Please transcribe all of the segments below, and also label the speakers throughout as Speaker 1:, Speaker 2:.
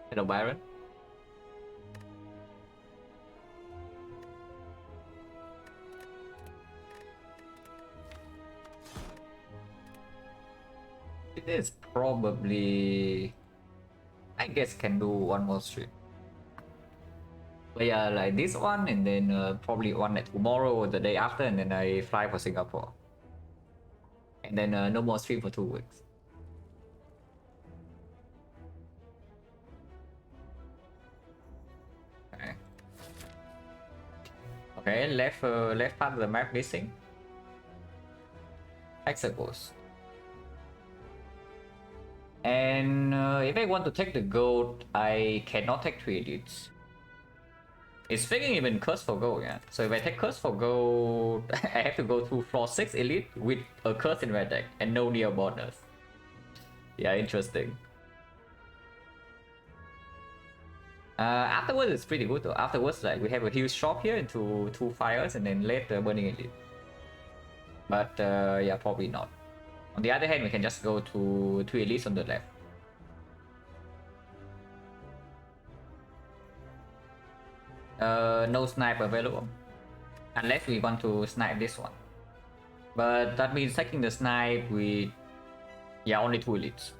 Speaker 1: Hello, Byron. It is probably, I guess, can do one more stream. But yeah, like this one, and then probably one like tomorrow or the day after, and then I fly for Singapore. And then no more stream for 2 weeks. Okay. Okay, left part of the map missing. Hexagons. And if I want to take the gold, I cannot take 3 elites. It's freaking even curse for gold, yeah. So if I take curse for gold, I have to go through floor 6 elite with a curse in red deck and no near bonus. Yeah, interesting. Afterwards it's pretty good though. Afterwards, like we have a huge shop here into 2 fires and then later burning elite. But yeah, probably not. On the other hand, we can just go to 2 elites on the left. No snipe available. Unless we want to snipe this one. But that means taking the snipe with, yeah, only 2 elites.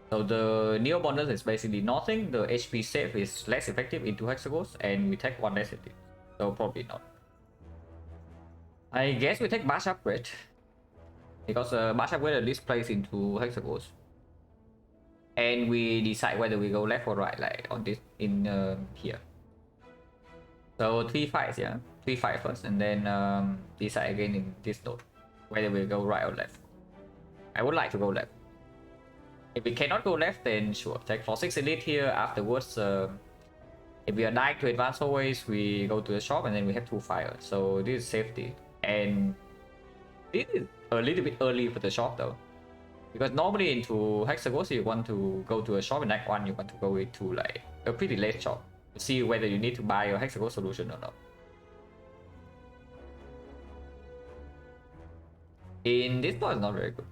Speaker 1: So the Neo bonus is basically nothing. The HP save is less effective into Hexagons, and we take 1 less elite. So probably not. I guess we take Bash Upgrade. Because Bash Upgrade at least plays into Hexagons. And we decide whether we go left or right, like on this, in here. So 3 fights, yeah. 3 fights first, and then decide again in this node whether we go right or left. I would like to go left. If we cannot go left, then sure, take floor 6 elite here. Afterwards, if we are dying to advance always, we go to the shop and then we have 2 fires. So this is safety. And this is a little bit early for the shop though. Because normally into Hexagons, you want to go to a shop, and Act 1 you want to go into like a pretty late shop to see whether you need to buy your Hexagon solution or not. In this part is not very good.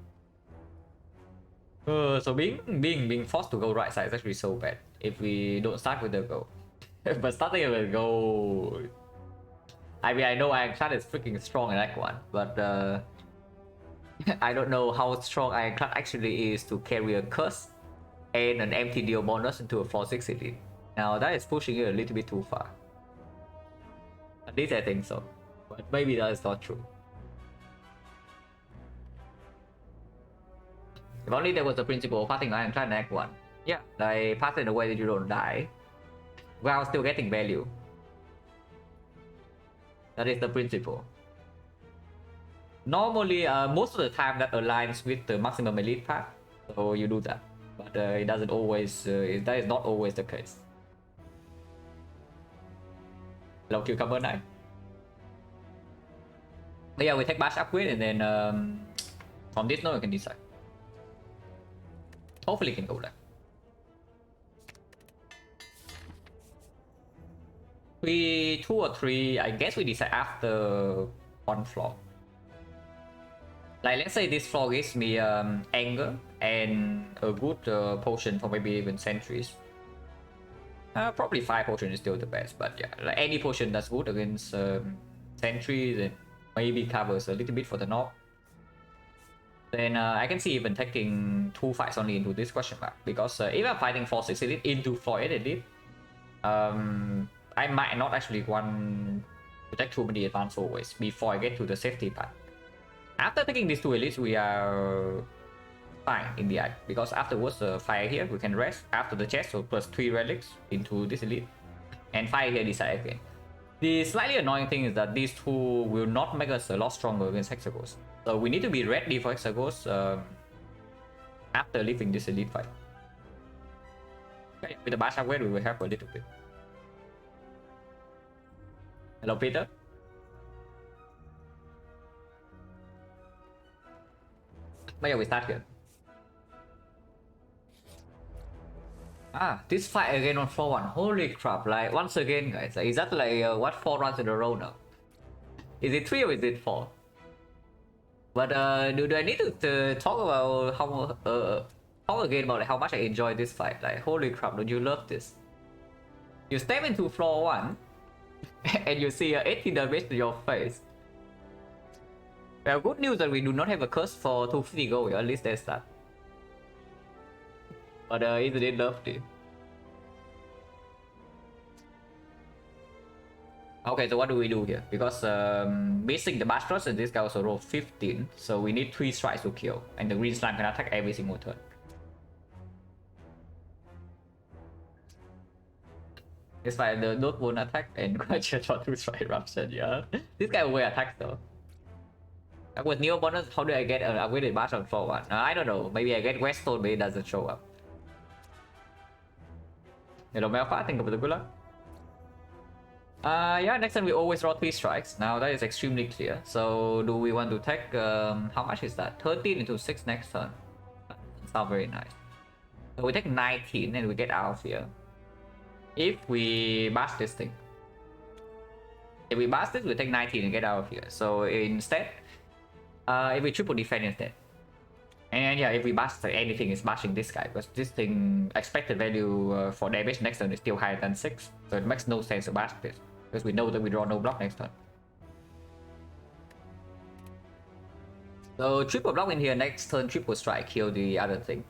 Speaker 1: So being forced to go right side is actually so bad if we don't start with the goal. But starting with the goal, I mean, I know Ironclad is freaking strong in Act 1, but I don't know how strong Ironclad actually is to carry a curse and an empty deal bonus into a floor 6 elite. Now that is pushing it a little bit too far. At least I think so, but maybe that is not true. If only there was a principle of passing Ironclad in Act 1. Yeah, like pass it in a way that you don't die, while still getting value. That is the principle. Normally, most of the time that aligns with the maximum elite path, so you do that. But it doesn't always, that is not always the case. Hello, Cucumber 9. But yeah, we take Bash Upgrade, and then from this node we can decide. Hopefully it can go left. 2 or 3, I guess we decide after 1 floor. Like let's say this floor gives me anger and a good potion for maybe even sentries. Probably 5 potion is still the best, but yeah, like any potion that's good against sentries and maybe covers a little bit for the knock. Then I can see even taking 2 fights only into this question mark, because if I'm fighting 4-6 elite into 4-8 elite, I might not actually want to take too many advance always before I get to the safety part. After taking these 2 elites, we are fine in the eye, because afterwards fire here, we can rest after the chest, so plus 3 relics into this elite, and fire here decide again. The slightly annoying thing is that these 2 will not make us a lot stronger against Hexagons. So we need to be ready for Hexagons after leaving this elite fight. Okay, with the Bash Upgrade we will help a little bit. Hello, Peter. But yeah, we start here. This fight again on floor 1. Holy crap, like once again guys, is that like what 4 runs in a row now? Is it 3 or is it 4? But do I need to talk about how talk again about like, how much I enjoy this fight? Like holy crap, don't you love this? You step into floor 1 and you see 80 damage to your face. Well, good news that we do not have a curse for 250 gold, at least there's that. But isn't it lovely? Okay, so what do we do here? Because missing the Bastros and this guy also rolled 15, so we need 3 strikes to kill, and the green slime can attack every single turn. It's fine, the note won't attack and question for 2 strike eruption, yeah. This guy will attack though. With new bonus, how do I get an upgraded bash on floor 1? I don't know, maybe I get Weststone but it doesn't show up. Hello Melfa, thank you for the good luck. Yeah, next time we always draw 3 strikes. Now that is extremely clear. So do we want to take, how much is that? 13 into 6 next turn. Sounds very nice. So we take 19 and we get out of here. If we bash this thing. If we bash this, we take 19 and get out of here. So instead, if we triple defend instead. And yeah, if we bash anything, is bashing this guy. Because this thing, expected value for damage next turn is still higher than 6. So it makes no sense to bash this. Because we know that we draw no block next turn. So triple block in here, next turn triple strike, kill the other thing.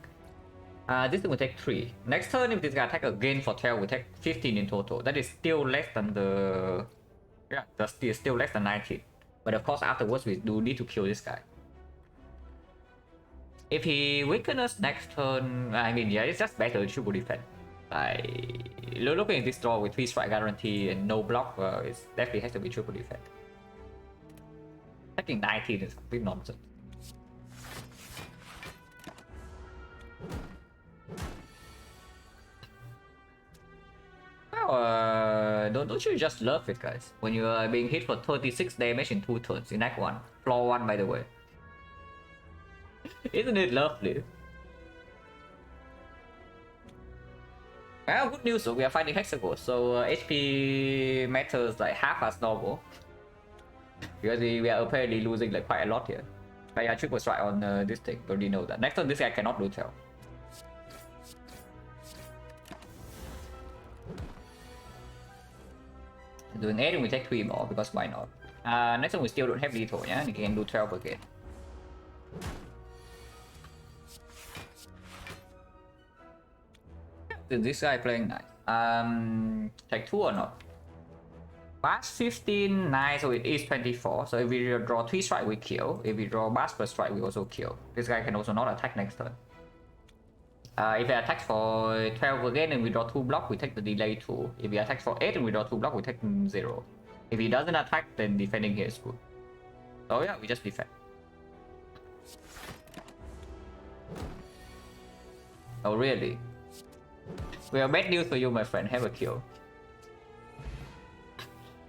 Speaker 1: This thing will take 3. Next turn, if this guy attack again for 12, we take 15 in total. That is still less than the... Yeah, that's still less than 19. But of course, afterwards, we do need to kill this guy. If he weakens us next turn, I mean, yeah, it's just better to triple defend. Looking at this draw with 3 strike guarantee and no block, it definitely has to be triple defend. Taking 19 is a bit nonsense. Well, don't you just love it, guys? When you are being hit for 36 damage in 2 turns in Act 1. Floor 1, by the way. Isn't it lovely? Well, good news, so we are fighting Hexagons, so HP matters like half as normal. Because we are apparently losing like quite a lot here. But yeah, triple strike on this thing, already know that. Next turn this guy cannot do tell. Doing 8 and we take 3 more, because why not? Next time we still don't have lethal, yeah? We can do 12 again. This guy playing nice. Take 2 or not? Bash 15, nice, so it is 24. So if we draw 3 strike, we kill. If we draw bash plus strike, we also kill. This guy can also not attack next turn. If he attacks for 12 again and we draw 2 block, we take the delay 2. If he attacks for 8 and we draw 2 block, we take 0. If he doesn't attack, then defending here is good. So yeah, we just defend. Oh really? We have bad news for you, my friend. Have a kill.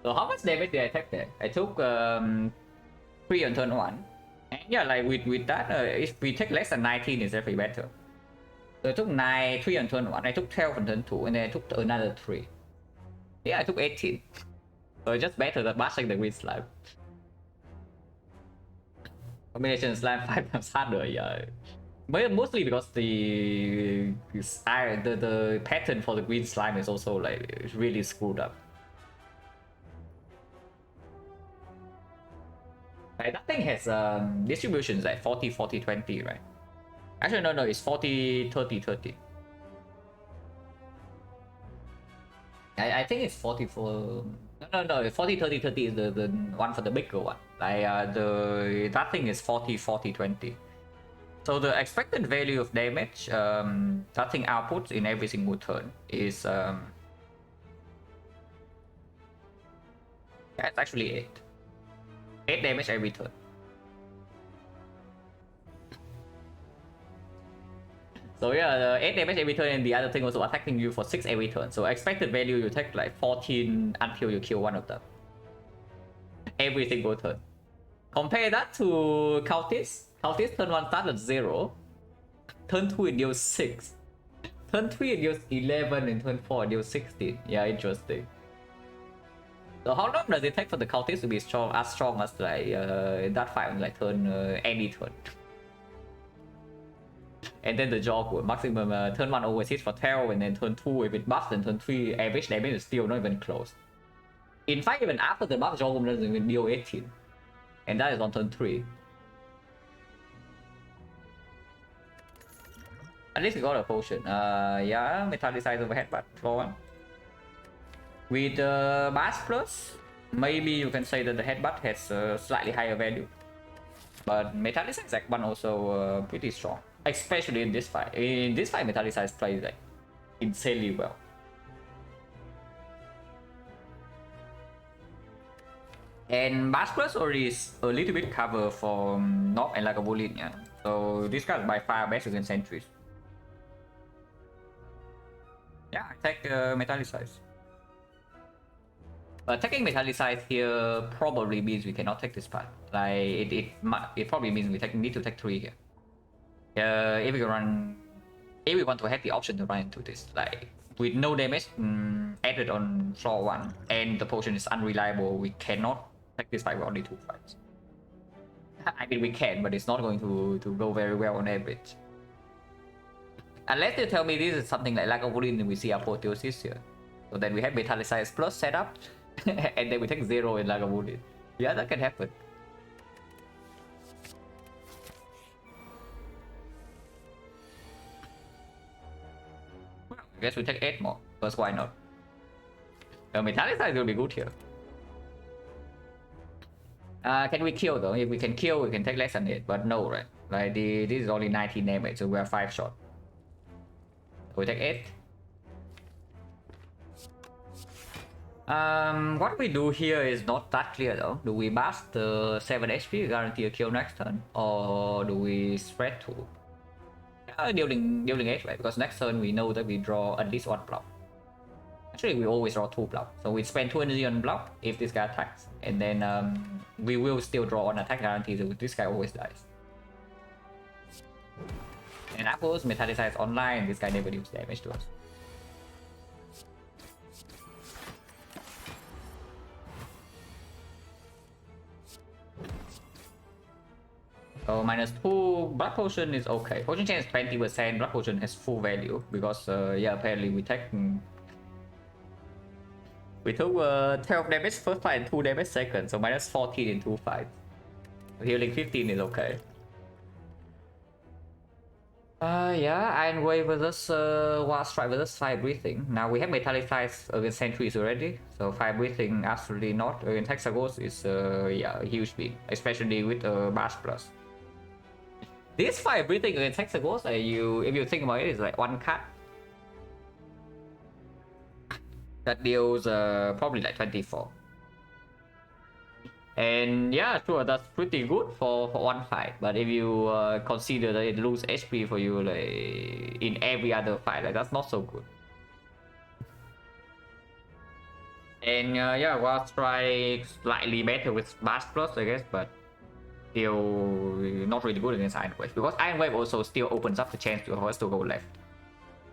Speaker 1: So how much damage did I take there? I took 3 on turn 1. And yeah, like with that, if we take less than 19, it's definitely better. So I took 3 on turn 1, I took 12 on turn 2, and then I took another 3. Yeah, I took 18. So it's just better than bashing the green slime. Combination slime 5 times harder, yeah. Mostly because the pattern for the green slime is also like really screwed up. Like, that thing has distributions like 40, 40, 20, right? Actually, no, it's 40, 30, 30. I think it's 44. No, 40, 30, 30 is the one for the bigger one. Like, that thing is 40, 40, 20. So the expected value of damage that thing outputs in every single turn is yeah, it's actually 8. 8 damage every turn. So yeah, 8 damage every turn, and the other thing also attacking you for 6 every turn. So expected value, you take like 14 until you kill one of them. Every single turn. Compare that to Cultist. Cultist turn 1 starts at 0. Turn 2 it deals 6. Turn 3 it deals 11, and turn 4 it deals 16. Yeah, interesting. So how long does it take for the Cultist to be strong as like that fight on like turn any turn? and then the jaw would maximum turn 1 always hits for 12, and then turn 2 if it buffs, and turn 3 average damage is still not even close. In fact, even after the buff, jaw doesn't even deal 18, and that is on turn 3. At least we got a potion. Yeah, metallicize overhead, but draw 1. With the Bash Plus, maybe you can say that the headbutt has a slightly higher value. But Metallicize Act 1 also pretty strong. Especially in this fight. In this fight, Metallicize plays like insanely well. And Bash Plus already is a little bit cover from Knock and Lagavulin, yeah. So this guy is by far best against sentries. Yeah, attack Metallicize. Taking Metallicize here probably means we cannot take this part. Like it probably means we need to take 3 here. If we want to have the option to run into this, like with no damage added on floor 1, and the potion is unreliable, we cannot take this fight with only 2 fights. I mean we can, but it's not going to go very well on average. Unless they tell me this is something like Lagavulin and we see Apotheosis here. So then we have Metallicize Plus set up, and then we take 0 in Lagavulin. Yeah, that can happen. Well, I guess we take 8 more, because why not? Metallicize will be good here. Can we kill though? If we can kill, we can take less than 8, but no, right? Like this is only 19 damage, so we are 5 short. We take 8. What we do here is not that clear though. Do we bust the 7 HP, guarantee a kill next turn, or do we spread 2? Dealing 8, right? Because next turn we know that we draw at least 1 block. Actually, we always draw 2 block, so we spend 2 energy on block if this guy attacks, and then we will still draw an attack guarantee, so this guy always dies. And Apple's Metallicize online, this guy never deals damage to us. So -2, Blood Potion is okay. Potion Chain is 20%, Blood Potion has full value because yeah, apparently we took 12 damage first fight and 2 damage second, so -14 in 2 fights. Healing 15 is okay. Yeah, Iron Wave versus Wild Strike versus Fire Breathing. Now we have Metallicize against sentries already, so Fire Breathing absolutely not. Against Hexagons is yeah, a huge beat, especially with Bash Plus. This Fire Breathing against Hexagons, if you think about it, is like 1 card that deals probably like 24. And yeah, sure, that's pretty good for 1 fight. But if you consider that it loses HP for you like in every other fight, like that's not so good. And yeah, Wild Strike slightly better with Bash Plus, I guess, but still not really good against Iron Wave, because Iron Wave also still opens up the chance for us to go left.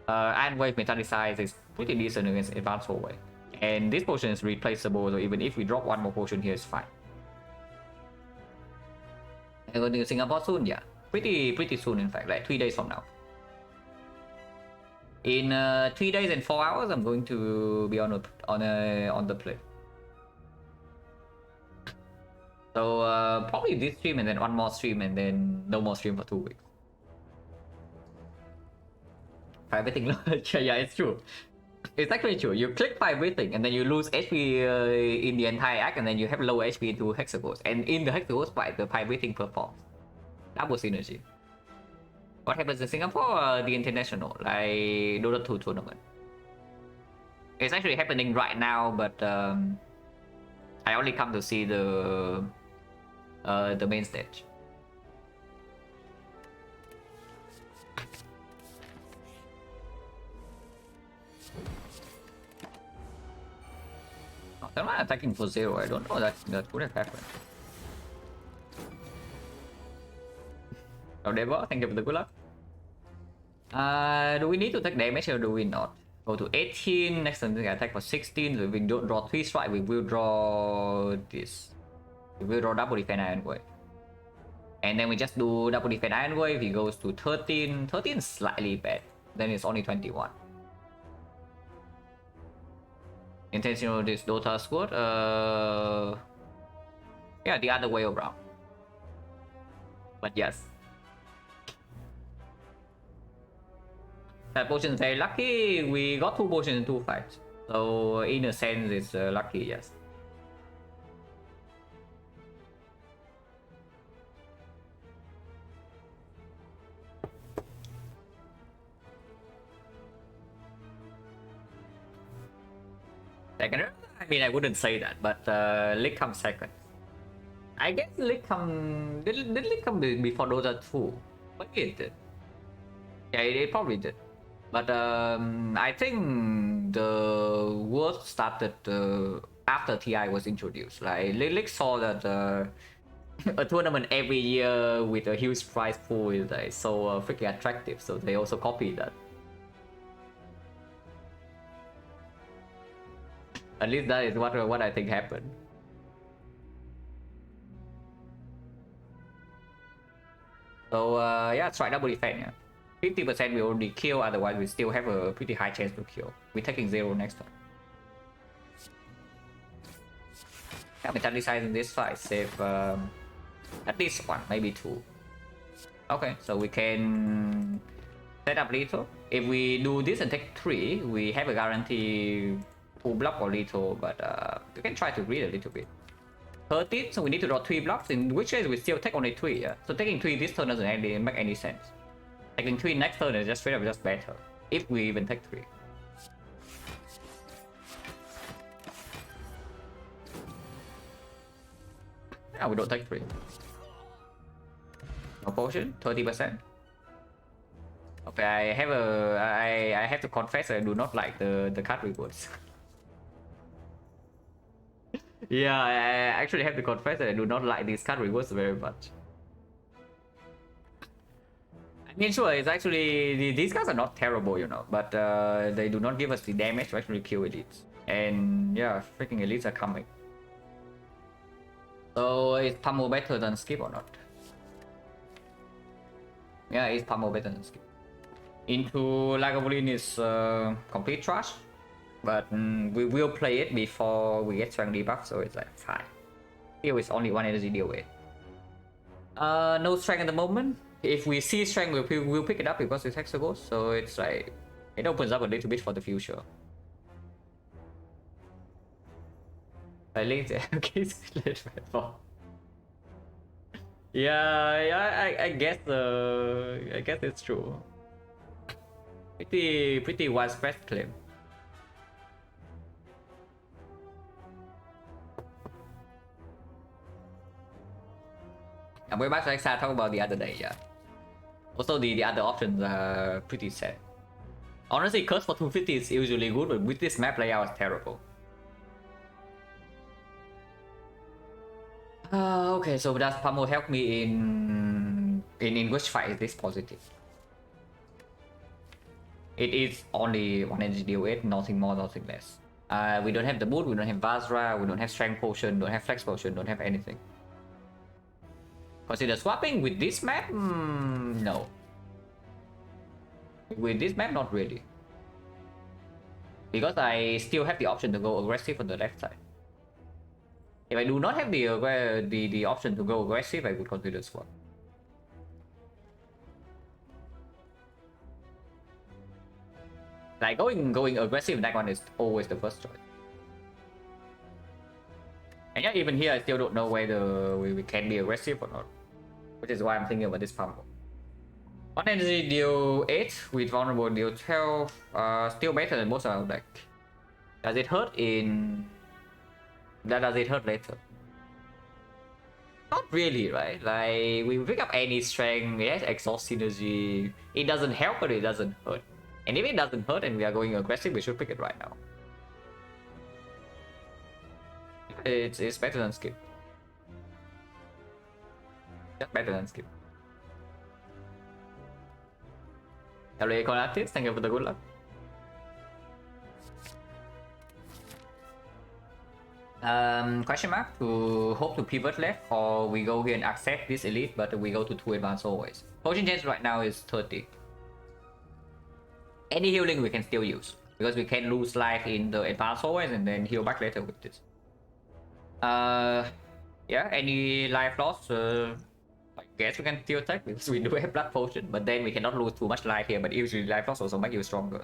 Speaker 1: Iron Wave Metallicize is pretty decent against Advanced Hallway, and this potion is replaceable, so even if we drop 1 more potion here, it's fine. I'm going to Singapore soon, yeah. Pretty soon, in fact, like 3 days from now. In 3 days and 4 hours, I'm going to be on the play. So probably this stream and then 1 more stream and then no more stream for 2 weeks. Everything, yeah, it's true. It's actually true. You click everything and then you lose HP in the entire act, and then you have low HP into Hexagons. And in the Hexagons fight, the everything performs. Double synergy. What happens in Singapore? The international, like Dota 2 tournament. It's actually happening right now, but I only come to see the main stage. Am I attacking for 0? I don't know, that could have happened. Oh, Devo, thank you for the good luck. Do we need to take damage or do we not? Go to 18, next time we attack for 16, so if we don't draw 3 strike, we will draw this. We will draw double defense Iron Wave. And then we just do double defense Iron Wave. He goes to 13. 13 is slightly bad. Then it's only 21. Intentional this Dota squad. Yeah, the other way around. But yes. That potion is very lucky. We got 2 potions in 2 fights. So in a sense, it's lucky, yes. Second? I mean, I wouldn't say that, but Lich comes second. I guess Lich come... Did Lich come before Dota 2? Maybe it did. Yeah, it probably did. But I think the world started after TI was introduced. Like, Lich saw that a tournament every year with a huge prize pool is like so freaking attractive, so they also copied that. At least that is what I think happened. So yeah, try double defense. Yeah. 50% we already kill, otherwise we still have a pretty high chance to kill. We're taking 0 next time. Yeah, metallicizing this fight, save at least 1, maybe 2. Okay, so we can set up lethal. If we do this and take 3, we have a guarantee full block or lethal, but we can try to read a little bit. 13, so we need to draw 3 blocks, in which case we still take only 3, yeah? So taking 3 this turn doesn't really make any sense. Taking 3 next turn is just straight up just better, if we even take 3. Yeah, we don't take 3. No potion, 30%. Okay, I have to confess I do not like the card rewards. Yeah, I actually have to confess that I do not like these card rewards very much. I mean, sure, it's actually these guys are not terrible, you know, but they do not give us the damage to actually kill elites. And yeah, freaking elites are coming. So is Pummel better than Skip or not? Yeah, is Pummel better than Skip? Into Lagavulin is complete trash, but we will play it before we get strength debuff, so it's like fine. Here is only 1 energy deal with. No strength at the moment. If we see strength, we'll pick it up because it's Hexagons, so it's like it opens up a little bit for the future. At least okay, yeah, I guess it's true. Pretty widespread claim. And we're back to Exa talk about the other day, yeah. Also the other options are pretty sad. Honestly, curse for 250 is usually good, but with this map layout it's terrible. Okay, so does Pummel help me in which fight is this positive? It is only 1 energy deal 8, nothing more, nothing less. We don't have the boot, we don't have Vazra, we don't have strength potion, don't have flex potion, don't have anything. Consider swapping with this map? No. With this map, not really. Because I still have the option to go aggressive on the left side. If I do not have the option to go aggressive, I would consider swap. Like going aggressive, that one is always the first choice. And yeah, even here I still don't know whether we can be aggressive or not, which is why I'm thinking about this Pummel. 1 energy deal 8 with vulnerable deal 12, still better than most of our deck. Does it hurt in... Does it hurt later? Not really, right? Like, we pick up any strength, it has exhaust synergy. It doesn't help, but it doesn't hurt. And if it doesn't hurt and we are going aggressive, we should pick it right now. It's better than Skip. Just better than Skip. Hello, Econatis, thank you for the good luck. Question mark to hope to pivot left, or we go here and accept this elite, but we go to 2 advance always. Potion chance right now is 30. Any healing we can still use, because we can lose life in the advance always and then heal back later with this. Yeah, any life loss, I guess we can still attack because we do have blood potion, but then we cannot lose too much life here, but usually life loss also make you stronger.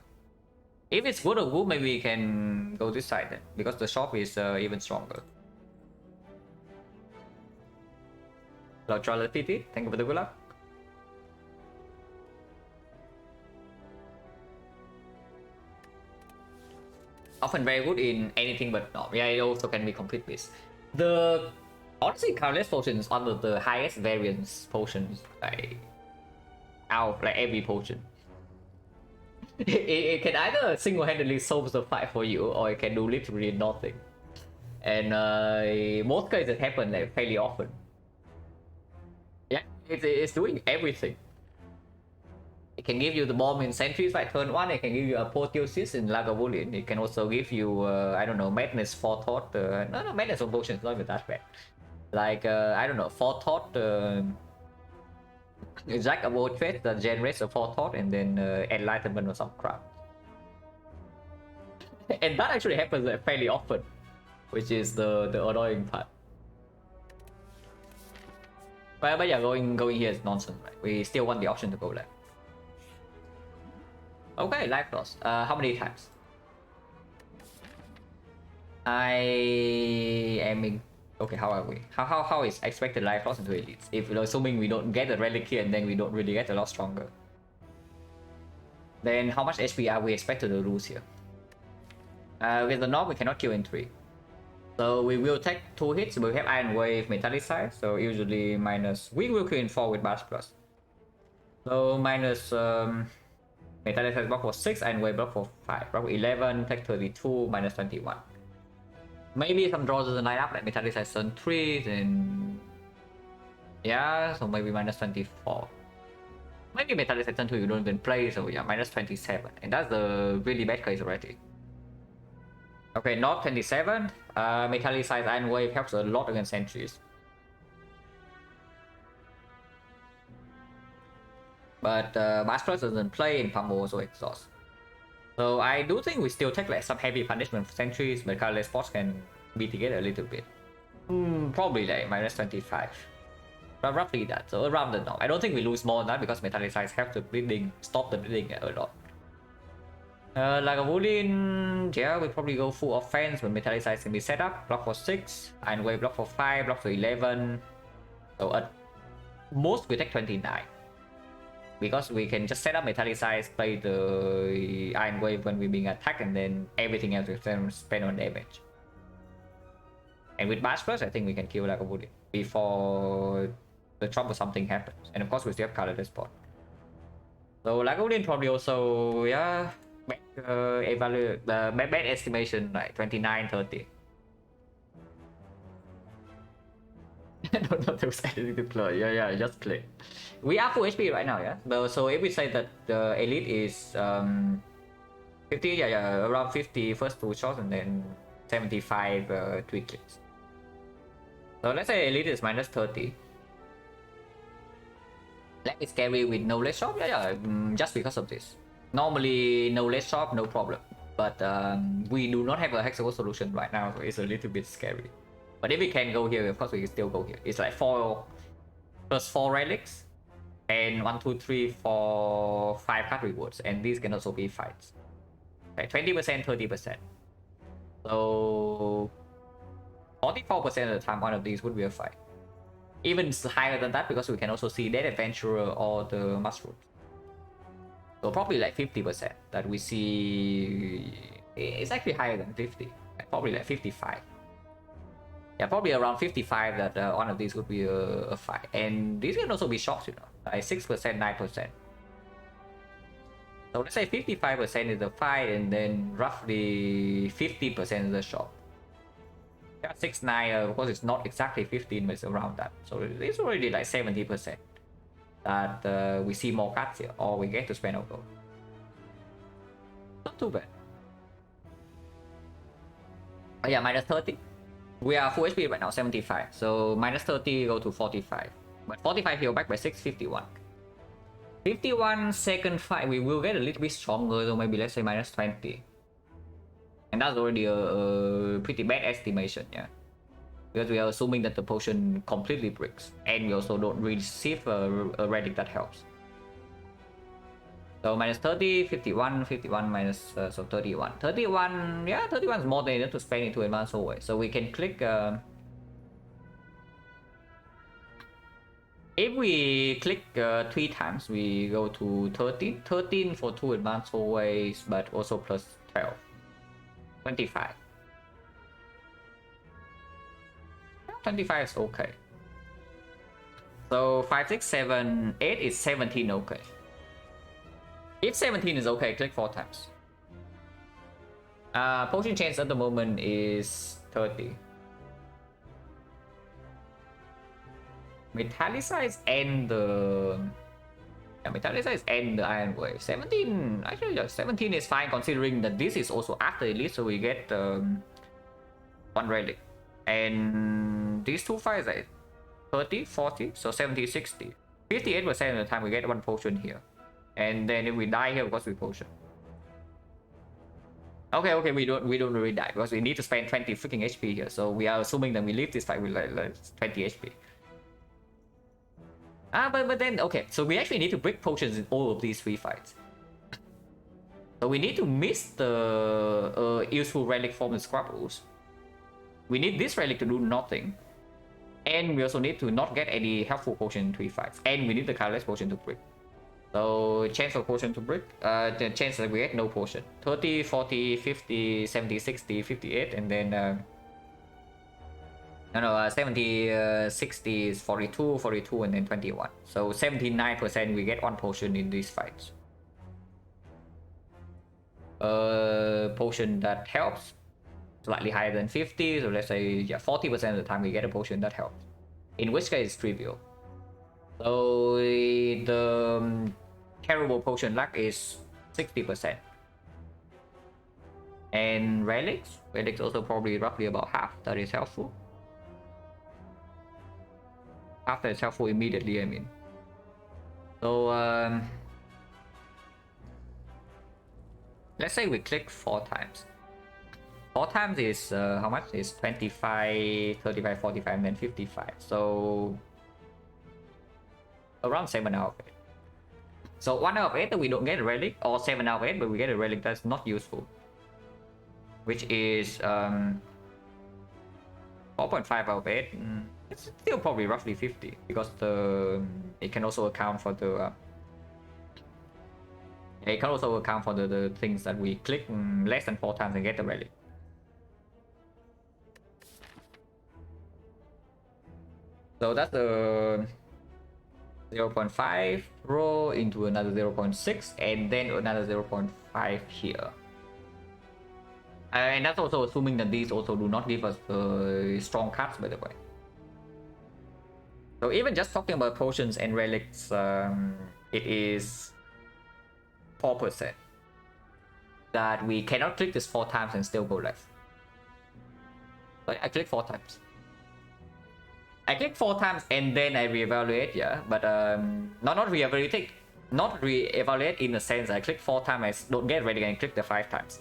Speaker 1: If it's good or good, maybe we can go this side then, because the shop is even stronger. Lord Charles PT, thank you for the good luck. Often very good in anything but no. Yeah, it also can be complete with. The honestly countless potions under the highest variance potions, like out like every potion. It can either single-handedly solve the fight for you, or it can do literally nothing. And most cases happen like fairly often. Yeah, it's doing everything. It can give you the bomb in sentries by turn 1, it can give you a apotheosis in Lagavulin, it can also give you, I don't know, madness, forethought, no, madness on potions, not even that bad. Like, I don't know, forethought, Jack of all trades that generates a forethought and then enlightenment or some crap. And that actually happens fairly often, which is the annoying part. But yeah, going here is nonsense, right? We still want the option to go left. Okay, life loss. How many times? I am in... Okay, how are we? How is expected life loss into elites? If assuming we don't get a relic here and then we don't really get a lot stronger, then how much HP are we expected to lose here? With the knob, we cannot kill in 3. So we will take 2 hits. We have Iron Wave, Metallicize, so usually minus... We will kill in 4 with Bash Plus. So minus... Metallicize block for 6, Iron Wave block for 5. Block 11, take 32, minus 21. Maybe some draws doesn't line up, like Metallicize turn 3, then... Yeah, so maybe minus 24. Maybe Metallicize turn 2 you don't even play, so yeah, minus 27. And that's the really bad case already. Okay, not 27. Metallicize Iron Wave helps a lot against sentries. But Bash Plus doesn't play in Pummel, so exhaust. So I do think we still take like some heavy punishment for sentries, but colorless spots can be together a little bit. Probably like minus 25. But roughly that, so around the knob. I don't think we lose more than that because Metallicize helps the bleeding, stop the bleeding a lot. Lagavulin, yeah, we probably go full offense when Metallicize can be set up. Block for 6, Iron Wave block for 5, block for 11. So at most we take 29. Because we can just set up Metallicize, play the Iron Wave when we're being attacked, and then everything else we spend on damage. And with Bash Plus, I think we can kill Lagavulin before the trouble something happens. And of course, we still have colorless spot. So Lagavulin probably also, yeah, evaluate the bad estimation like 29, 30. I don't know who's editing to play. Yeah, just play. We are full HP right now, yeah. So if we say that the elite is 50, yeah, around 50 first 2 shots and then 75 3 clicks. So let's say elite is minus 30. Black is scary with no less shop, yeah, just because of this. Normally no less shop, no problem. But we do not have a hexagon solution right now, so it's a little bit scary. But if we can go here, of course we can still go here. It's like 4 plus 4 relics. And 1, 2, 3, 4, 5 card rewards, and these can also be fights. Okay, 20%, 30%. So 44% of the time, one of these would be a fight. Even higher than that because we can also see Dead Adventurer or the Mushrooms. So probably like 50% that we see. It's actually higher than 50. Probably like 55. Yeah, probably around 55 that one of these would be a fight. And these can also be shots, you know, like 6%, 9%. So let's say 55% is the fight, and then roughly 50% is the shot. Yeah, 6, 9, of course it's not exactly 15, but it's around that. So it's already like 70% that we see more cards here, or we get to spend our gold. Not too bad. Oh yeah, minus 30. We are full HP right now, 75. So minus 30 go to 45. But 45 heal back by 6, 51. 51 second fight, we will get a little bit stronger, so maybe let's say minus 20. And that's already a pretty bad estimation, yeah. Because we are assuming that the potion completely breaks. And we also don't receive a relic that helps. So minus 30, 51, 51 minus, so 31. 31, yeah, 31 is more than enough to spend into advanced hallway. So we can click, if we click 3 times, we go to 13. 13 for 2 advanced hallways, but also plus 12. 25. 25 is okay. So 5, 6, 7, 8 is 17 okay. If 17 is okay, click 4 times. Potion chance at the moment is 30. Metallicize and the... Yeah, Metallicize and the Iron Wave. 17, actually yeah, 17 is fine considering that this is also after elite, so we get 1 relic. And these 2 fights are 30, 40, so 70, 60. 58% of the time we get 1 potion here. And then if we die here, of course we potion. Okay, we don't really die because we need to spend 20 freaking HP here. So we are assuming that we leave this fight with like 20 HP. But then, okay, so we actually need to break potions in all of these 3 fights. So we need to miss the useful relic from the Scrabbles. We need this relic to do nothing. And we also need to not get any helpful potion in 3 fights. And we need the colorless potion to break. So chance of potion to break, the chance that we get no potion. 30, 40, 50, 70, 60, 58, and then... 70, 60 is 42, 42, and then 21. So 79% we get 1 potion in these fights. Potion that helps, slightly higher than 50, so let's say yeah, 40% of the time we get a potion that helps. In which case it's trivial. So the terrible potion luck is 60%. And relics also probably roughly about half that is helpful. After it's helpful immediately, I mean. So let's say we click 4 times. 4 times is how much? Is 25, 35, 45, and then 55. So around 7 out of 8. So 1 out of 8 that we don't get a relic, or 7 out of 8 but we get a relic that's not useful. Which is 4.5 out of 8. It's still probably roughly 50 because it can also account for the it can also account for the things that we click less than 4 times and get the relic. So that's the 0.5 row into another 0.6 and then another 0.5 here. And that's also assuming that these also do not give us strong cards, by the way. So even just talking about potions and relics, it is 4% that we cannot click this 4 times and still go left. So I click 4 times. I click 4 times and then I reevaluate, yeah, but not reevaluate in the sense I click 4 times, I don't get relic and click the 5 times.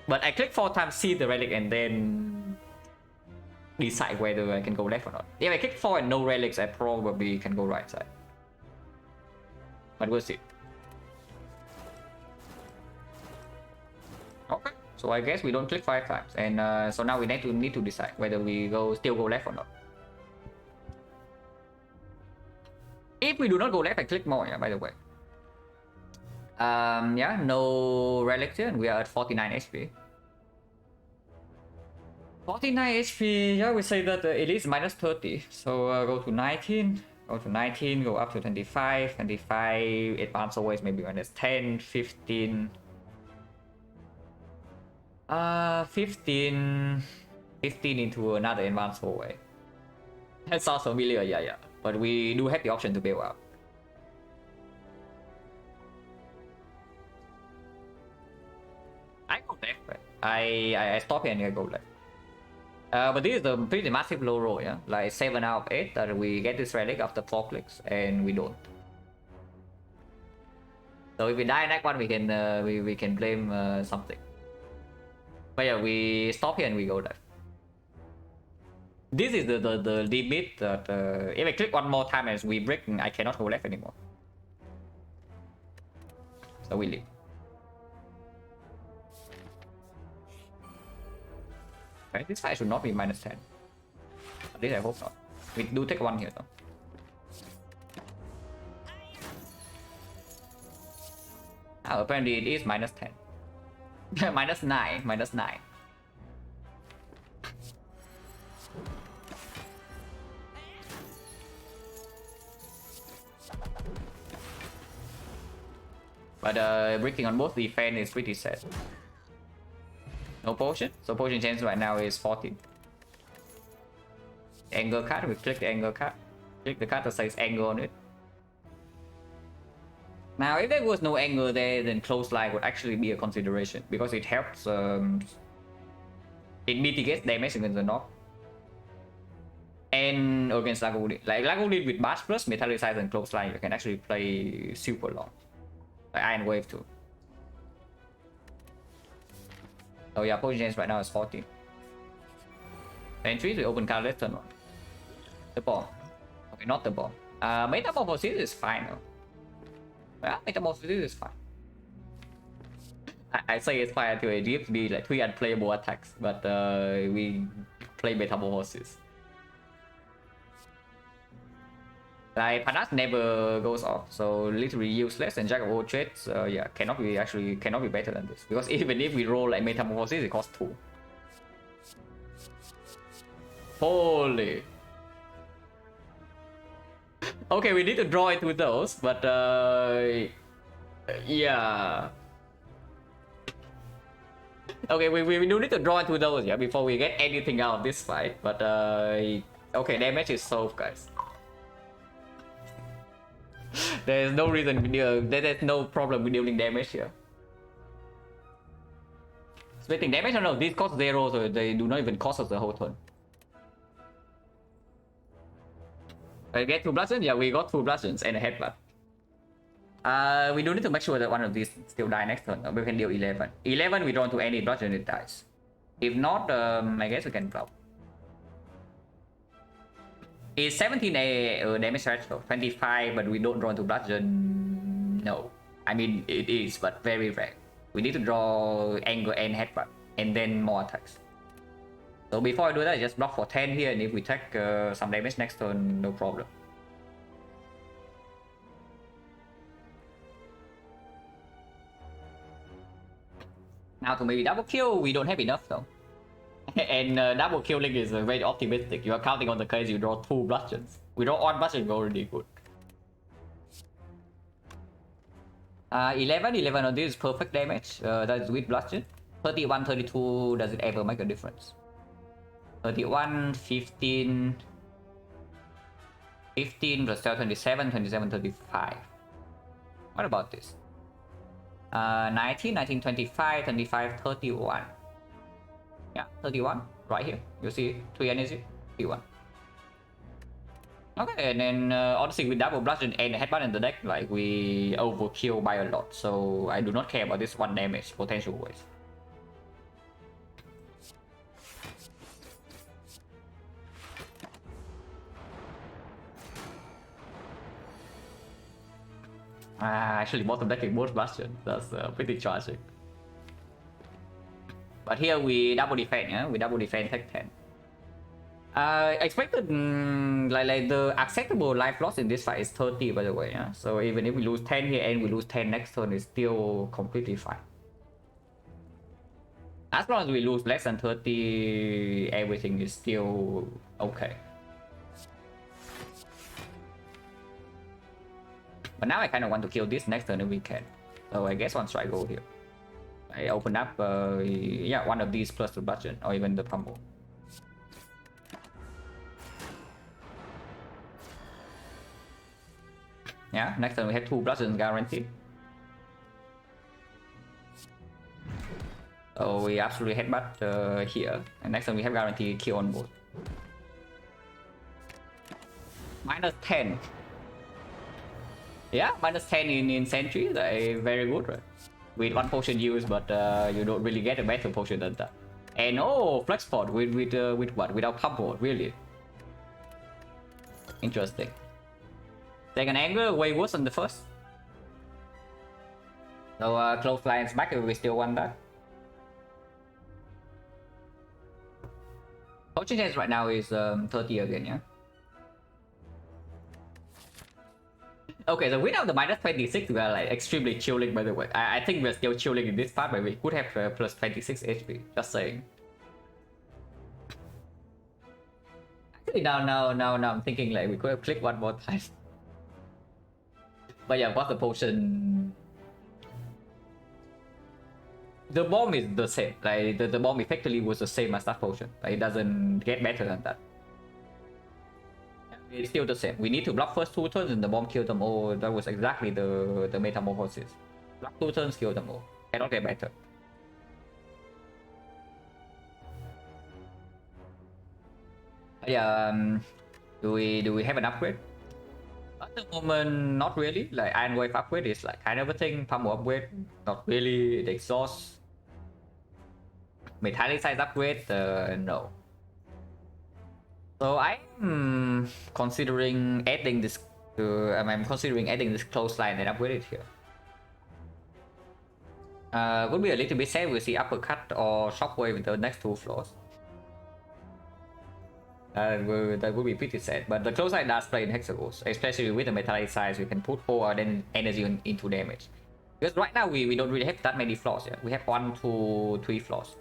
Speaker 1: But I click 4 times, see the relic, and then decide whether I can go left or not. If I click 4 and no relics, I probably can go right side. But we'll see. Okay, so I guess we don't click 5 times, and so now we need to decide whether we still go left or not. If we do not go left, I click more, yeah, by the way. Yeah, no relics here, and we are at 49 HP. 49 HP, yeah, we say that it is minus 30. So go to 19, go to 19, go up to 25, 25, advance always maybe minus 10, 15. 15 into another advanced hallway. That sounds familiar, yeah. But we do have the option to bail out. I go left, right? I stop here and I go left. But this is a pretty massive low roll, yeah? Like 7 out of 8 that we get this relic after 4 clicks and we don't. So if we die next one, we can we can blame something. But yeah, we stop here and we go left. This is the limit that if I click one more time as we break, I cannot go left anymore. So we leave. Okay, this fight should not be -10. At least I hope not. We do take one here though. Oh, apparently it is -10. -9, -9. But breaking on both defense is pretty sad. No potion, so potion chance right now is 14. Angle card, we click the angle card. Click the card that says angle on it. Now, if there was no angle there, then close line would actually be a consideration because it helps. It mitigates damage against the knock. And against Lagolin. Like Lagolin with Bash plus Metallicize and close line, you can actually play super long. Like Iron Wave too. Oh yeah, potion chance right now is 14. Entries, we open card, let's turn on. The bomb. Okay, not the bomb. Metamorphosis is fine though. Yeah, Metamorphosis is fine. I say it's fine until it gives me like 3 unplayable attacks, but we play Metamorphosis. Like Panas never goes off, so literally useless, and Jack of all trades, yeah, cannot be better than this. Because even if we roll like Metamorphosis, it costs 2. Holy. Okay, we need to draw into those, but yeah. Okay, we do need to draw into those, yeah, before we get anything out of this fight. But okay, damage is solved, guys. There's no reason, there's no problem with dealing damage here. Splitting damage, no, these cost 0, so they do not even cost us the whole turn. I get 2 bludgeons? Yeah, we got 2 bludgeons and a headbutt. We do need to make sure that one of these still die next turn. We can deal 11. 11, we don't do any bludgeon, it dies. If not, I guess we can block. Is 17 a damage threshold? 25, but we don't draw into bludgeon? No. I mean, it is, but very rare. We need to draw angle and headbutt, and then more attacks. So before I do that, I just block for 10 here, and if we take some damage next turn, no problem. Now to maybe double kill, we don't have enough though. And double killing is very optimistic. You are counting on the case you draw 2 bludgeons. We draw 1 bludgeon, already good. 11 on this is perfect damage. That is with bludgeon. 31, 32, does it ever make a difference? 31, 15... 15 plus 12, 27, 27, 35. What about this? 19, 19, 25, 25, 31. Yeah, 31, right here. You see 3 energy, 31. Okay, and then honestly with double bludgeon and headbutt in the deck, like we overkill by a lot, so I do not care about this 1 damage potential waste. Actually bottom deck is both bludgeon, that's pretty tragic. But here we double defend, yeah? We double defend, take 10. Expected, like the acceptable life loss in this fight is 30, by the way, yeah? So even if we lose 10 here and we lose 10 next turn, it's still completely fine. As long as we lose less than 30, everything is still okay. But now I kind of want to kill this next turn if we can. So I guess one strike go here. I open up, yeah, one of these plus the bludgeon or even the pummel. Yeah, next turn we have 2 bludgeons guaranteed. So we absolutely headbutt here, and next time we have guaranteed kill on board. -10. Yeah, -10 in Sentry, like, very good, right? With one potion use, but you don't really get a better potion than that. And oh, flex pod with what? Without pump, really? Interesting. Second angle, way worse than the first. So close lines back, we still want that. Potion chance right now is 30 again, yeah? Okay, so without the -26, we are like extremely chilling, by the way. I think we're still chilling in this part, but we could have plus 26 HP, just saying. Actually, now I'm thinking like we could have clicked one more time. But yeah, what's the potion? The bomb is the same. Like the bomb effectively was the same as that potion. Like, it doesn't get better than that. It's still the same. We need to block first 2 turns and the bomb kill them all. That was exactly the metamorphosis. Block 2 turns, kill them all. Cannot get better. Yeah. Do we have an upgrade? At the moment, not really. Like Iron Wave upgrade is like kind of a thing. Pummel upgrade, not really. The exhaust. Metallic size upgrade, no. So I'm considering adding this. I'm considering adding this clothesline and upgrade it here. Would be a little bit sad. We see uppercut or shockwave in the next 2 floors. That would be pretty sad. But the clothesline does play in hexagons, especially with the metallic size. We can put all our energy into damage. Because right now we don't really have that many floors yet. We have 1, 2, 3 floors.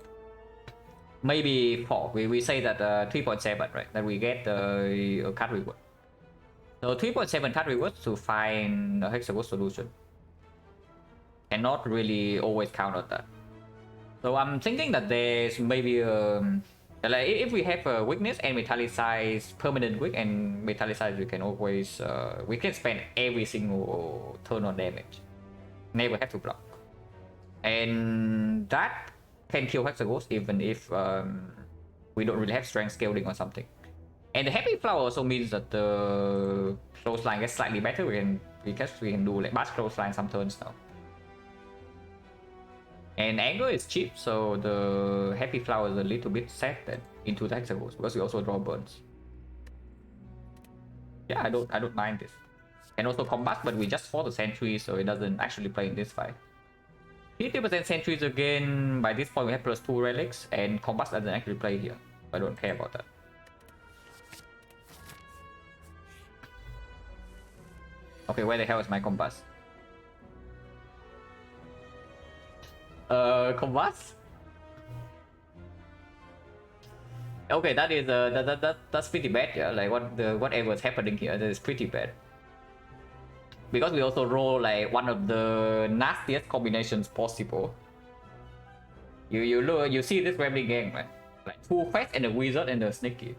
Speaker 1: Maybe 4. We say that 3.7, right? That we get the cut reward. So 3.7 cut rewards to find a hexagon solution. Cannot really always count on that. So I'm thinking that there's maybe like if we have a weakness and metallicize permanent weak and metallicize, we can always we can spend every single turn on damage. Never have to block. And that can kill hexagons even if we don't really have strength scaling or something. And the happy flower also means that the clothesline gets slightly better. We can do like bash clothesline some turns now. And angle is cheap, so the happy flower is a little bit sad then into the hexagons because we also draw burns. Yeah, I don't mind this. And also combat, but we just fought the sentry, so it doesn't actually play in this fight. 50% sentries again. By this point we have +2 relics, and combat doesn't actually play here. I don't care about that. Okay, where the hell is my compass? Compass? Okay, that is that's pretty bad, yeah. Like whatever's happening here, that is pretty bad. Because we also roll like one of the nastiest combinations possible. You see this Gremlin gang, right? Like 2 fast and a wizard and a sneaky.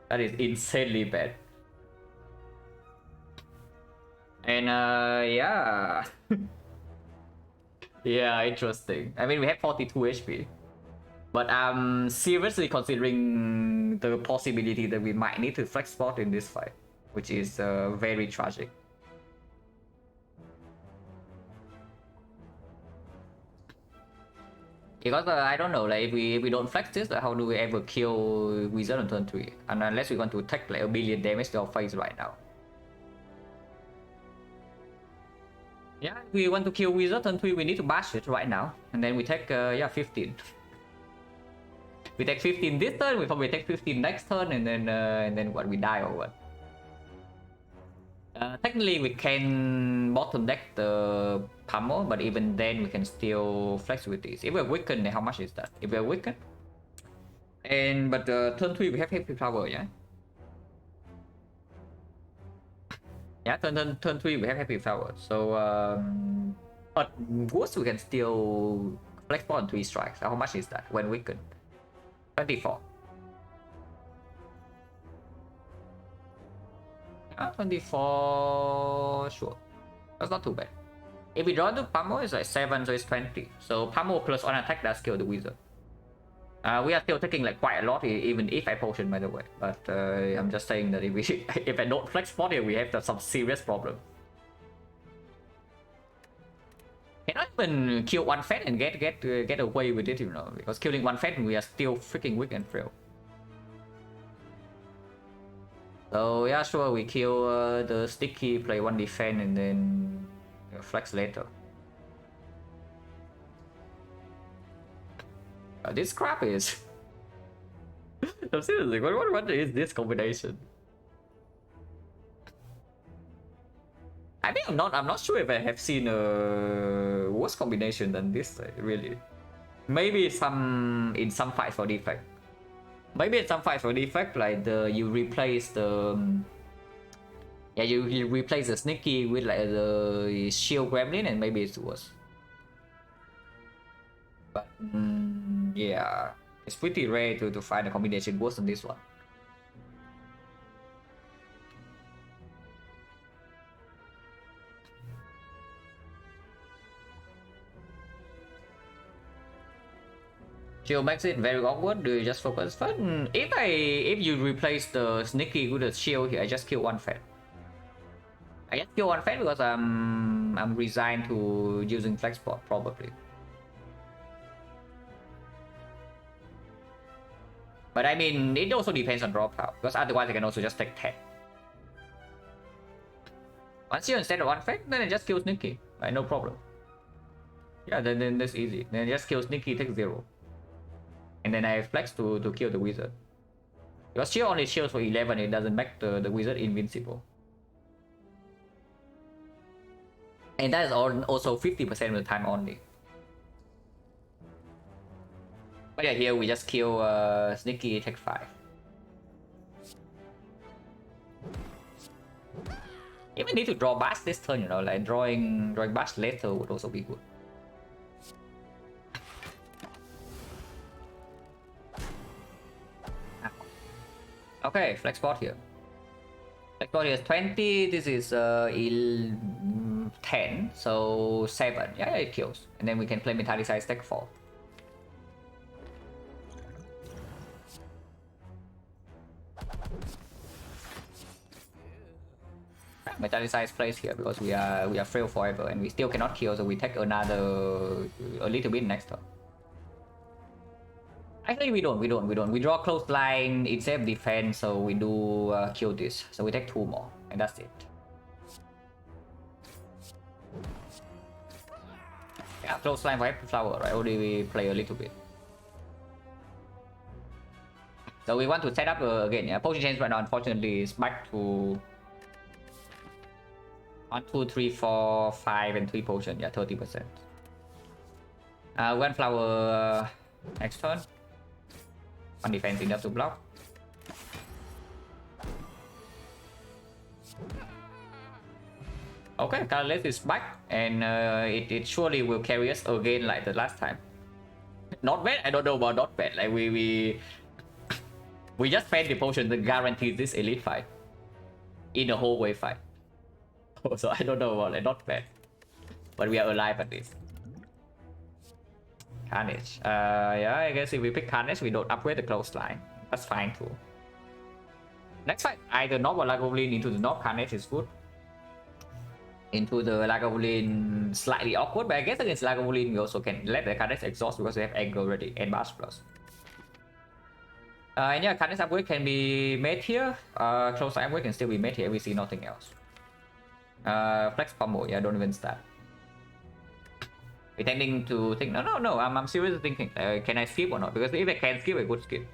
Speaker 1: That is insanely bad. And yeah. Yeah, interesting. I mean, we have 42 HP. But I'm seriously considering the possibility that we might need to flex spot in this fight, which is very tragic. Because I don't know, like if we don't flex this, how do we ever kill wizard on turn 3? And unless we want to take like 1 billion damage to our face right now. Yeah, if we want to kill wizard turn 3, we need to bash it right now, and then we take yeah 15. We take 15 this turn, we probably take 15 next turn, and then what, we die or what? Technically we can bottom deck the pummel, but even then we can still flex with this. If we're weakened, then how much is that? If we're weakened, and but turn 3 we have happy flower, yeah. Yeah, turn 3 we have happy flower. So but worse we can still flex ball on 3 strikes. How much is that when weakened? 24. 24, sure. That's not too bad. If we draw to pummel, it's like 7, so it's 20. So pummel plus on attack does kill the wizard. We are still taking like quite a lot, even if I potion, by the way. But I'm just saying that if we if I don't flex spot here, we have some serious problem. Cannot even kill one Fed and get away with it, you know, because killing one Fed we are still freaking weak and frail. So yeah, sure, we kill the sticky, play one defense, and then flex later. This crap is. I'm seriously, what is this combination? I mean, I'm not sure if I have seen a worse combination than this, really. Maybe in some fights for defect. Maybe in some fights for defect, like you replace the yeah, you replace the sneaky with like the shield gremlin, and maybe it's worse. But yeah, it's pretty rare to find a combination worse than this one. Shield makes it very awkward. Do you just focus? But if you replace the sneaky with the shield here, I just kill one Fed. I just kill one Fed because I'm resigned to using flex spot probably. But I mean, it also depends on draw power, because otherwise I can also just take 10. Once you instead of one Fed, then I just kill sneaky, right? No problem. Yeah, then that's easy. Then I just kill sneaky, take 0. And then I flex to kill the wizard. Because shield only shields for 11, it doesn't make the wizard invincible. And that is also 50% of the time only. But yeah, here we just kill sneaky, take 5. Even need to draw bash this turn, you know, like drawing bash later would also be good. Okay, flex spot here. Flex spot here is 20, this is 10, so 7. Yeah, it kills. And then we can play Metallicize stack 4. Metallicize plays here because we are frail forever and we still cannot kill, so we take another a little bit next turn. Actually, we don't. We draw close line, it's safe defense, so we do kill this. So we take 2 more, and that's it. Yeah, close line for Happy Flower, right? Only we play a little bit. So we want to set up again. Yeah, potion change right now, unfortunately, is back to 1, 2, 3, 4, 5, and 3 potion. Yeah, 30%. One flower next turn. One defense enough to block. Okay, Catalyst is back, and it surely will carry us again like the last time. Not bad. I don't know about not bad. Like we just spent the potion that guarantees this elite fight in a whole wave fight. So I don't know about it. Not bad, but we are alive at least. Carnage. Yeah, I guess if we pick Carnage, we don't upgrade the close line. That's fine too. Next fight, either Knob or Lagavulin. Into the Knob, Carnage is good. Into the Lagavulin, slightly awkward, but I guess against Lagavulin, we also can let the Carnage exhaust because we have Anger already and Bash Plus. And yeah, Carnage upgrade can be made here. Close line upgrade can still be made here. We see nothing else. Flex Pummel, yeah, don't even start. We're tending to think, no, I'm seriously thinking, can I skip or not? Because if I can skip, I could skip.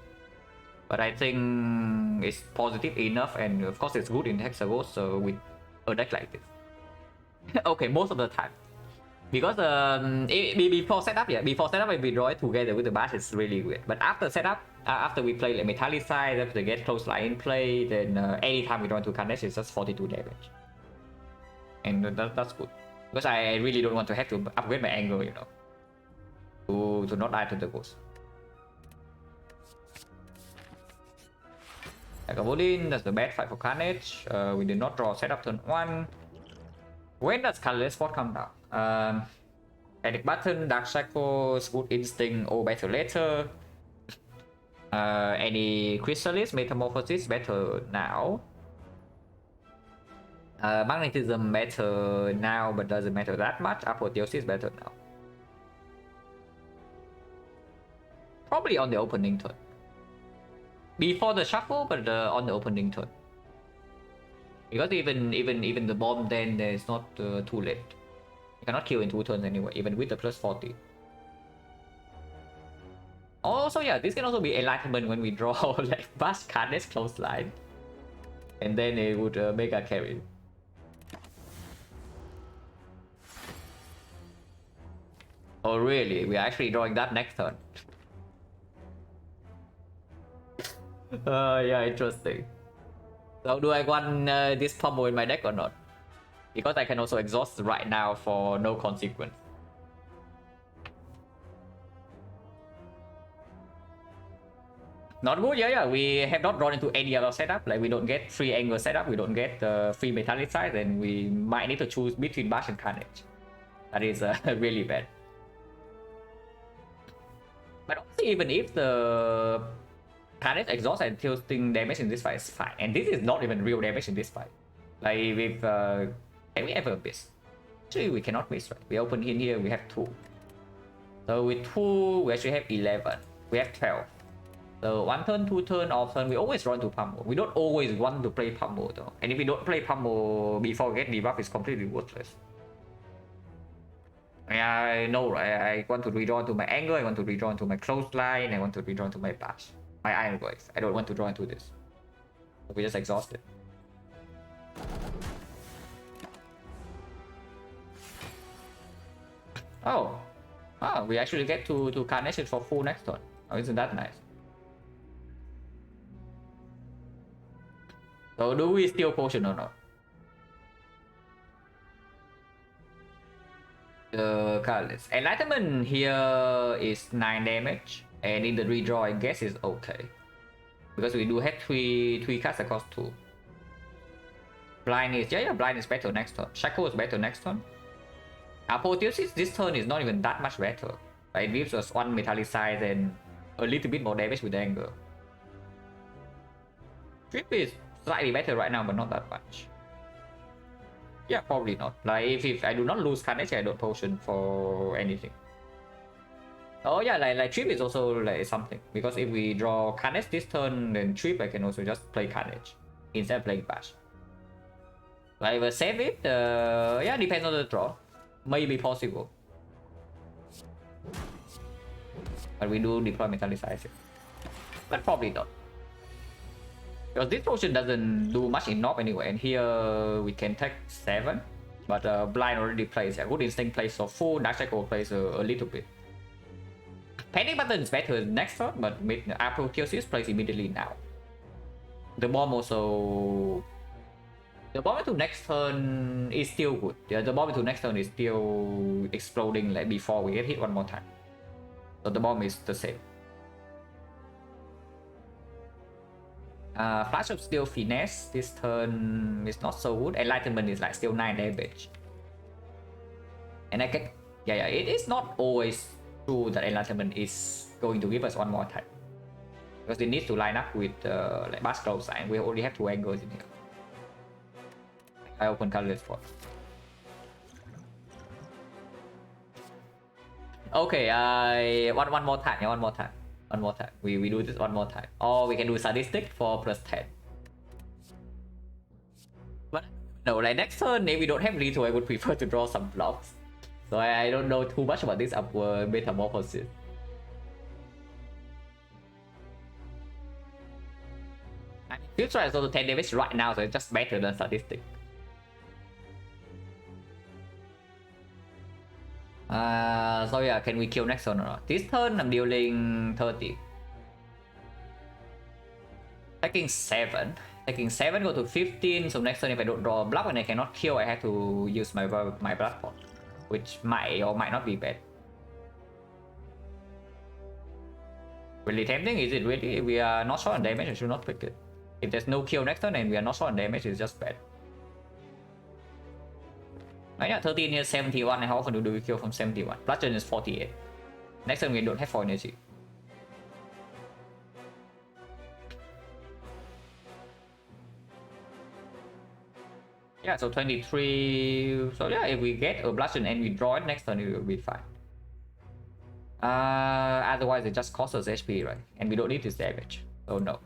Speaker 1: But I think it's positive enough, and of course it's good in Hexagons, so with a deck like this. Okay, most of the time. Because before setup, if we draw it together with the bash, it's really weird. But after setup, after we play like Metallicize, after they get close line in play, then anytime we draw into Carnage, it's just 42 damage. And that's good. Because I really don't want to have to upgrade my angle, you know, to not die to the ghost. Lagavulin, that's the bad fight for Carnage. We did not draw setup turn 1. When does Colorless Spot come down? Panic Button, Dark Shackles, Good Instinct, or Better Later. Any Chrysalis, Metamorphosis, better now. Magnetism better now, but doesn't matter that much. Apotheosis better now. Probably on the opening turn. Before the shuffle, but on the opening turn. Because even the bomb then it's not too late. You cannot kill in 2 turns anyway, even with the plus 40. Also, yeah, this can also be Enlightenment when we draw like Bash Carnage Clothesline. And then it would make a carry. Oh really? We're actually drawing that next turn. Yeah, interesting. So do I want this Pummel in my deck or not? Because I can also exhaust right now for no consequence. Not good, yeah. We have not drawn into any other setup. Like we don't get free angle setup, we don't get free metallic size, and we might need to choose between Bash and Carnage. That is really bad. But honestly, even if the Carnage exhaust and tilting damage in this fight is fine, and this is not even real damage in this fight. Like with can we ever miss? Actually, we cannot miss, right? We open in here, we have 2. So with 2, we actually have 11. We have 12. So 1 turn, 2 turn, off turn, we always run to Pummel. We don't always want to play Pummel though. And if we don't play Pummel before we get debuff, it's completely worthless. I know, right? I want to redraw into my angle, I want to redraw into my clothesline, I want to redraw into my bash. My iron voice. I don't want to draw into this. So we just exhaust it. Oh. Oh, we actually get to Carnage it for full next turn. Oh, isn't that nice? So do we steal potion or not? Colorless. Enlightenment here is 9 damage, and in the redraw I guess is okay. Because we do have 3 cards that cost 2. Blind is, yeah, blind is better next turn. Shackle is better next turn. Apotheosis this turn is not even that much better. It gives us 1 metallic size and a little bit more damage with the anger. Trip is slightly better right now, but not that much. Yeah, probably not. Like if I do not lose Carnage, I don't potion for anything. Oh yeah, like Trip is also like something, because if we draw Carnage this turn, then Trip I can also just play Carnage instead of playing Bash. Like if I save it, yeah, depends on the draw. Maybe possible. But we do deploy Metallicize it. But probably not. Because this potion doesn't do much in North anyway, and here we can take 7. But Blind already plays, yeah, Good Instinct plays so full, Dark Shackle plays a little bit. Panic Button is better next turn, but Apotheosis plays immediately now. The bomb also... The bomb into next turn is still good. Yeah, the bomb into next turn is still exploding like before we get hit 1 more time. So the bomb is the same. Flash of Steel Finesse this turn is not so good. Enlightenment is like still 9 damage. And I can... Yeah, it is not always true that Enlightenment is going to give us 1 more time. Because it needs to line up with like Bash Clothesline. We already have 2 angles in here. I open colorless spot. Okay, one more time. Yeah, one more time. One more time. We do this 1 more time. Or we can do Sadistic for plus 10. But no, like next turn, if we don't have lethal, I would prefer to draw some blocks. So I don't know too much about this upward metamorphosis. Future is also 10 damage right now, so it's just better than Sadistic. So yeah, can we kill next turn or not? This turn I'm dealing 30. Taking 7. Taking 7 go to 15, so next turn if I don't draw a block and I cannot kill, I have to use my blood pot. Which might or might not be bad. Really tempting, is it really? We are not short on damage, I should not pick it. If there's no kill next turn and we are not short on damage, it's just bad. Right now 13 is 71 and how often do we kill from 71? Bludgeon is 48. Next turn we don't have 4 energy. Yeah, so 23. So yeah, if we get a bludgeon and we draw it next turn, it will be fine. Otherwise it just costs us HP, right? And we don't need this damage. So no.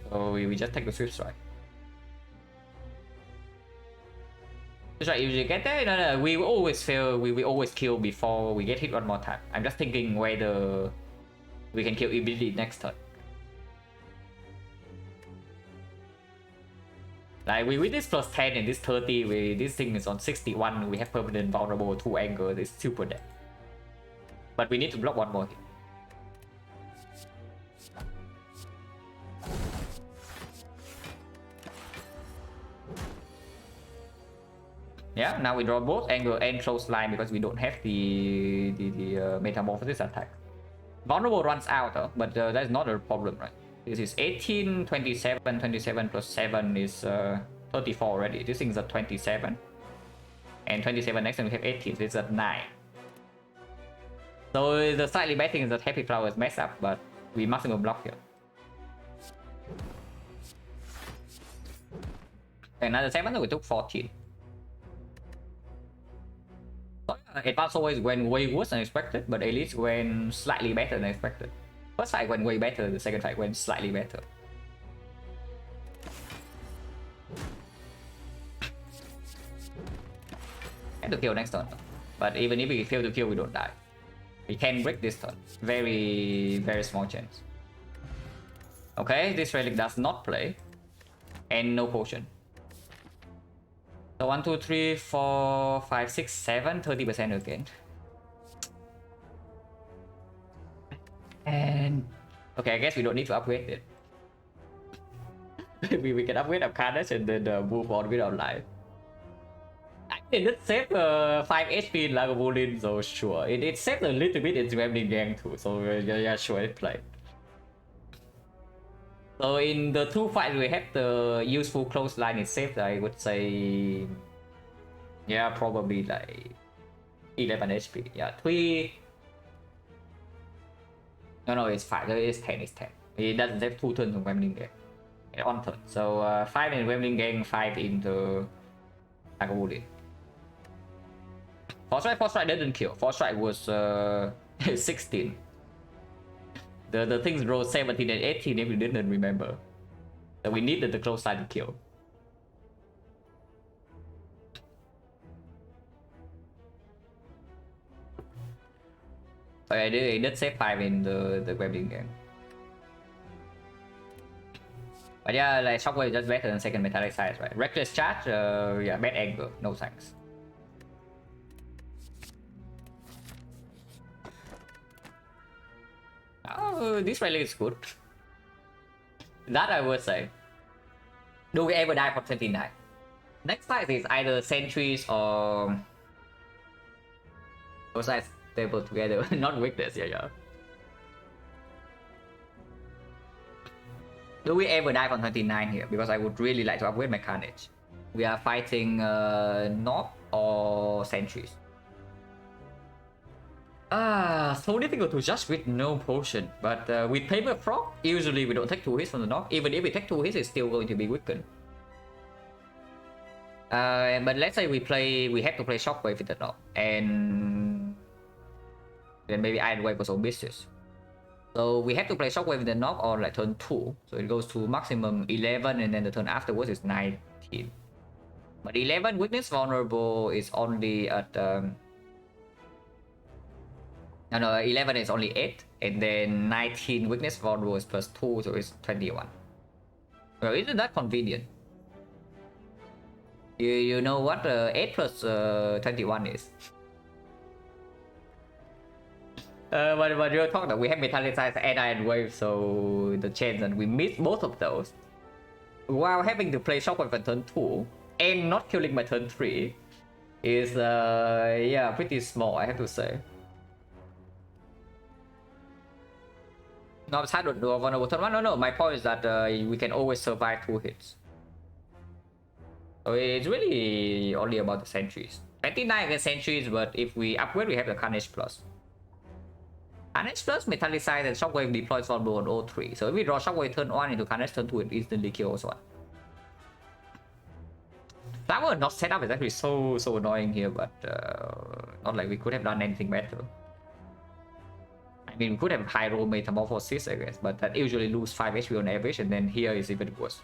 Speaker 1: So we just take the swift strike. That's right, if you get there, no, we always fail, we always kill before we get hit one more time. I'm just thinking whether we can kill immediately next turn. Like with this plus 10 and this 30, this thing is on 61, we have permanent vulnerable 2 anger, it's super dead. But we need to block one more hit. Yeah, now we draw both angle and close line because we don't have the metamorphosis attack. Vulnerable runs out, but that's not a problem, right? This is 18, 27, 27 plus 7 is 34 already. This thing is at 27. And 27 next time we have 18, so it's at 9. So the slightly bad thing is that Happy Flower is messed up, but we maximum block here. Another 7, we took 14. So, advanced always went way worse than expected, but at least went slightly better than expected. First fight went way better, the second fight went slightly better. Have to kill next turn, but even if we fail to kill, we don't die. We can break this turn. Very, very small chance. Okay, this relic does not play, and no potion. So 1, 2, 3, 4, 5, 6, 7, 30% again. And okay, I guess we don't need to upgrade it. Maybe we can upgrade our Carnage and then move on with our life. I mean, it saved 5 HP in Lagavulin, so sure. It saved a little bit in Gremlin Gang too, so yeah, sure, it played. So in the 2 fights we have the useful close line is saved, I would say, yeah, probably like 11 HP. Yeah, 3. No, it's 5. It's 10. It's 10. It doesn't have 2 turns on Gremlin Gang. On turn. So 5 in Gremlin Gang, 5 in the Lagavulin. Force Strike didn't kill. Force Strike was 16. The things rolled 17 and 18 if we didn't remember. So we needed the close line to kill. Okay, it did save 5 in the Gremlin game. But yeah, like Shockwave is just better than second metallic size, right? Reckless Charge, yeah, bad angle, no thanks. Oh, this relic is good. That I would say. Do we ever die for 29? Next fight is either sentries or both sides stable together, not weakness, yeah. Do we ever die for 29 here? Because I would really like to upgrade my Carnage. We are fighting North or sentries. So difficult to judge with no potion. But with Paper Frog, usually we don't take 2 hits from the North. Even if we take 2 hits, it's still going to be weakened. But let's say we have to play Shockwave with the North. And then maybe Iron Wave was ambitious. So we have to play Shockwave with the North on like turn 2. So it goes to maximum 11 and then the turn afterwards is 19. But 11 weakness vulnerable is only at... No, 11 is only 8, and then 19 weakness vulnerable is plus 2, so it's 21. Well, isn't that convenient? You know what 8 plus 21 is? But you're talking that we have Metallicize and Iron Wave, so the chance that we miss both of those while having to play Shockwave at turn 2 and not killing my turn 3 is yeah, pretty small, I have to say. No, it's hard to do a vulnerable turn 1. No, my point is that we can always survive 2 hits. So it's really only about the sentries. 29 against sentries, but if we upgrade, we have the Carnage Plus. Carnage Plus, Metallicize, and Shockwave deploys on board 03. So if we draw Shockwave turn 1 into Carnage turn 2, it instantly kills one. Flower not set up is actually so annoying here, but not like we could have done anything better. I mean, we could have high roll Metamorphosis, I guess, but that usually lose 5 HP on average, and then here is even worse.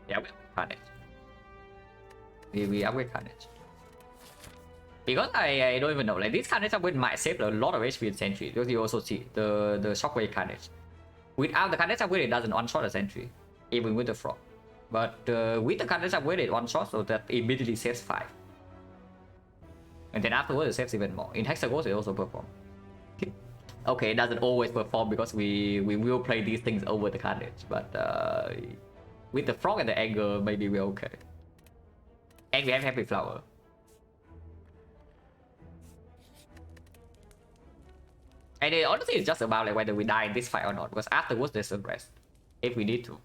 Speaker 1: Yeah, we upgrade Carnage. We upgrade Carnage. Because I don't even know, like this Carnage upgrade might save a lot of HP in Sentry, because you also see the Shockwave Carnage. Without the Carnage upgrade, it doesn't one-shot a Sentry, even with the Frog. But with the Carnage upgrade, it one-shot, so that immediately saves 5. And then afterwards, it saves even more. In Hexagons, it also performs. Okay, it doesn't always perform because we will play these things over the Carnage, but with the Frog and the Anger, maybe we're okay. And we have Happy Flower. And it honestly is just about like whether we die in this fight or not, because afterwards there's a rest, if we need to.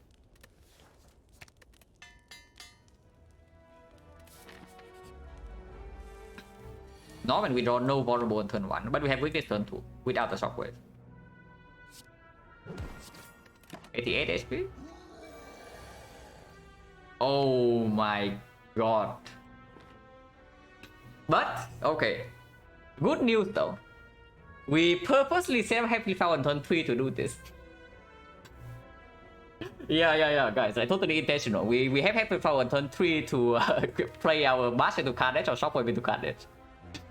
Speaker 1: Normally we draw no vulnerable on turn 1, but we have weakness turn 2 without the Shockwave. 88 HP? Oh my god. But, okay. Good news though. We purposely save Happy Flower on turn 3 to do this. Yeah, guys, like totally intentional. We have Happy Flower on turn 3 to play our Bash into Carnage or Shockwave into Carnage.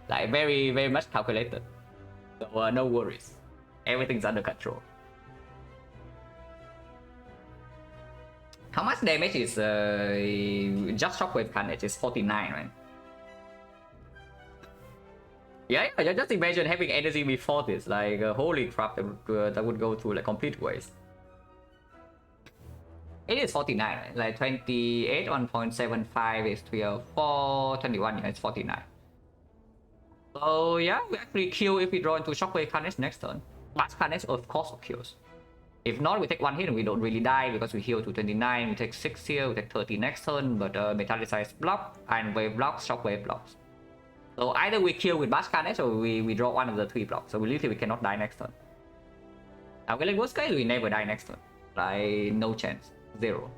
Speaker 1: Like very much calculated. So no worries. Everything's under control. How much damage is just Shockwave Carnage? Is 49, right? Yeah, just imagine having energy before this. Like holy crap, that would go through like complete waste. It is 49, right? Like 28, 1.75 is 304, 21, yeah, it's 49. So yeah, we actually kill if we draw into Shockwave Carnage next turn. Bash Carnage of course kills. If not, we take 1 hit and we don't really die because we heal to 29, we take 6 here, we take 30 next turn, but Metallicize block, Iron Wave blocks, Shockwave blocks. So either we kill with Bash Carnage or we draw one of the 3 blocks, so we literally cannot die next turn. Okay, like worst case, we never die next turn. Like, no chance. 0.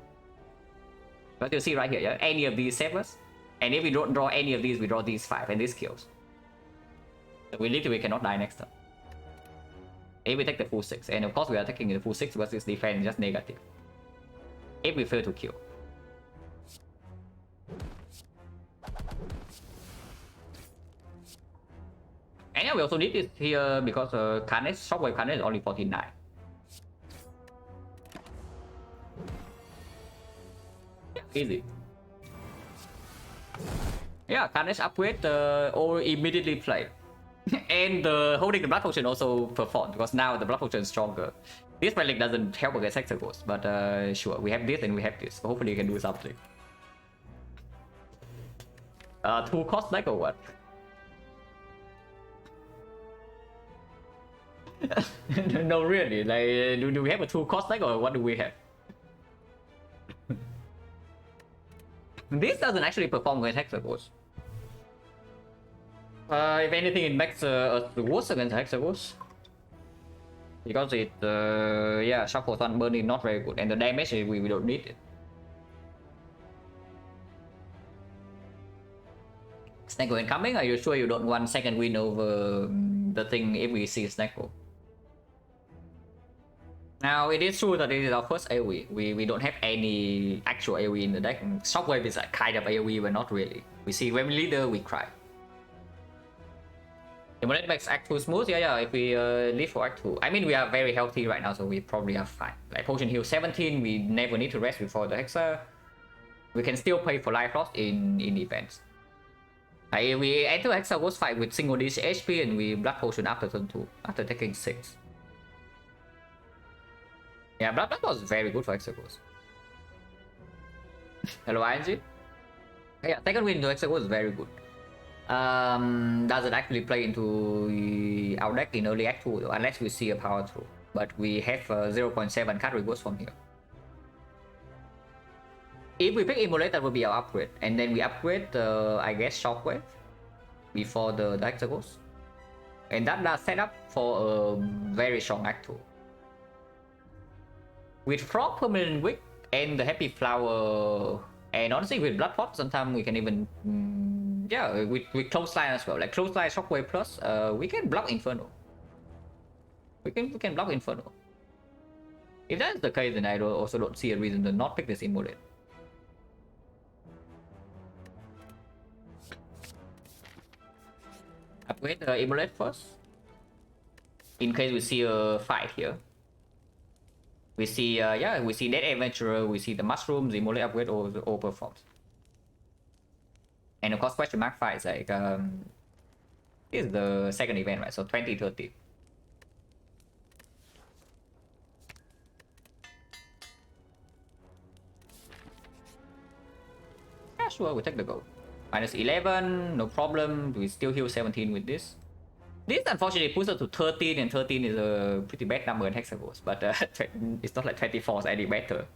Speaker 1: But you see right here, yeah? Any of these save us, and if we don't draw any of these, we draw these 5, and this kills. So we literally cannot die next turn. If we take the full 6, and of course we are taking the full 6 because its defense is just negative. If we fail to kill. And yeah, we also need this here because Carnage, Shockwave Carnage is only 49. Yeah, easy. Yeah, Carnage upgrade or immediately play. And holding the Blood Potion also performed because now the Blood Potion is stronger. This relic doesn't help against Hexagons, but sure, we have this and we have this. So hopefully we can do something. 2 cost like or what? No, really. Like, do we have a 2 cost like or what do we have? This doesn't actually perform against Hexagons. If anything, it makes worse against Hexagons. Because it, yeah, Shuffle Sunburn is not very good, and the damage we don't need it. Snaggle incoming? Are you sure you don't want second win over the thing if we see Snaggle? Now, it is true that it is our first AoE. We don't have any actual AoE in the deck. Shockwave is a kind of AoE, but not really. We see when we leader, we cry. When it makes Act 2 smooth, yeah, if we live for Act 2. I mean, we are very healthy right now, so we probably are fine. Like, Potion Heal 17, we never need to rest before the Hexa. We can still pay for Life Loss in events. Like, we enter Hexa Ghost fight with single digit HP and we Blood Potion after turn 2, after taking 6. Yeah, Blood was very good for Hexa Ghost. Hello, ING? Yeah, second win to Hexa Ghost is very good. Doesn't actually play into our deck in early Act 2 though, unless we see a power through. But we have 0.7 card rewards from here. If we pick Immolate, that will be our upgrade. And then we upgrade the, I guess, Shockwave before the Hexagons. And that's set up for a very strong Act 2. With Frog Permanent Wick and the Happy Flower, and honestly with Blood Pot, sometimes we can even, yeah, with Clothesline as well. Like Clothesline, Shockwave plus, we can block Inferno. We can block Inferno. If that's the case, then I also don't see a reason to not pick this Immolate. Upgrade the Immolate first. In case we see a fight here. We see, yeah, we see Dead Adventurer, we see the Mushrooms, the Immolate upgrade all performs. And of course, question mark fight is like, this is the second event, right? So 2030. Yeah, sure, we take the gold. Minus 11, no problem. We still heal 17 with this. This unfortunately puts us to 13, and 13 is a pretty bad number in Hexagons, but it's not like 24 is any better.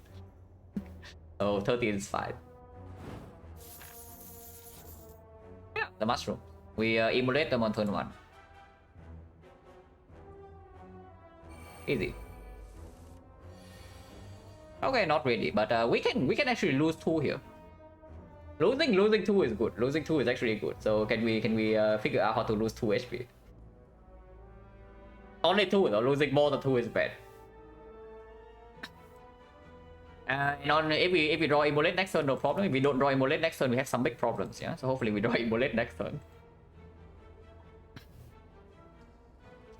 Speaker 1: So 13 is fine. Yeah, the mushroom. We immolate them on turn 1. Easy. Okay, not really, but we can actually lose 2 here. Losing 2 is good. Losing 2 is actually good. So can we figure out how to lose 2 HP? Only 2 though. Losing more than 2 is bad. And on if we draw Immolate next turn, no problem. If we don't draw Immolate next turn, we have some big problems. Yeah. So hopefully we draw Immolate next turn.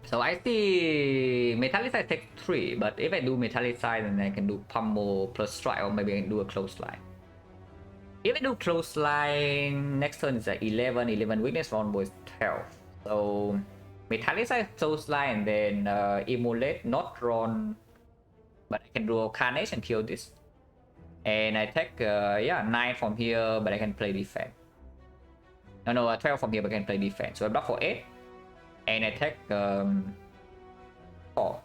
Speaker 1: So I see Metallicize takes 3, but if I do Metallicize, then I can do Pummel plus Strike, or maybe I can do a Clothesline. If I do Clothesline, next turn is like 11 weakness, round boy is 12. So Metallicize, Clothesline, and then Immolate, not drawn, but I can do Carnage and kill this. And I take, yeah, 9 from here, but I can play defense. No, 12 from here, but I can play defense. So I block for 8, and I take 4.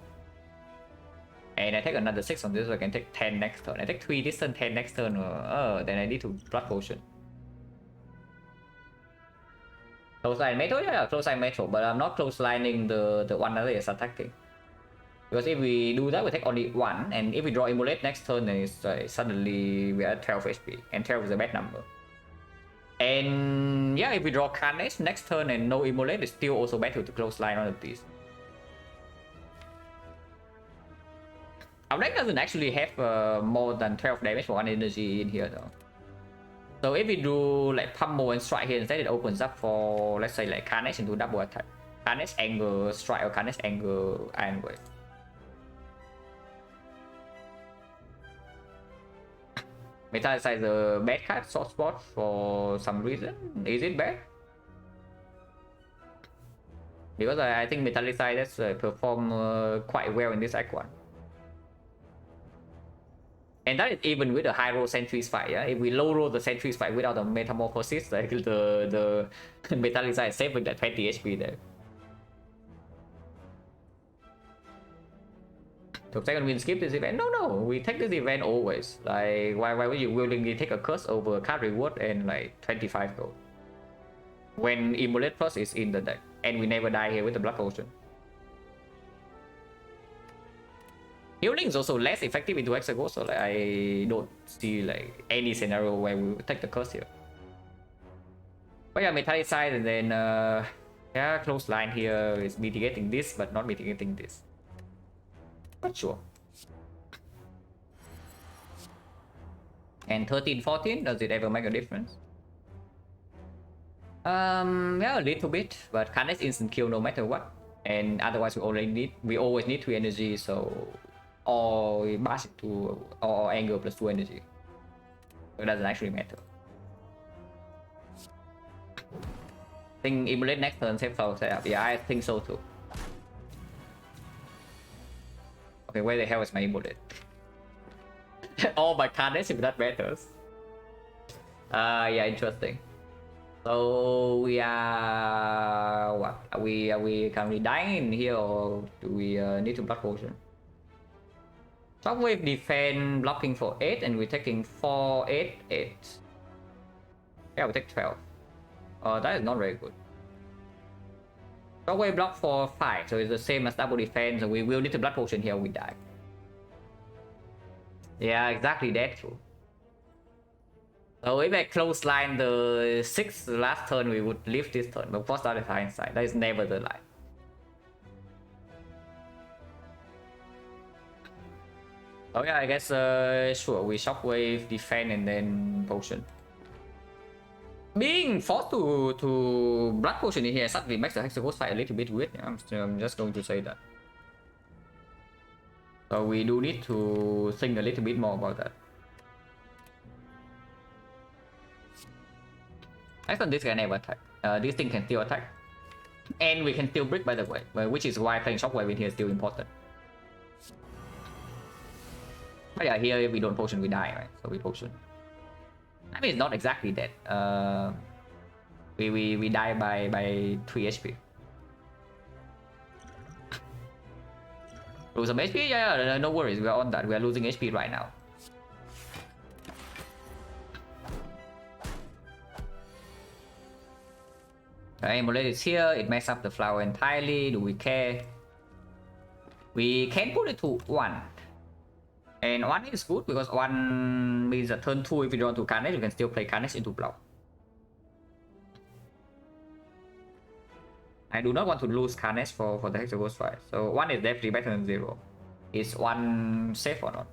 Speaker 1: And I take another 6 on this, so I can take 10 next turn. I take 3 this turn, 10 next turn. Then I need to Blood Potion. Clothesline Metal, yeah, Clothesline Metal, but I'm not closelining the one that is attacking. Because if we do that, we take only 1, and if we draw Immolate next turn, then it's suddenly we are at 12 HP, and 12 is a bad number. And yeah, if we draw Carnage next turn and no Immolate, it's still also better to clothesline one of these. Our deck doesn't actually have more than 12 damage for 1 energy in here though. So if we do like Pummel and Strike here instead, it opens up for, let's say, like Carnage into double attack. Carnage Anger Strike or Carnage Anger Iron Wave. Metallicize the bad card, soft spot for some reason. Is it bad? Because I think Metallicize has performed quite well in this Act 1. And that is even with the high roll Sentries fight, yeah? If we low roll the Sentries fight without the Metamorphosis, like the Metallicize is safe with that 20 HP there. So second win skip this event? No, we take this event always. Like, why would you willingly take a curse over a card reward and like 25 gold? When Immolate Plus is in the deck, and we never die here with the Blood Potion. Healing is also less effective into Hexagons, so like, I don't see like any scenario where we would take the curse here. But yeah, Metallicize, and then yeah, Clothesline here is mitigating this, but not mitigating this. Not sure. And 13, 14, does it ever make a difference? Yeah, a little bit, but Carnage instant kill no matter what. And otherwise we always need 3 energy, so or bash it to or anger plus 2 energy. So it doesn't actually matter. I think Immolate next turn safe flower setup. Yeah, I think so too. Okay, where the hell is my Immolate? Oh, my Carnage if that matters. Yeah, interesting. So we are what? Are we currently dying in here, or do we need to Blood Potion? Shockwave defense blocking for 8 and we're taking 4, 8, 8. Yeah, we take 12. That is not very good. Shockwave block for 5, so it's the same as double defense, so we will need a blood potion here, we die. Yeah, exactly that true. So if I close line the 6th last turn, we would live this turn, but of course that is hindsight, that is never the line. Oh yeah, I guess sure, we shockwave, defend, and then potion. Being forced to blood potion in here suddenly makes the Hexaghost fight a little bit weird. Yeah, I'm just going to say that. So we do need to think a little bit more about that. I thought this can never attack. This thing can still attack. And we can still brick, by the way, which is why playing Shockwave in here is still important. But yeah, here if we don't potion, we die, right? So we potion. I mean, it's not exactly dead. We die by 3 HP. Lose some HP? Yeah, no worries. We are on that. We are losing HP right now. The amulet is here. It messes up the flower entirely. Do we care? We can put it to 1. And 1 is good because 1 means that turn 2, if we draw to Carnage, you can still play Carnage into block. I do not want to lose Carnage for the Hexaghost fight. So 1 is definitely better than 0. Is 1 safe or not?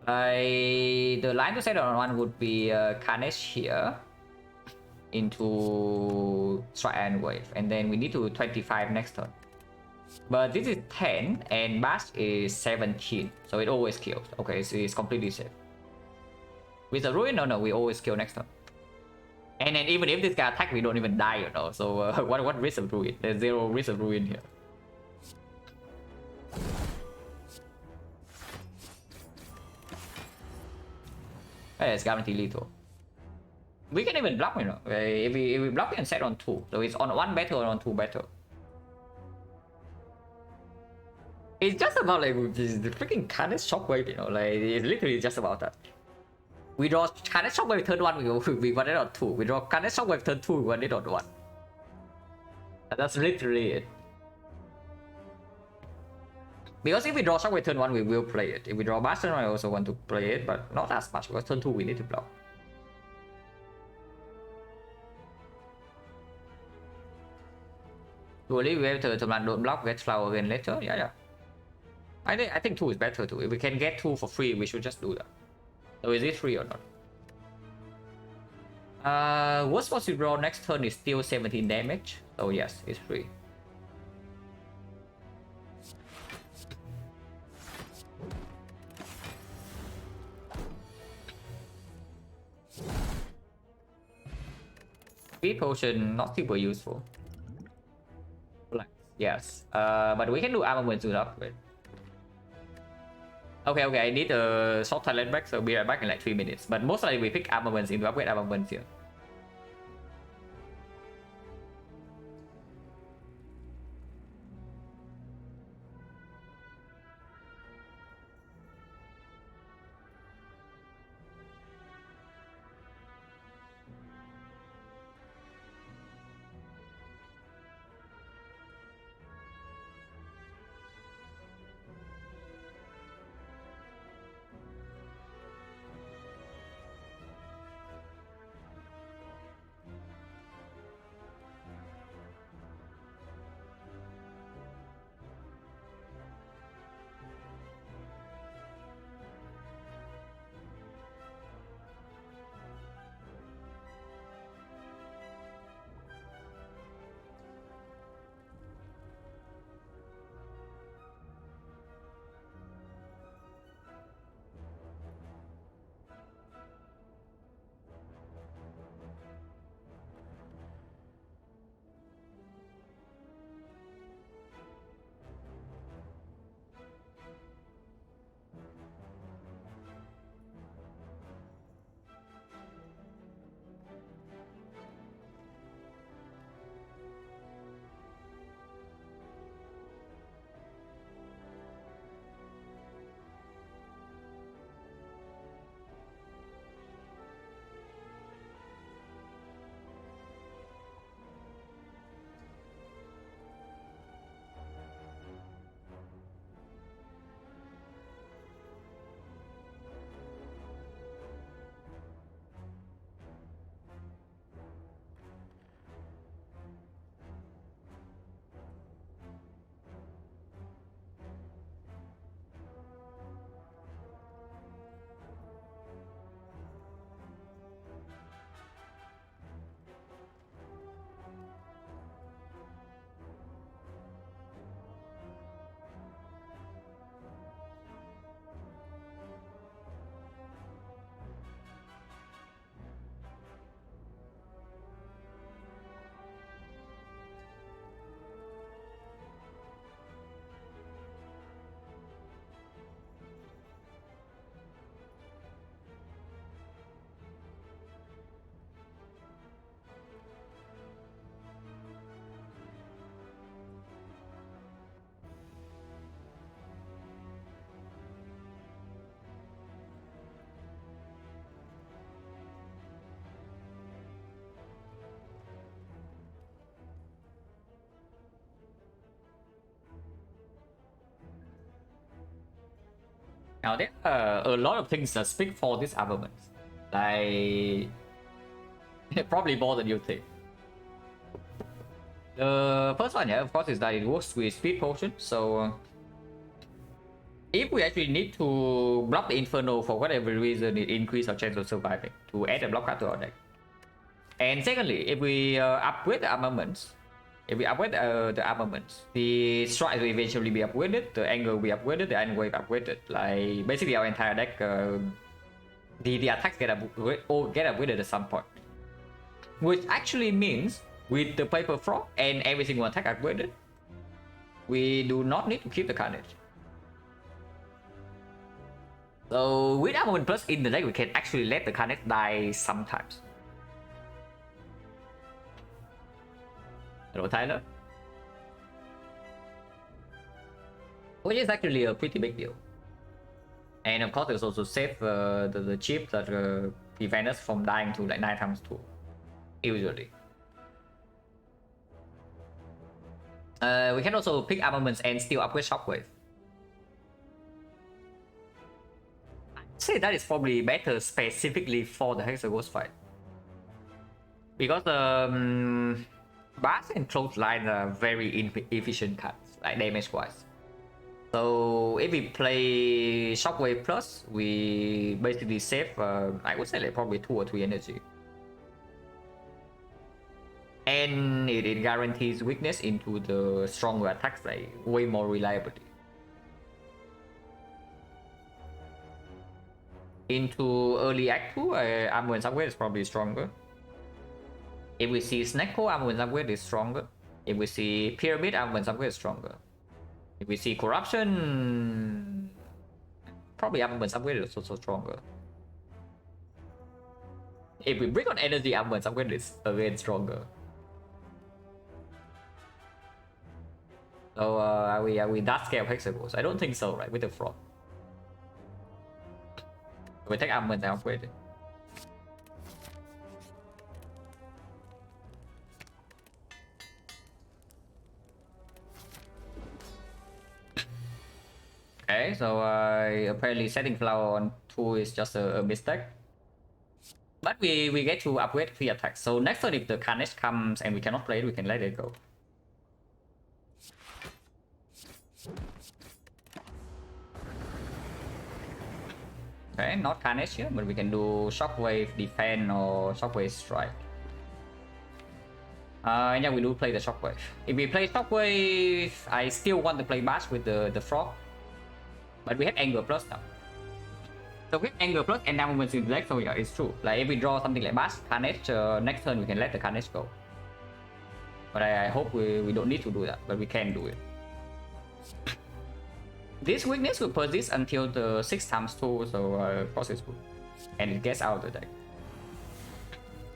Speaker 1: The line to set on 1 would be Carnage here into Strike and Wave, and then we need to 25 next turn. But this is 10 and Bash is 17, so it always kills. Okay, so it's completely safe. With the Ruin, no, we always kill next turn. And then even if this guy attack, we don't even die, you know. So what risk of Ruin? There's 0 risk of Ruin here. Hey, it's guaranteed lethal. We can even block, you know. If we block, we can set on 2. So it's on 1 better or on 2 better. It's just about like the freaking Carnage Shockwave, you know. Like it's literally just about that. We draw Carnage Shockwave turn 1, we won it on 2. We draw Carnage Shockwave turn 2, we won it on 1. That's literally it. Because if we draw Shockwave turn 1, we will play it. If we draw Bash turn 1, I also want to play it, but not as much because turn 2 we need to block. Usually we have to don't block, get flower again later. Yeah. I think 2 is better too. If we can get 2 for free, we should just do that. So is it free or not? Worst what you draw next turn is still 17 damage. So yes, it's free. Free potion not super useful. Yes, but we can do armament to upgrade. Okay, I need a short talent back, so be right back in like 3 minutes. But most likely we pick armaments into upgrade armaments here. Now there are a lot of things that speak for this armament. Like probably more than you think. The first one, yeah, of course, is that it works with speed potion. So if we actually need to block the Inferno for whatever reason, it increases our chance of surviving to add a block card to our deck. And secondly, if we upgrade the armaments, the strike will eventually be upgraded, the angle will be upgraded, the iron wave upgraded. Like basically our entire deck, the attacks get upgraded at some point, which actually means with the paper frog and every single attack upgraded, we do not need to keep the carnage. So with Armament Plus in the deck, we can actually let the carnage die sometimes. Hello, Tyler. Which is actually a pretty big deal. And of course, it's also save the chip that prevent us from dying to like 9 times 2, usually. We can also pick armaments and still upgrade Shockwave. I'd say that is probably better specifically for the Hexaghost fight. Because Bars and Clothesline are very inefficient cards, like damage-wise. So if we play Shockwave Plus, we basically save, I would say like probably 2 or 3 energy. And it guarantees weakness into the stronger attacks, like way more reliability. Into early Act 2, Armament Upgrade is probably stronger. If we see Snecko, Armament Upgrade is stronger. If we see Pyramid, Armament Upgrade is stronger. If we see Corruption, probably Armament Upgrade is also stronger. If we bring on Energy, Armament Upgrade is again stronger. So are we that scared of Hexagons? I don't think so, right? With the frog. We take Armament and upgrade it. Okay, so apparently setting Flower on 2 is just a mistake. But we get to upgrade 3 attacks. So next turn, if the Carnage comes and we cannot play it, we can let it go. Okay, not Carnage here, but we can do Shockwave Defend or Shockwave Strike. And yeah, we do play the Shockwave. If we play Shockwave, I still want to play Bash with the Frog. But we have Anger Plus now. So we have Anger Plus and Armaments in the deck, so yeah, it's true. Like if we draw something like Bash, Carnage, next turn we can let the Carnage go. But I hope we don't need to do that, but we can do it. This weakness will persist until the 6 times 2, so of course it's good. And it gets out of the deck.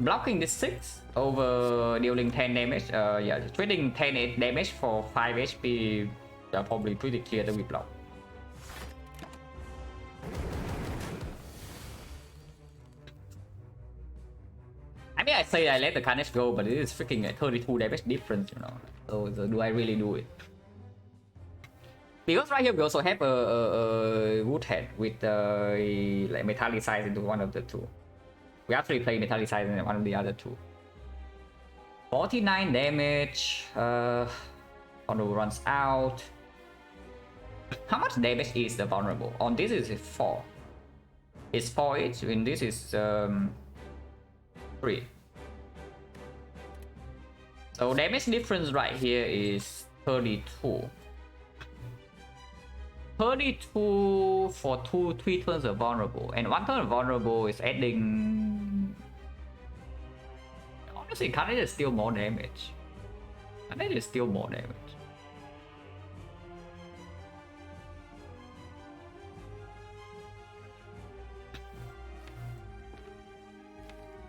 Speaker 1: Blocking this 6 over dealing 10 damage, yeah, trading 10 damage for 5 HP, are probably pretty clear that we block. I mean, I say I let the Carnage go, but it is freaking a 32 damage difference, you know. So do I really do it? Because right here we also have a Woodhead with like Metallicize into one of the 2. We actually play Metallicize in one of the other 2. 49 damage. Vulnerable runs out. How much damage is the vulnerable? On this is 4. It's 4 each. In this is 3. So damage difference right here is 32. 32 for 3 turns of vulnerable, and 1 turn of vulnerable is adding. Honestly, Carnage is still more damage. Carnage is still more damage.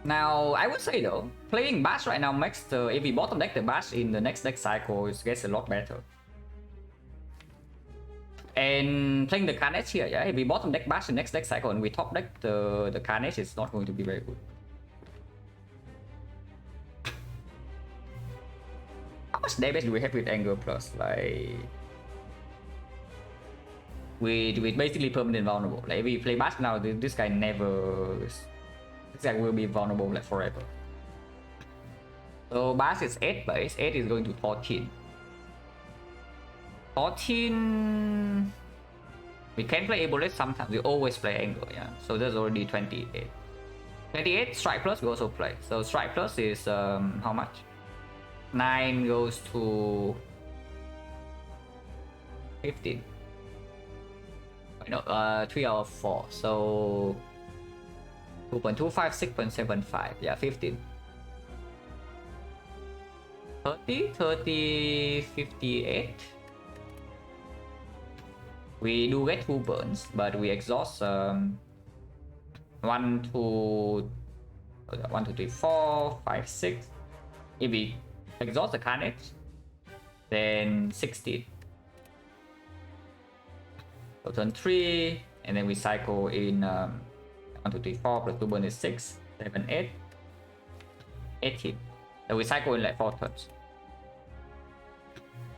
Speaker 1: Now, I would say though, playing Bash right now makes the if we bottom deck the Bash in the next deck cycle, it gets a lot better. And playing the Carnage here, yeah, if we bottom deck Bash the next deck cycle and we top deck the Carnage, it's not going to be very good. How much damage do we have with Anger Plus? Like we basically permanent vulnerable. Like if we play Bash now, this guy will be vulnerable like forever. So Bash is 8 base, 8 is going to 14. 14, we can play Ebola sometimes, we always play Angle, yeah. So there's already 28. 28, Strike Plus we also play. So Strike Plus is how much? 9 goes to 15. No, 3 out of 4. So 2.25, 6.75. Yeah, 15. 30, 58. We do get 2 burns, but we exhaust 1, 2, 3, 4, 5, 6. If we exhaust the Carnage, then 16. So turn 3, and then we cycle in 1, 2, 3, 4 plus 2 burn is 6, 7, 8, 18. So we cycle in like 4 turns.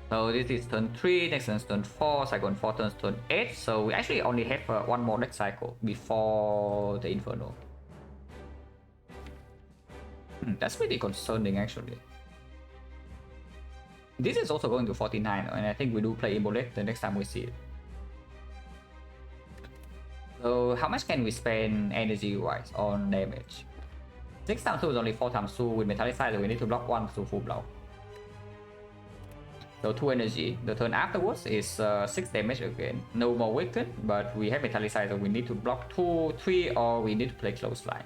Speaker 1: So this is turn 3, next turn 4, cycle in 4 turns, turn 8. So we actually only have 1 more deck cycle before the Inferno. That's pretty concerning actually. This is also going to 49, and I think we do play Ibolette the next time we see it. So how much can we spend energy wise on damage? 6 times 2 is only 4 times 2 with Metallicizer, so we need to block 1 to full block. So 2 energy. The turn afterwards is 6 damage again. No more weaken, but we have Metallicizer, we need to block 2, 3, or we need to play close line.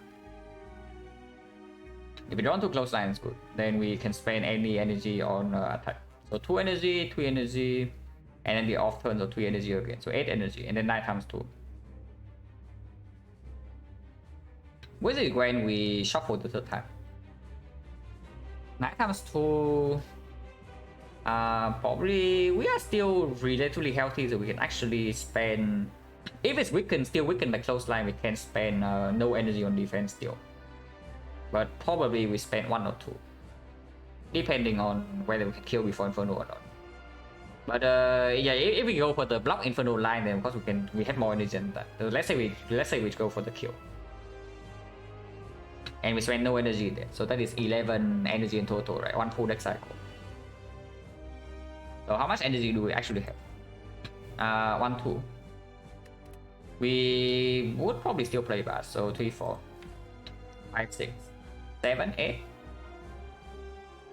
Speaker 1: If we don't want to close line, it's good. Then we can spend any energy on attack. So 2 energy, 3 energy, and then the off turn, so 3 energy again. So 8 energy, and then 9 times 2. What is it when we shuffle the third time? 9 times 2. Probably we are still relatively healthy, so we can actually spend. If it's weakened, still weakened by close line, we can spend no energy on defense still. But probably we spend 1 or 2, depending on whether we can kill before Inferno or not. But yeah, if we go for the block Inferno line, then of course we have more energy than that. So let's say we go for the kill, and we spend no energy there. So that is 11 energy in total, right? 1 full deck cycle. So how much energy do we actually have? 1, 2. We would probably still play Bass. So 3, 4, 5, 6, 7, 8,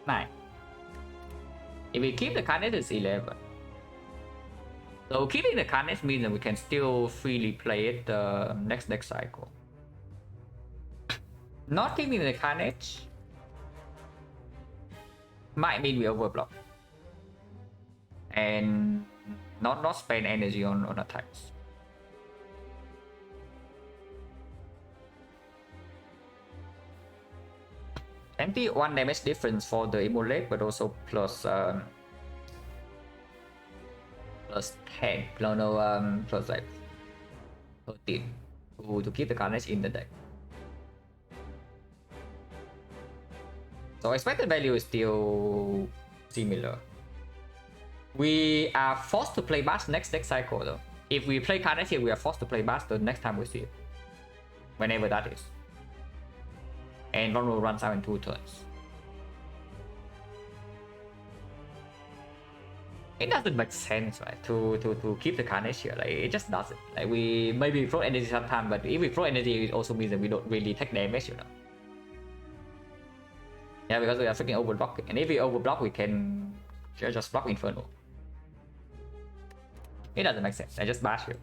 Speaker 1: 9. If we keep the Carnage, it's 11. So keeping the Carnage means that we can still freely play it the next deck cycle. Not keeping the Carnage might mean we overblock and not spend energy on attacks. Empty 1 damage difference for the Immolate, but also plus 10. Plus like 13 to keep the Carnage in the deck. So expected value is still similar. We are forced to play Bash next deck cycle though. If we play Carnage here, we are forced to play Bash the next time we see it. Whenever that is. And Vulnerable runs out in 2 turns. It doesn't make sense, right? To keep the Carnage here. Like it just doesn't. Like we maybe throw energy sometimes, but if we throw energy, it also means that we don't really take damage, you know. Yeah, because we are freaking overblocking. And if we overblock, we can just block Inferno. It doesn't make sense. I just bash you.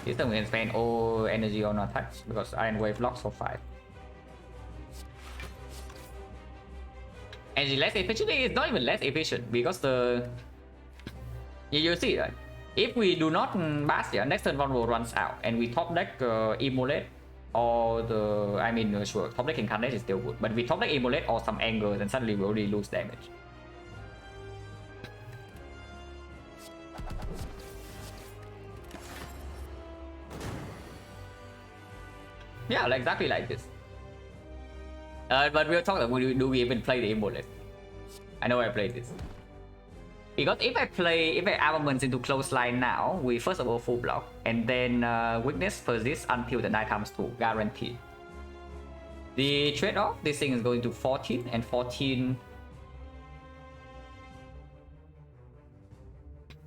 Speaker 1: This time we can spend all energy on attacks because Iron Wave locks for 5. Energy less efficient? It's not even less efficient because the... You see, right? If we do not bash here, next turn Vulnerable runs out and we top deck Immolate or the... I mean, sure, top deck Incarnate is still good. But if we top deck Immolate or some Anger, then suddenly we already lose damage. Yeah, like exactly like this. But we'll talk about do we even play the Immolate? I know I played this. Because if I armaments into close line now, we first of all full block, and then weakness persist until the 9 times 2, guaranteed. The trade-off, this thing is going to 14 and 14.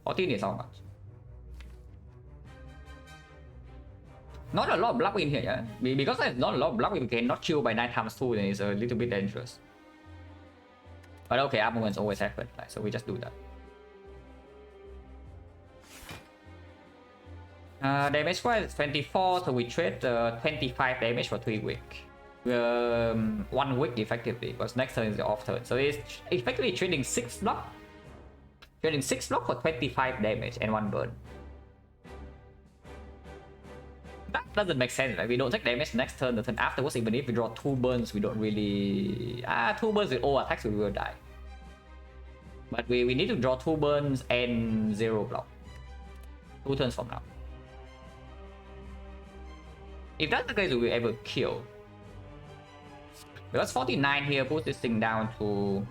Speaker 1: 14 is how much? Not a lot of block in here, yeah? Because there's not a lot of block, we cannot kill by 9 times 2, then it's a little bit dangerous. But okay, armaments always happen, right? So we just do that. Damage wise 24, so we trade 25 damage for 3 week. 1 week effectively, because next turn is the off turn. So it's effectively trading 6 block. Trading 6 block for 25 damage and 1 burn. That doesn't make sense, right? We don't take damage next turn, the turn afterwards, even if we draw 2 burns, we don't really... 2 burns with all attacks, we will die. But we need to draw 2 burns and 0 block. 2 turns from now. If that's the case, we will able to kill. Because 49 here puts this thing down to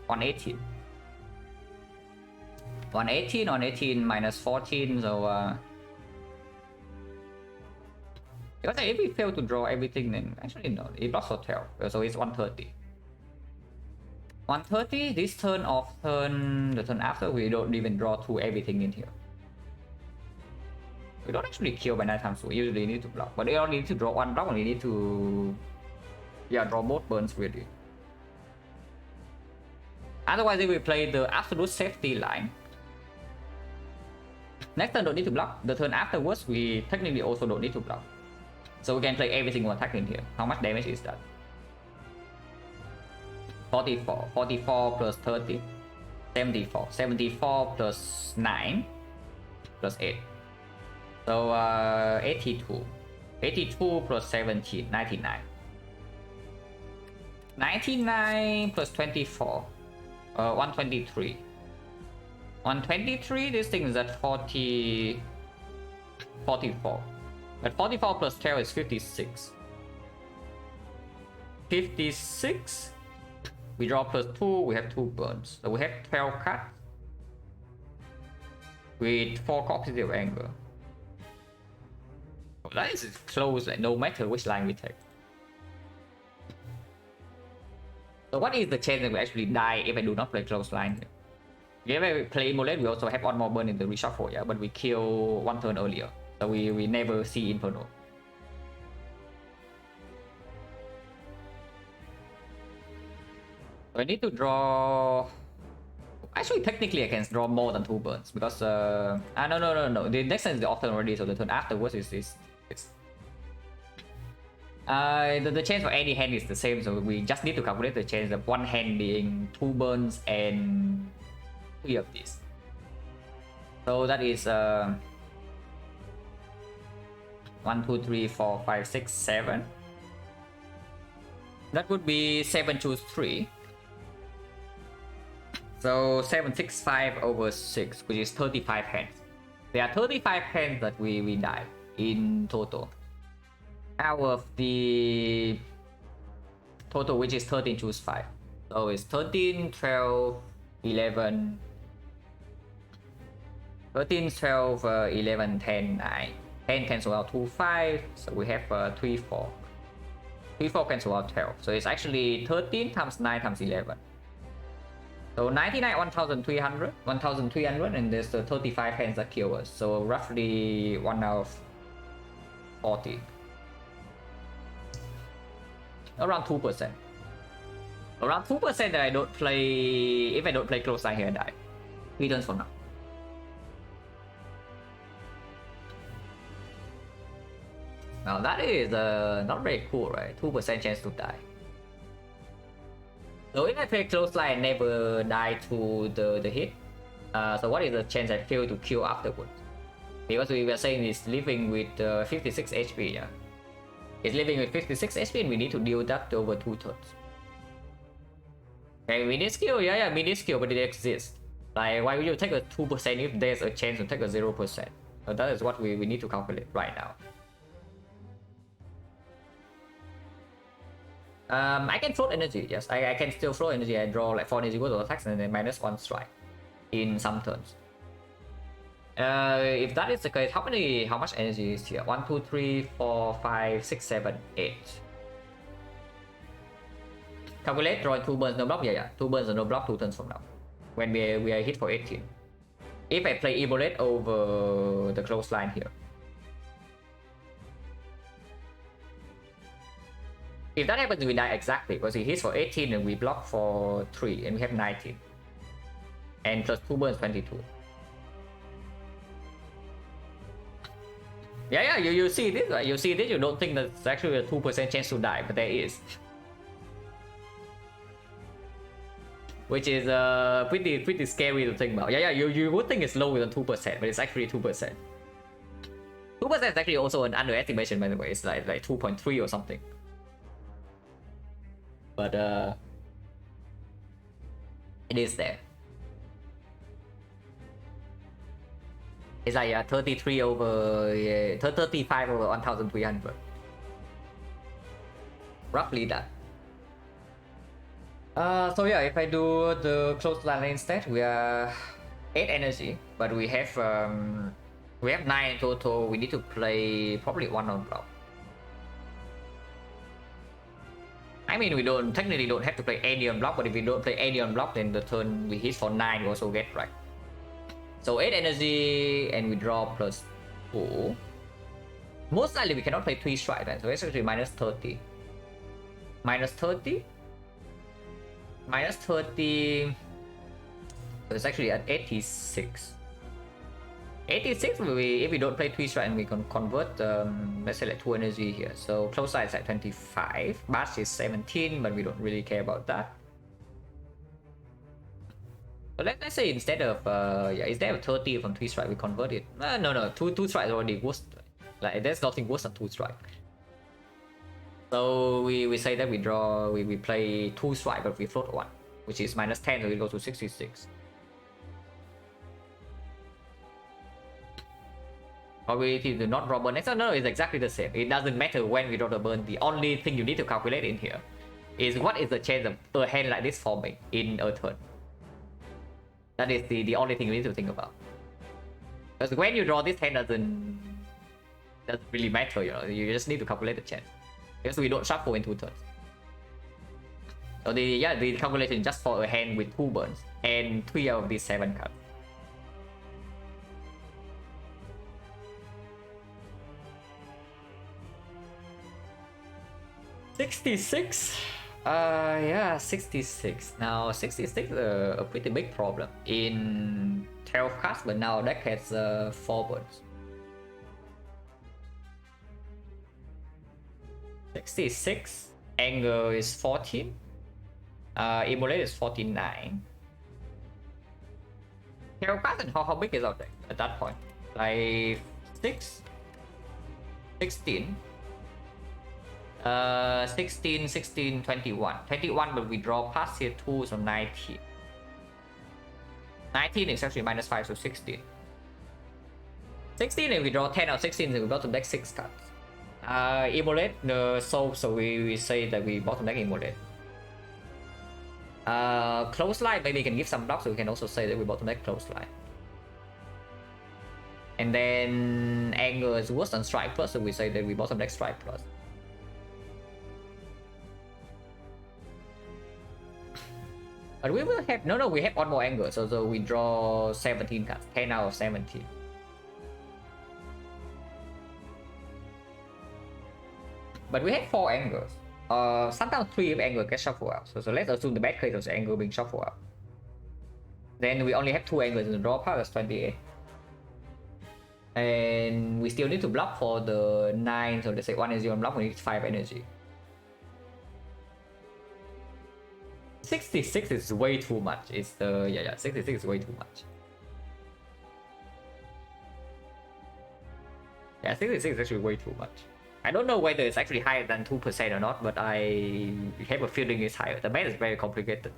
Speaker 1: 118. 118 on 18 minus 14, so because if we fail to draw everything, then actually no, it blocks for 12, so it's 130. 130, this turn off turn, the turn after, we don't even draw to everything in here. We don't actually kill by 9 times 2, usually need to block, but we only need to draw 1 block, and we need to draw both burns really. Otherwise, if we play the absolute safety line, next turn don't need to block, the turn afterwards we technically also don't need to block. So we can play every single attack in here. How much damage is that? 44, 44 plus 30, 74, 74 plus 9 plus 8. So 82, 82 plus 17, 99. 99 plus 24, 123. 123, this thing is at 40, 44. But 44 plus 12 is 56. 56. We draw plus 2, we have 2 burns. So we have 12 cuts with 4 copies of anger. Oh, that is close, like, no matter which line we take. So what is the chance that we actually die if I do not play close line here? If I play Immolate, we also have 1 more burn in the reshuffle, yeah, but we kill 1 turn earlier. So we never see Inferno. So I need to draw... Actually, technically I can draw more than 2 burns because... no. The next turn is the off turn already, so the turn afterwards is... the chance for any hand is the same, so we just need to calculate the chance of 1 hand being 2 burns and 3 of these. So that is 1, 2, 3, 4, 5, 6, 7. That would be 7 choose 3. So 765 over 6, which is 35 hands. There are 35 hands that we die in total. Out of the total, which is 13 choose 5. So it's 13, 12, 11, 13, 12, 11, 10, 9. 10 cancel out 2, 5. So we have 3, 4. 3, 4 cancel out 12. So it's actually 13 times 9 times 11. So 99, 1,300. 1,300, and there's 35 hands that kill us. So roughly 1 out of 40. Around 2%. Around 2% that I don't play... If I don't play close line here, I die. 3 turns from now. Now that is not very cool, right? 2% chance to die. So if I play close line, I never die to the hit. So what is the chance I fail to kill afterwards? Because we were saying it's living with 56 HP, yeah? It's living with 56 HP and we need to deal that over 2 turns. Okay, mini skill, yeah, mini skill, but it exists. Like, why would you take a 2% if there's a chance to take a 0%? So that is what we need to calculate right now. I can float energy, yes. I can still float energy. I draw like 4 energy, go to attacks, and then -1 strike in some turns. If that is the case, how much energy is here? 1, 2, 3, 4, 5, 6, 7, 8. Calculate, draw 2 burns, no block. Yeah. 2 burns and no block 2 turns from now. When we are hit for 18. If I play Ebolate over the close line here. If that happens, we die exactly, because he hits for 18 and we block for 3 and we have 19. And plus 2 burns, 22. Yeah, you see this, right? You see this, you don't think there's actually a 2% chance to die, but there is. Which is pretty scary to think about. Yeah, you would think it's lower than 2%, but it's actually 2%. 2% is actually also an underestimation, by the way. It's like 2.3 or something. But it is there. It's like 33 over 35 over 1,300. Roughly that. So yeah, if I do the close line instead, we are 8 energy, but we have 9 in total. We need to play probably 1 on block. I mean, we technically don't have to play any on block, but if we don't play any on block, then the turn we hit for 9 we also get right. So 8 energy and we draw plus 2. Most likely we cannot play 3 strike then, so it's actually -30. -30? -30. So it's actually at 86. 86, if we don't play 3 strike and we can convert, let's say like 2 energy here. So close side is at 25, bash is 17, but we don't really care about that. But let's say instead of instead of 30 from 3 strike, we convert it. No, 2 strike is already worse. Like there's nothing worse than 2 strike. So we say that we play 2 strike, but we float 1, which is -10, so we go to 66. Probability to not draw burn next. No, it's exactly the same. It doesn't matter when we draw the burn. The only thing you need to calculate in here is what is the chance of a hand like this forming in a turn. That is the only thing you need to think about. Because when you draw this hand doesn't really matter, you know. You just need to calculate the chance. Because we don't shuffle in 2 turns. So the calculation just for a hand with 2 burns and 3 out of these 7 cards. $66. Yeah, 66. Now 66 is a pretty big problem in 12 cards, but now deck has 4 burns. 66. Anger is 14. Immolate is 49. 12 cards, and how big is our deck at that point? Like 6, 16. 16, 16, 21. 21, but we draw past here 2, so 19. 19 is actually -5, so 16. 16, and we draw 10 out of 16, so we bottom deck 6 cards. Immolate, so we say that we bottom deck Immolate. Close line, maybe we can give some blocks, so we can also say that we bottom deck close line. And then anger is worse than strike plus, so we say that we bottom deck strike plus. But we will have we have 1 more anger, so we draw 17 cards, 10 out of 17. But we have 4 angers. Sometimes 3 of anger get shuffled out. So let's assume the bad case of the anger being shuffled out. Then we only have 2 angers in the draw pile, that's 28. And we still need to block for the 9, so let's say 1 energy on block, we need 5 energy. 66 is way too much. It's 66 is way too much. Yeah, 66 is actually way too much. I don't know whether it's actually higher than 2% or not, but I have a feeling it's higher. The math is very complicated.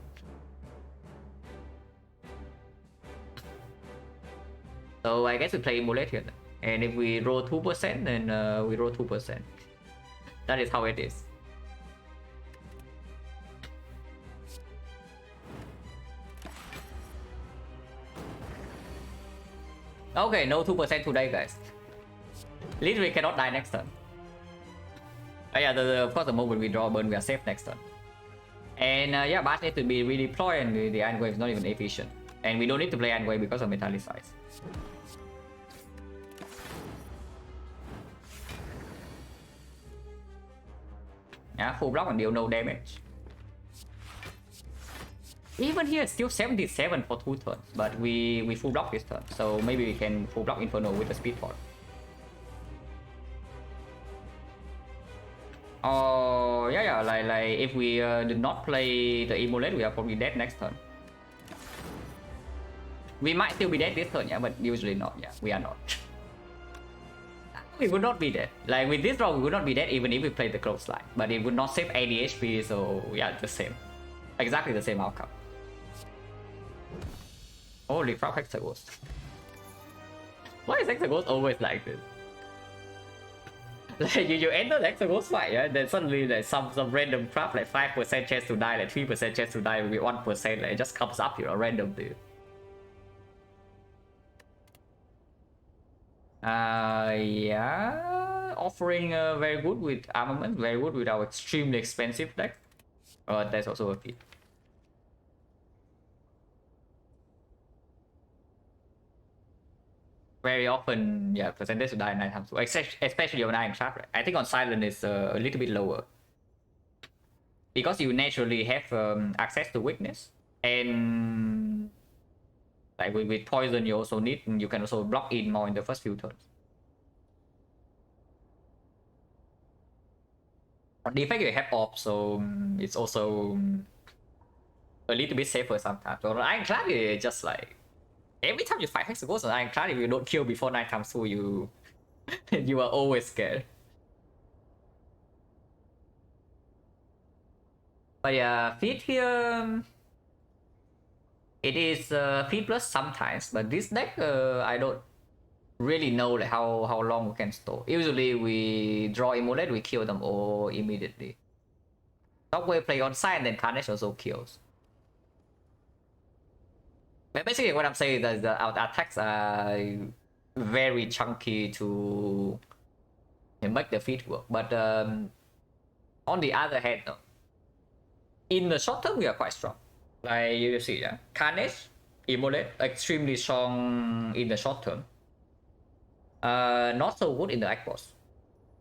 Speaker 1: So I guess we play Immolate here. And if we roll 2%, then we roll 2%. That is how it is. Okay, no 2% today, guys. Literally cannot die next turn. Yeah, of course, the moment we draw a burn, we are safe next turn. And yeah, Bash needs to be redeployed, and the Iron Wave is not even efficient. And we don't need to play Iron Wave because of Metallicize. Yeah, full block and deal no damage. Even here, still 77 for 2 turns, but we full block this turn, so maybe we can full block Inferno with the Speed Force. Oh yeah, like if we did not play the Immolate, we are probably dead next turn. We might still be dead this turn, yeah, but usually not. Yeah, we are not. We would not be dead. Like with this draw, we would not be dead even if we play the close line, but it would not save 80 HP, so yeah, the same, exactly the same outcome. Holy crap, Hexaghost. Why is Hexaghost always like this? Like you enter the Hexaghost fight, yeah, then suddenly there's some random crap like 5% chance to die, like 3% chance to die with 1%, like it just comes up, you know, randomly. Yeah, offering very good with armament, very good with our extremely expensive deck. But that's also a feat. Very often, yeah, percentage to die 9 times, especially on Iron Trap. Right? I think on Silent is a little bit lower because you naturally have access to weakness, and like with poison, you also need, you can also block in more in the first few turns. On the effect you have off, so it's also a little bit safer sometimes. So on Iron Trap, it's just like every time you fight Hexaghost on Ironclad, if you don't kill before 9 times 2, you you are always scared. But yeah, feed here, it is feed plus sometimes, but this deck I don't really know like how long we can store. Usually we draw Immolate, we kill them all immediately. Shockwave play on side, and then Carnage also kills. But basically what I'm saying is that our attacks are very chunky to make the feed work. But on the other hand, no. In the short term, we are quite strong. Like you see, yeah, Carnage, Immolate, extremely strong in the short term. Not so good in the Act Boss.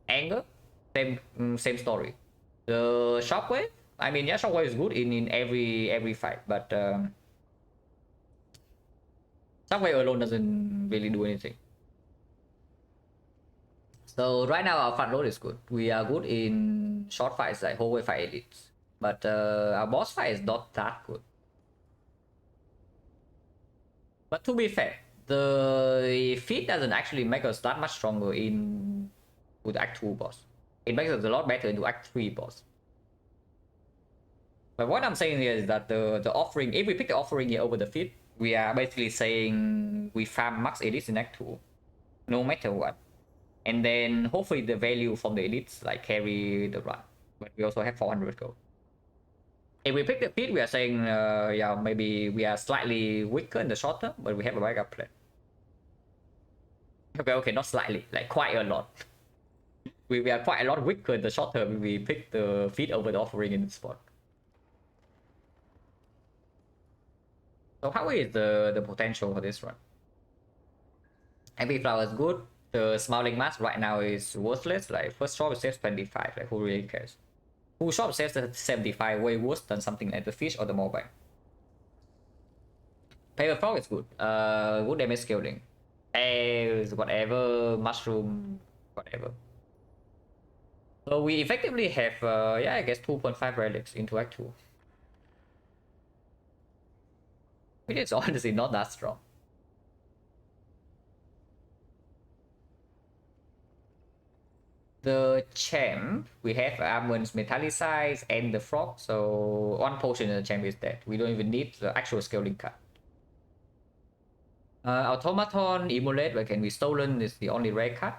Speaker 1: Anger, same story. The Shockwave, I mean, yeah, Shockwave is good in every fight, but Shockwave alone doesn't really do anything. So right now our front load is good. We are good in short fights like hallway fight elites, but our boss fight is not that good. But to be fair, the feat doesn't actually make us that much stronger in with Act 2 boss. It makes us a lot better into Act 3 boss. But what I'm saying here is that the offering, if we pick the offering here over the feat, we are basically saying we farm max elites in Act 2, no matter what. And then hopefully the value from the elites like carry the run. But we also have 400 gold. If we pick the feat, we are saying, yeah, maybe we are slightly weaker in the short term, but we have a backup plan. Okay, not slightly, like quite a lot. We are quite a lot weaker in the short term if we pick the feat over the offering in the spot. So how is the potential for this run? MP Flower is good. The Smiling Mask right now is worthless. Like first shop saves 25. Like who really cares? Full shop saves 75, way worse than something like the fish or the mobile. Paper Frog is good. Good damage scaling. Airs, whatever, mushroom, whatever. So we effectively have, yeah, I guess 2.5 relics into Act 2. It is honestly not that strong. The champ, we have Almond's Metallicize and the frog, so one potion in the champ is dead. We don't even need the actual scaling card. Automaton, Immolate, where can be stolen is the only rare card.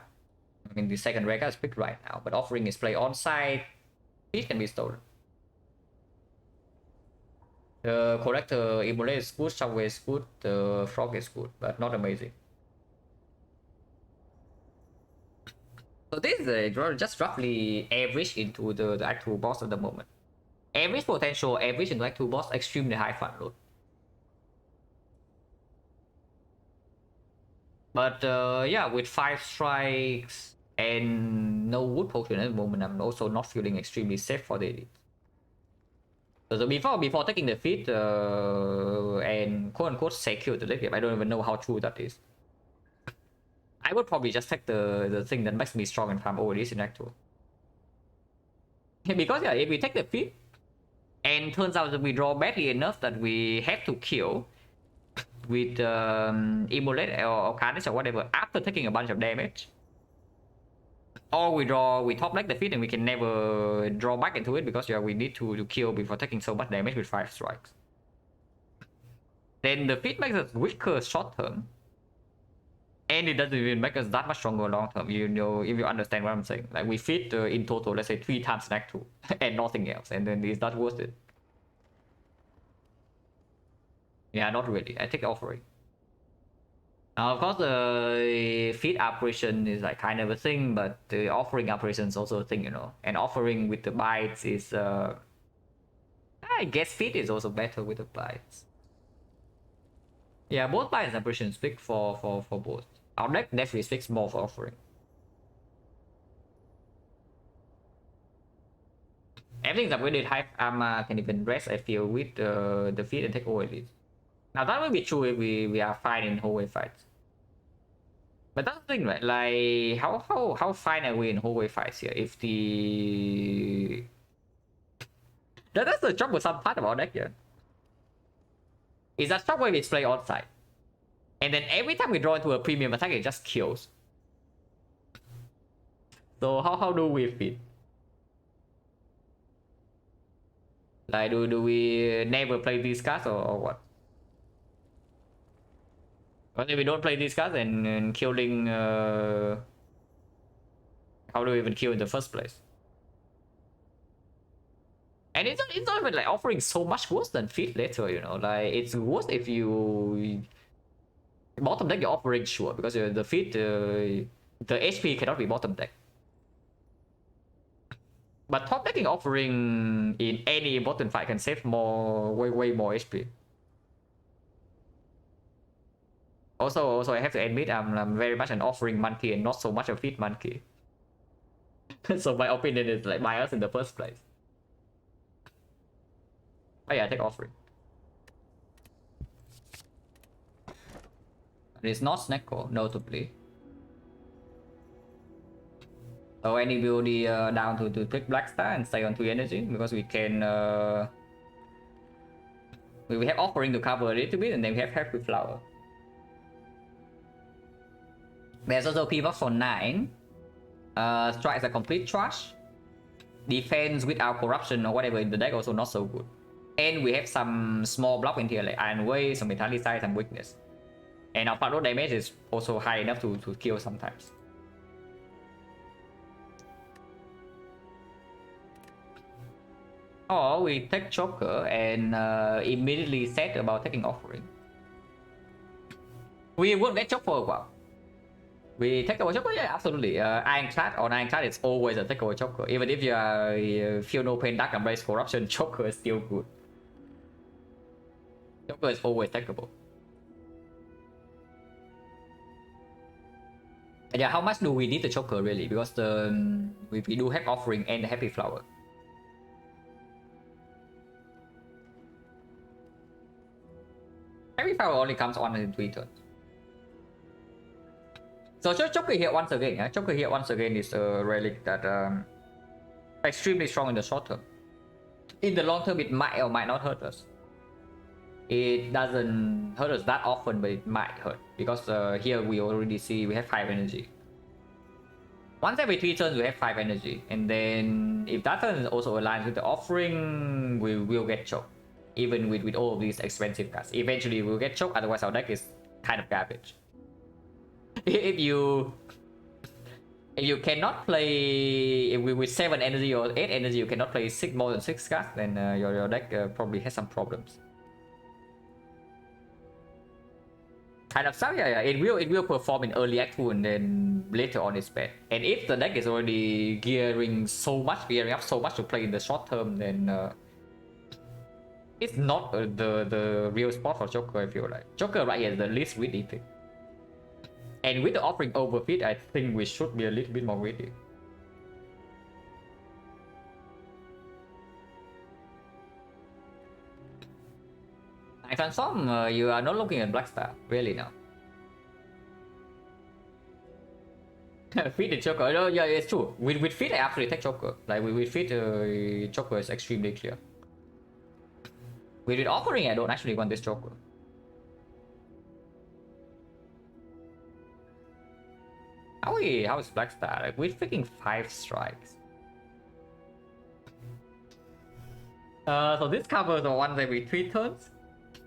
Speaker 1: I mean, the second rare card is picked right now, but offering is play on side. It can be stolen. The collector Immolate is good, Shockwave is good, the frog is good, but not amazing. So this is just roughly average into the actual boss at the moment. Average potential, average into actual boss, extremely high front load. But yeah, with 5 strikes and no wood potion at the moment, I'm also not feeling extremely safe for the elite. So before taking the feat and quote unquote secure the late game, I don't even know how true that is. I would probably just take the thing that makes me strong and farm over this in Act 2. Because yeah, if we take the feat and turns out that we draw badly enough that we have to kill with Immolate or Carnage or whatever after taking a bunch of damage, or we top deck the feat and we can never draw back into it because yeah, we need to kill before taking so much damage with 5 strikes. Then the feat makes us weaker short term, and it doesn't even make us that much stronger long term. You know, if you understand what I'm saying. Like we feed in total, let's say 3 times snack 2 and nothing else, and then it's not worth it. Yeah, not really. I take offering. Now, of course, the feed operation is like kind of a thing, but the offering operation is also a thing, you know. And offering with the bites is, I guess feed is also better with the bites. Yeah, both bites and operation speak for both. Our deck definitely speaks more for offering. Everything that we did high armor can even rest, I feel, with the feed and take away elite. Now that will be true if we are fine in hallway fights. But that's the thing, right? Like how fine are we in hallway fights here? If the that's the troublesome part about deck here. Is that shockwave is play outside. And then every time we draw into a premium attack, it just kills. So how do we fit? Like do we never play these cards or what? Because if we don't play these cards and killing how do we even kill in the first place? And it's not even like offering so much worse than feed later, you know. Like it's worse if you bottom deck you're offering, sure, because the feed the HP cannot be bottom deck. But top decking offering in any bottom fight can save more, way more HP. Also, I have to admit I'm very much an offering monkey and not so much a feed monkey. So my opinion is like biased in the first place. Oh yeah, I take offering. It's not Snecko, notably. So any build down to click Black Star and stay on 3 energy because we can we have offering to cover a little bit and then we have Happy Flower. There's also P-Box for 9. Strike is a complete trash. Defense without corruption or whatever in the deck also not so good. And we have some small block in here like Iron Way, some Metallicite, some Weakness. And our power damage is also high enough to kill sometimes. Or we take Choker and immediately set about taking offering. We won't get Choker for a while. We take away Choker, yeah, absolutely. Ironclad on Ironclad, it's always a take away Choker. Even if you are Feel No Pain, Dark Embrace, Corruption, Choker is still good. Choker is always takeable. And yeah, how much do we need the Choker really? Because we do have offering and the Happy Flower. Happy Flower only comes on in 3 turns. So Choker here once again. Choker here once again is a relic that extremely strong in the short term. In the long term, it might or might not hurt us. It doesn't hurt us that often, but it might hurt because here we already see we have 5 energy. Once every 3 turns, we have 5 energy, and then if that turn also aligns with the offering, we will get choked. Even with all of these expensive cards, eventually we'll get choked. Otherwise, our deck is kind of garbage. if you cannot play with 7 energy or 8 energy, you cannot play more than 6 cards, then your deck probably has some problems. Kind of stuff, yeah. It will perform in early act 2 and then later on it's bad. And if the deck is already gearing up so much to play in the short term, then it's not the real spot for Joker. I feel like Joker right here is the least greedy thing. And with the offering overfit, I think we should be a little bit more greedy. I transform, you are not looking at Black Star, really now. Feed the Joker, no, yeah, it's true. With feed, I absolutely take Joker. Like, with feed, Joker is extremely clear. With offering, I don't actually want this Joker. How is Black Star? Like, we're freaking 5 strikes. So this covers for once every 3 turns.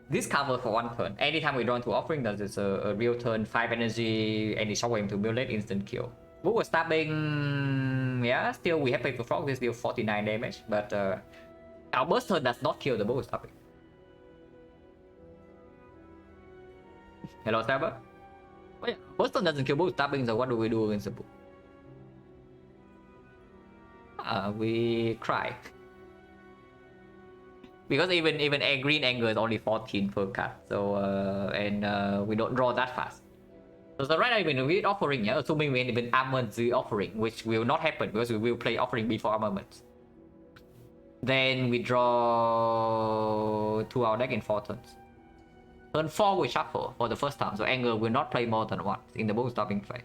Speaker 1: This covers for 1 turn. Anytime we draw into offering, that is a real turn, 5 energy, any shockwave to build it, instant kill. Bubble stabbing, yeah, still we have paper frog, this deal 49 damage, but our burst turn does not kill the bubble stabbing. Hello, Stabber? Oh yeah, burst turn doesn't kill bubble stabbing, so what do we do against the bull? We cry. Because even a green anger is only 14 per card, so and we don't draw that fast. So right now even with offering, yeah, assuming we even armor the offering, which will not happen because we will play offering before armaments. Then we draw to our deck in 4 turns. Turn 4 we shuffle for the first time, so anger will not play more than once in the bone stopping phase.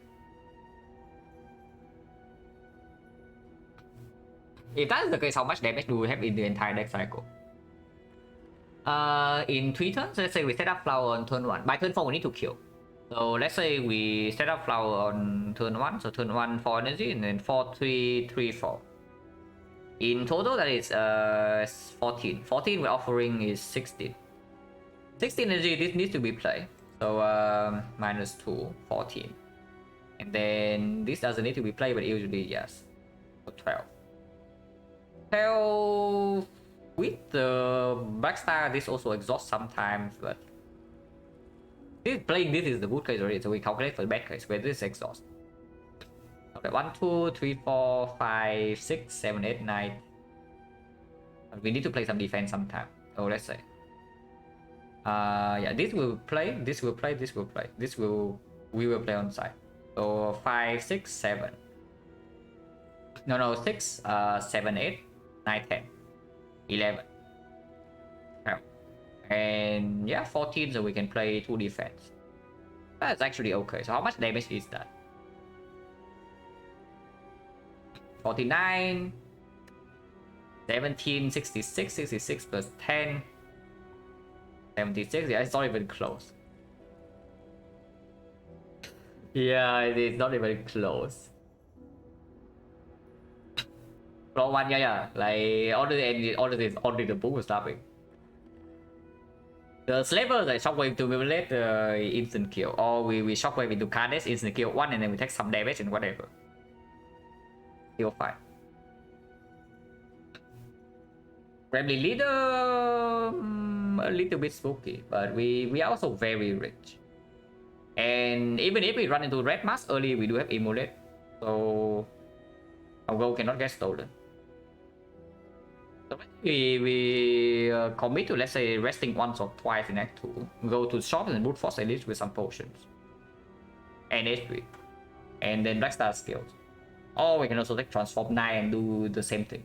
Speaker 1: If that is the case, how much damage do we have in the entire deck cycle? In 3 turns, let's say we set up flower on turn 1. By turn 4 we need to kill. So let's say we set up flower on turn 1, so turn 1 4 energy and then 4 3 3 4. In total that is 14. 14 we're offering is 16. 16 energy, this needs to be played. So minus 2, 14. And then this doesn't need to be played, but usually yes. So 12. 12 with the Blackstar, this also exhausts sometimes, but playing this is the good case already, so we calculate for the bad case where this exhaust. Okay, 1 2 3 4 5 6 7 8 9. We need to play some defense sometime. Oh, let's say yeah, this will play, this will play, this will play, this will, we will play on side. So 5 6 7, no 6 7 8 9 10 11. And yeah, 14, so we can play 2 defense. That's actually okay. So how much damage is that? 49, 17, 66, 66 plus 10, 76. Yeah, it's not even close. Yeah, it's not even close. Floor 1, yeah. Like all the boom was stopping. The Slaver like shockwave to simulate instant kill, or we shockwave into Carnage, instant kill 1, and then we take some damage and whatever. Still fine. Gremlin Leader, a little bit spooky, but we are also very rich. And even if we run into Red Mask early, we do have Immolate, so our goal cannot get stolen. So we commit to, let's say, resting once or twice in Act 2, go to shops and brute force elite with some potions and HP, and then Blackstar skills. Or we can also take Transform 9 and do the same thing.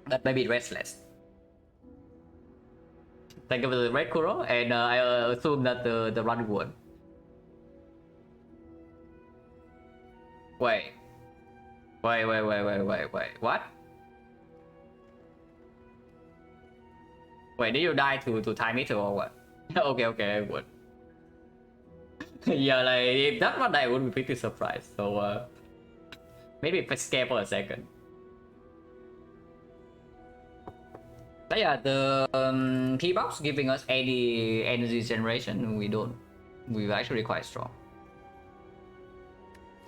Speaker 1: But maybe restless. Thank you for the red Kuro, and I assume that the run won. Wait, what? Wait, did you die to time meter or what? okay, I would. Yeah, like, if that's what I would be pretty surprised, so maybe scare for a second. But yeah, the P-Box giving us 80 energy generation, we're actually quite strong.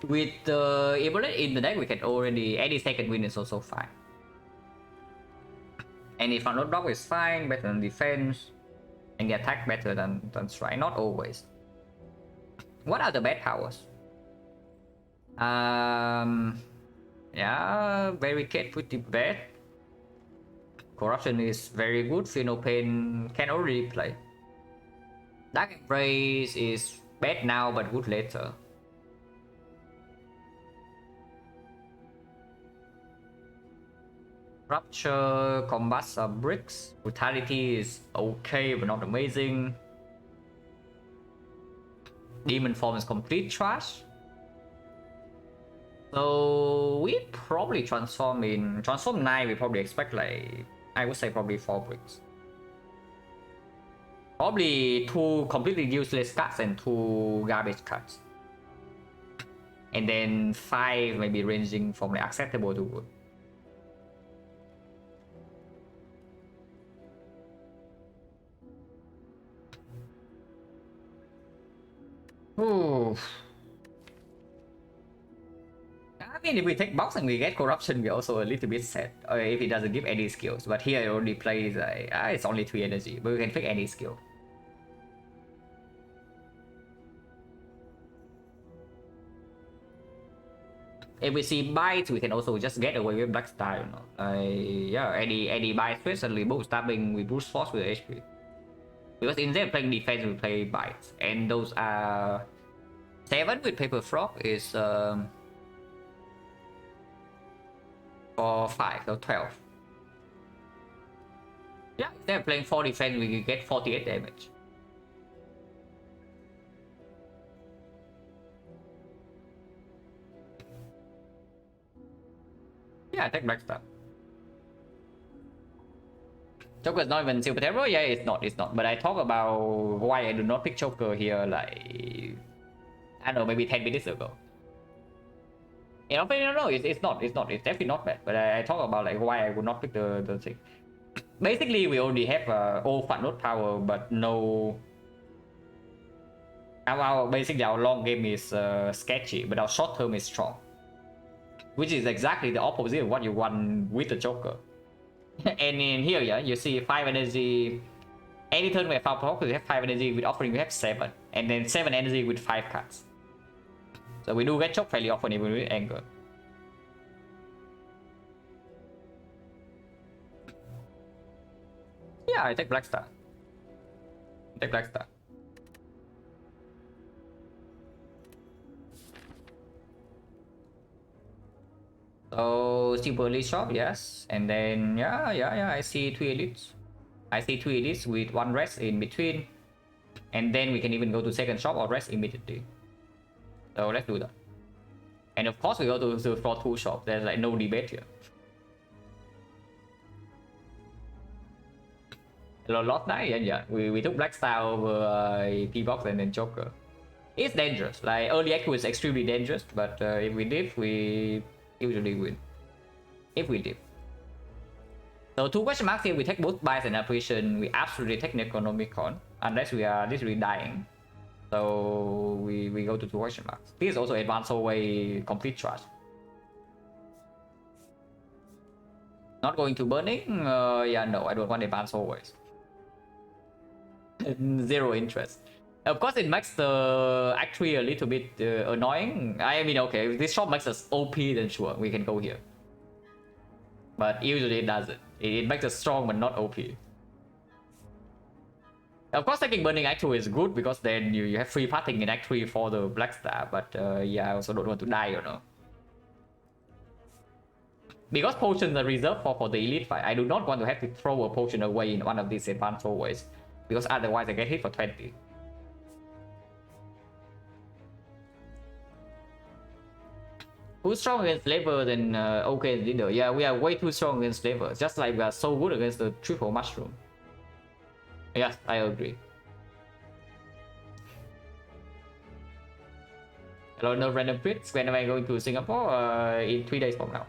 Speaker 1: With the Evolate in the deck, we can already, any second win is also fine. Any front road block is fine, better than defense. and they attack better than strike. Not always. What are the bad powers? Yeah, barricade pretty bad. Corruption is very good. Pain can already play. Dark Embrace is bad now but good later. Rupture combats are bricks. Brutality is okay but not amazing. Demon form is complete trash. So we probably transform 9. We probably expect like, I would say probably 4 bricks. Probably 2 completely useless cards and 2 garbage cards. And then 5 maybe ranging from like acceptable to good. Ooh. I mean, if we take box and we get corruption, we're also a little bit sad. If it doesn't give any skills. But here it already plays it's only 3 energy, but we can pick any skill. If we see bites, we can also just get away with Black Star, you know. Yeah, any bite, especially both stabbing with brute force with HP. Because instead of playing defense, we play bites, and those are 7 with Paper Frog is for 5, so 12. Yeah, instead of playing 4 defense, we can get 48 damage. Yeah, take Black Star. Joker is not even super terrible. Yeah, it's not. But I talk about why I do not pick Joker here, like, I don't know, maybe 10 minutes ago. You know, no, it's not. It's definitely not bad. But I talk about like why I would not pick the thing. Basically, we already have all fat note power, but no. Basically, our long game is sketchy, but our short term is strong. Which is exactly the opposite of what you want with the Joker. And in here, yeah, you see 5 energy. Any turn we have 5 we have 5 energy. With offering, we have 7. And then 7 energy with 5 cards. So we do get choked fairly often even with anger. Yeah, I take Black Star. Take Black Star. So super elite shop, yes. And then yeah, I see 2 elites. I see 2 elites with 1 rest in between. And then we can even go to second shop or rest immediately. So let's do that. And of course we go to the floor 2 shop. There's like no debate here. Last night, yeah. We took Black Star over P-Box and then Joker. It's dangerous. Like early act was extremely dangerous, but if we div, we usually win. If we div. So 2 question marks here, we take both bias and apparition. We absolutely take Necronomicon, unless we are literally dying. So we go to 2 question marks. This is also advanced away complete trash. Not going to burning? Yeah, no, I don't want advanced always. 0 interest. Of course, it makes the Act 3 a little bit annoying. I mean, okay, if this shop makes us OP, then sure, we can go here. But usually it doesn't. It makes us strong, but not OP. Of course, taking Burning Act 2 is good, because then you have free parting in Act 3 for the Black Star. But yeah, I also don't want to die, you know. Because potions are reserved for the elite fight, I do not want to have to throw a potion away in one of these advanced hallways. Because otherwise I get hit for 20. Who's strong against Flavor than okay leader? Yeah, we are way too strong against Flavor. Just like we are so good against the triple mushroom. Yes, I agree. Hello, no random quits. When am I going to Singapore? In 3 days from now.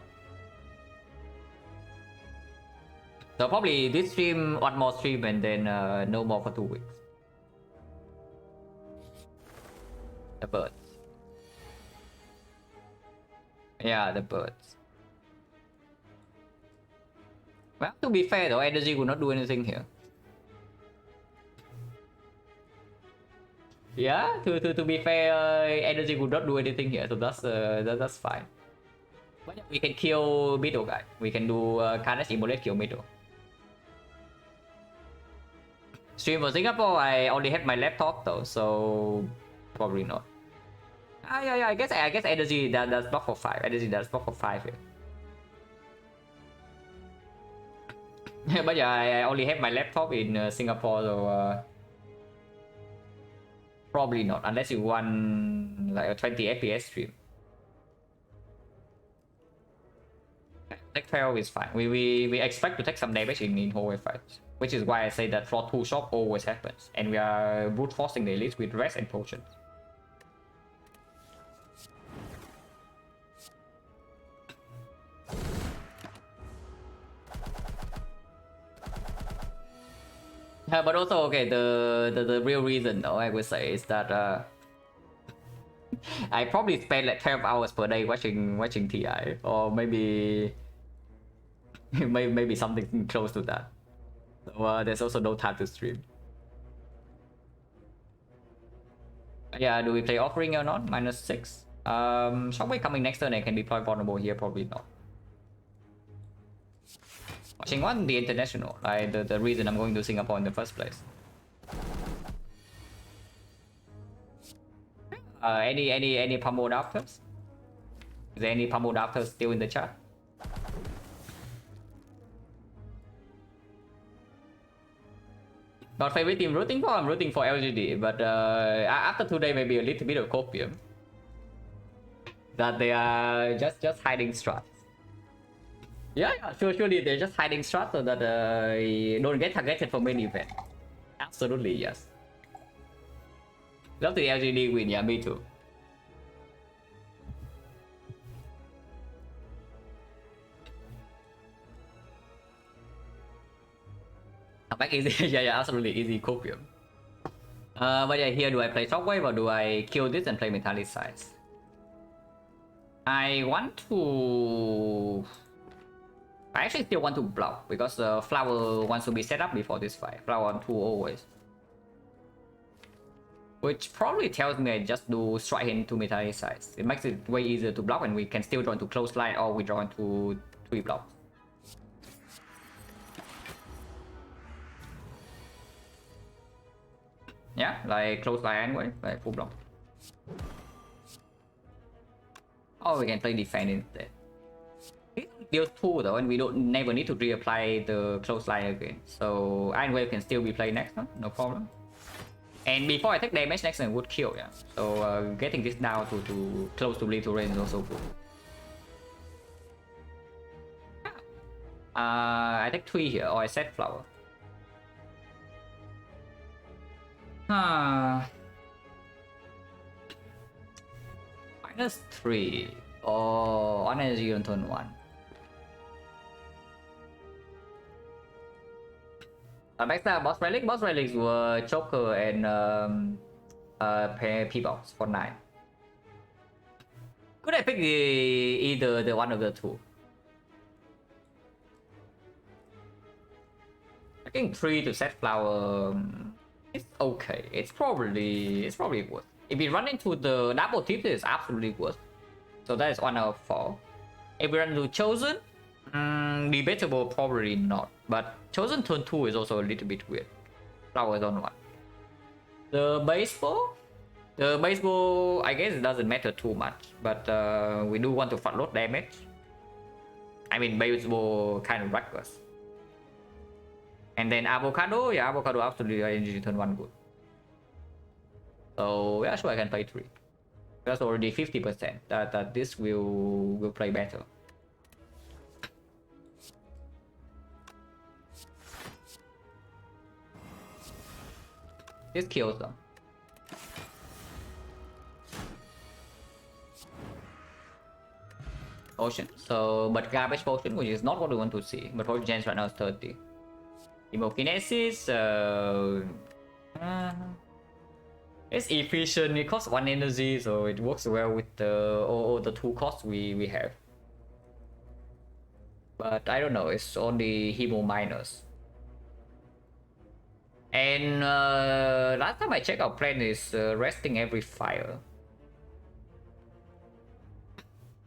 Speaker 1: So probably this stream, 1 more stream, and then no more for 2 weeks. The birds. Yeah, the birds. Well, to be fair though, energy will not do anything here. Yeah, to be fair, energy would not do anything here, so that's fine. But yeah, we can kill middle guy. We can do Carnage Immolate kill middle. Stream for Singapore, I only have my laptop though, so probably not. Yeah, I guess energy that's block for 5. Energy that's block for 5 here. But yeah, I only have my laptop in Singapore, so probably not, unless you want like a 20 FPS stream. Tech 12 is fine. We expect to take some damage in hallway fights, which is why I say that floor 2 shock always happens, and we are brute forcing the elites with rest and potions. But also, okay, the real reason though, I would say, is that I probably spend like 12 hours per day watching TI, or maybe maybe something close to that. So there's also no time to stream. Yeah, do we play offering or not? -6. Shockwave coming next turn, I can deploy vulnerable here, probably not. Watching one, the international, like the reason I'm going to Singapore in the first place. Any pummeled afters? Is there any pummeled afters still in the chat? Not favorite team rooting for? I'm rooting for LGD, but after today maybe a little bit of copium. That they are just hiding strats. Yeah, surely they're just hiding strats so that don't get targeted for main event. Absolutely, yes. Love the LGD win, yeah, me too. Come back easy, yeah, absolutely easy copium. But yeah, here do I play Shockwave or do I kill this and play Metallicize? I actually still want to block because Flower wants to be set up before this fight. Flower on 2 always. Which probably tells me I just do strike into Metallicize. It makes it way easier to block and we can still draw into close line or we draw into 3 blocks. Yeah, like close line anyway, like full block. Or we can play defend instead. Deal 2 though, and we never need to reapply the close line again. So Iron Wave can still be played next one, no problem. And before I take damage next one would kill, yeah. So getting this down to close to lethal range is also good. I take 3 here, or I set Flower. -3 or on energy on turn 1. Backstab boss relic. Boss relics were Choker and P-box for 9. Could I pick either the one of the two? I think 3 to set Flower. It's okay. It's probably worth. If we run into the double tip, it's absolutely worth. So that is 1 out of 4. If we run into Chosen, debatable, probably not. But Chosen turn 2 is also a little bit weird. Flower is on 1. The baseball, I guess it doesn't matter too much, but we do want to front load damage. I mean, baseball kind of reckless. And then avocado, yeah, avocado absolutely energy turn 1 good. So yeah, sure, I can play 3. That's already 50%. That this will play better. This kills them. Potion. So, but garbage potion, which is not what we want to see. But potion chance right now is 30. Hemokinesis. It's efficient. It costs 1 energy, so it works well with all the 2 costs we have. But I don't know. It's only hemo minus. And last time I checked, our plan is resting every fire.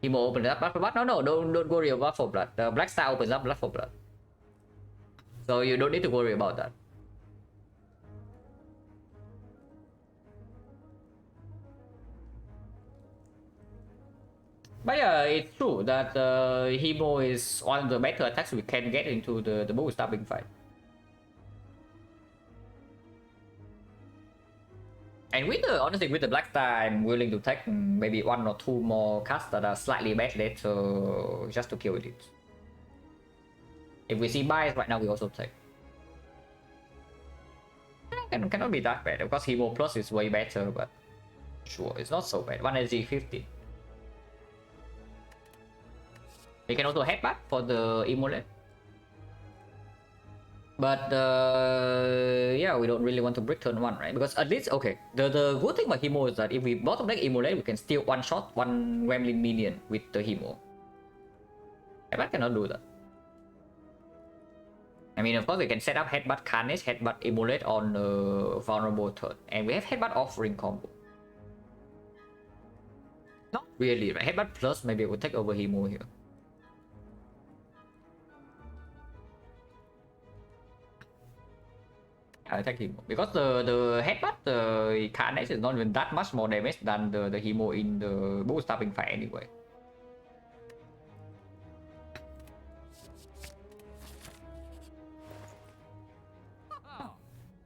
Speaker 1: Himo opens up blood for blood. No, don't worry about blood for blood. The Black Star opens up blood for blood, so you don't need to worry about that. But yeah, it's true that Himo is one of the better attacks we can get into the bull stabbing fight. And with the honestly with the Black Star, I'm willing to take maybe 1 or 2 more casts that are slightly better, so just to kill it. If we see buys right now, we also take. Cannot be that bad. Of course, Hemo Plus is way better, but sure, it's not so bad. 1 SG 50. We can also headbutt for the Immolate. But yeah, we don't really want to break turn 1, right? Because at least, okay, the good thing about Hemo is that if we bottom deck Immolate, we can still one-shot 1 Gremlin minion with the Hemo. Headbutt cannot do that. I mean, of course, we can set up Headbutt Carnage, Headbutt Immolate on vulnerable turn. And we have Headbutt Offering combo. Not really, right? Headbutt Plus, maybe we'll take over Hemo here. I take Hemo. Because the Headbutt, the Carnage is not even that much more damage than the Hemo in the Bull Stabbing fight anyway.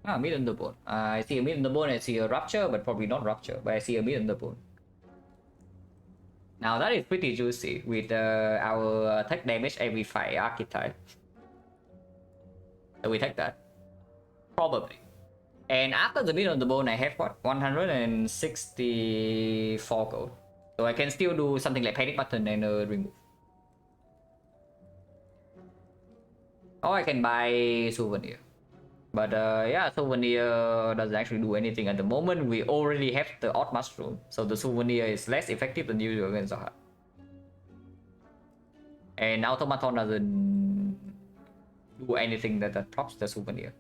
Speaker 1: Ah, mid on the bone. I see a mid on the bone, I see a rupture, but probably not rupture, but I see a mid on the bone. Now that is pretty juicy with our attack damage every fight archetype. So we take that. Probably. And after the mid on the bone, I have what? 164 gold. So I can still do something like panic button and remove. Or I can buy souvenir. But yeah, souvenir doesn't actually do anything at the moment. We already have the odd mushroom, so the souvenir is less effective than usual against the heart. And automaton doesn't do anything that props the souvenir.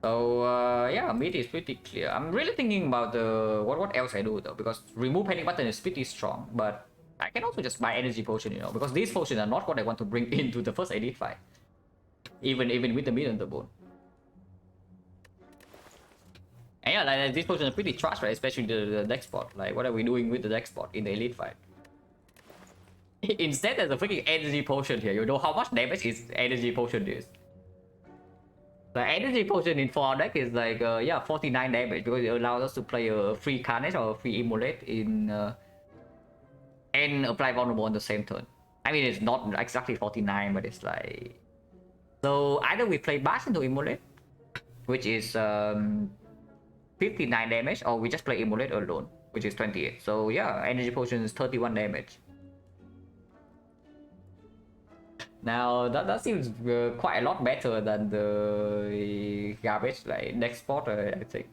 Speaker 1: So yeah, mid is pretty clear. I'm really thinking about what else I do though, because remove panic button is pretty strong, but I can also just buy energy potion, you know, because these potions are not what I want to bring into the first edit fight. Even with the mid on the bone. And yeah, like these potions are pretty trash, right? Especially the deck spot. Like, what are we doing with the deck spot in the elite fight? Instead, there's a freaking energy potion here. You know how much damage is energy potion is? The energy potion in 4 deck is like, yeah, 49 damage because it allows us to play a free Carnage or a free Immolate in and apply vulnerable on the same turn. I mean, it's not exactly 49, but it's like... So either we play Bash into Immolate, which is 59 damage, or we just play Immolate alone, which is 28. So yeah, energy potion is 31 damage. Now that seems quite a lot better than the garbage like next spot, I think.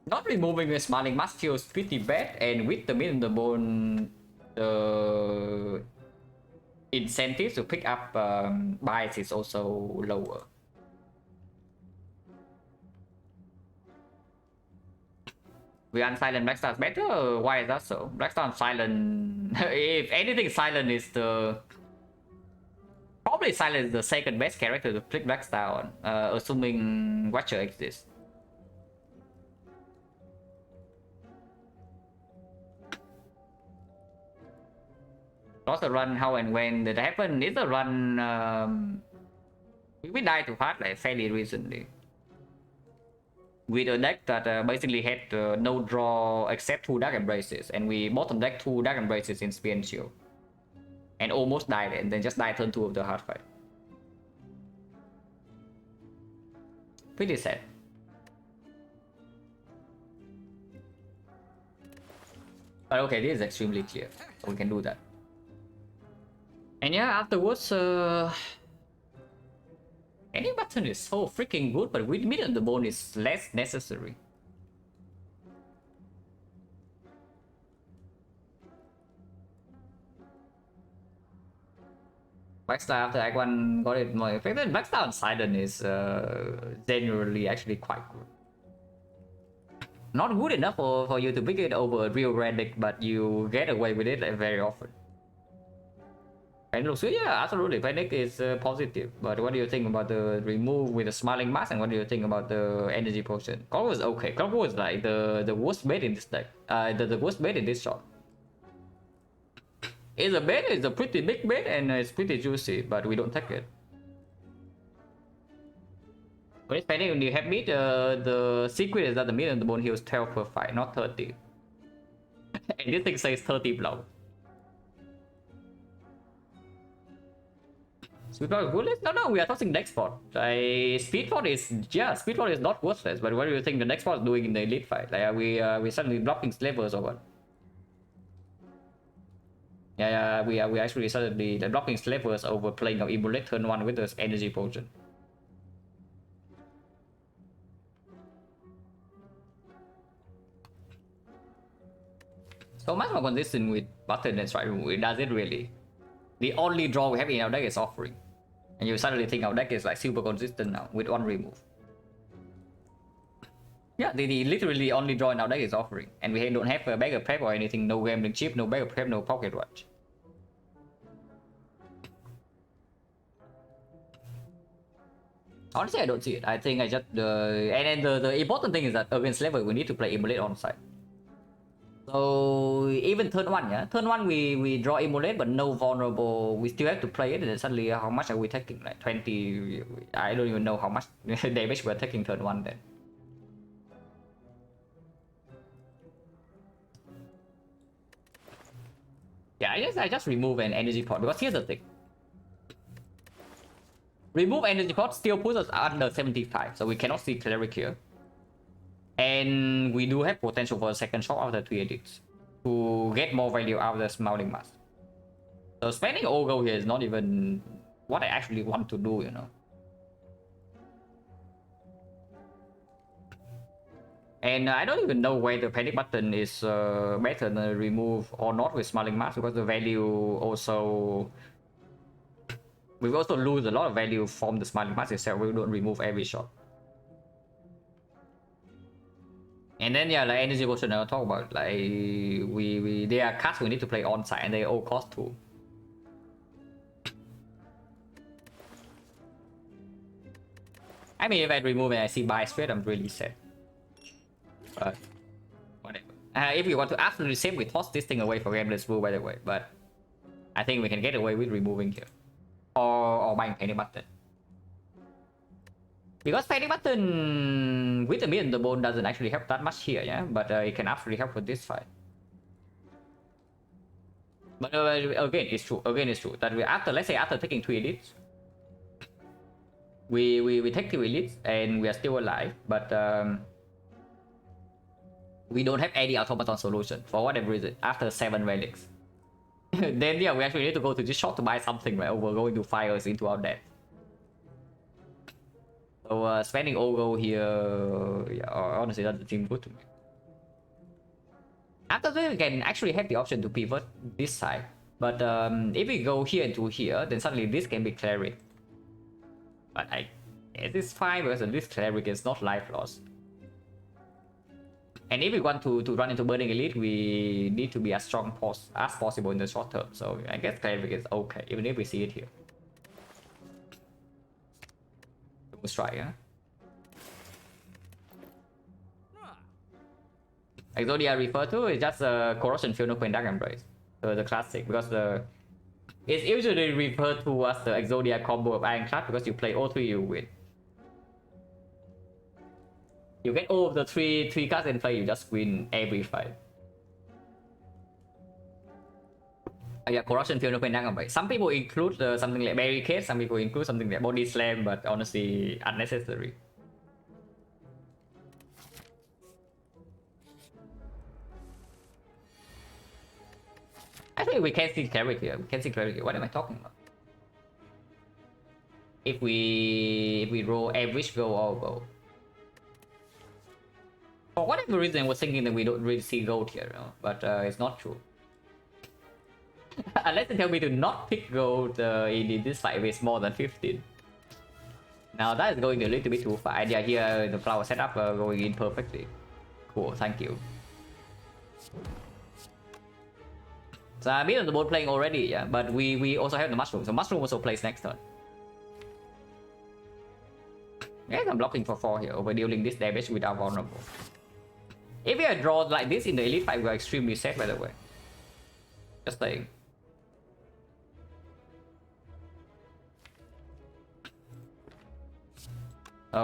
Speaker 1: Not removing the Smiling Mask feels pretty bad, and with the mid on the bone, the incentive to pick up buys is also lower. We unsilent Blackstar is better? Why is that so? Blackstar silent. If anything, silent is the... Probably silent is the second best character to click Blackstar on, assuming Watcher exists. Lost a run, how and when did it happen? It's a run... we died to hard like fairly recently. With a deck that basically had no draw except 2 Dark Embraces, and we bottom deck 2 Dark Embraces in Spear and Shield. And almost died, and then just died turn 2 of the hard fight. Pretty sad. But okay, this is extremely clear, so we can do that. And yeah, afterwards, any button is so freaking good, but with mid on the bone is less necessary. Blackstar after Act 1 got it more effective. Blackstar on Sidon is generally actually quite good. Not good enough for you to pick it over real Randic, but you get away with it very often. And looks good, yeah, absolutely. Panic is positive. But what do you think about the remove with the smiling mask, and what do you think about the energy potion? Clock was okay. Clock was like the worst bait in this deck. The worst bait in this shot. It's a bait, it's a pretty big bait, and it's pretty juicy, but we don't take it. When it's panic, when you have meat, the secret is that the meat and the bone heals 12 per fight, not 30. And this thing says 30 blow. Speedport is worthless? No, we are tossing deck spot. Speedport is, yeah, Speedport is not worthless, but what do you think the deck spot is doing in the elite fight? Like, are we suddenly dropping slavers or what? Yeah, we actually suddenly dropping slavers over playing our Immolate turn 1 with this energy potion. So much more consistent with button and strike remove. Does it really? The only draw we have in our deck is offering. And you suddenly think our deck is like super consistent now with one remove. Yeah, the literally only draw in our deck is offering. And we don't have a bag of prep or anything, no gambling chip, no bag of prep, no pocket watch. Honestly, I don't see it. I think I just and then the important thing is that against level we need to play Immolate on side. So even turn 1, yeah? Turn 1 we draw Immolate but no vulnerable. We still have to play it, and then suddenly how much are we taking? Like 20, I don't even know how much damage we're taking turn 1 then. Yeah, I just remove an energy pot, because here's the thing. Remove energy pot still puts us under 75, so we cannot see cleric here. And we do have potential for a second shot after 3 edits to get more value out of the smiling mask. So spending Ogo here is not even what I actually want to do, you know. And I don't even know whether panic button is better than remove or not with smiling mask, because the value also, we also lose a lot of value from the smiling mask itself. We don't remove every shot. And then yeah, like energy potion I'll talk about, like they are cards we need to play on side, and they all cost 2. I mean, if I remove and I see buy straight, I'm really sad. But whatever. If you want to absolutely save, we toss this thing away for Gambler's Rule, by the way. But I think we can get away with removing here, or buying panic button. Because panic button with the mid and the bone doesn't actually help that much here, yeah. But it can absolutely help with this fight. But again, it's true. Again, it's true that we let's say after taking 2 elites, we take 2 elites and we are still alive, but we don't have any automaton solution for whatever reason after 7 relics. Then yeah, we actually need to go to this shop to buy something, right? We're going to fire us into our death. So spending Ogo here, yeah, honestly, doesn't seem good to me. After that, we can actually have the option to pivot this side. But if we go here to here, then suddenly this can be cleric. But it is fine because this cleric is not life loss. And if we want to run into Burning Elite, we need to be as strong as possible in the short term. So I guess cleric is okay, even if we see it here. Let's try, yeah. Exodia refer to is just corrosion field no dark embrace, the classic, because it's usually referred to as the Exodia combo of Ironclad, because you play all 3, you win. You get all of the three cards in play, you just win every fight. Yeah, corrosion field no dark embrace. Some people include something like barricade, some people include something like body slam, but honestly unnecessary. I think we can see cleric here. We can see cleric here. What am I talking about? If we roll average go or go. For whatever reason, I was thinking that we don't really see gold here, you know? But it's not true. Unless they tell me to not pick gold in this fight with more than 15. Now that is going a little bit too far. Idea here, the flower setup going in perfectly. Cool, thank you. So I'm on the board playing already, yeah, but we also have the mushroom. So mushroom also plays next turn. Yes, I'm blocking for 4 here, over dealing this damage without vulnerable. If we are drawn like this in the elite fight, we are extremely safe, by the way. Just saying.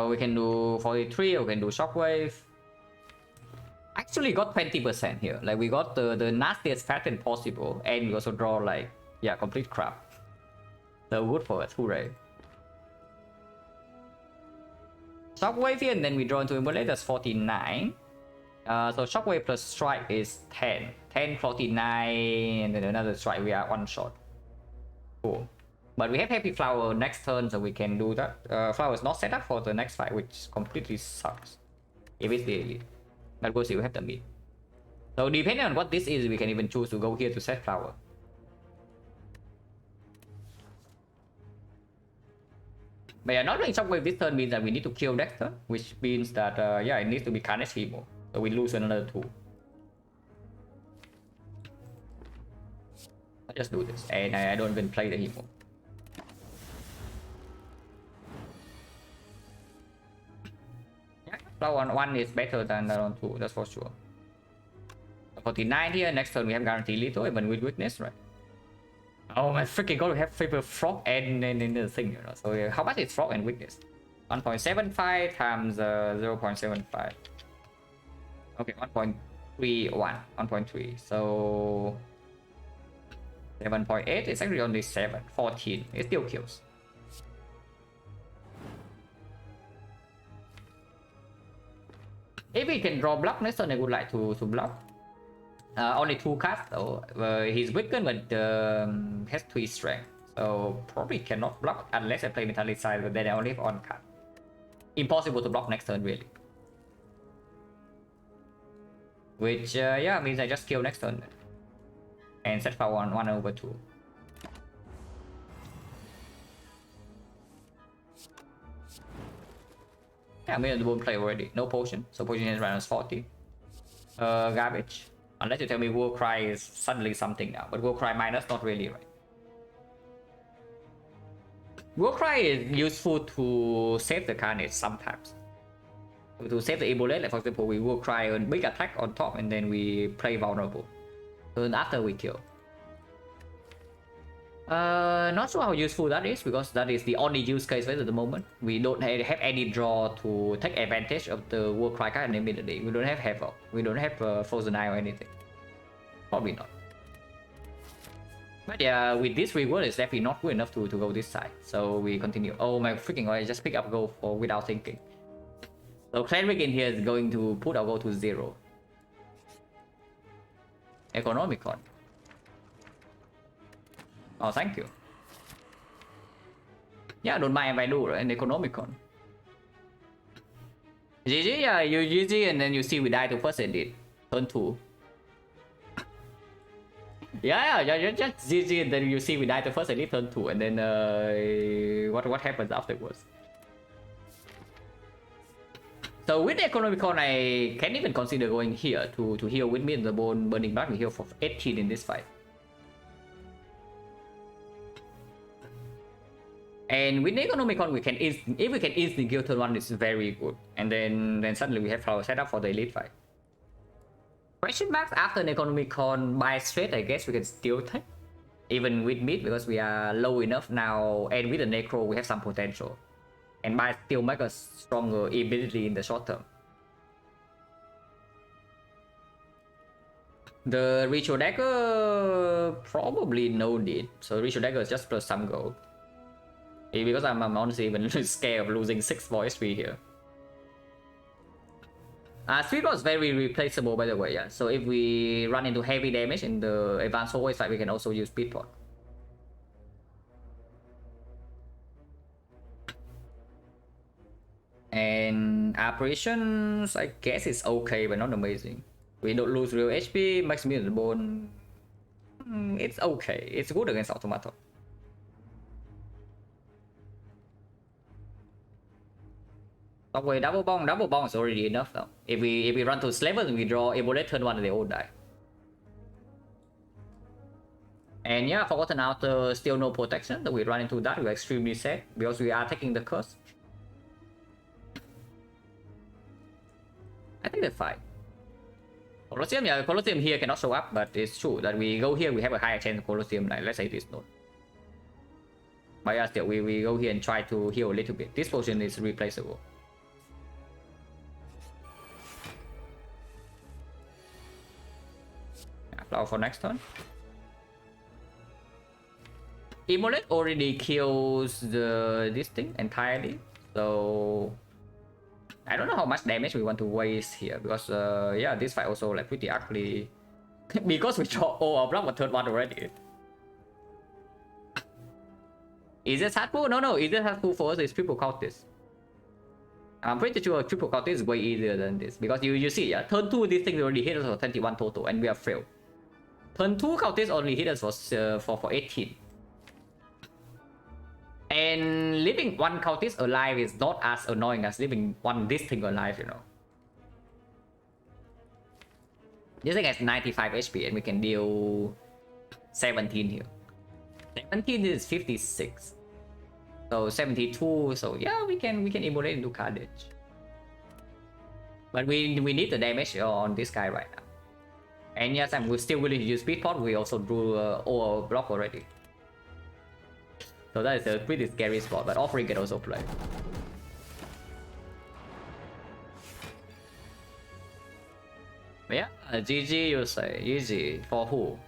Speaker 1: We can do 43, we can do shockwave. Actually got 20% here. Like we got the nastiest pattern possible, and we also draw like, yeah, complete crap. So good for us, hooray. Shockwave here, and then we draw into immolate, that's 49. So shockwave plus strike is 10. 10, 49, and then another strike, we are one shot. Cool. But we have Happy Flower next turn, so we can do that. Flower is not set up for the next fight, which completely sucks. If it's the elite. But we'll see, we have the mid. So depending on what this is, we can even choose to go here to set Flower. But yeah, not doing Shockwave this turn means that we need to kill next turn, which means that, yeah, it needs to be Carnage Hemo. So we lose another 2. I'll just do this, and I don't even play the Hemo. Yeah, Flower 1 is better than round 2, that's for sure. 49 here, next turn we have Guaranteed Lethal, even with Witness, right? Oh my freaking god, we have Faber Frog and the thing, you know. So how much is Frog and Witness? 1.75 times 0.75. Okay, 1.31, 1.3. So 7.8, it's actually only 7, 14. It still kills. If we can draw block next turn, I would like to block. Only 2 cards though. He's weakened but has 3 strength. So probably cannot block unless I play Metallicize, but then I only have 1 card. Impossible to block next turn really. Which yeah, means I just kill next turn. And set power 1 over 2. Yeah, I'm in the boom play already. No potion. So potion is minus 40. Garbage. Unless you tell me Warcry is suddenly something now. But Warcry minus, not really, right? Warcry is useful to save the Carnage sometimes. To save the Ebola, like for example, we Warcry a big attack on top and then we play vulnerable. Then after we kill. Not sure how useful that is, because that is the only use case at the moment. We don't have any draw to take advantage of the Warcry card immediately. We don't have Havoc. We don't have Frozen Eye or anything. Probably not. But yeah, with this reward, it's definitely not good enough to go this side. So we continue. Oh my freaking god, I just pick up gold for without thinking. So Cleric in here is going to put our gold to 0. Economicon. Oh, thank you. Yeah, don't mind if I do, right? An Economicon. GG, yeah, you GG and then you see we die to first edit. Turn 2. Yeah, just GG and then you see we die to first edit, turn 2. And then what happens afterwards? So with the Economicon, I can even consider going here to heal with me in the bone burning back. We heal for 18 in this fight. And with the Economicon, we can if we can instantly kill turn 1, it's very good. And then suddenly we have our setup for the elite fight. Question marks after an Economicon by straight, I guess we can still take. Even with mid, because we are low enough now, and with the Necro we have some potential. And by still make us stronger immediately in the short term. The Ritual Dagger, probably no need. So Ritual Dagger is just plus some gold. Because I'm honestly even scared of losing 6 more SP here. Speedball is very replaceable, by the way, yeah. So if we run into heavy damage in the advanced hallway fight, we can also use Speedball. And apparitions, I guess it's okay, but not amazing. We don't lose real HP, makes me the bone. It's okay. It's good against automaton. Shockwave double bomb is already enough though. If we run to Slaver and we draw Ebolate turn 1 and they all die. And yeah, Forgotten Outer still no protection, so we run into that, we're extremely sad because we are taking the curse. I think they're fine. Colosseum, yeah, Colosseum here cannot show up, but it's true that we go here, we have a higher chance of Colosseum, like let's say this node. But yeah, still, we go here and try to heal a little bit. This potion is replaceable. Yeah, flower for next turn. Immolate already kills this thing entirely, so I don't know how much damage we want to waste here because yeah, this fight also like pretty ugly because we draw all our block on third one already. Is it hardpool? No, is it hardpool for us? It's triple cultist. I'm pretty sure triple cultist is way easier than this because you see, yeah, turn 2 this thing already hit us for 21 total and we have failed. Turn 2 cultist only hit us for 18. And leaving one cultist alive is not as annoying as leaving this thing alive, you know. This thing has 95 HP and we can deal 17 here. 17 is 56. So 72, so yeah, we can immolate into carnage. But we need the damage on this guy right now. And yes, we're still willing to use speed pot. We also drew all our block already. So that is a pretty scary spot, but Offering can also play. But yeah, GG you say. GG for who?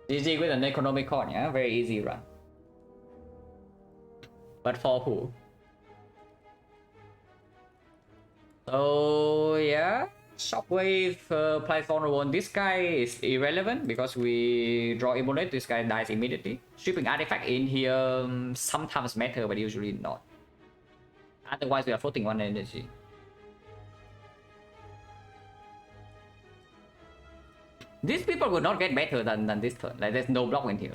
Speaker 1: GG with an Necronomicon, yeah? Very easy run. But for who? So yeah, Shockwave plays vulnerable on this guy is irrelevant because we draw Immolate, this guy dies immediately. Stripping artifact in here sometimes matter, but usually not. Otherwise we are floating 1 energy. These people will not get better than this turn, like there's no block in here.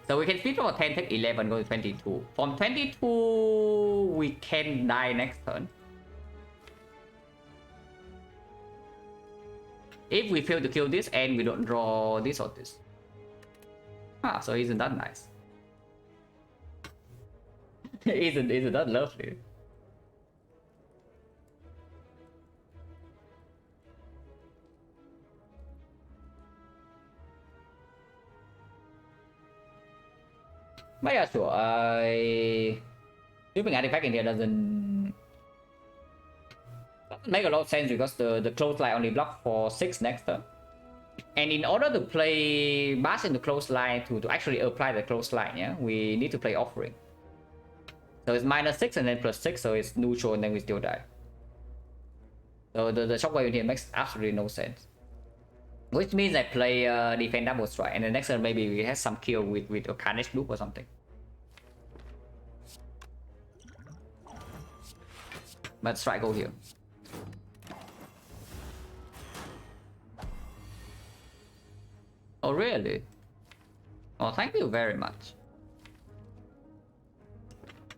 Speaker 1: So we can speed for 10, take 11, go to 22. From 22 we can die next turn. If we fail to kill this and we don't draw this or this. Ah, so isn't that nice? isn't that lovely? But yeah, sure. Sweeping artifact in here doesn't make a lot of sense because the close line only block for 6 next turn. And in order to play Bash in the close line to actually apply the close line, yeah, we need to play Offering. So it's -6 and then +6, so it's neutral and then we still die. So the Shockwave in here makes absolutely no sense. Which means I play Defend Double Strike and the next turn maybe we have some kill with a Carnage Loop or something. But Strike go here. Oh really? Oh, thank you very much.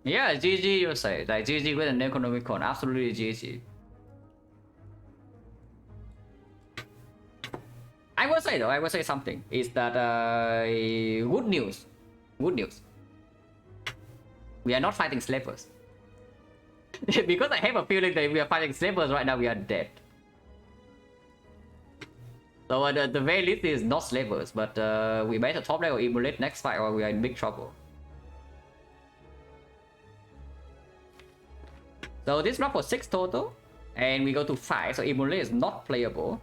Speaker 1: Yeah, GG you say. Like GG with an Necronomicon. Absolutely GG. I will say though, I will say something. Is that good news. Good news. We are not fighting slavers. Because I have a feeling that if we are fighting slavers right now, we are dead. So at the very least is not slavers, but we better top level Immolate next fight or we are in big trouble. So this block for 6 total, and we go to 5, so Immolate is not playable.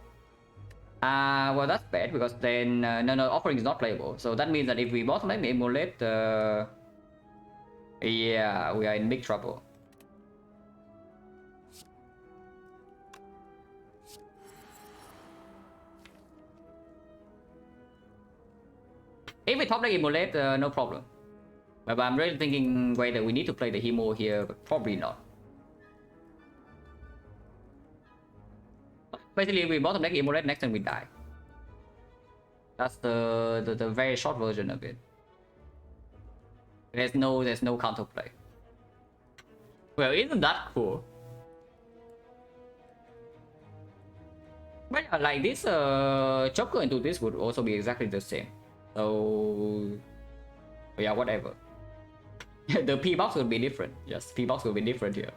Speaker 1: Well that's bad because then no, Offering is not playable. So that means that if we bottom lane the Immolate, yeah, we are in big trouble. If we top lane Immolate, no problem. But I'm really thinking whether we need to play the Hemo here, but probably not. Basically, we bottom deck Immolate next and we die. That's the very short version of it. There's no counterplay. Well, isn't that cool? But yeah, like this Joker into this would also be exactly the same. So yeah, whatever. The P box will be different. Yes, P box will be different here.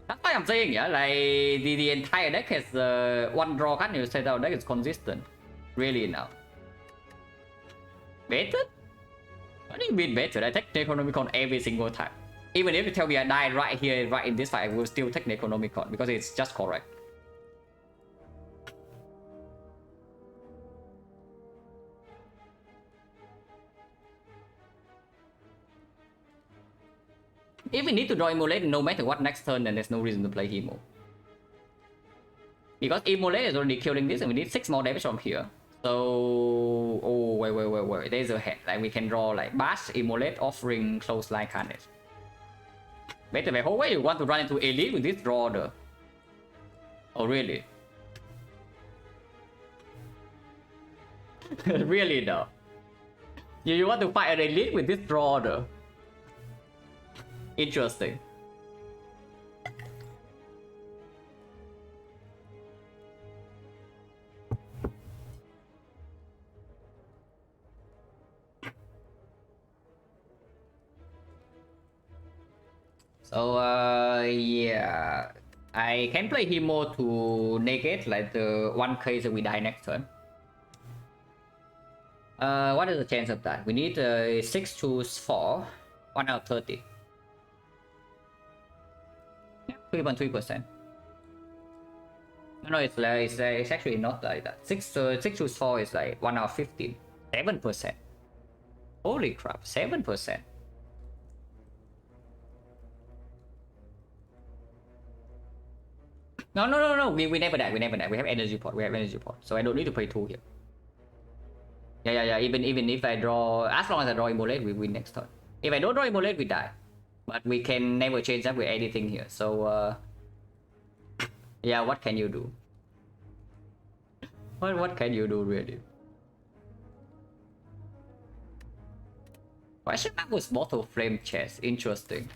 Speaker 1: That's why I'm saying, yeah, like the entire deck has one draw card. You say our deck is consistent. Really now. Better? What do you mean better? I take Necronomicon every single time. Even if you tell me I die right here, right in this fight, I will still take Necronomicon because it's just correct. If we need to draw Immolate, no matter what next turn, then there's no reason to play Hemo. Because Immolate is already killing this and we need 6 more damage from here. So... Oh, wait. There's a head. Like we can draw like Bash, Immolate, Offering, Close Line, Carnage. Better the whole way you want to run into Elite with this draw order. Oh, really? Really though? You want to fight an Elite with this draw order? Interesting. So yeah, I can play Hemo to negate like the one case that we die next turn. What is the chance of that? We need 6 choose 4, 1 out of 30. Yeah, 3.3%. No, it's actually not like that. 6 choose 4 is like 1 out of 15. 7%. Holy crap, 7%. No. We never die. We have energy pot. So I don't need to play 2 here. Yeah. Even if I draw, as long as I draw Immolate, we win next turn. If I don't draw Immolate, we die. But we can never change that with anything here. So yeah, what can you do? What can you do really? Question mark was Mortal Flame chest. Interesting.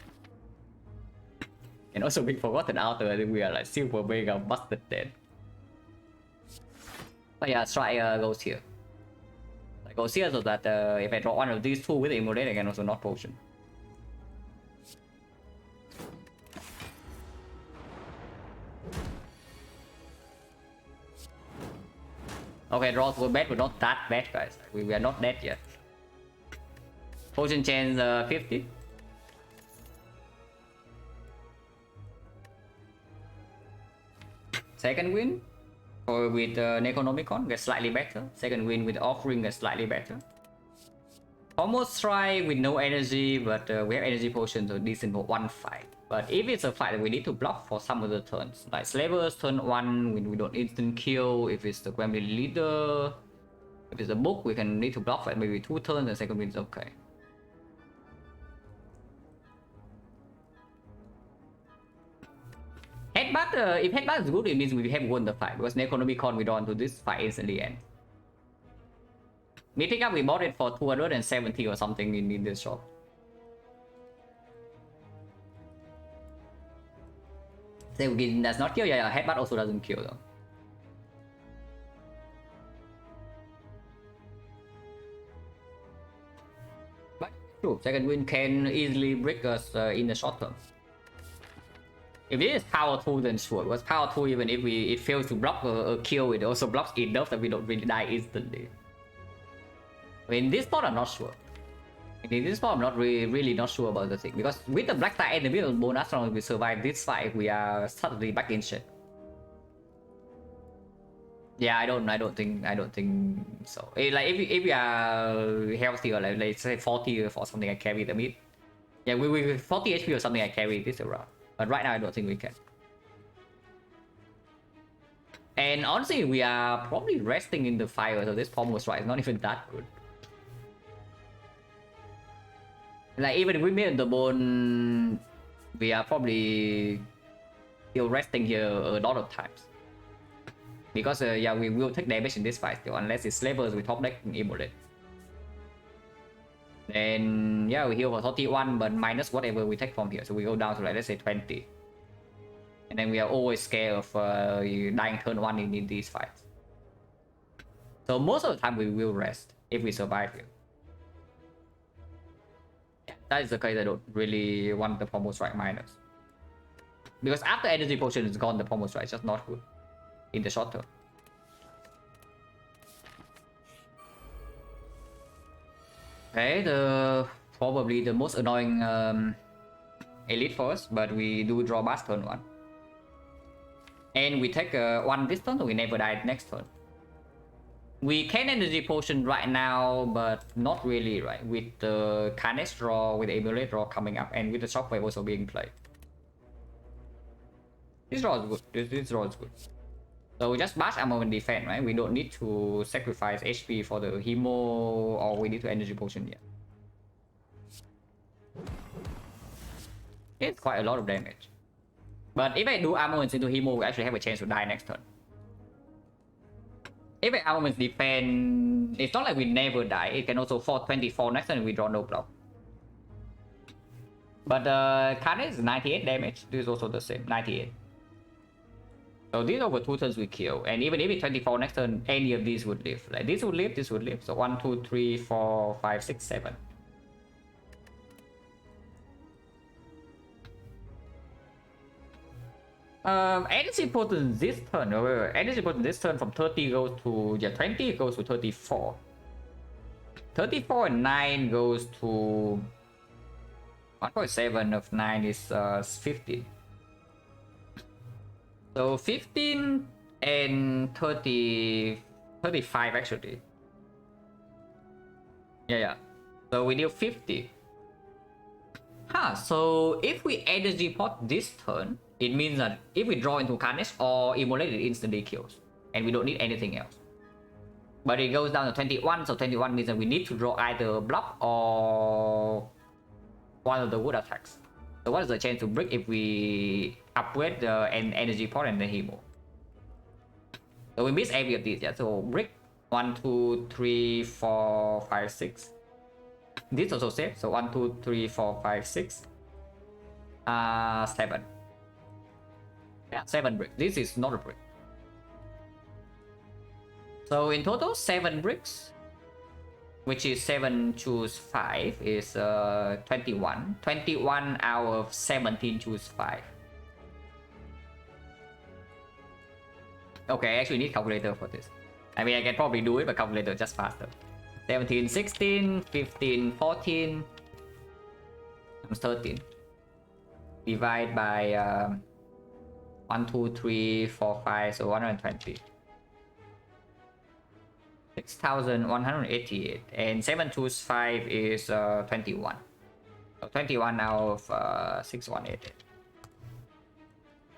Speaker 1: And also we forgotten outer, I think we are like Silver Mega busted dead. But yeah, try goes here. Like goes here so that if I draw one of these 2 with Immolate, I can also not potion. Okay, draws were bad, but not that bad, guys. We are not dead yet. Potion chance 50. Second win, or with Necronomicon, gets slightly better. Second win with Offering gets slightly better. Almost try with no energy, but we have energy potion, so decent for 1 fight. But if it's a fight that we need to block for some of the turns, like Slavers turn 1, when we don't instant kill, if it's the Gremlin Leader, if it's a book, we can need to block for maybe 2 turns and second win is okay. Headbutt, if Headbutt is good, it means we have won the fight, because Necronomicon we don't do this fight instantly end. Me pick up, we bought it for 270 or something in this shop. Say does not kill, yeah, Headbutt also doesn't kill though. But true, second win can easily break us in the short term. If it is power 2, then sure, because power 2, even if it fails to block a kill, it also blocks enough that we don't really die instantly. I mean, this part I'm not sure. In this part I'm not really not sure about the thing, because with the black tie and the middle bone, as long as we survive this fight, we are suddenly back in shit. Yeah, I don't think so. Like if we are healthy, or like let's say 40 or something, I carry the mid. Yeah, we 40 HP or something, I carry this around. But right now I don't think we can. And honestly, we are probably resting in the fire, so this pommel strike is not even that good. Like even if we made the bone, we are probably still resting here a lot of times. Because yeah, we will take damage in this fight still, unless it's levels with top deck immolate. Then yeah, we heal for 31, but minus whatever we take from here. So we go down to like, let's say 20. And then we are always scared of dying turn 1 in these fights. So most of the time we will rest if we survive here. Yeah, that is the case. I don't really want the pommel strike minus. Because after energy potion is gone, the pommel strike is just not good in the short term. Okay, probably the most annoying elite for us, but we do draw bass turn 1. And we take 1 this turn, so we never die next turn. We can energy potion right now, but not really, right? With the Carnage draw, with the Emulate draw coming up, and with the Shockwave also being played. This draw is good. This draw is good. So we just bash armor and defend, right? We don't need to sacrifice HP for the Hemo, or we need to energy potion yet. It's quite a lot of damage. But if I do armaments into Hemo, we actually have a chance to die next turn. If I armaments defend, it's not like we never die. It can also fall 24 next turn and we draw no block. But Carnage is 98 damage. This is also the same, 98. So these over 2 turns we kill. And even if it's 24 next turn, any of these would live. Like this would live, this would live. So 1, 2, 3, 4, 5, 6, 7. Energy potent this turn. Energy potent this turn from 30 goes to 20 goes to 34. 34 and 9 goes to 1.7 of 9 is 15. So 15 and 30, 35 actually. Yeah. So we deal 50. So if we energy pot this turn, it means that if we draw into Carnage or Immolate, it instantly kills. And we don't need anything else. But it goes down to 21, so 21 means that we need to draw either block or one of the wood attacks. So what is the chance to brick if we upgrade the energy pot and the Hemo? So we miss every of these, yeah. So brick 1, 2, 3, 4, 5, 6. This also safe. So 1, 2, 3, 4, 5, 6. 7. Yeah, 7 bricks. This is not a brick. So in total, 7 bricks, which is 7 choose 5 is 21. 21 out of 17 choose 5. Okay, I actually need calculator for this. I mean, I can probably do it, but calculator just faster. 17, 16, 15, 14, 13. Divide by 1, 2, 3, 4, 5, so 120. 6,188. And 7 choose 5 is 21. So 21 out of 6,188.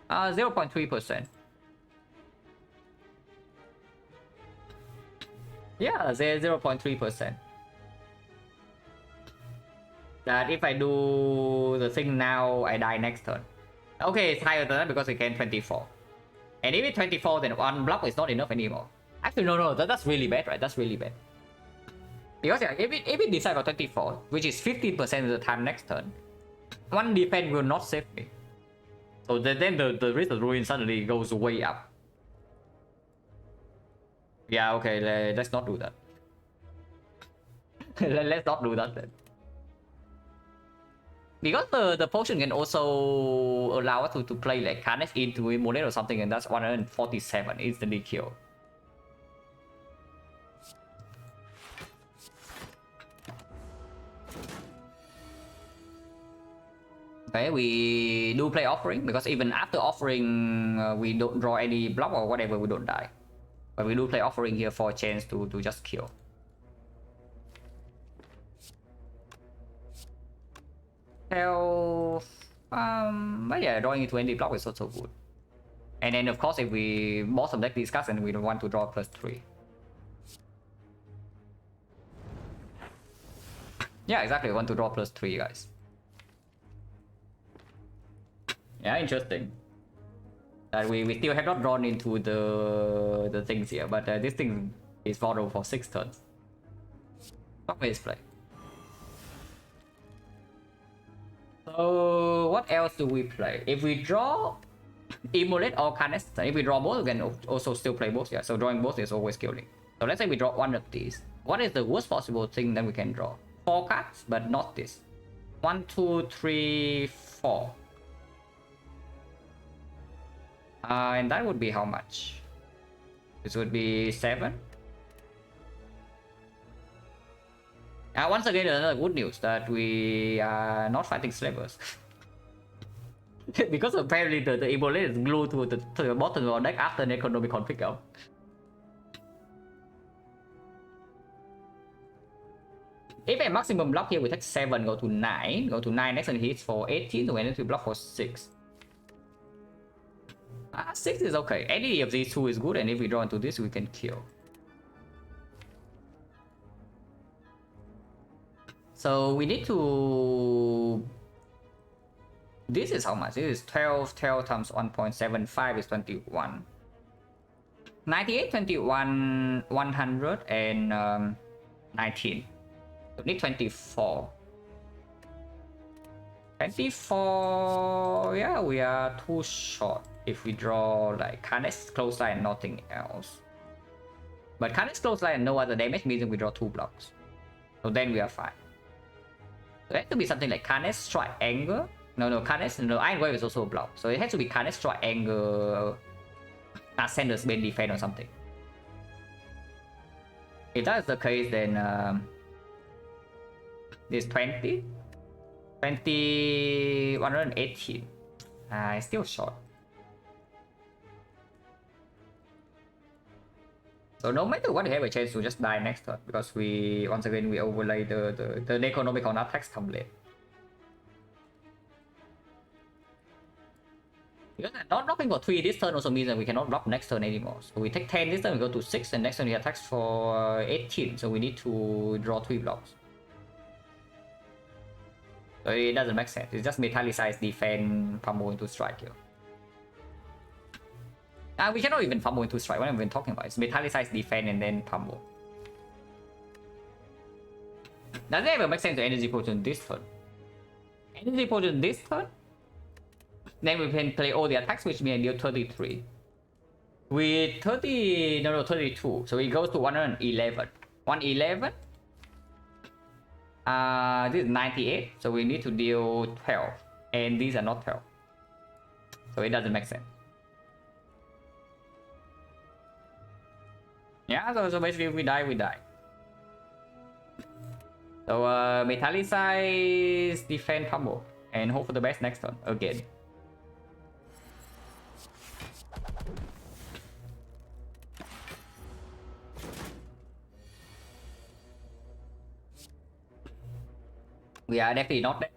Speaker 1: 0.3%. Yeah, 0.3%. That if I do the thing now, I die next turn. Okay, it's higher than that because we can 24. And if it's 24, then 1 block is not enough anymore. Actually, no, that's really bad, right? That's really bad. Because yeah, if it decides for 24, which is 15% of the time next turn, 1 defense will not save me. So then the risk of ruin suddenly goes way up. Yeah, okay, let's not do that. Let's not do that then. Because the potion can also allow us to play like Carnage into Immolate or something, and that's 147 instantly kill. Okay, we do play Offering, because even after Offering, we don't draw any block or whatever, we don't die. But we do play Offering here for a chance to just kill. But yeah, drawing into any block is also good. And then of course, if we bottom deck discuss and we don't want to draw +3. Yeah, exactly. We want to draw +3, guys. Yeah, interesting. That we still have not drawn into the things here, but this thing is vulnerable for 6 turns. Not play. So what else do we play? If we draw Immolate or Carnage, if we draw both, we can also still play both. Yeah, so drawing both is always killing. So let's say we draw one of these. What is the worst possible thing that we can draw? 4 cards, but not this. 1, 2, 3, 4. And that would be how much? This would be 7. Once again, another good news that we are not fighting slavers. Because apparently the Immolate is glued to the bottom of our deck after an Necronomicon pickup. If a maximum block here, we take 7, go to 9. Go to 9, next one hits for 18, so we need to block for 6. 6 is okay. Any of these two is good, and if we draw into this, we can kill. So we need to... This is how much? This is 12 times 1.75 is 21. 98, 21, 100, and 19. So we need 24. 24, yeah, we are too short if we draw like Carnage, Close Line, and nothing else. But Carnage, Close Line, and no other damage means we draw 2 blocks. So then we are fine. So it has to be something like Carnage, Triangle. No, Carnage, no, Iron Wave is also a block. So it has to be Carnage, Triangle, Ascender's main defense or something. If that is the case, then this 20, 118. It's still short. So no matter what, we have a chance to just die next turn because we once again we overlay the Necronomicon attacks template. Because not blocking for 3 this turn also means that we cannot block next turn anymore. So we take 10 this turn, we go to 6, and next turn he attacks for 18. So we need to draw 3 blocks. So it doesn't make sense. It's just Metallicized defense, pummel into strike here. We cannot even pummel into strike. What am I even talking about? It's Metallicized defense and then pummel. Does it ever make sense to Energy Potion this turn? Energy Potion this turn? Then we can play all the attacks, which means deal 33. With 32. So it goes to 111. 111. This is 98. So we need to deal 12. And these are not 12. So it doesn't make sense. Yeah, so basically if we die, we die. So Metallicize, defend, pummel. And hope for the best next turn, again. We are definitely not dead.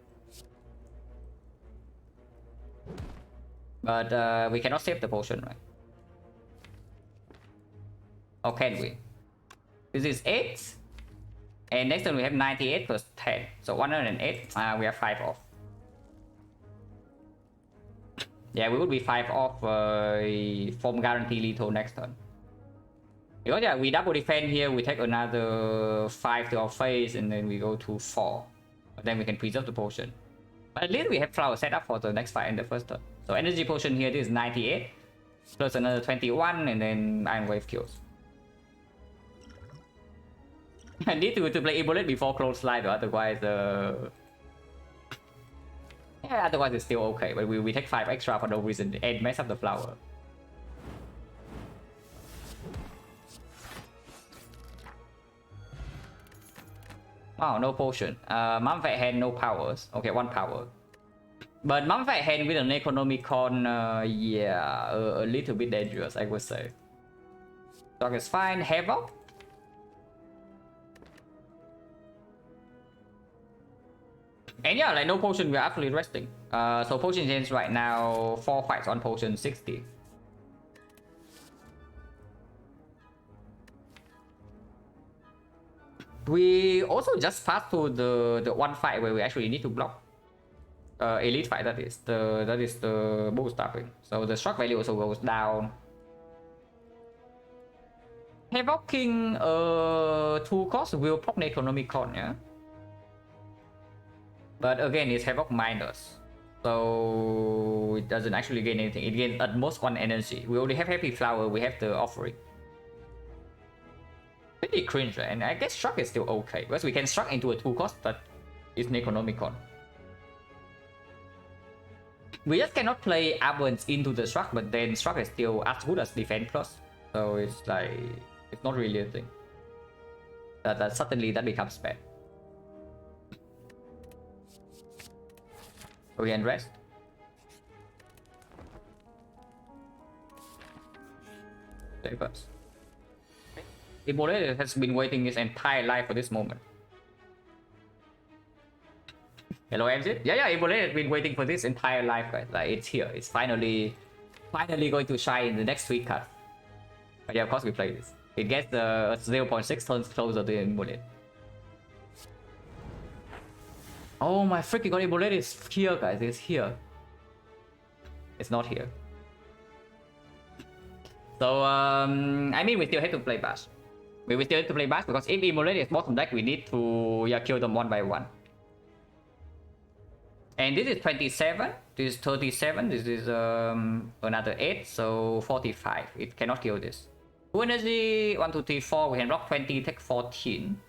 Speaker 1: But we cannot save the potion, right? Or can we? This is 8. And next turn we have 98 plus 10. So 108. We are 5 off. Yeah, we would be 5 off from guarantee lethal next turn. Because yeah, we double defend here, we take another 5 to our face, and then we go to 4. But then we can preserve the potion. But at least we have flower set up for the next fight in the first turn. So energy potion here, this is 98. Plus another 21, and then Iron Wave kills. I need to play Immolate before Close Slide, otherwise yeah, otherwise it's still okay, but we take 5 extra for no reason and mess up the flower. Wow, no potion. Mumfat Hand, no powers. Okay, 1 power. But Mumfat Hand with an Necronomicon, yeah, a little bit dangerous, I would say. Dog is fine. Havoc. And yeah, like no potion, we're absolutely resting. So potion change right now, 4 fights on potion 60. We also just passed through the one fight where we actually need to block. elite fight, that is the bootstrapping. So the shock value also goes down. Havocing 2 cost will pop Necronomicon, yeah. But again, it's Havoc minus, so it doesn't actually gain anything. It gains at most 1 energy. We already have Happy Flower, we have the offering. Pretty cringe, right? And I guess Struck is still okay, because we can struck into a 2 cost that is Necronomicon. We just cannot play Abundance into the Struck, but then Struck is still as good as Defense Plus. So it's like, it's not really a thing. That suddenly that becomes bad. We can rest. Save us. Immolated has been waiting his entire life for this moment. Hello, MZ? Yeah, Immolated has been waiting for this entire life, guys. Like, it's here. It's finally going to shine in the next 3 cards. But yeah, of course we play this. It gets the 0.6 turns closer to Immolated. Oh my freaking god, Immolated is here, guys. It's here. It's not here. So, I mean, we still have to play Bash. We still have to play Bash because if Immolated is bottom deck, we need to kill them 1 by 1. And this is 27, this is 37, this is another 8, so 45. It cannot kill this. 2 energy, 1, 2, 3, 4. We can rock 20, take 14.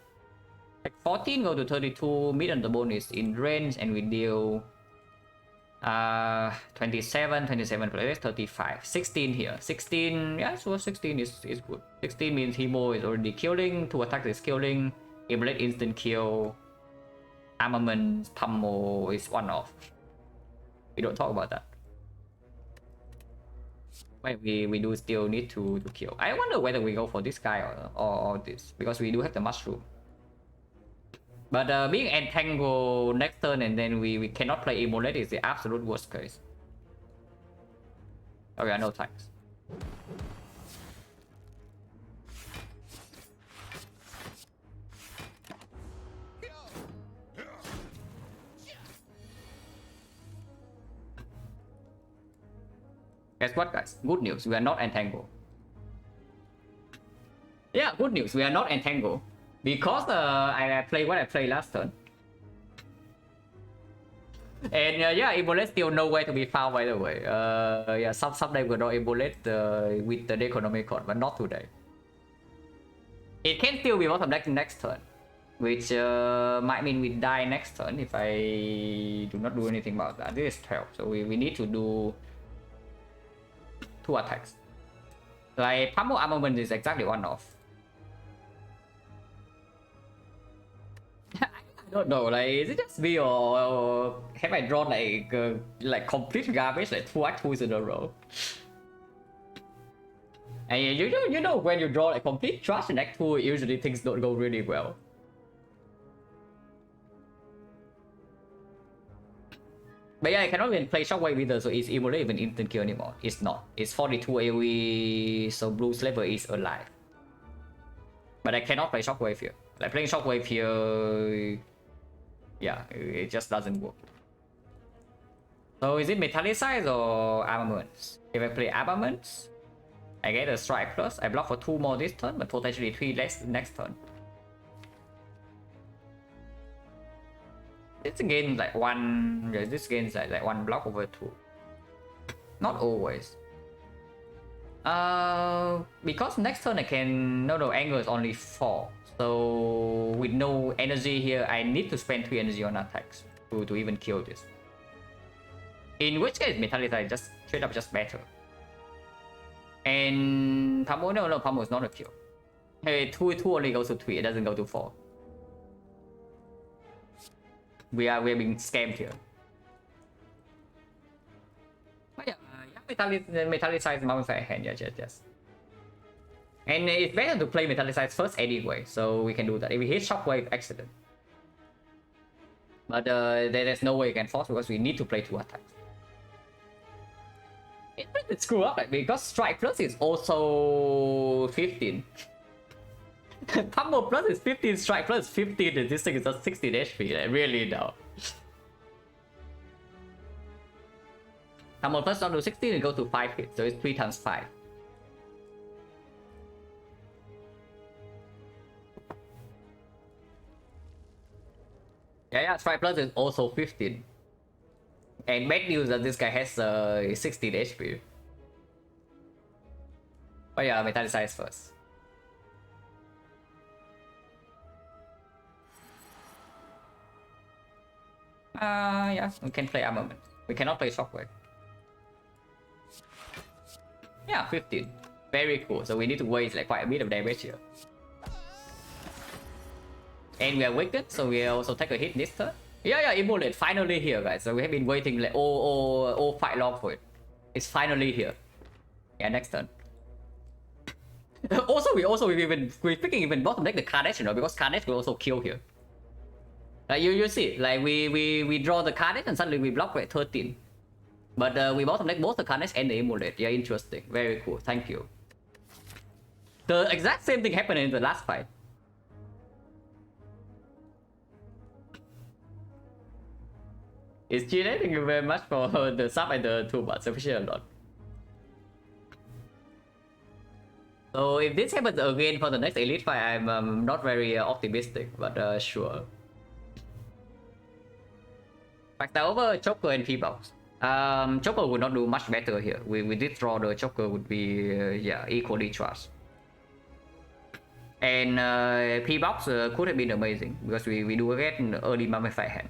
Speaker 1: Take 14, go to 32. Mid on the bone is in range, and we deal 27 plus 35. 16 here. 16, yeah, so 16 is good. 16 means Hemo is already killing, 2 attacks is killing, Immolate instant kill. Armament pummel is 1 off. We don't talk about that. But we do still need to kill. I wonder whether we go for this guy or this, because we do have the mushroom. But being entangled next turn and then we cannot play Immolate is the absolute worst case. Okay, no thanks. Guess what, guys? Good news, we are not entangled. Yeah, good news, we are not entangled. Because I played what I played last turn. And yeah, Immolate still nowhere to be found, by the way. Yeah, someday we'll know Immolate with the Necronomicon, but not today. It can still be bottom deck next turn, which might mean we die next turn if I do not do anything about that. This is 12, so we need to do 2 attacks. Like, Pummel Armament is exactly 1 off. I don't know, like, is it just me or have I drawn like complete garbage, like 2 2s in a row? And you know when you draw like complete trash in Act 2, usually things don't go really well. But yeah, I cannot even play Shockwave either, so is Immolate even instant kill anymore? It's not. It's 42 AoE, so Blue Slaver is alive. But I cannot play Shockwave here. Like, playing Shockwave here, yeah, it just doesn't work. So is it Metallicize or Armaments? If I play Armaments, I get a Strike Plus. I block for 2 more this turn, but potentially 3 less next turn. This gains like 1. Yeah, this gains like 1 block over 2. Not always. Because next turn I can. No, anger is only 4. So with no energy here, I need to spend 3 energy on attacks to even kill this. In which case, Metallicize just straight up just better. And Pummel, no, Pummel is not a kill. Hey, 2 only goes to 3. It doesn't go to 4. We're being scammed here. But yeah, Metallicize Mummified Hand, yeah, just. And it's better to play Metallicize first anyway, so we can do that. If we hit Shockwave, excellent. But there's no way we can force because we need to play 2 attacks. It's pretty screw up, like, because Strike Plus is also 15. Pummel Plus is 15, Strike Plus is 15, and this thing is just 16 HP, like, really no. Summon plus down to 16 and go to 5 hits, so it's 3 times 5. Yeah, Strike Plus is also 15. And bad news that this guy has 16 HP. But yeah, Metallicize first. Yeah, we can play Armament. We cannot play Shockwave. Yeah, 15. Very cool. So we need to waste like quite a bit of damage here. And we are weakened, so we also take a hit this turn. Yeah, Immolate finally here, guys. So we have been waiting like all fight long for it. It's finally here. Yeah, next turn. we're picking even bottom deck the Carnage, you know, because Carnage will also kill here. Like you see, like we draw the Carnage and suddenly we block at 13. But we bottom deck both the Carnage and the Immolate. Yeah, interesting. Very cool. Thank you. The exact same thing happened in the last fight. It's cheating. Thank you very much for the sub and the 2 months. Appreciate a lot. So if this happens again for the next Elite fight, I'm not very optimistic, but sure. Factor over Choker and P-Box. Choker would not do much better here. We did draw the Choker would be yeah, equally trash. And P-Box could have been amazing because we do get an early Mummify hand.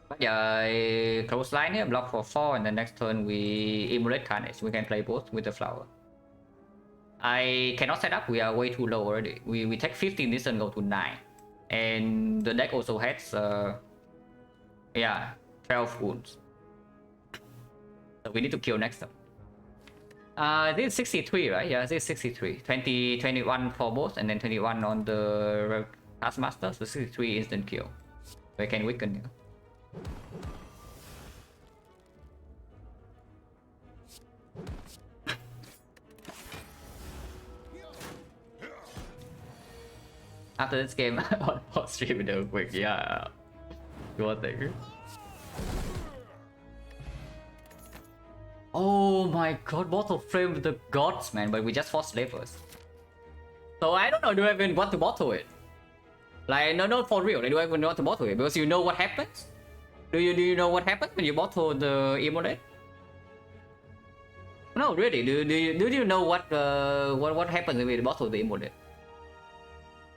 Speaker 1: But yeah, close line here, block for 4, and the next turn we Immolate Carnage. We can play both with the flower. I cannot set up, we are way too low already. We take 15 this and go to 9. And the deck also has yeah, 12 wounds. So we need to kill next turn. This is 63, right? Yeah, this is 63. 21 for both, and then 21 on the Taskmaster, so 63 instant kill. We can weaken here. After this game, on stream video quick, yeah. Good thing. Oh my god, bottle frame with the gods, man, but we just fought slavers. So I don't know, do I even want to bottle it? Like, no, for real, do I even want to bottle it? Because you know what happens? Do you know what happens when you bottle the Immolate? No, really, do you know what happens when we bottle the Immolate?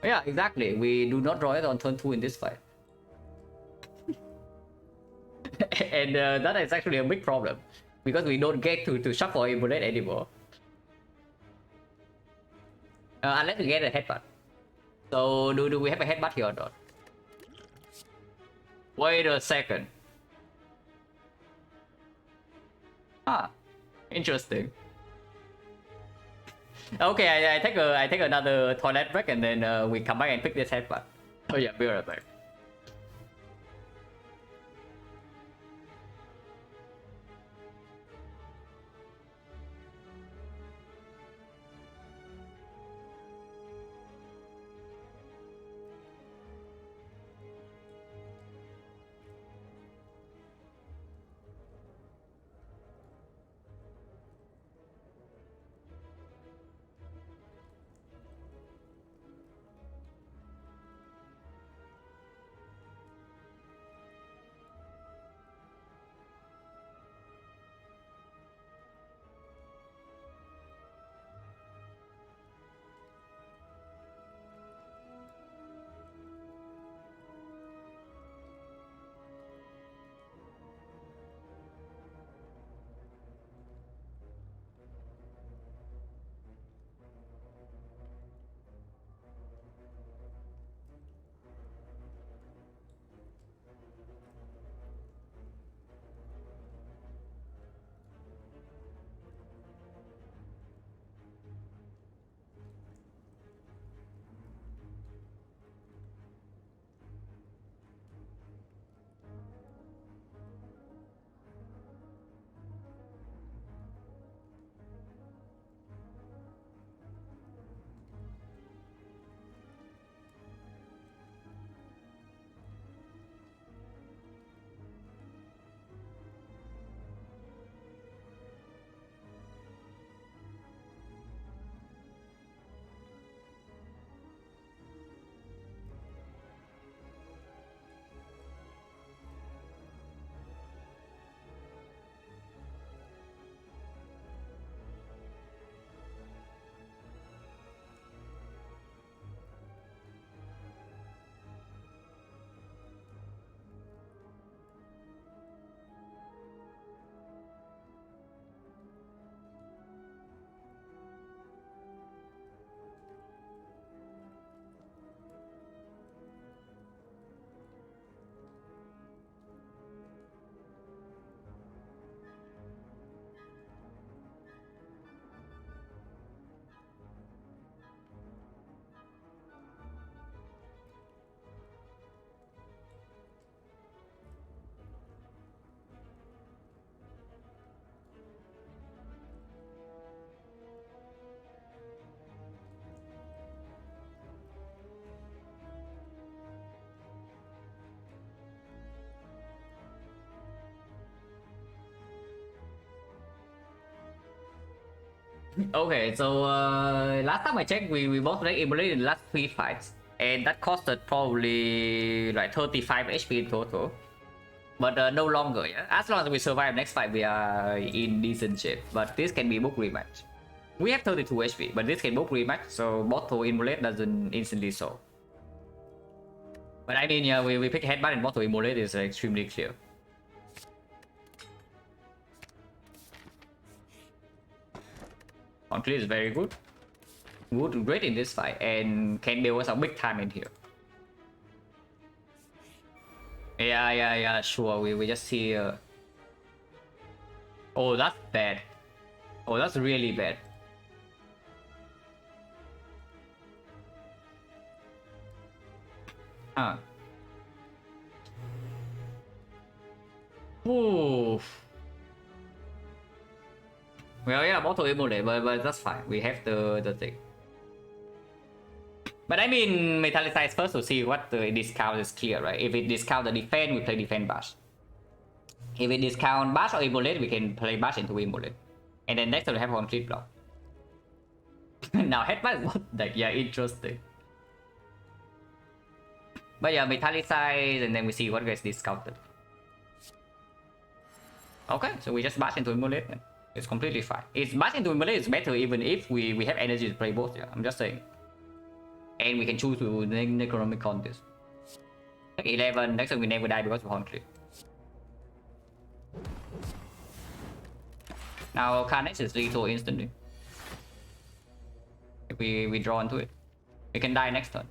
Speaker 1: Yeah, exactly. We do not draw it on turn 2 in this fight. And that is actually a big problem. Because we don't get to shuffle Immolate anymore. Unless we get a headbutt. So do we have a headbutt here or not? Wait a second. Ah, interesting. Okay, I take another toilet break and then we come back and pick this headbutt. Oh yeah, be right back. Okay, so last time I checked, we both like immolated in the last 3 fights, and that costed probably like 35 HP in total. But no longer, yeah. As long as we survive next fight, we are in decent shape. But this can be book rematch. We have 32 HP, but this can book rematch, so bottle immolate doesn't instantly solve. But I mean, yeah, we pick headbutt and bottle immolate is extremely clear. Concrete is very good. Great in this fight, and can deal us a big time in here. Yeah, sure. We just see. Oh, that's bad. Oh, that's really bad. Huh. Ooh. Well, yeah, bottle immolate, but that's fine. We have the thing. But I mean, metallicize first to see what the discount is clear, right? If it discount the defense, we play defense bash. If it discount bash or immolate, we can play bash into immolate. And then next we have complete block. Now headbutt is what? Like, yeah, interesting. But yeah, metallicize, and then we see what gets discounted. Okay, so we just bash into immolate. It's completely fine. It's bash into immolate is better even if we have energy to play both. Yeah, I'm just saying. And we can choose to Necronomicon this. Like 11, next time we never die because of conflict. Now Carnage is lethal instantly. If we draw into it, we can die next turn.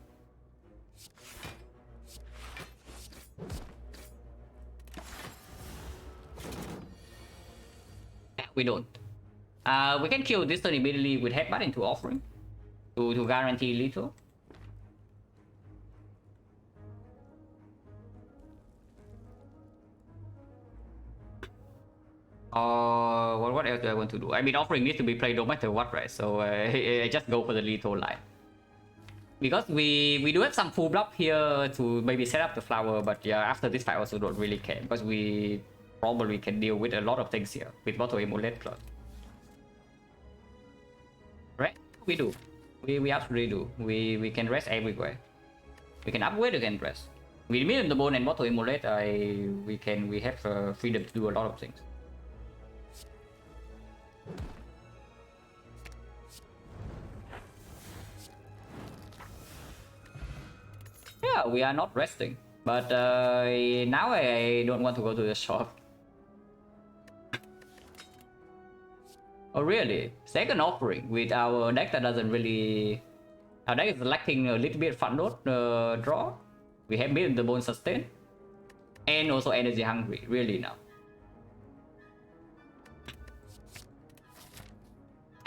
Speaker 1: We don't. We can kill this turn immediately with headbutt into offering to guarantee lethal. What else do I want to do? I mean, offering needs to be played no matter what, right? So I just go for the lethal line. Because we do have some full block here to maybe set up the flower, but yeah, after this fight I also don't really care because we probably can deal with a lot of things here with bottle immolate club. Right? We do. We absolutely do. We can rest everywhere. We can upgrade, we can rest. With Million the Bone and bottle immolate, we have freedom to do a lot of things. Yeah, we are not resting. But now I don't want to go to the shop. Oh really? Second offering with our deck that doesn't really... Our deck is lacking a little bit of front load draw. We have Million the Bone sustain. And also energy hungry, really now.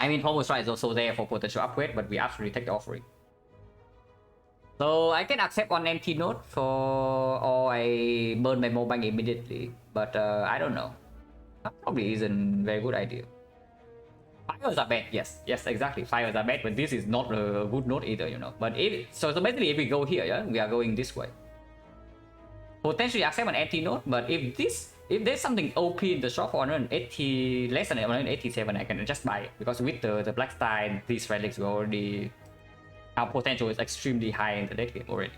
Speaker 1: I mean, Power Strike is also there for potential upgrade, but we absolutely take the offering. So I can accept one empty note or I burn my mobile immediately, but I don't know. That probably isn't a very good idea. Fires are bad, yes, exactly. Fires are bad, but this is not a good note either, you know. But so basically, if we go here, yeah, we are going this way. Potentially accept an empty note, but if there's something OP in the shop for 180, less than 187, I can just buy it because with the black style, these relics we already. Our potential is extremely high in the deck game already.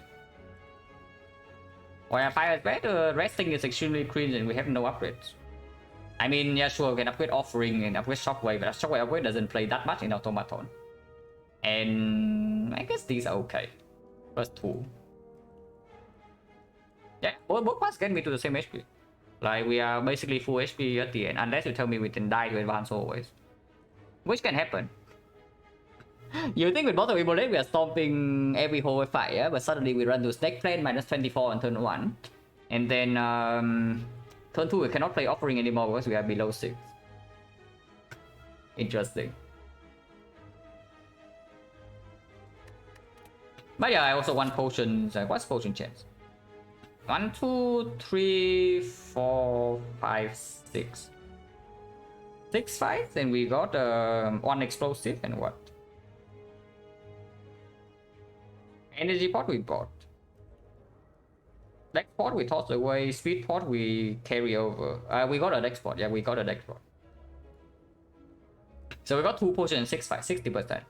Speaker 1: While fire is bad, resting is extremely cringe and we have no upgrades. I mean, yeah, sure, we can upgrade offering and upgrade shockwave, but shockwave upgrade doesn't play that much in automaton. And I guess these are okay. Plus 2. Yeah, both parts get me to the same HP. Like, we are basically full HP at the end, unless you tell me we can die to advance always. Which can happen. You think with bottom immolate we are stomping every whole fight, yeah? But suddenly we run to snake plane minus 24 on turn 1. And then turn 2 we cannot play offering anymore because we are below 6. Interesting. But yeah, I also want potions. What's potion chance? 1, 2, 3, 4, 5, 6. 6 fights, and we got 1 explosive and what? Energy pot we bought. Deck pot we tossed away. Speed pot we carry over. We got a deck spot. Yeah, we got a deck spot. So we got 2 potions and 6 fight, 60%.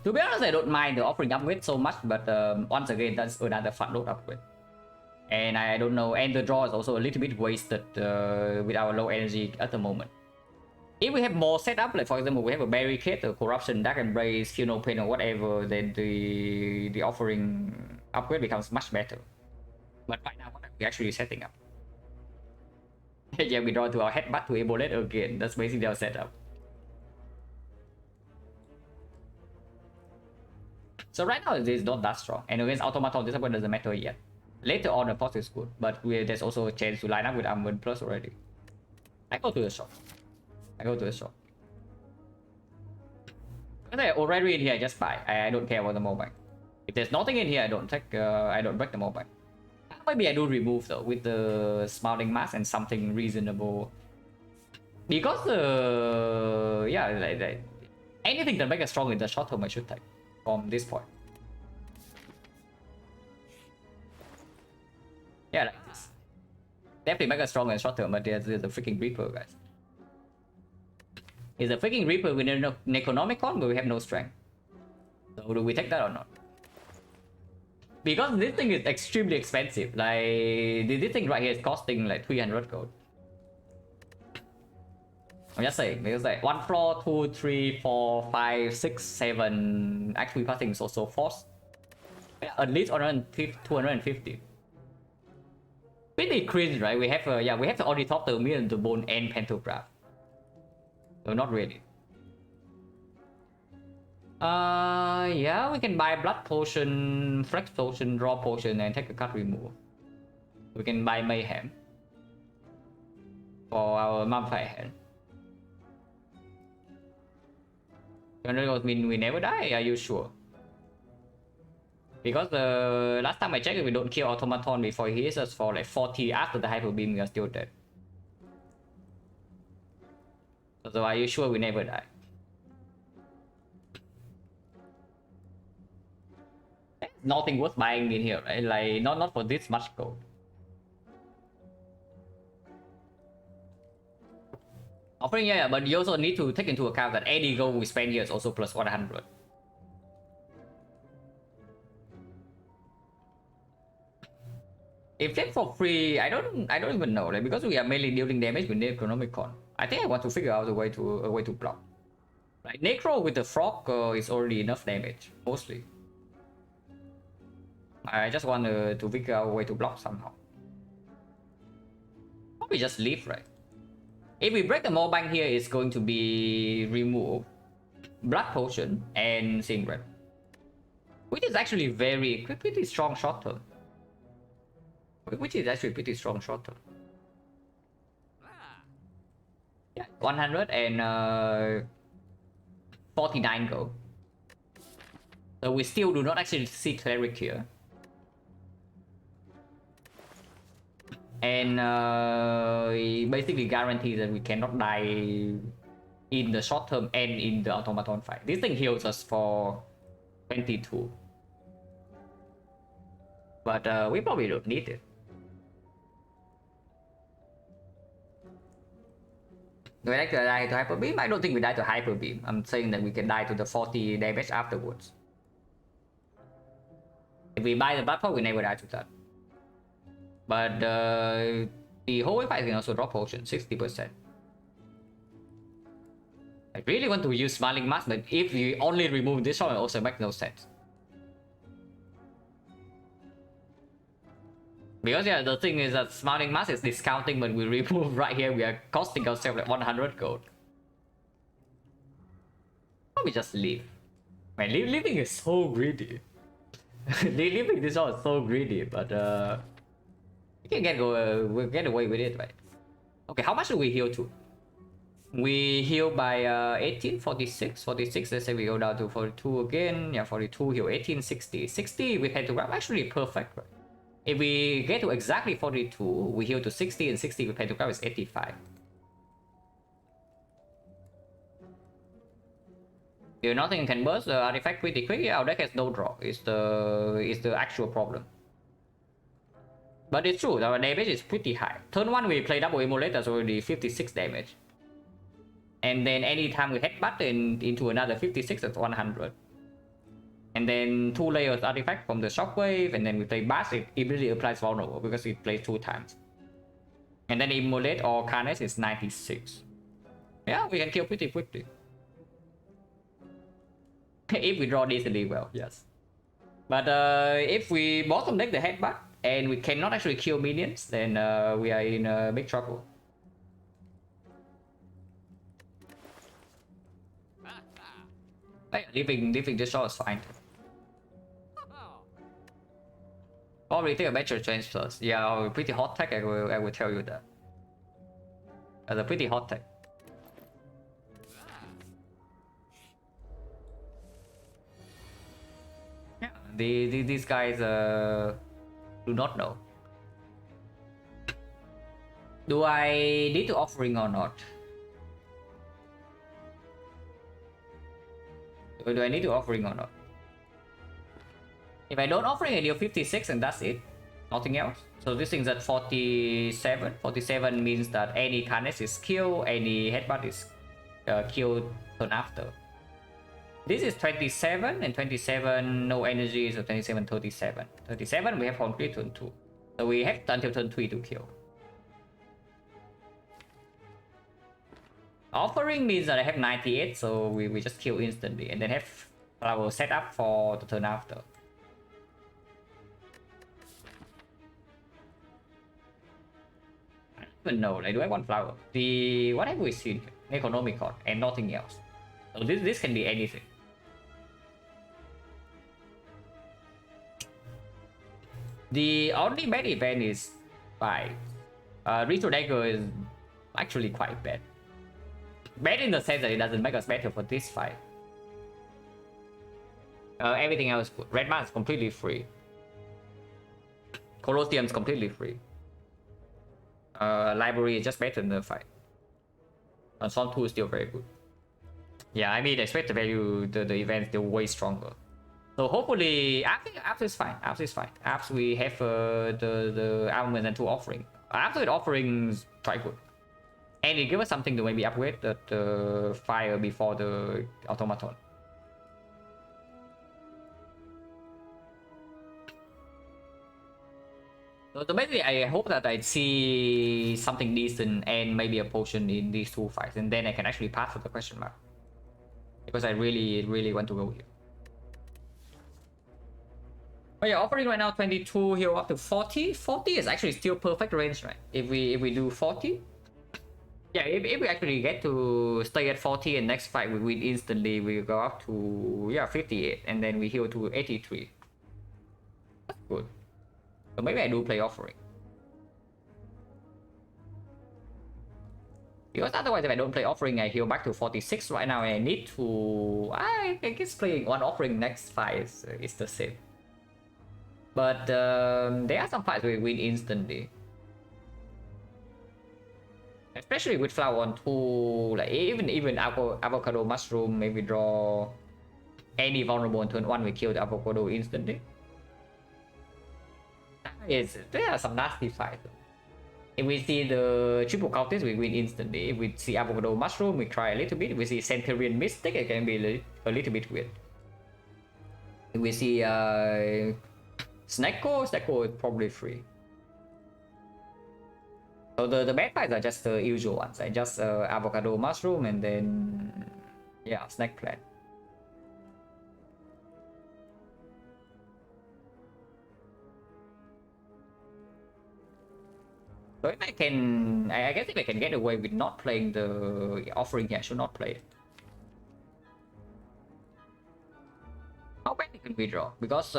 Speaker 1: To be honest, I don't mind the offering upgrade so much, but once again, that's another fat load upgrade. And I don't know, and the draw is also a little bit wasted with our low energy at the moment. If we have more setup, like for example, we have a barricade, a corruption, dark embrace, feel no pain or whatever, then the offering upgrade becomes much better. But right now, what are we actually setting up? Yeah, we draw to our headbutt to Ebolette again. That's basically our setup. So right now it is not that strong, and against automaton this one doesn't matter yet. Later on the post is good, but there's also a chance to line up with Armor Plus already. I go to the shop. If there's already in here, I just buy. I don't care about the mobile. If there's nothing in here, I don't take. I don't break the mobile. Maybe I do remove though with the smiling mask and something reasonable. Because yeah, like anything that makes us strong in the short term, I should take from this point. Yeah, like this. Definitely make us strong in short term, but there's the freaking Reaper, guys. Is a freaking Reaper with an Necronomicon, but we have no strength. So do we take that or not? Because this thing is extremely expensive. Like this thing right here is costing like 300 gold. I'm just saying, because like 1 floor, 2, 3, 4, 5, 6, 7. Actually, passing is also forced. Yeah, at least 250. Pretty cringe, right? We have yeah, we have the Ornithopter, Million the Bone, and Pantograph. So not really. Yeah, we can buy Blood Potion, Flex Potion, Draw Potion, and take a card remove. We can buy Mayhem for our Mummified hand. Generally mean we never die, are you sure? Because the last time I checked, if we don't kill Automaton before he hits us for like 40 after the Hyper Beam, we are still dead. So are you sure we never die? Nothing worth buying in here, right? Like not for this much gold. Offering, yeah, but you also need to take into account that any gold we spend here is also plus 100. If that's for free, I don't even know. Like because we are mainly dealing damage with Necronomicon. I think I want to figure out a way to block. Like Necro with the frog is already enough damage, mostly. I just want to figure out a way to block somehow. Probably just leave, right? If we break the mobile here, it's going to be remove Blood Potion and Singret, which is actually pretty strong short term. Which is actually pretty strong short term. Yeah, 149 gold. So we still do not actually see Cleric here. And it basically guarantees that we cannot die in the short term and in the automaton fight. This thing heals us for 22. But we probably don't need it. Do I like to die to Hyper Beam? I don't think we die to Hyper Beam. I'm saying that we can die to the 40 damage afterwards. If we buy the Blood Pot, we never die to that. But the whole fight can also drop potion, 60%. I really want to use Smiling Mask, but if you only remove this one, it also makes no sense. Because yeah, the thing is that Smiling Mask is discounting, but we remove right here, we are costing ourselves like 100 gold. Probably just leave. Man, leaving is so greedy. Leaving this one is so greedy, but we can we'll get away with it, right? Okay, how much do we heal to? We heal by 18, 46, 46. Let's say we go down to 42 again. Yeah, 42 heal 18, 60. 60 we had to grab actually perfect, right? If we get to exactly 42, we heal to 60, and 60 we pay to grab is 85. If nothing can burst the artifact pretty quick, yeah, our deck has no draw. It's the actual problem. But it's true, our damage is pretty high. Turn 1 we play double immolator, so already 56 damage. And then anytime we headbutt into another 56, that's 100. And then 2 layers artifact from the shockwave, and then we play bash, it immediately applies vulnerable because it plays 2 times. And then immolate or carnage is 96. Yeah, we can kill pretty quickly. If we draw decently well, yes. But if we bottom deck the headbutt and we cannot actually kill minions, then we are in big trouble. Leaving this shot is fine. Probably take a better change plus. Yeah, pretty hot tech. I will tell you that. That's a pretty hot tech. Yeah, these guys do not know. Do I need to offering or not? Do I need to offering or not? If I don't offering, I deal 56 and that's it. Nothing else. So this thing's at 47. 47 means that any carnage is killed, any headbutt is killed turn after. This is 27 and 27 no energy, so 27 37. 37 we have complete turn 2. So we have until turn 3 to kill. Offering means that I have 98, so we just kill instantly and then have flower set up for the turn after. I don't even know, like, do I want flower? What have we seen here? Economicon and nothing else. So this can be anything. The only bad event is 5. Ritual Dagger is actually quite bad. Bad in the sense that it doesn't make us better for this fight. Everything else good. Red Mask is completely free. Colosseum is completely free. Library is just better in the fight. And Son 2 is still very good. Yeah, I mean, expect the value, the event still way stronger. So hopefully, Apps is fine. Apps is fine. Apps we have the armament and 2 offering. After it offerings, quite good. And it gives us something to maybe upgrade the fire before the automaton. So basically, I hope that I see something decent and maybe a potion in these 2 fights, and then I can actually pass to the question mark. Because I really want to go here. But yeah, offering right now 22, heal up to 40. 40 is actually still perfect range, right? If we do 40. Yeah, if we actually get to stay at 40 and next fight we win instantly, we go up to 58 and then we heal to 83. That's good. So maybe I do play offering. Because otherwise if I don't play offering, I heal back to 46 right now and I need to... I guess playing one offering next fight is the same. But there are some fights where we win instantly. Especially with flower on 2, like even avocado mushroom, maybe draw any vulnerable on turn 1, we kill the avocado instantly. There are some nasty fights. If we see the triple cultist, we win instantly. If we see avocado mushroom, we try a little bit. If we see Centurion Mystic, it can be a little bit weird. If we see Snecko is probably free. So the bad fights are just the usual ones, like just avocado mushroom and then snack plant. So if I can, I guess if I can get away with not playing the offering, I should not play it. How bad can we draw? Because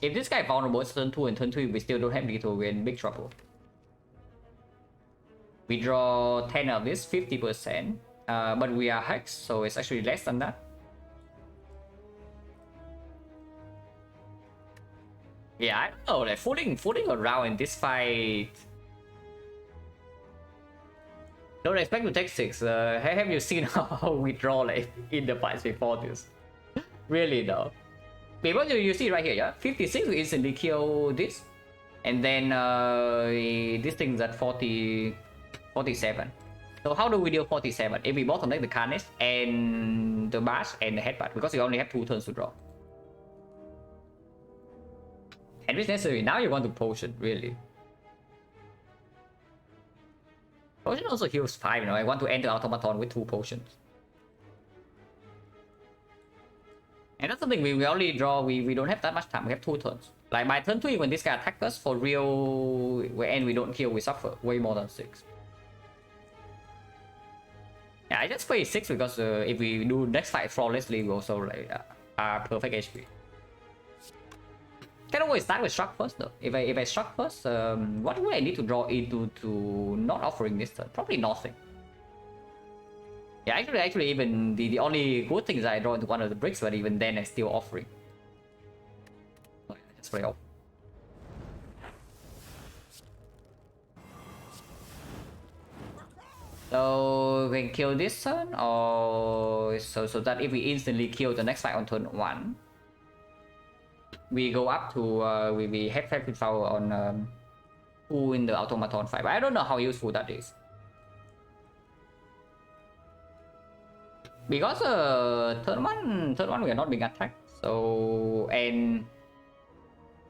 Speaker 1: if this guy vulnerable turn 2 and turn 3, we still don't have lethal, we're in big trouble. We draw 10 of this, 50%, but we are hexed, so it's actually less than that. Yeah, I don't know, like fooling around in this fight. Don't expect to take 6. Have you seen how we draw like in the fights before this? Really though. Because you see right here, yeah? 56 we instantly kill this. And then this thing's at 47. So how do we deal 47? If we bottom deck the Carnage and the Bash and the Headbutt, because you only have 2 turns to draw. And it's necessary. Now you want to potion, really. Potion also heals 5, you know. I want to enter Automaton with 2 potions. And that's something we only draw, we don't have that much time, we have 2 turns. Like by turn 3, when this guy attacks us for real, and we don't kill, we suffer way more than 6. Yeah, I just play 6 because if we do next fight flawlessly, we also like are perfect HP. Can always start with shock first though. If I shock first, what would I need to draw into to not offering this turn? Probably nothing. Yeah, actually, even the only good thing is I draw into one of the bricks, but even then, I'm still offering. Just play off. So we can kill this turn, or so that if we instantly kill the next fight on turn 1, we go up to we have 5 power on 2 in the automaton fight. But I don't know how useful that is. Because turn one we are not being attacked, so and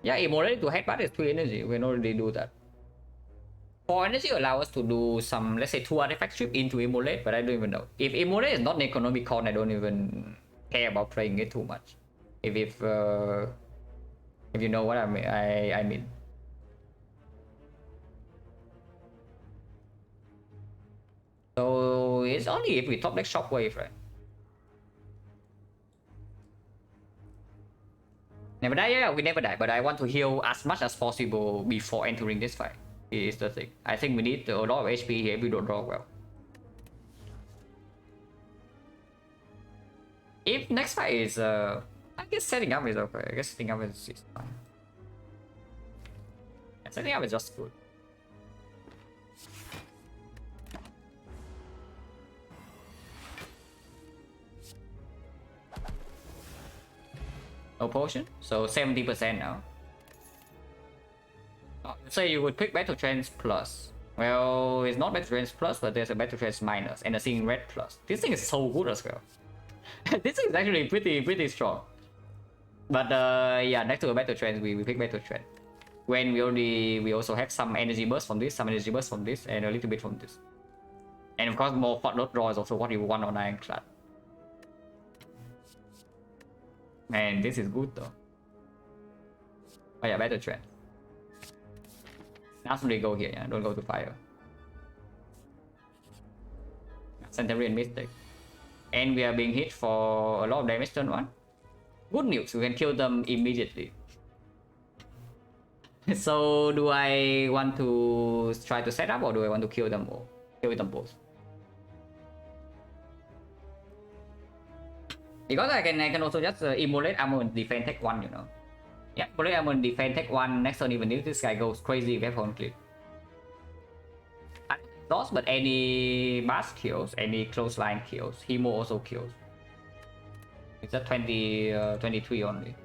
Speaker 1: yeah, immortality to headbutt is 3 energy. We can already do that. 4 energy allow us to do some, let's say 2 artifact strip into immolate, but I don't even know. If immolate is not Necronomicon, I don't even care about playing it too much. If you know what I mean. So it's only if we top deck Shockwave, right? Never die, yeah, we never die, but I want to heal as much as possible before entering this fight. Is the thing. I think we need a lot of HP here if we don't draw well. If next fight is I guess setting up is okay. I guess setting up is fine. Yeah, setting up is just good. No potion, so 70% now. Say you would pick Battle Trance Plus. Well, it's not Battle Trance Plus, but there's a Battle Trance Minus and a Seeing Red Plus. This thing is so good as well. This thing is actually pretty strong. But yeah, next to a Battle Trance, we pick Battle Trance. When we also have some energy burst from this, some energy burst from this, and a little bit from this. And of course, more Flood Draw is also what you want on Ironclad. Man, this is good though. Oh yeah, Battle Trance. Naturally go here, yeah, don't go to fire. Centurion mistake. And we are being hit for a lot of damage turn 1. Good news, we can kill them immediately. So do I want to try to set up, or do I want to kill them all? Kill them both. Because I can also just immolate armor and defend tech 1, you know. Yeah, immolate armor and defend tech 1 next turn, even if this guy goes crazy with on clip. I don't exhaust, but any mass kills, any close line kills, Hemo also kills. It's at 23 only.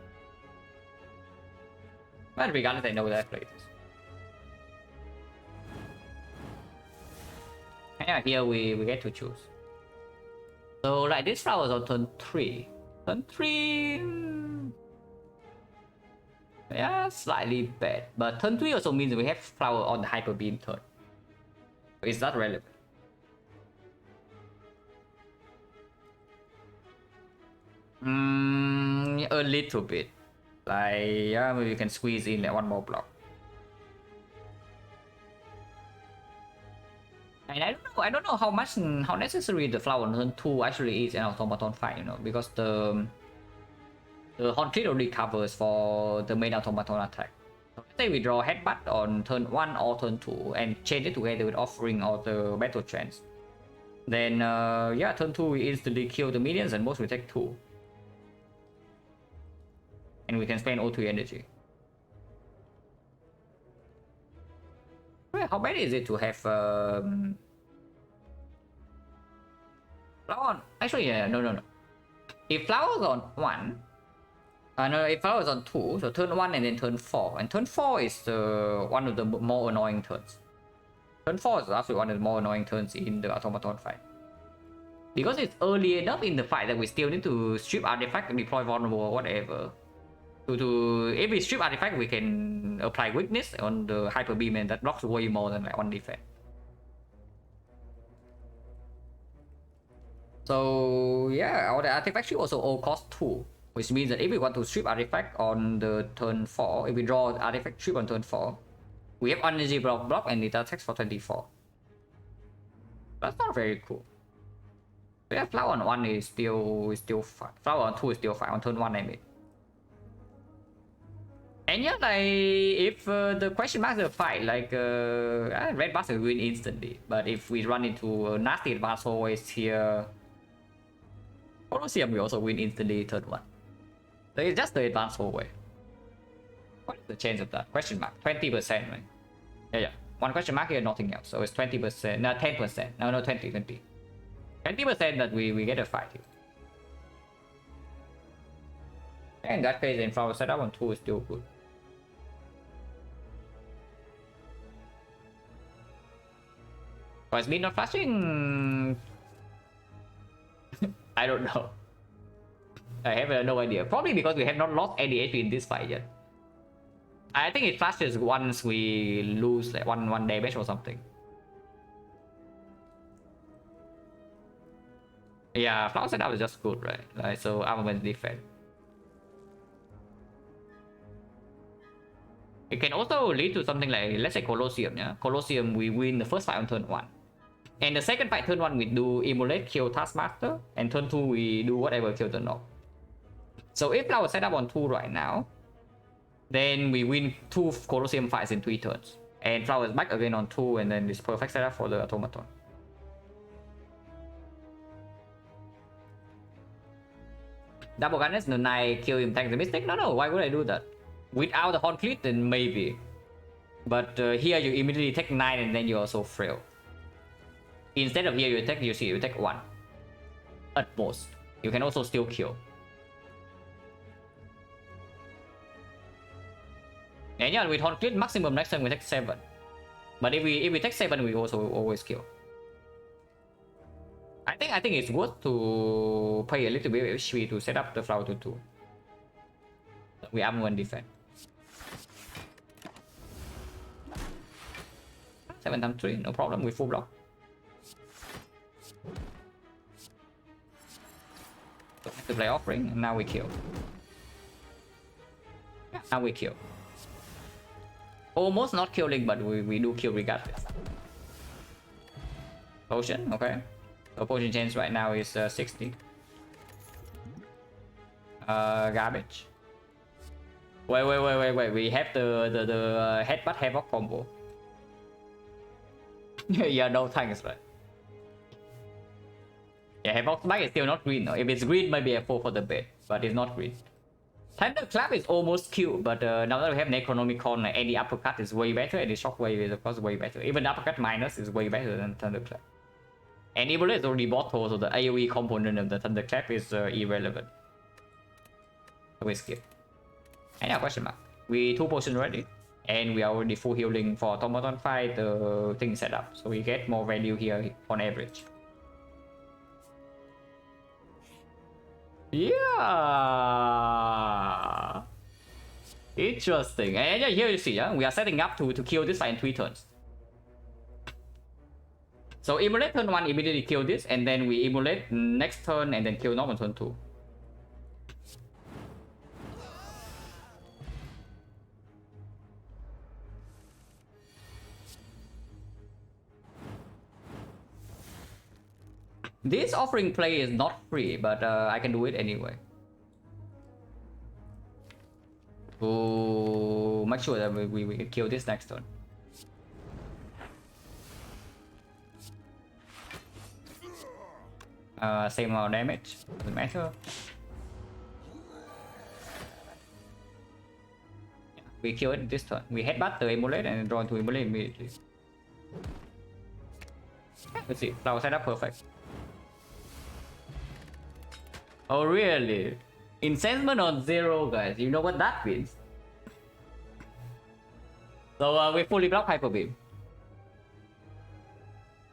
Speaker 1: But regardless, I know that I played this. Yeah, here we get to choose. So like this flower is on turn 3. Turn 3... yeah, slightly bad. But turn 3 also means we have flower on the Hyper Beam turn. Is that relevant? A little bit. Like, yeah, maybe we can squeeze in like 1 more block. And I don't know how necessary the flower on turn 2 actually is in automaton fight, you know, because the Hauntlet already covers for the main automaton attack. So let's say we draw Headbutt on turn 1 or turn 2 and change it together with Offering or the Battle Trance. Then yeah, turn 2 we instantly kill the minions and most will take 2. And we can spend O3 energy. Well, how bad is it to have flower on? Actually, yeah, no. If flowers on 1, No, if I was on 2, so turn 1 and then turn 4. And turn 4 is one of the more annoying turns. Turn 4 is actually one of the more annoying turns in the automaton fight. Because it's early enough in the fight that we still need to strip artifact and deploy vulnerable or whatever. If we strip artifact, we can apply weakness on the hyper beam, and that blocks way more than like one defense. So yeah, our artifact strip also all cost 2, which means that if we want to strip artifact on the turn 4, if we draw artifact strip on turn 4, we have energy block and it attacks for 24. That's not very cool. Yeah, flower on 1 is still fine. Flower on 2 is still fine. On turn 1 I mean. And yeah, like if the question marks the fight, like red bus will win instantly. But if we run into a nasty advance always here, Colosseum we also win instantly turn 1. So it's just the advance hallway. What is the chance of that? Question mark. 20%, right? Yeah. One question mark here, nothing else. So it's 20%. No, 10%. No, 20. 20% that we get a fight here. And in that case, then flower setup on 2 is still good. But speed not flashing. I don't know. I have no idea. Probably because we have not lost any HP in this fight yet. I think it flashes once we lose like one damage or something. Yeah, flower setup is just good, right? Like, so armament defense. It can also lead to something like, let's say Colosseum, yeah? Colosseum, we win the first fight on turn 1. And the second fight, turn 1, we do Immolate, kill Taskmaster. And turn 2, we do whatever, kill the Knock. So if Flower set up on 2 right now, then we win 2 Colosseum fights in 3 turns. And Flower is back again on 2, and then it's perfect setup for the automaton. Double Gunners, no, I kill him, tank the Mystic? No, why would I do that? Without the Horn Cleat, then maybe. But here you immediately take 9 and then you also frail. Instead of here you take 1. At most. You can also still kill. And yeah, with Horn Cleat, maximum next time we take 7. But if we take 7, we also always kill. I think it's worth to pay a little bit of HP to set up the flower to 2. We arm 1 defense. 7 times 3, no problem, we full block. Don't have to play offering, and now we kill. Yeah, now we kill. Almost not killing, but we do kill regardless. Potion, okay. So potion chance right now is 60. Garbage. Wait. We have the headbutt havoc combo. Yeah, no thanks, right? Yeah, Havoc Spike is still not green though. If it's green, maybe a 4 for the bait, but it's not green. Thunderclap is almost cute, but now that we have Necronomicon, any uppercut is way better, and the shockwave is of course way better. Even the uppercut minus is way better than Thunderclap. And Evil is already bottle, so the AoE component of the Thunderclap is irrelevant. So we skip. And yeah, question mark. We 2 potions ready, and we are already full healing for automaton fight. The thing set up, so we get more value here on average. Yeah, interesting. And yeah, here you see, we are setting up to kill this fight in 3 turns. So Immolate turn 1, immediately kill this, and then we Immolate next turn, and then kill Norm on turn 2. This offering play is not free, but I can do it anyway. To make sure that we can kill this next turn. Same amount of damage, doesn't matter. Yeah, we kill it this turn. We headbutt the Immolate and draw into Immolate immediately. Let's see, flower setup perfect. Oh really? Incensement on 0, guys. You know what that means. So we fully block Hyper Beam.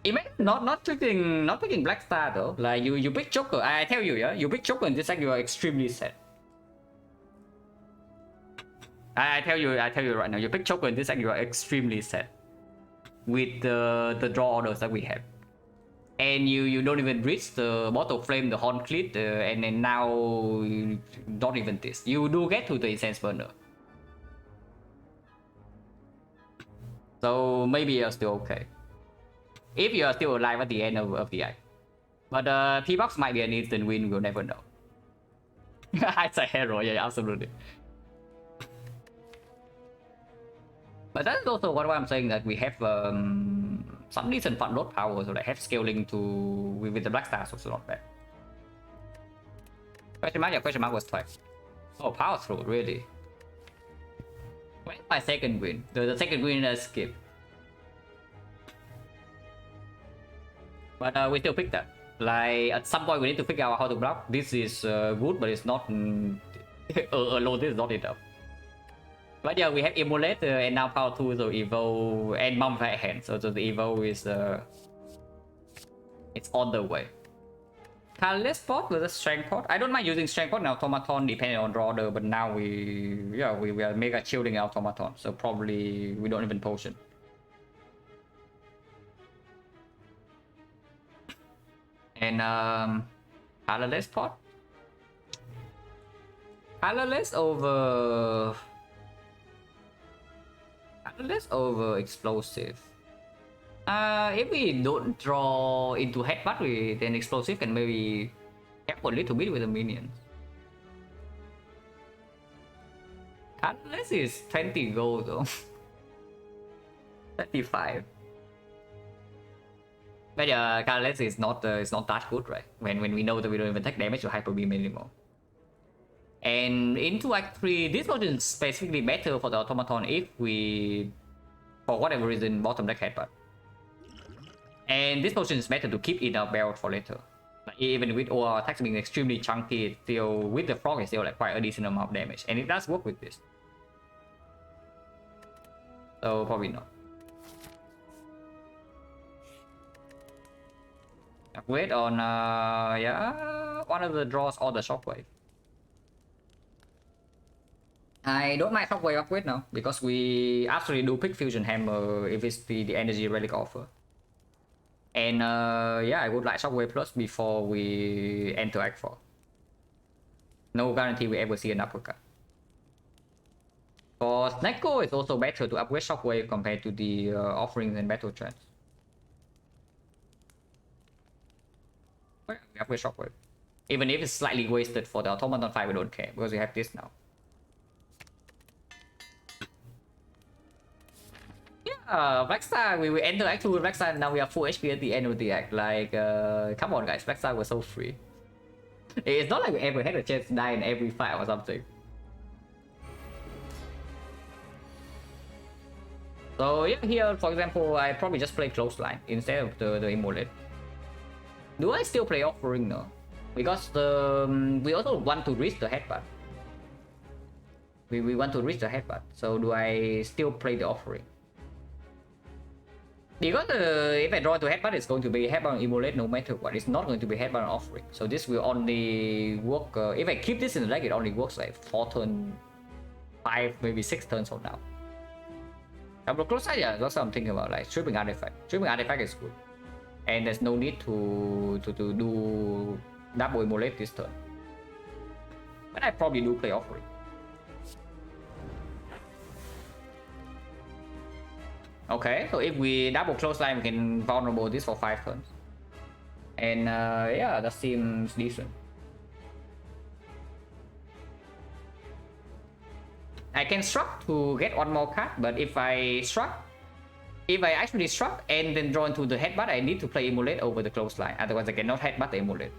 Speaker 1: Imagine not picking Black Star though. Like you pick Joker. I tell you, yeah, you pick Joker in this deck, you are extremely sad. I tell you right now, you pick Joker in this deck, you are extremely sad with the draw orders that we have. And you don't even reach the Mortal Flame, the Horn Cleat, and then now not even this. You do get to the Incense Burner. So maybe you're still okay. If you are still alive at the end of the act. But P-Box might be an instant win, we'll never know. It's a hero, yeah, absolutely. But that's also what I'm saying, that we have some decent front load power, so like have scaling to with the Black Stars also not bad. Question mark? Yeah, question mark was twice. Oh, power through, really? Where's my second win? The second win is skip. But we still pick that. Like at some point we need to figure out how to block. This is good, but it's not alone. This is not enough. But yeah, we have Immolate and now Power 2, so Evo and Mummified Hand. So the Evo is it's on the way. Catalyst Pot versus Strength Pot. I don't mind using Strength Pot and Automaton depending on draw order, but now we are mega shielding Automaton, so probably we don't even potion. And Catalyst Pot. Catalyst over Explosive. If we don't draw into Headbutt, then Explosive can maybe help a little bit with the minions. Catalyst is 20 gold though. 35. But yeah, Catalyst is not that good, right? When we know that we don't even take damage to Hyper Beam anymore. And into Act 3, this potion is specifically better for the Automaton if we, for whatever reason, bottom deck Headbutt. And this potion is better to keep in our barrel for later. Like, even with all our attacks being extremely chunky, it's still, with the frog, it's still like quite a decent amount of damage. And it does work with this. So probably not. Wait on yeah, one of the draws or the Shockwave. I don't mind Shockwave upgrade now because we actually do pick Fusion Hammer if it's the energy relic offer. And yeah, I would like Shockwave Plus before we enter Act 4. No guarantee we ever see an uppercut. For Snecko, it's also better to upgrade Shockwave compared to the offerings and battle trends. We upgrade Shockwave. Even if it's slightly wasted for the Automaton 5, we don't care because we have this now. Yeah, Black Star, we enter Act 2 with Black Star, now we are full HP at the end of the act. Like, come on guys, Black Star was so free. It's not like we ever had a chance to die in every fight or something. So yeah, here for example, I probably just play Clothesline instead of the Immolate. Do I still play Offering though? Because we also want to reach the Headbutt. We want to reach the Headbutt. So do I still play the Offering? Because if I draw to Headbutt, it's going to be Headbutt on Immolate no matter what. It's not going to be Headbutt on Offering. So this will only work, if I keep this in the deck, it only works like 4 turns, 5, maybe 6 turns from now. But Clothesline, yeah, that's what I'm thinking about, like Stripping Artifact. Stripping Artifact is good. And there's no need to do double Immolate this turn. But I probably do play Offering. Okay, so if we double Clothesline, we can vulnerable this for 5 turns. And yeah, that seems decent. I can struck to get one more card, but if I actually struck and then draw into the Headbutt, I need to play Immolate over the Clothesline. Otherwise, I cannot Headbutt the Immolate.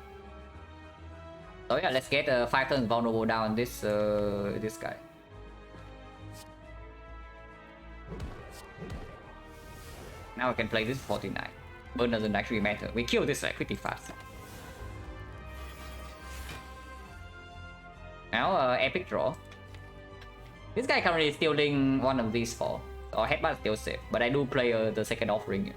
Speaker 1: So yeah, let's get 5 turns vulnerable down this this guy. Now I can play this 49. Burn doesn't actually matter. We kill this like pretty fast. Now epic draw. This guy currently stealing one of these four. Or headbutt is still safe, but I do play the second offering.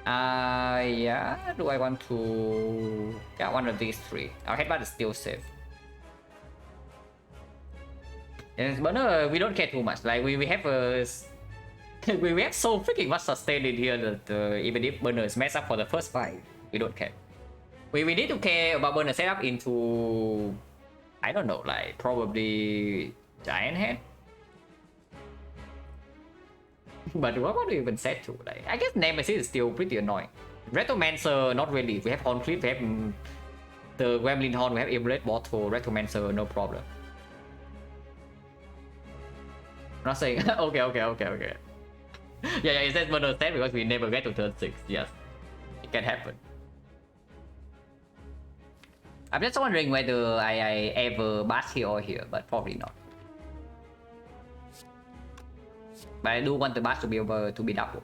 Speaker 1: Yeah, do I want to... Yeah, one of these three. Our headbutt is still safe. But no, we don't care too much. Like, we have a... we have so freaking much sustain in here that even if burner is messed up for the first fight, we don't care. We need to care about burner setup into... I don't know, like, probably... Giant Head? But what do you even set to? Like, I guess Nemesis is still pretty annoying. Retromancer, not really. We have Concrete, we have the Gremlin Horn, we have Emerald Bottle, Retromancer, no problem. I'm not saying... okay. Yeah, it says burner set because we never get to turn 6. Yes, it can happen. I'm just wondering whether I ever bash here or here, but probably not. But I do want the bash to be able to be double.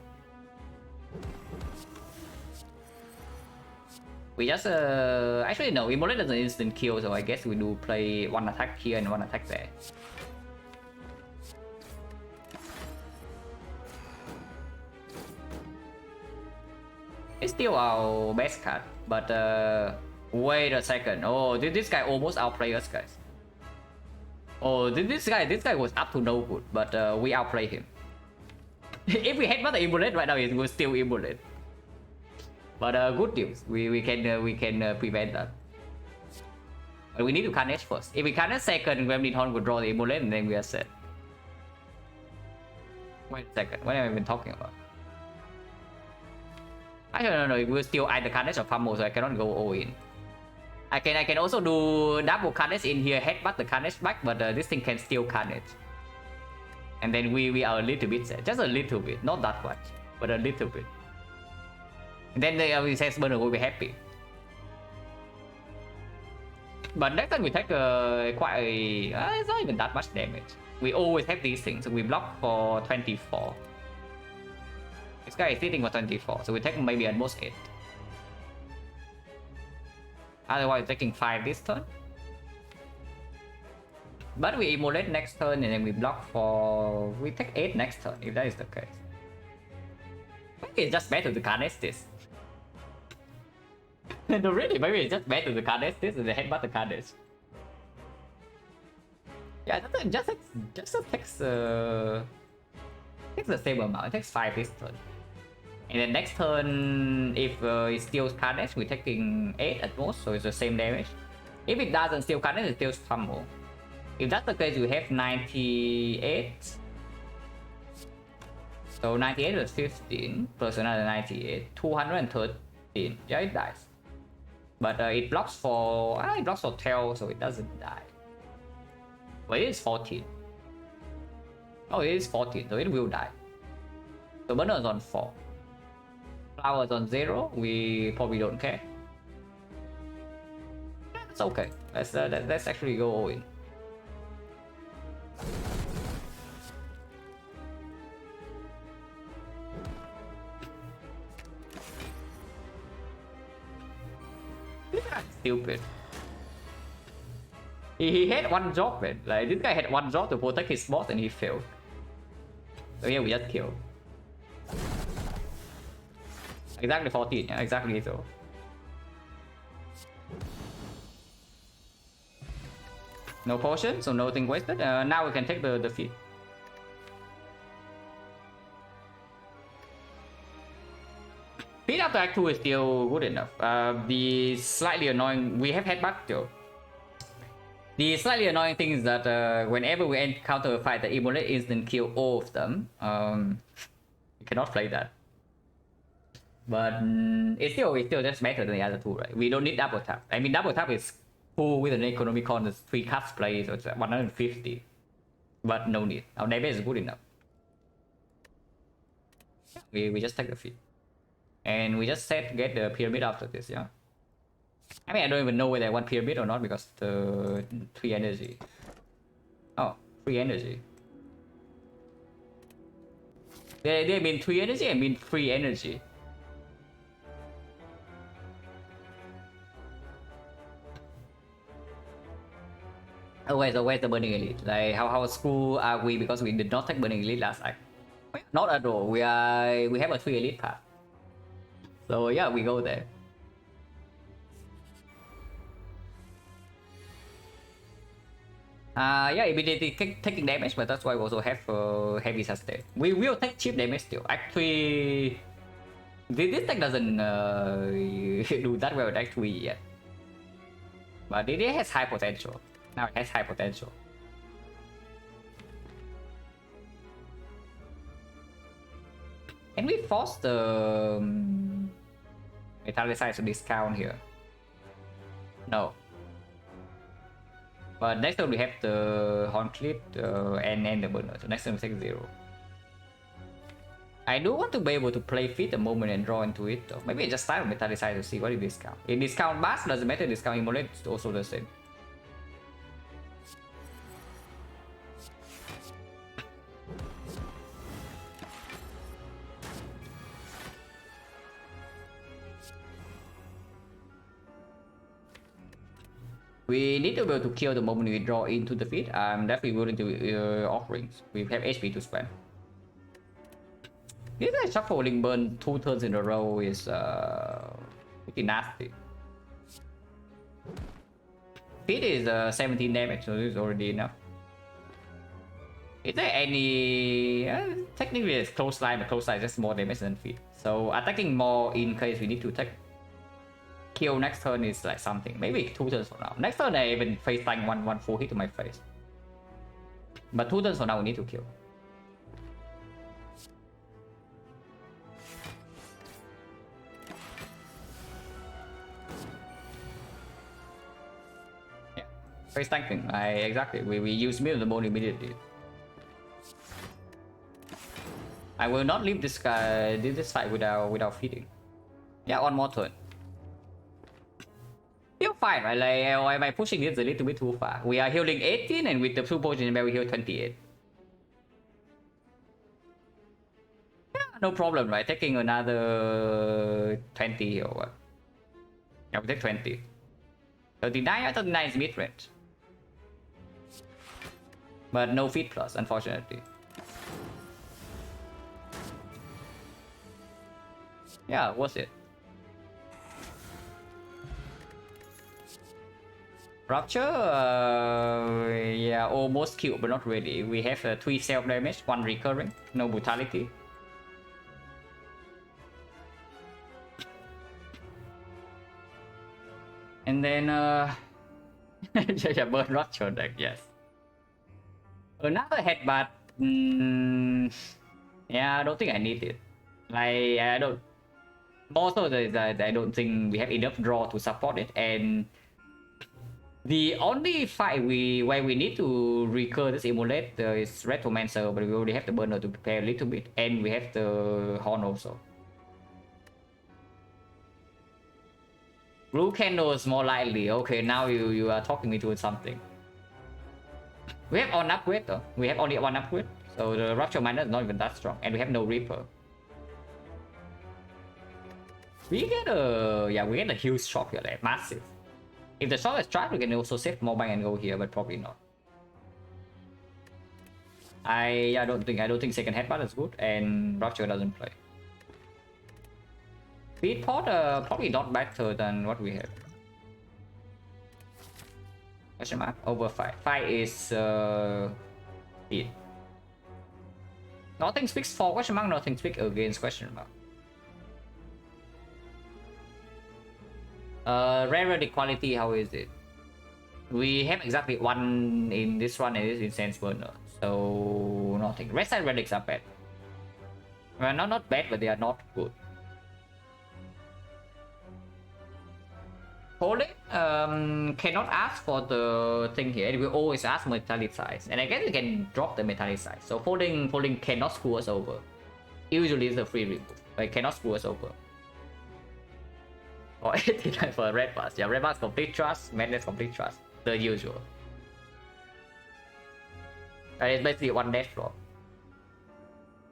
Speaker 1: We just actually no, Immolate doesn't instant kill, so I guess we do play one attack here and one attack there. It's still our best card, but wait a second. Oh, did this guy almost outplay us, guys? Oh, this guy was up to no good, but we outplay him. If we headbutt the Immolate right now, it will still Immolate. But good news, we can prevent that. But we need to Carnage first. If we Carnage second, Gremlin Horn will draw the Immolate, and then we are set. Wait a second, what have I been talking about? I don't know if we'll still either Carnage or Pummel, so I cannot go all in. I can also do double Carnage in here, headbutt the Carnage back, but this thing can still Carnage. And then we are a little bit set. Just a little bit, not that much, but a little bit. And then the sense burner will be happy. But next time we take quite a... it's not even that much damage. We always have these things, so we block for 24. This guy is sitting for 24, so we take maybe at most 8. Otherwise, taking 5 this turn. But we Immolate next turn and then we block for... We take 8 next turn, if that is the case. Maybe it's just better to Carnage this. No, really, maybe it's just better to Carnage this and then headbutt the Carnage. Yeah, just takes the same amount. It takes 5 this turn. And then next turn, if it steals Carnage, we're taking 8 at most, so it's the same damage. If it doesn't steal Carnage, it steals Pummel. If that's the case, we have 98. So 98 was 15, plus another 98, 213. Yeah, it dies. But it blocks for... it blocks for tail, so it doesn't die. But it is 14. Oh, it is 14, so it will die. So burner is on 4. Flowers on 0, we probably don't care. It's okay. Let's actually go all in. This guy's stupid. He had one job, man. Like, this guy had one job to protect his boss and he failed. So yeah, we just killed. Exactly 14, yeah, exactly so. No potion, so nothing wasted. Now we can take the defeat. Speed after Act 2 is still good enough. The slightly annoying... We have headbutt still. The slightly annoying thing is that whenever we encounter a fight, the Immolate instant kill all of them. You cannot play that. But it's still just better than the other two, right? We don't need double tap. I mean, double tap is cool with an Economicon, there's 3 cards play, so it's 150. But no need. Our damage is good enough. We just take the feed. And we just get the pyramid after this, yeah? I mean, I don't even know whether I want pyramid or not because the 3 energy. Oh, 3 energy. They mean 3 energy, I mean 3 energy. Where's the Burning Elite? Like how screw are we because we did not take Burning Elite last time? Not at all. We have a 3 Elite path. So yeah, we go there. Yeah, immediately taking damage, but that's why we also have heavy sustain. We will take cheap damage still. Actually, this deck doesn't do that well with actually yet. But it has high potential. Now it has high potential. Can we force the Metallicize to discount here? No. But next turn we have the Hornclip and the Burner. So next turn we take 0. I do want to be able to play Feed the moment and draw into it though. Maybe I just start with Metallicize to see what it discount. If discount Bass doesn't matter, discount Immolate is also the same. We need to be able to kill the moment we draw into the feed. I'm definitely willing to offerings. We have HP to spend. This guy shuffling burn 2 turns in a row is pretty nasty. Feed is 17 damage, so this is already enough. Is there any... technically it's close line, but close line is just more damage than feed. So attacking more in case we need to take kill next turn is like something. Maybe 2 turns from now. Next turn I even face tank one full hit to my face. But 2 turns from now we need to kill. Yeah. Face tanking. Exactly. We use Mill the Bone immediately. I will not leave this guy this fight without feeding. Yeah, one more turn. Still fine, right? Like, am I pushing this a little bit too far? We are healing 18 and with the 2 potions we heal 28. Yeah, no problem, right? Taking another 20 or what? Yeah, we take 20. 39 or 39 is mid-range. But no feed plus, unfortunately. Yeah, worth it. Rupture, yeah, almost killed, but not really. We have 3 self damage, 1 recurring, no brutality. And then, yeah, burn Rupture deck, yes. Another headbutt, yeah, I don't think I need it. Like, I don't. More so that I don't think we have enough draw to support it, and the only fight where we need to recur this Immolate is Retromancer, but we already have the Burner to prepare a little bit, and we have the Horn also. Blue Candles more likely. Okay, now you are talking me to something. We have on upgrade though. We have only 1 upgrade, so the Rupture Miner is not even that strong, and we have no Reaper. We get a huge shock here, like massive. If the shot is trapped, we can also save more bank and go here, but probably not. I don't think second headbutt is good, and Rupture doesn't play. Speed pot probably not better than what we have. Question mark over 5. 5 is it. Nothing speaks for question mark. Nothing speaks against question mark. Rare quality, how is it? We have exactly 1 in this one and this in Sense Burner, so nothing. Red side relics are bad. Well, not bad, but they are not good. Folding cannot ask for the thing here. It will always ask metallic size, and I guess we can drop the metallic size. So folding cannot screw us over. Usually it's a free remove, but it cannot screw us over. Or 89 for a red pass. Yeah, red pass complete trust, madness complete trust. The usual. It's basically 1 dash floor.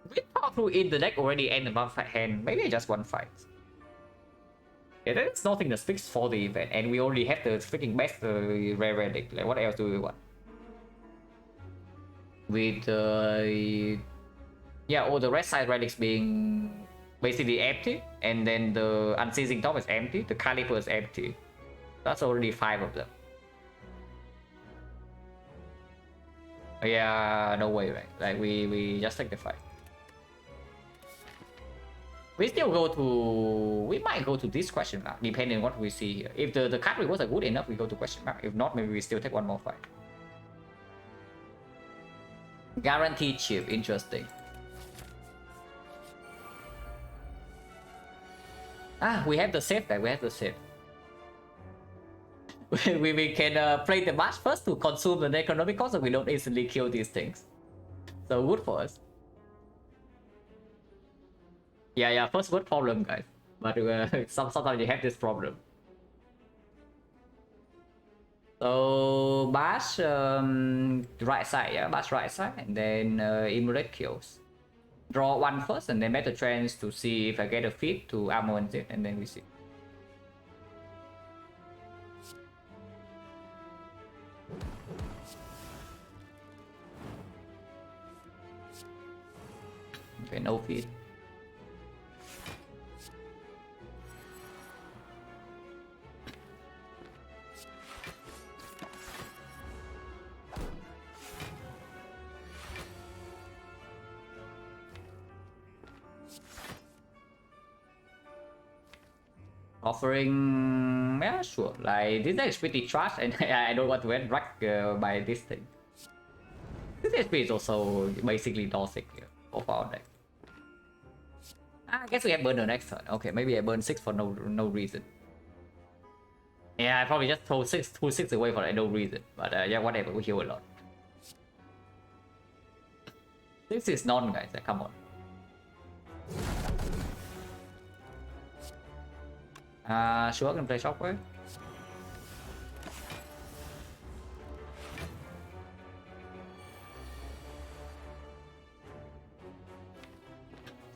Speaker 1: We thought through in the deck already end above hand. Maybe just 1 fight. Yeah, there's nothing that speaks for the event, and we already have the freaking best rare deck. Like, what else do we want? with yeah, all the red side relics being basically empty, and then the unceasing top is empty, the caliper is empty. That's already 5 of them. Yeah, no way, right? Like we just take the fight. We still go to, we might go to this question mark, depending on what we see here. If the card rewards are good enough, we go to question mark. If not, maybe we still take one more fight. Guaranteed chip, interesting. Ah, we have the save back, we have the save. we can play the match first to consume the Necronomicon so we don't easily kill these things. So good for us. Yeah, first world problem, guys. But sometimes you have this problem. So bash right side, yeah, bash right side, and then immolate kills. Draw one first, and then make a chance to see if I get a feed to armor it, and then we see. Okay, no feed. Offering, yeah, sure. Like this deck is pretty trash, and I don't want to get wrecked by this thing. This HP is also basically toxic of our deck. I guess we have burn the next turn. Okay, maybe I burn 6 for no reason. Yeah, I probably just throw 6 away for no reason. But yeah, whatever, we heal a lot. This is none, guys. Come on. Sure, can play Shockwave.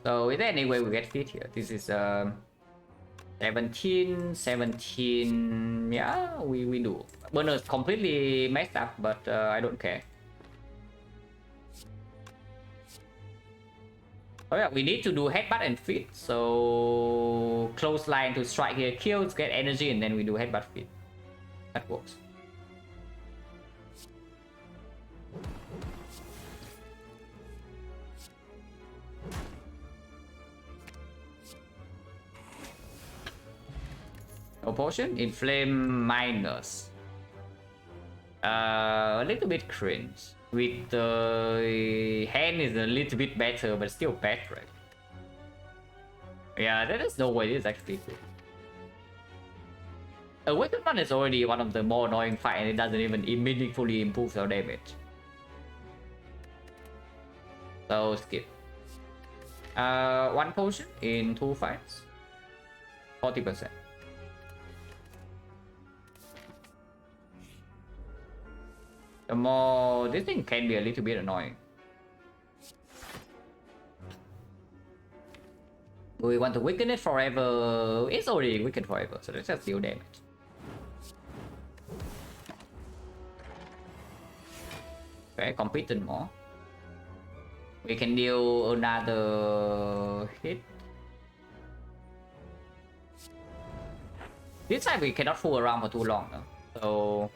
Speaker 1: So is there any way we get fit here? This is 17. Yeah, we do. Burner is completely messed up, but I don't care. Oh yeah, we need to do headbutt and feet. So close line to strike here, kills, get energy, and then we do headbutt feet. That works. No potion, inflame minus. A little bit cringe. With the hand is a little bit better, but still bad, right? Yeah, there is no way this is actually good. A weapon one is already one of the more annoying fight, and it doesn't even meaningfully improve our damage. So skip. One potion in 2 fights. 40%. The more, this thing can be a little bit annoying. We want to weaken it forever. It's already weakened forever, so let's just deal damage. Okay, competent more. We can deal another hit. This time we cannot fool around for too long, no? So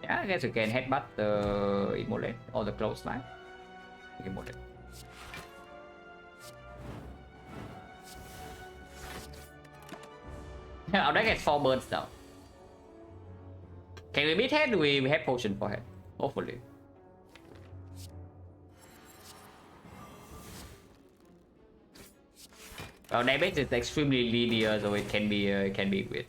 Speaker 1: yeah, I guess we can headbutt the immolate or the close line. Immolate. Our deck gets 4 burns now. Can we beat head? We have potion for head. Hopefully. Our damage is extremely linear, so it can be weird.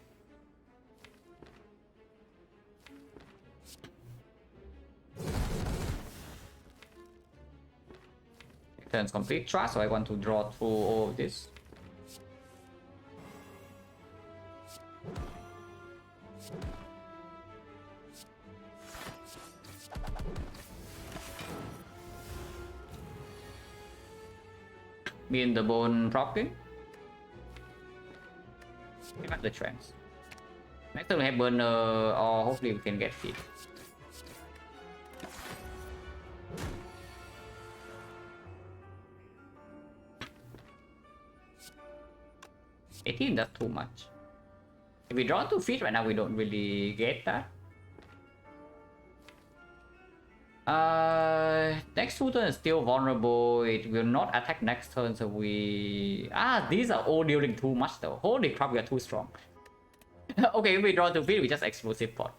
Speaker 1: Turns complete trust, so I want to draw through all of this. Me in the bone propping. Pick up the trends. Next time we have burner, or hopefully we can get feed. $18, that's too much. If we draw 2 feet right now, we don't really get that. Next 2 turns is still vulnerable. It will not attack next turn, so we... these are all dealing too much though. Holy crap, we are too strong. Okay, if we draw 2 feet, we just explosive pot.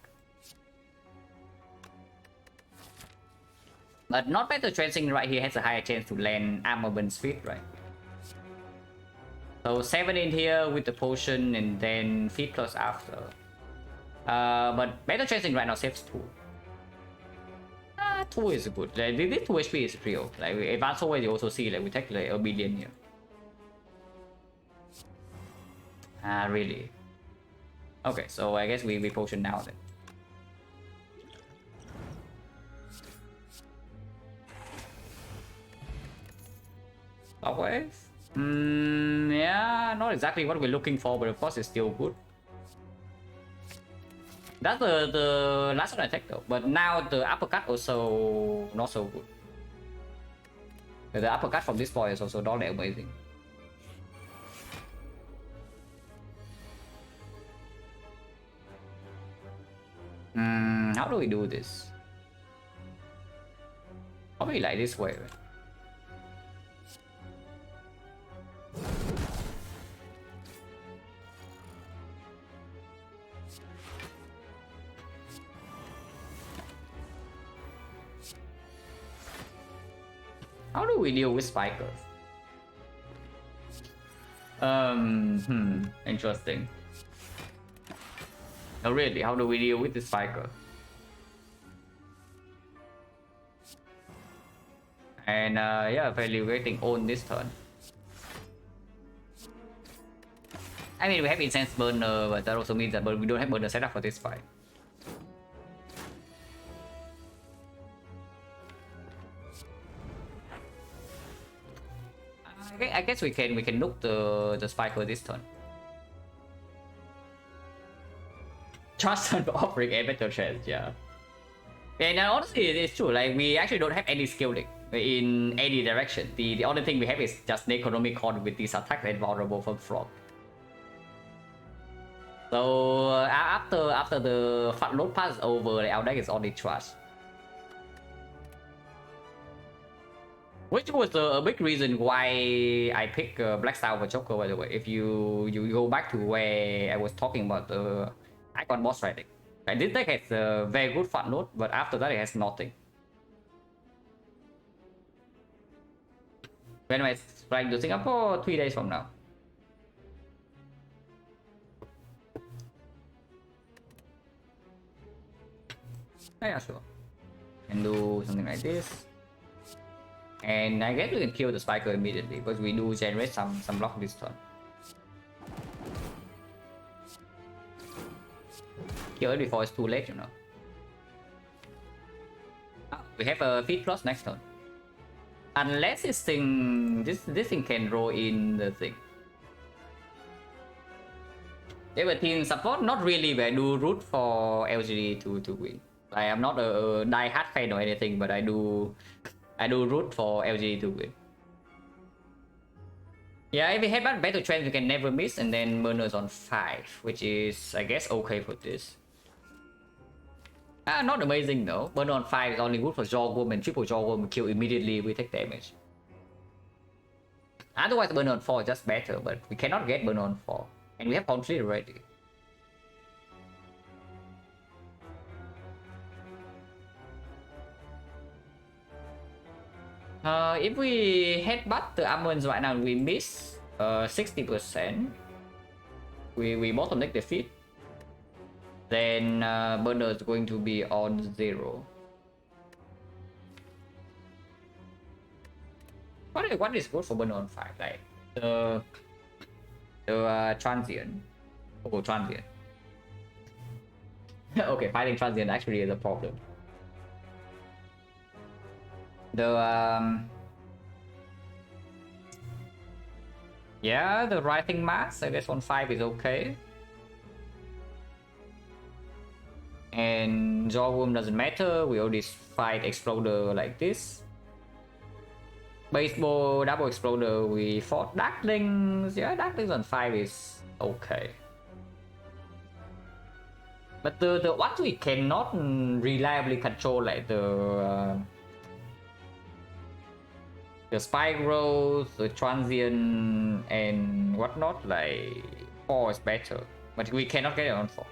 Speaker 1: But not better transing right here has a higher chance to land armament feet, right? So 7 in here with the potion and then feet plus after. But better transing right now saves 2. 2 is good. Like, this 2 HP is real. Like, advanced always you also see like we take like a billion here. Really? Okay, so I guess we potion now then. Shockwave? Yeah, not exactly what we're looking for, but of course it's still good. That's the last one attack though, but now the uppercut also not so good. The uppercut from this boy is also not that amazing. How do we do this? Probably like this way, right? How do we deal with spikers? Interesting. Oh really, how do we deal with the spiker? And yeah, evaluating on this turn. I mean, we have incense burner, but that also means that we don't have burner set up for this fight. I guess we can look the spiker this turn. Trust on offering a better chance, yeah. And honestly, it's true. Like we actually don't have any skilling in any direction. The only thing we have is just Necronomicon with these attacks and vulnerable from frog. So after the fat load pass is over, our deck is only trash. Which was a big reason why I picked Black Star over Joker, by the way. If you go back to where I was talking about the Icon boss riding. Like, this deck has a very good fat load, but after that it has nothing. When am I flying to Singapore? 3 days from now. Yeah, sure. Can do something like this. And I guess we can kill the spiker immediately because we do generate some block this turn. Kill it before it's too late, you know. We have a feed plus next turn. Unless this thing can roll in the thing. Team support, not really, but I do root for LGD to win. Like, I'm not a die-hard fan or anything, but I do root for LGD to win. Yeah, if we have battle trends, we can never miss, and then burners on 5, which is, I guess, okay for this. Not amazing though. Burner on 5 is only good for Jawworm, and triple Jawworm kill immediately, we take damage. Otherwise, burner on 4 is just better, but we cannot get burner on 4. And we have complete already. If we headbutt the armaments right now, we miss 60%. We bottom deck defeat. Then burner is going to be on 0. What is good for burner on 5? Like the transient. Oh, transient. Okay, fighting transient actually is a problem. Yeah, the writing mass, I guess on 5 is okay. And Jawworm doesn't matter, we already fight Exploder like this. Baseball, double Exploder, we fought Darklings. Yeah, Darklings on 5 is okay. But the what we cannot reliably control, like the Spyro, the Transient, and whatnot, like 4 is better. But we cannot get it on 4.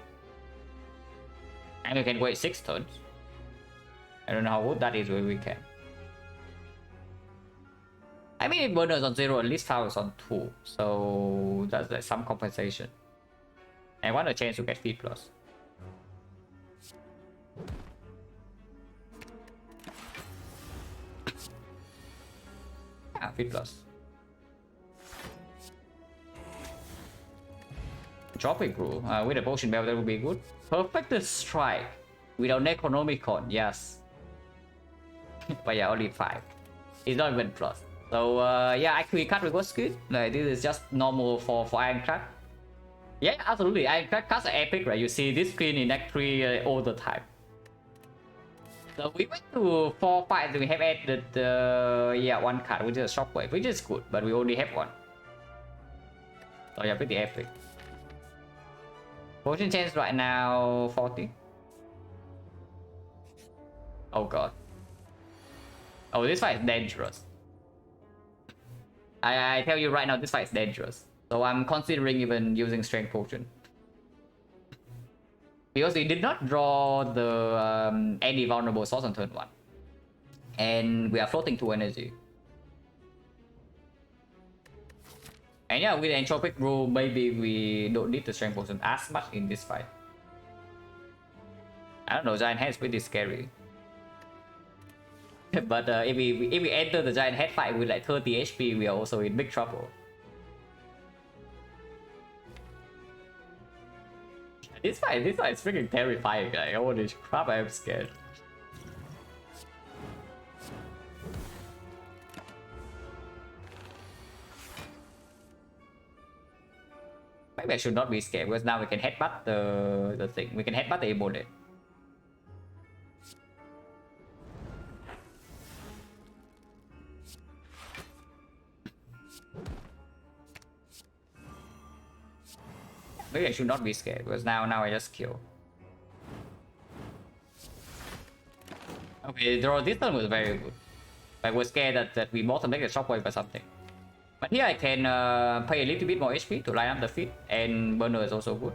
Speaker 1: And we can wait 6 turns. I don't know how good that is, but we can. I mean, if Burner is on 0, at least Tower is on 2. So that's like some compensation. And want a chance to get feed plus. Yeah, feed plus. Tropic Rule. With a Potion Bell, that would be good. Perfect Strike. Without Necronomicon, yes. But yeah, only 5. It's not even plus. So yeah, actually cut was good. Like this is just normal for Ironclad. Yeah, absolutely. Ironclad cards are epic, right? You see this screen in Act 3 all the time. So we went to 4 fights. We have added yeah, 1 card, which is a Shockwave, which is good, but we only have 1. So yeah, pretty epic. Potion chance right now 40. Oh god. Oh, this fight is dangerous. I tell you right now, this fight is dangerous. So I'm considering even using Strength Potion. Because we did not draw the any vulnerable source on turn 1. And we are floating 2 energy. And yeah, with the Entropic Rule, maybe we don't need the Strength Potion as much in this fight. I don't know, Giant Head is pretty scary. But if we enter the Giant Head fight with like 30 HP, we are also in big trouble. This fight is freaking terrifying, like holy crap, I am scared. Maybe I should not be scared because now we can headbutt the thing. We can headbutt the Ebola. Maybe I should not be scared because now I just kill. Okay, draw this turn was very good. I was scared that we bottom deck a Shockwave or something. But here I can pay a little bit more HP to line up the feed, and Burner is also good.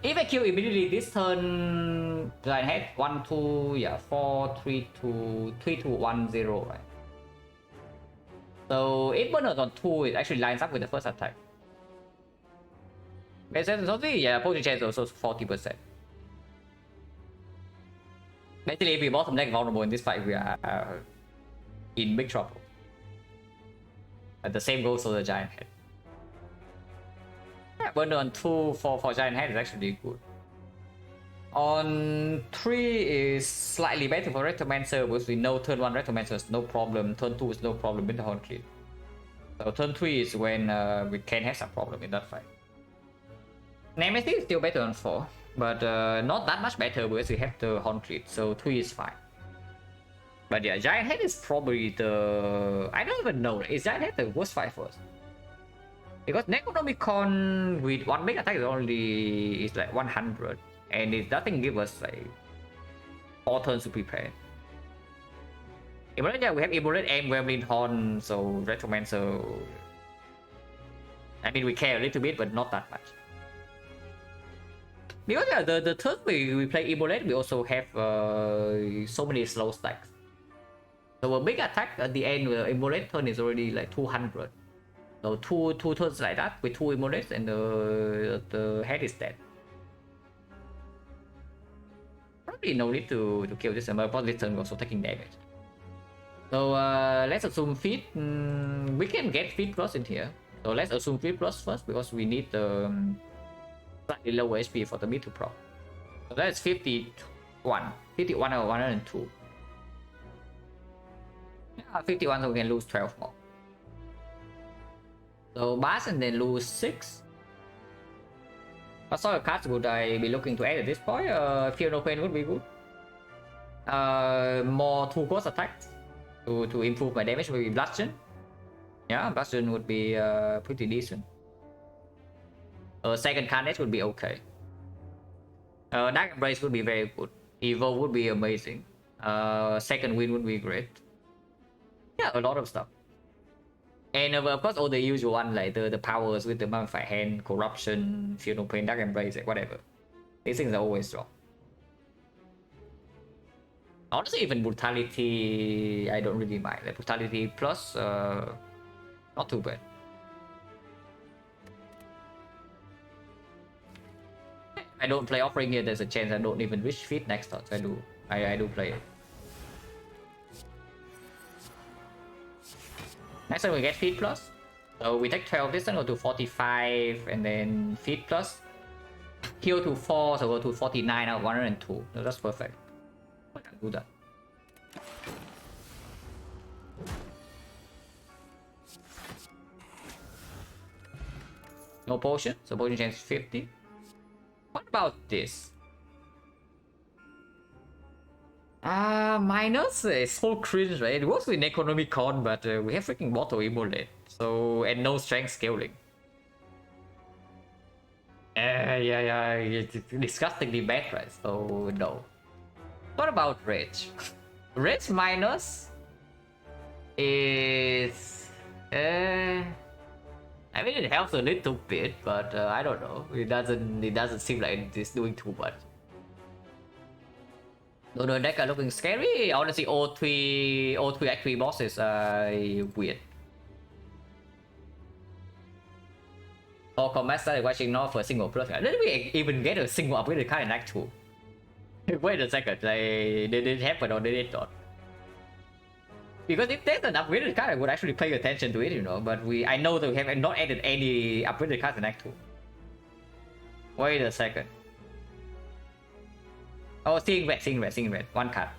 Speaker 1: If I kill immediately this turn, Giant Head 1 2, yeah, 4 3 2 3 2 1 0, right? So if Burner is on 2, it actually lines up with the first attack. Basically, yeah, potion chance is also 40%. Basically, if we bottom deck vulnerable in this fight, we are in big trouble. And the same goes for the Giant Head. Yeah, Burner on 2 for Giant Head is actually good. On 3 is slightly better for Retromancer because we know turn 1 Retromancer is no problem, turn 2 is no problem with the Hauntlet. So turn 3 is when we can have some problem in that fight. Nemesis is still better on 4, but not that much better because we have the Hauntlet, so 3 is fine. But yeah, Giant Head is probably the... I don't even know, is Giant Head the worst fight for us? Because Necronomicon with 1 big attack is only is like 100, and it doesn't give us like 4 turns to prepare. Yeah, we have Immolate and Gremlin Horn, so Retromancer... I mean, we care a little bit, but not that much. Because yeah, the turn we play Immolate, we also have so many slow stacks. So a big attack at the end with the Immolate turn is already like 200. So two turns like that with 2 Immolates and the head is dead. Probably no need to kill this number, but this turn we're also taking damage. So let's assume feed. We can get feed plus in here. So let's assume feed plus first because we need the slightly lower HP for the mid to prop. So that's 51 or 102. Yeah, 51, so we can lose 12 more. So Bass and then lose 6. What sort of cards would I be looking to add at this point? Fear No Pain would be good. More 2 ghost attacks to improve my damage, maybe Bludgeon. Yeah, Bludgeon would be pretty decent. Second Carnage would be okay. Dark Embrace would be very good. Evo would be amazing. Second Wind would be great. Yeah, a lot of stuff. And of course, all the usual one like the powers with the Mummified Hand, Corruption, Fear No Pain, Dark Embrace, whatever. These things are always strong. Honestly, even Brutality, I don't really mind. Like Brutality plus, not too bad. I don't play Offering here, there's a chance I don't even reach feet next turn, so I do play it. Next time we get feet plus. So we take 12 this time, go to 45, and then feet plus. Heal to 4, so go to 49 out of 102. So that's perfect. I can do that. No potion, so potion chance 50. What about this? Minus is so cringe, right? It works with Necronomicon, but we have freaking Mortal Immolate. So, and no strength scaling. Yeah, it's disgustingly bad, right? So, no. What about Rage? Rage minus is... I mean, it helps a little bit, but I don't know. It doesn't seem like it's doing too much. Though the deck are looking scary. Honestly, all three Act 3 bosses are weird. For combat started watching not for a single plus. Did we even get a single upgraded card in Act 2? Wait a second, like, did it happen or did it not? Because if there's an upgraded card, I would actually pay attention to it, you know. But I know that we have not added any upgraded cards in Act 2. Wait a second. Oh, seeing red. One card.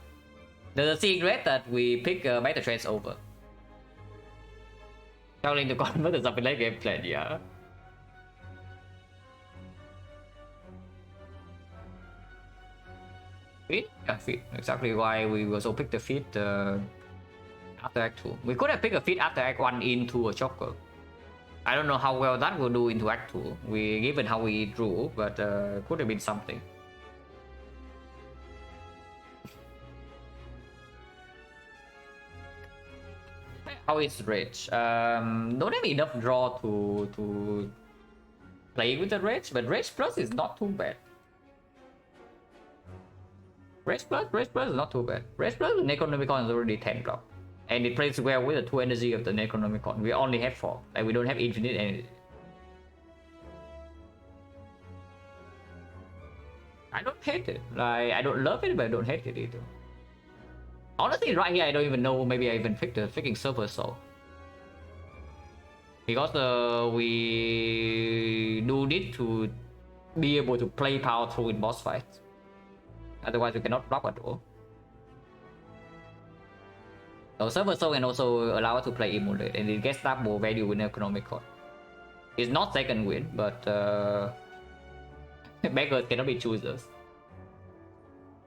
Speaker 1: The seeing red that we pick Metal Trends over. Traveling to convert the something like game plan, yeah. Feet? Yeah, feet. Exactly why we also picked the feet after Act 2. We could have picked a feet after Act 1 into a choker. I don't know how well that will do into Act 2, given how we drew, but could have been something. How is Rage? Don't have enough draw to play with the Rage, but Rage Plus is not too bad. Rage Plus is not too bad. Rage Plus with Necronomicon is already 10 block. And it plays well with the 2 energy of the Necronomicon. We only have 4. Like, we don't have infinite energy. I don't hate it. Like, I don't love it, but I don't hate it either. Honestly, right here, I don't even know. Maybe I even picked the freaking Silver Soul. Because we do need to be able to play power through in boss fights. Otherwise, we cannot block at all. So Silver Soul can also allow us to play Immolate, and it gets double value in Economical. It's not second win, but beggars cannot be choosers.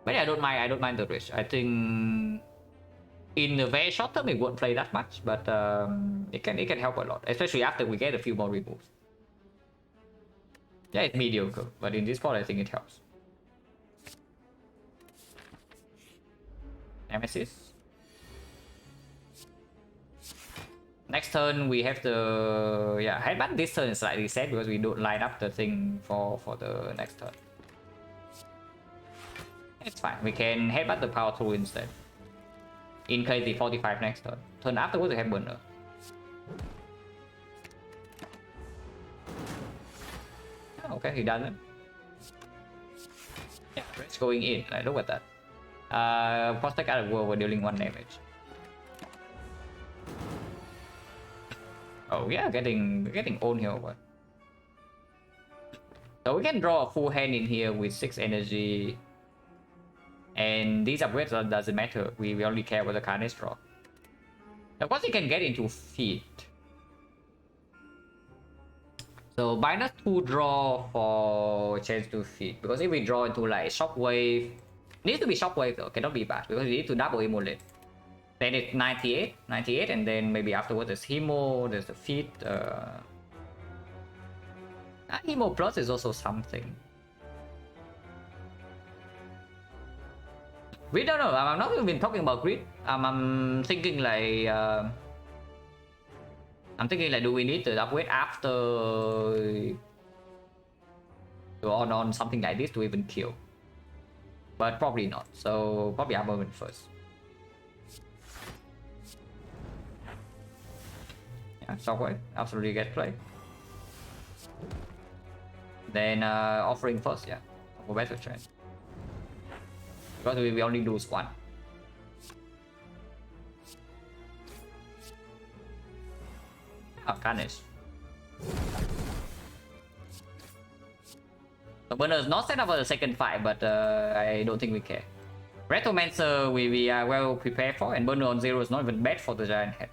Speaker 1: But yeah, I don't mind the Rage. I think in the very short term it won't play that much, but it can help a lot, especially after we get a few more removes. Yeah, it's mediocre, but in this part I think it helps. Nemesis. Next turn we have the headbutt. This turn is slightly sad because we don't line up the thing for the next turn. It's fine. We can headbutt the power through instead. In case the 45 next turn. Turn afterwards we have burner. Oh, okay, he doesn't. Yeah, it's going in. Like, look at that. Prospect out of world, we're dealing 1 damage. Oh yeah, getting owned here. What? So we can draw a full hand in here with 6 energy. And these upgrades doesn't matter. We only care about the Carnage draw. Of course, you can get into feet. So minus 2 draw for chance to feed, because if we draw into like shockwave, needs to be shockwave though, cannot be bad because we need to double immolate. Then it's 98, and then maybe afterwards there's Hemo, there's the feed. Hemo plus is also something. We don't know. I'm not even talking about grid. I'm thinking like do we need to upgrade after on something like this to even kill? But probably not. So probably armament first. Yeah, shockwave absolutely get played. Then offering first, yeah, for better chance. Because we only lose one. Oh, Carnage. So Burner is not set up for the second fight, but I don't think we care. Retromancer we are well prepared for, and Burner on 0 is not even bad for the Giant Head.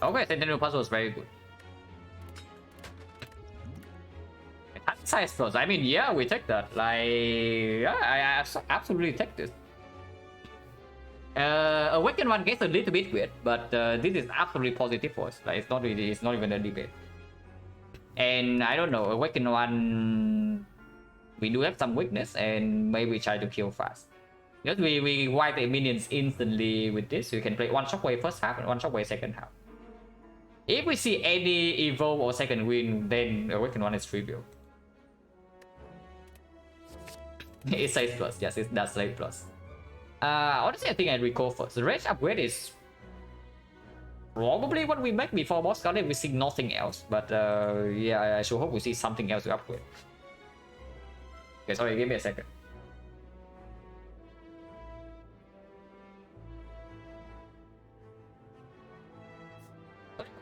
Speaker 1: Okay, Sentinel Puzzle was very good. Size plus. I mean, yeah, we take that. Like, yeah, I absolutely take this. Awaken one gets a little bit weird, but this is absolutely positive for us. Like, it's not even a debate. And I don't know, Awaken one, we do have some weakness, and maybe try to kill fast. Because we wipe the minions instantly with this. We can play one shockwave first half and one shockwave second half. If we see any evolve or second win, then Awaken one is trivial. It's size plus, yes, it does size plus. Honestly, I think I'd recall first. The range upgrade is probably what we make before boss cut if we see nothing else. But yeah, I should hope we see something else to upgrade. Okay, sorry, give me a second.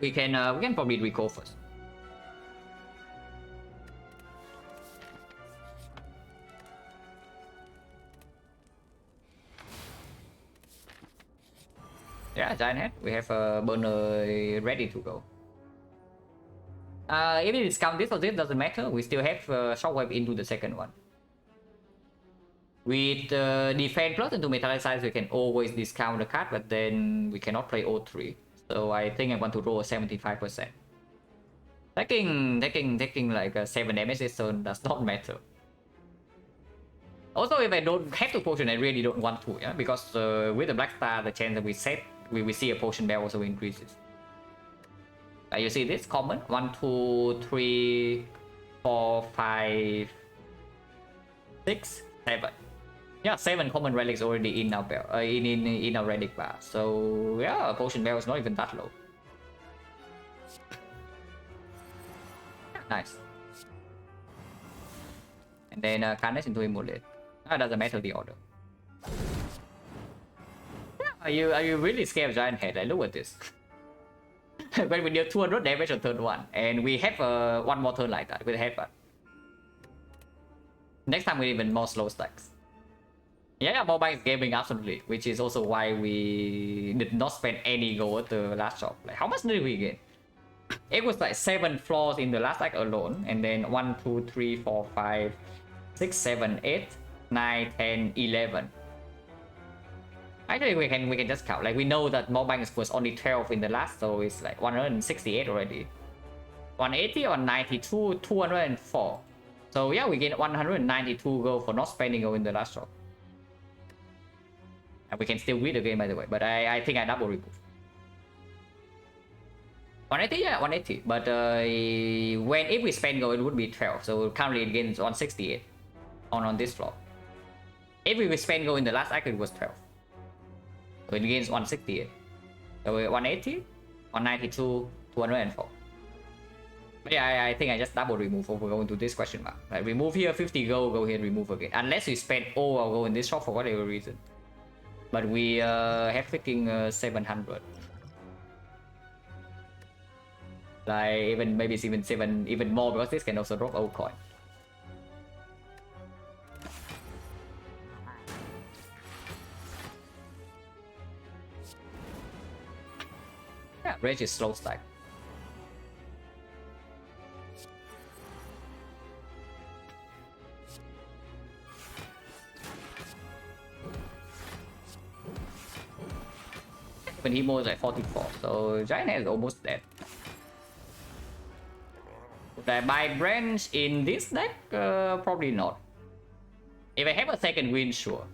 Speaker 1: We can probably recall first. Yeah, Giant Head. We have a burner ready to go. If we discount this or this, doesn't matter. We still have Shockwave into the second one. With Defend plus into Metallicize, we can always discount the card, but then we cannot play O3. So I think I want to roll a 75%. Taking like a 7 damage this turn does not matter. Also, if I don't have to potion, I really don't want to, yeah, because with the Black Star, the chance that we see a potion bell also increases. You see this common 1, 2, 3, 4, 5, 6, 7. Yeah, 7 common relics already in our bell, in our relic bar. So yeah, a potion bell is not even that low. Nice. And then Carnage into Immolate. That doesn't matter the order. Yeah, are you really scared of Giant Head? Like, look at this. When we deal 200 damage on turn 1, and we have one more turn like that with a headbutt. Next time we even more slow stacks. Yeah, mobile is gaming absolutely, which is also why we did not spend any gold at the last shop. Like, how much did we get? It was like 7 floors in the last act alone, and then 1, 2, 3, 4, 5, 6, 7, 8, 9, 10, 11. Actually, we can just count. Like, we know that mobile was only 12 in the last, so it's like 168 already. 180 or 92, 204. So yeah, we get 192 gold for not spending gold in the last shop. And we can still win the game, by the way, but I think I double remove. 180, yeah, 180. But if we spend gold, it would be 12. So currently it gains 168 on this floor. If we spend gold in the last act, it was 12. So it gains 168. So 180, 192, 204. But yeah, I think I just double remove over going to this question mark. Like, remove here, 50 gold, go here, remove again. Unless we spend all our gold in this shop for whatever reason. But we have freaking 700. Like, even maybe it's even more, because this can also drop old coin. Yeah, rage is slow stack. When he moves like 44, so Giant Head is almost dead. Would I buy branch in this deck? Probably not. If I have a second win, sure.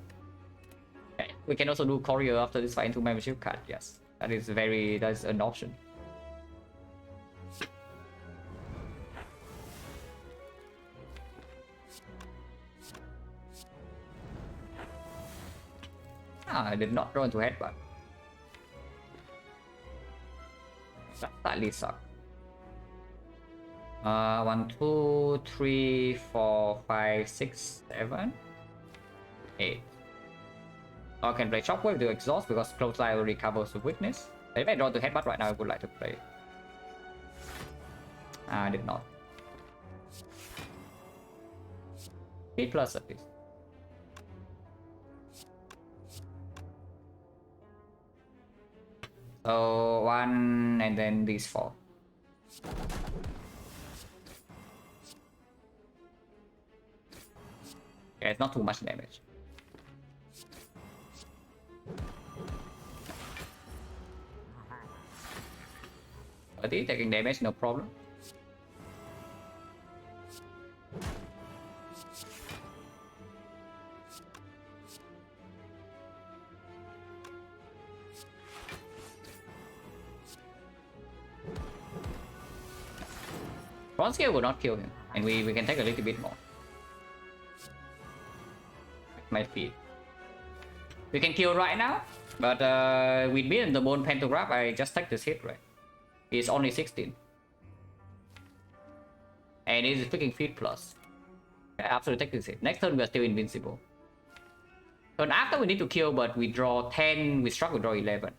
Speaker 1: Okay. We can also do courier after this fight into membership card. Yes, that's an option. I did not draw into headbutt. That slightly sucked. 1, 2, 3, 4, 5, 6, 7, 8. I can play Shockwave to exhaust because Clothesline already covers the weakness. If I draw to headbutt right now, I would like to play. I did not. Speed plus at least. So 1 and then these 4. Yeah, it's not too much damage. Taking damage, no problem. Bronze scale will not kill him, and we can take a little bit more. My feet. We can kill right now, but with me and the bone pantograph, I just take this hit, right? It's only 16. And it is freaking feet plus. I absolutely take this hit. Next turn we are still invincible. Turn after we need to kill, but we draw 10, we struggle to draw 11.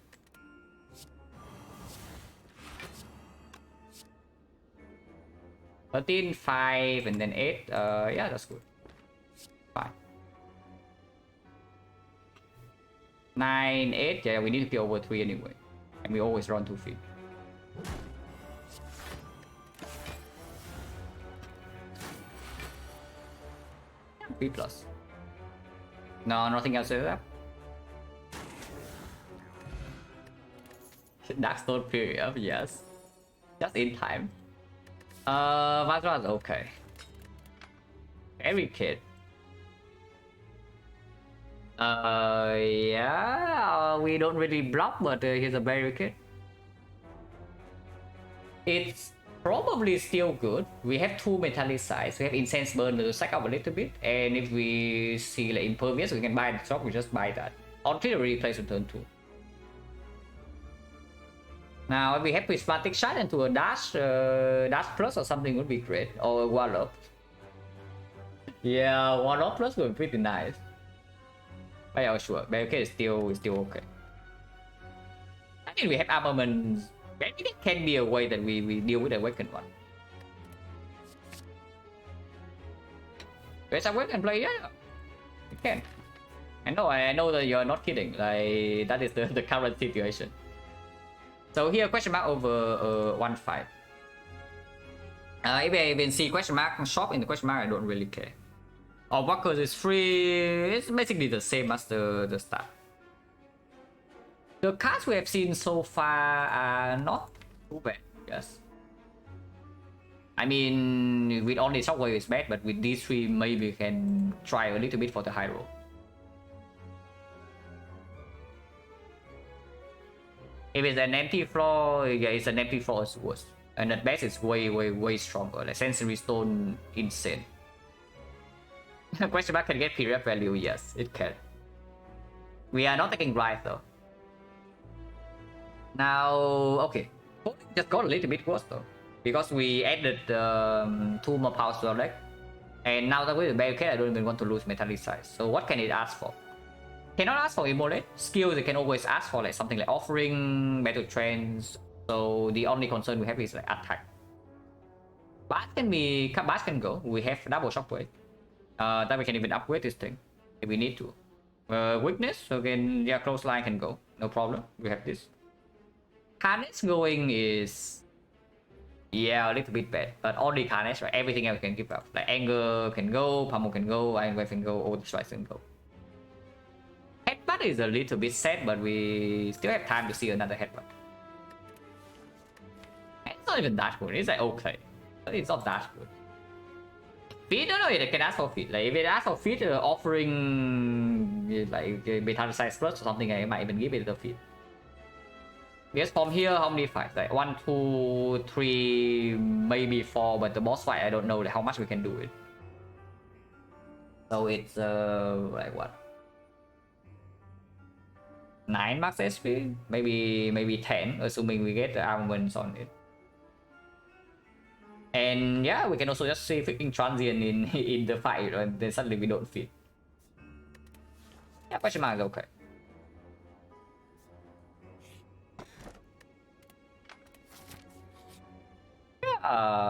Speaker 1: $13, 5, and then 8. Yeah, that's good. Fine. 9, 8. Yeah, we need to kill over 3 anyway. And we always run 2 feet. B plus. No, nothing else to that. Darkstone period, yes. Just in time. Vazra's okay. Every kid. Yeah, we don't really block, but he's a berry kid. It's probably still good. We have 2 metallicize. We have incense burn to sack up a little bit, and if we see like impervious, we can buy the shop. We just buy that. On theory, replace with turn 2. Now, if we have prismatic shot into a dash plus or something would be great, or a wallop. Yeah, wallop plus would be pretty nice. But yeah, sure, barricade is still okay. I think we have armaments. Maybe that can be a way that we deal with the awakened one. Where's awakened play? Yeah, you can. I know that you're not kidding. Like that is the current situation. So here question mark over 1-5. If I even see question mark shop in the question mark, I don't really care. Or workers is free. It's basically the same as the start. The cards we have seen so far are not too bad, yes. I mean, with only Shockwave is bad, but with these 3, maybe we can try a little bit for the high roll. If it's an empty floor, yeah, it's an empty floor is worse. And at best, it's way stronger. Like Sensory Stone, insane. Question mark can get period value, yes, it can. We are not taking Rife though. Now, okay, just got a little bit worse though, because we added 2 more powers to our deck, and now that with the barricade, I don't even want to lose metallicize. So what can it ask for? Cannot ask for immolate. Skills they can always ask for like something like offering, battle trends. So the only concern we have is like attack. Bash can go. We have double shockwave. That we can even upgrade this thing if we need to. Weakness, so again, yeah, close line can go, no problem. We have this. Carnage going is, yeah, a little bit bad, but only Carnage, right? Everything else can give up. Like Anger can go, Pummel can go, Iron Wave can go, all the strikes can go. Headbutt is a little bit sad, but we still have time to see another headbutt. It's not even that good. It's like okay, but it's not that good. Feed, no, it can ask for feed. Like if it asks for feed, offering like Beta size plus or something, I might even give it the feed. Because from here, how many fights? Like 1, 2, 3, maybe 4, but the boss fight, I don't know like, how much we can do it. So it's like what? 9 max HP? Maybe 10, assuming we get the armaments on it. And yeah, we can also just see freaking transient in the fight, and then suddenly we don't fit. Yeah, question mark is okay.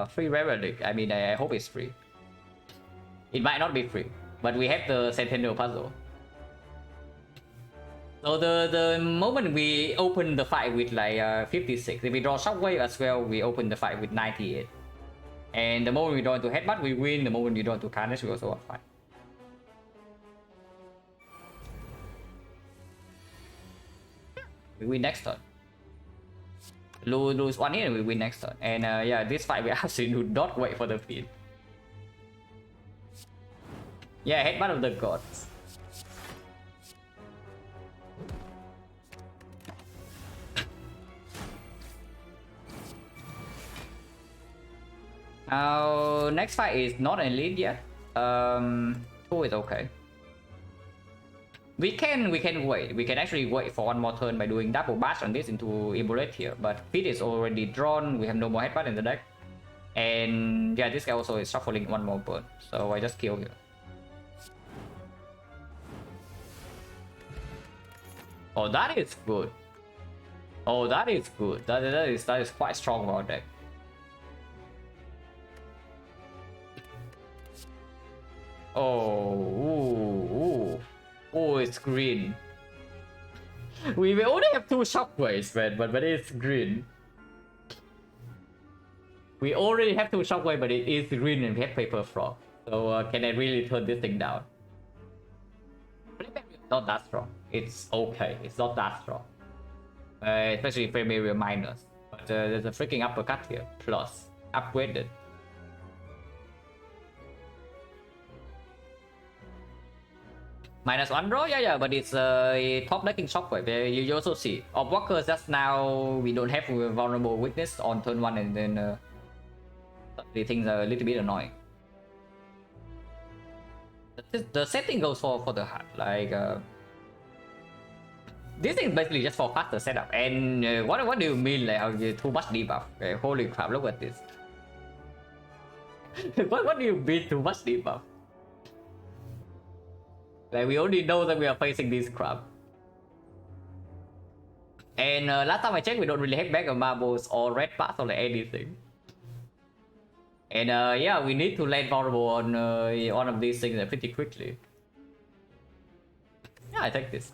Speaker 1: Free relic. I mean, I hope it's free. It might not be free, but we have the Sentinel puzzle. So the moment we open the fight with like 56, if we draw Shockwave as well, we open the fight with 98. And the moment we draw into Headbutt, we win. The moment we draw into Carnage, we also fight. We win next turn. Lose one hit and we win next turn. And yeah, this fight we absolutely do not wait for the feed. Yeah, Headbutt of the Gods. Our next fight is not an elite yet. 2 is okay. We can wait. We can actually wait for one more turn by doing double bash on this into Immolate here. But feed is already drawn. We have no more headbutt in the deck. And yeah, this guy also is shuffling one more burn. So I just kill here. Oh, that is good. Oh, that is good. That is quite strong for our deck. Oh, oh, it's green. We will only have 2 shockwaves, man, but it's green. We already have 2 shockwaves, but it is green and we have Paper Frog. So can I really turn this thing down? Not that strong. It's okay. It's not that strong. Especially Flame Area minus. But there's a freaking uppercut here. Plus, upgraded. -1 draw, yeah, but it's top decking Shockwave. You also see Obwalker just now we don't have vulnerable witness on turn 1, and then the things are a little bit annoying. The setting goes for the heart. Like this thing is basically just for faster setup. And what do you mean like too much debuff? Holy crap! Look at this. what do you mean too much debuff? Like we only know that we are facing this crap. And last time I checked, we don't really have bag of marbles or red pass or like anything. And yeah, we need to land vulnerable on one of these things pretty quickly. Yeah, I take this.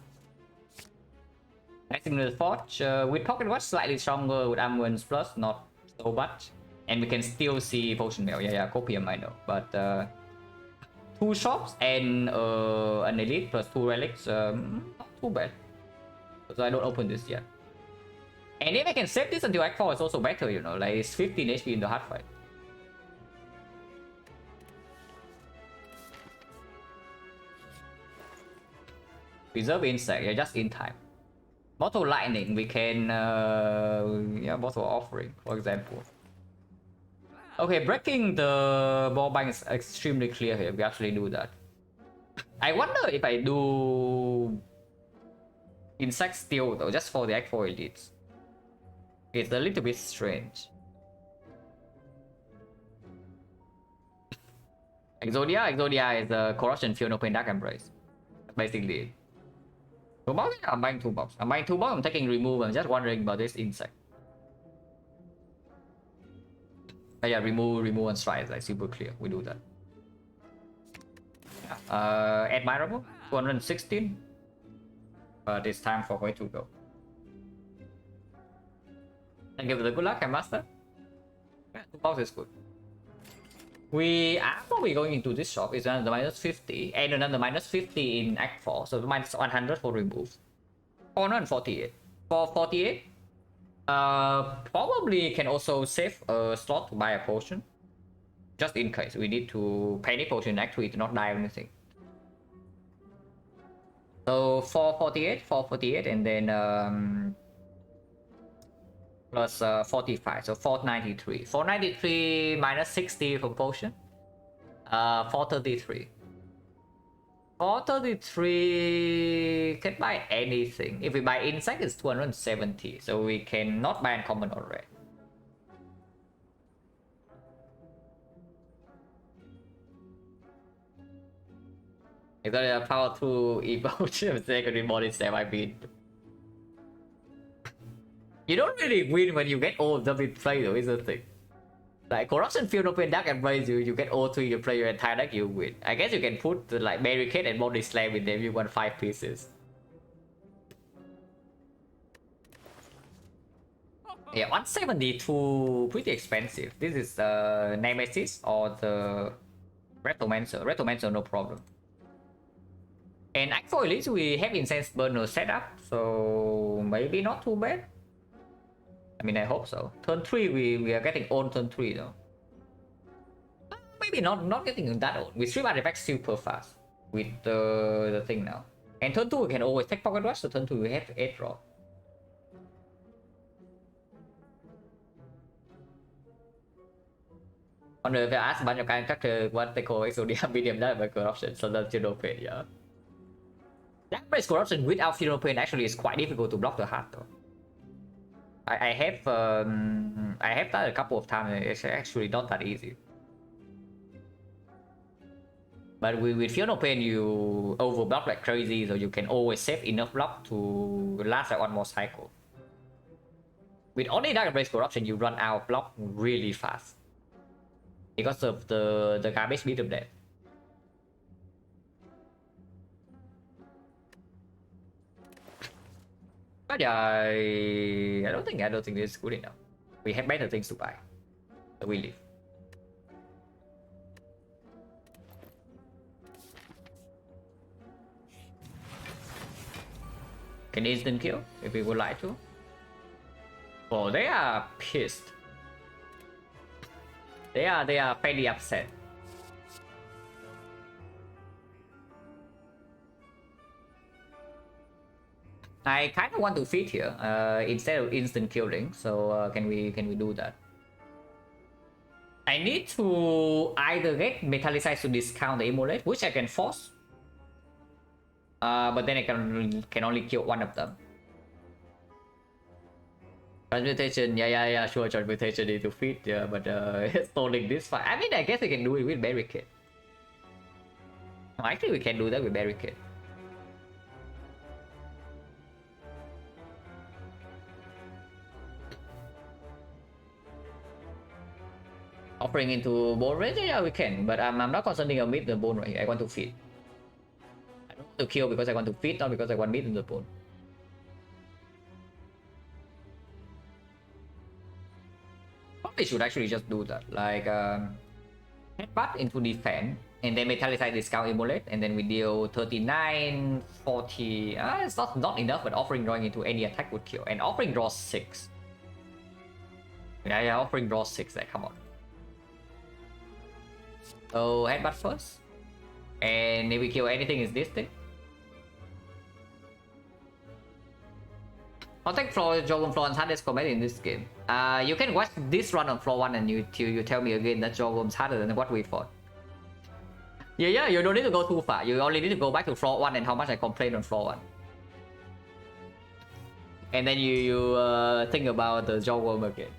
Speaker 1: Next thing is Forge. With Pocket Watch slightly stronger with Armaments Plus, not so much. And we can still see Potion Mail. Yeah, Copium I know. But 2 shops and an elite plus 2 relics, not too bad. So I don't open this yet. And if I can save this until Act 4, it's also better, you know, like it's 15 HP in the hard fight. Preserve Insect, yeah, just in time. Bottle Lightning, we can, yeah, Bottle Offering, for example. Okay, breaking the ball bank is extremely clear here. We actually do that. I wonder if I do Insect Steel though, just for the Act 4 elites. It's a little bit strange. Exodia is a Corruption, Fear, No Pain, Dark Embrace. Basically. 2 box? Yeah, I'm buying 2 box. I'm buying 2 box, I'm taking remove. I'm just wondering about this insect. Yeah, remove and strike, like super clear. We do that. Yeah. Admirable, 216. But it's time for way to go. And give it a good luck, Master. Yeah, 2 box is good. We are probably going into this shop. It's another minus 50 and another minus 50 in Act 4. So minus 100 for remove. 448. For 48, probably can also save a slot to buy a potion. Just in case we need to panic potion in Act 3 to not die or anything. So 448, and then plus 45, so 493. 493 minus 60 for potion. 433. 433 can buy anything. If we buy insect, it's 270, so we cannot buy uncommon or rare. It's a power through emotion secondary body step. I mean, you don't really win when you get all of them in play though, is the thing. Like corruption, field open, dark embrace, you get all 3, you play your entire deck, you win. I guess you can put like barricade and body slam in them, you won 5 pieces. Yeah, 172 pretty expensive. This is Nemesis or the Retomancer. Retomancer no problem. And Act 4 at least we have Incense Burner set up, so maybe not too bad. I mean, I hope so. Turn 3, we are getting on turn 3 though. Maybe not getting that old. We stream artifacts super fast with the thing now. And turn 2 we can always take Pocket Rush, so turn 2 we have 8 draw. Wonder if I ask a bunch of characters what they call Exodia medium that by corruption, so that's Field Open, yeah. That base corruption without Field Open actually is quite difficult to block the heart though. I have that a couple of times. It's actually not that easy. But with Field Open, you overblock like crazy, so you can always save enough block to last like 1 more cycle. With only Dark Embrace Corruption, you run out of block really fast because of the garbage beat of death. But I don't think this is good enough. We have better things to buy. So we leave. Can instant kill if we would like to. Oh, they are pissed. They are fairly upset. I kind of want to feed here instead of instant killing. So can we do that? I need to either get Metallicize to discount the Immolate, which I can force. But then I can only kill 1 of them. Transmutation, yeah, sure, transmutation need to feed, yeah, but stalling this fight. I mean, I guess I can do it with Barricade. Actually, we can do that with Barricade. Offering into bone range, yeah, we can, but I'm not concerning on mid the bone right here. I want to feed. I don't want to kill because I want to feed, not because I want mid in the bone. Probably should actually just do that, like headbutt into defense, and then Metallicize discount Immolate, and then we deal 39, 40. It's not enough, but offering drawing into any attack would kill, and offering draws 6. Yeah, offering draws 6. Like, come on. So headbutt first, and if we kill anything, is this thing. Contact floor, Jorgon floor, and hardest combat in this game. You can watch this run on floor 1 and you tell me again that Jorgon's harder than what we fought. Yeah, you don't need to go too far. You only need to go back to floor 1 and how much I complained on floor 1. And then you think about the Jorgon again.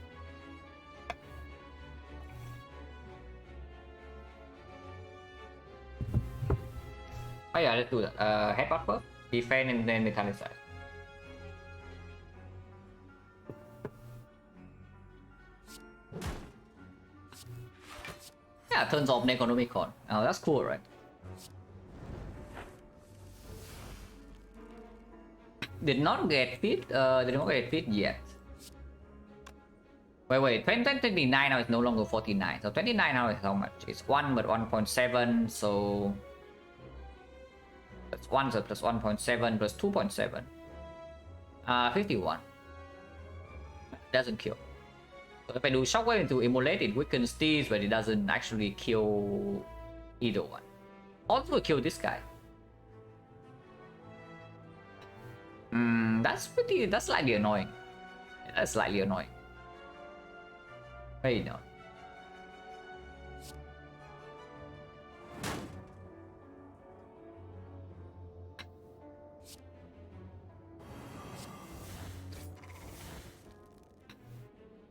Speaker 1: Oh yeah, let's do that. Headbutt first, defend, and then Metallicize. Yeah, turns off Necronomicon. Oh, that's cool, right? Did not get fit yet. Wait, 29 now is no longer 49. So 29 now is how much? It's 1 but 1.7, so that's 1, so plus 1.7 plus 2.7. 51. Doesn't kill. So if I do shockwave into immolate, it weakens these, but it doesn't actually kill either one. Also kill this guy. That's slightly annoying. That's slightly annoying. Very annoying.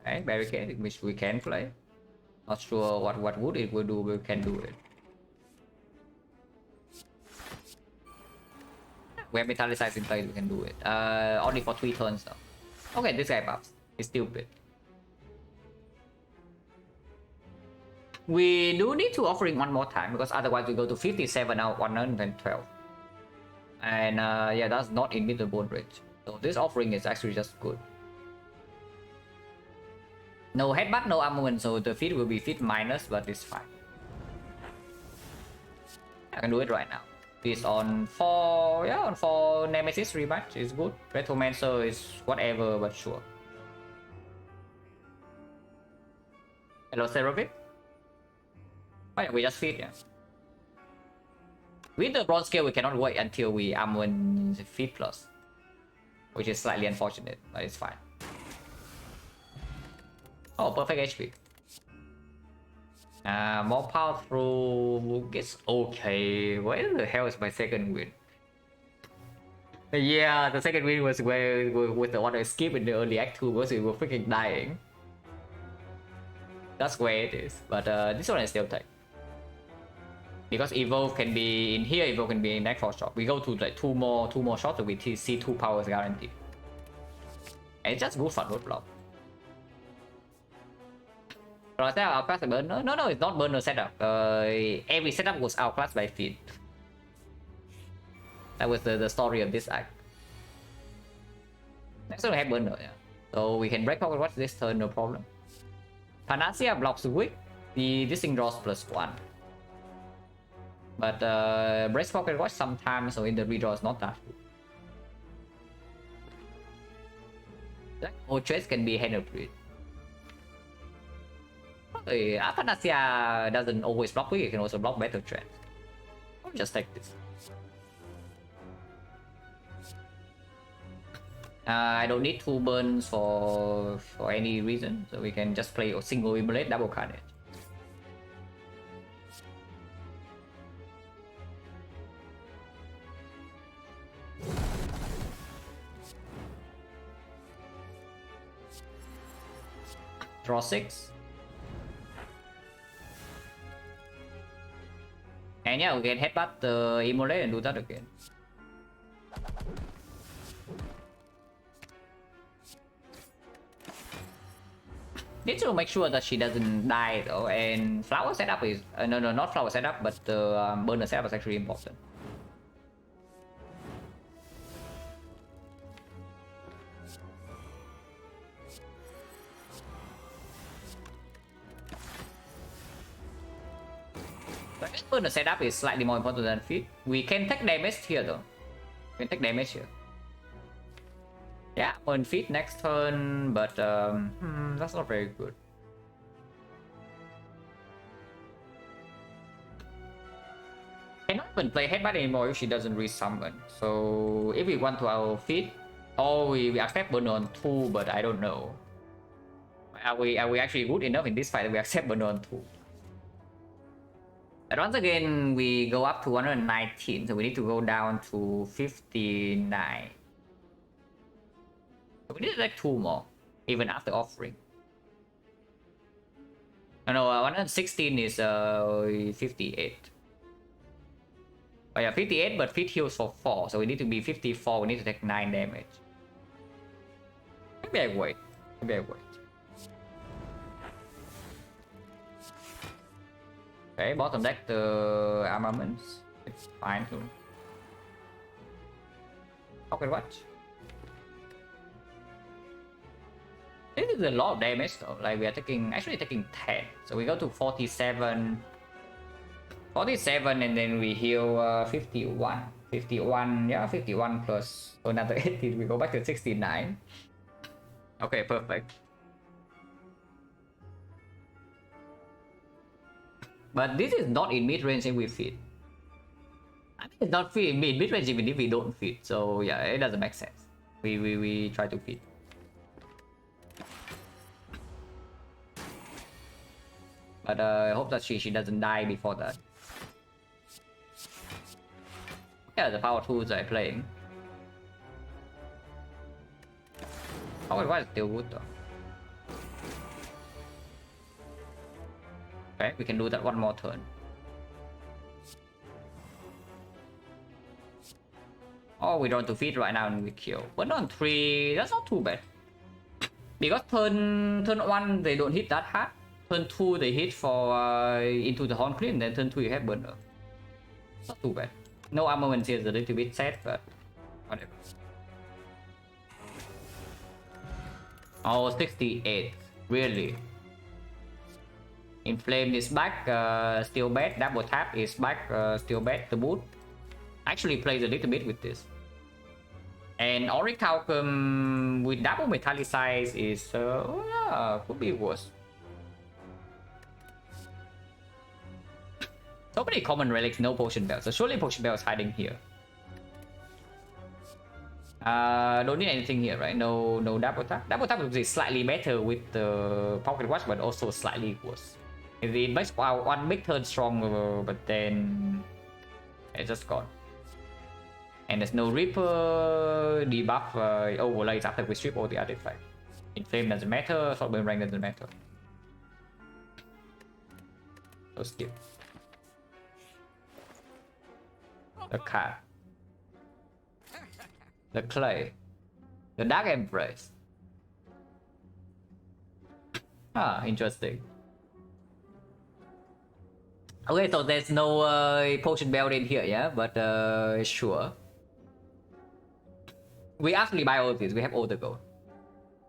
Speaker 1: Okay, barricade, which we can play. Not sure what wood it will do, but we can do it. We have metallicize in place, we can do it. Only for 3 turns though. Okay, this guy buffs. He's stupid. We do need to offering one more time because otherwise we go to 57 out 112. And yeah, that's not in middle bone range. So this offering is actually just good. No headbutt, no armament, so the feat will be feat minus, but it's fine. I can do it right now. It's on 4, yeah, on 4 Nemesis rematch, it's good. Retromancer is whatever, but sure. Hello, Cerovic. Oh yeah, we just feed, yeah. With the bronze scale, we cannot wait until we armament feed plus, which is slightly unfortunate, but it's fine. Oh, perfect HP. More power through gets okay. Where the hell is my second win? Yeah, the second win was where with the auto skip in the early act 2 because we were freaking dying. That's where it is. But this one is still take. Because evolve can be in here, evolve can be in next 4 shot. We go to like two more shots, so we see 2 powers guaranteed. And it's just good for roadblock. Right now, outclass the burner. No, it's not burner setup. Every setup was outclassed by feed. That was the story of this act. Next time we have burner, yeah. So we can break pocket watch this turn, no problem. Panacea blocks weak. This thing draws +1. But break pocket watch sometimes, so in the redraw is not that good. Or trace can be handled with. Panacea doesn't always block weak, it can also block better trends. I'll just take this. I don't need 2 burns for any reason, so we can just play a single immolate double carnage. Draw 6. And yeah, we can headbutt the immolate and do that again. Need to make sure that she doesn't die though, and flower setup is no, not flower setup, but the burner setup is actually important. Burner setup is slightly more important than feed. We can take damage here though. We can take damage here. Yeah, on feed next turn, but that's not very good. Cannot even play headbutt anymore if she doesn't resummon. So if we want to our feed, or we accept burner on 2, but I don't know. Are we actually good enough in this fight that we accept burner on 2? And once again, we go up to 119, so we need to go down to 59. So we need like 2 more, even after offering. No, 116 is 58. Oh yeah, 58, but fit heals for 4, so we need to be 54, we need to take 9 damage. Maybe I wait. Okay, bottom deck the armaments. It's fine too. Pocket watch. This is a lot of damage though. Like we are actually taking 10. So we go to 47. 47 and then we heal 51. 51, yeah, 51 plus another 18. We go back to 69. Okay, perfect. But this is not in mid-range if we feed. I think it's not feed in mid-range even if we don't feed. So yeah, it doesn't make sense. We try to feed. But I hope that she doesn't die before that. Yeah, the power tools I'm playing. Oh, it was still good though. Okay, we can do that one more turn. Oh, we don't to feed right now and we kill. But on 3, that's not too bad. Because turn 1 they don't hit that hard. Turn 2 they hit for into the horn clean, then turn 2 you have burner. It's not too bad. No armament here is a little bit sad, but whatever. Oh, 68. Really? Inflame is back, still bad. Double tap is back, still bad. The boot actually plays a little bit with this. And Orichalcum with double metallicize is, yeah, could be worse. So many common relics, no potion bell. So surely potion bell is hiding here. Don't need anything here, right? No double tap. Double tap is slightly better with the pocket watch, but also slightly worse. It makes one big turn stronger, but then it's just gone. And there's no Reaper debuff overlays after we strip all the artifacts. Inflame doesn't matter, Sword Boomerang doesn't matter. So skip. The card. The clay. The Dark Embrace. Ah, interesting. Okay, so there's no potion belt in here, yeah? But sure. We actually buy all of these, we have all the gold.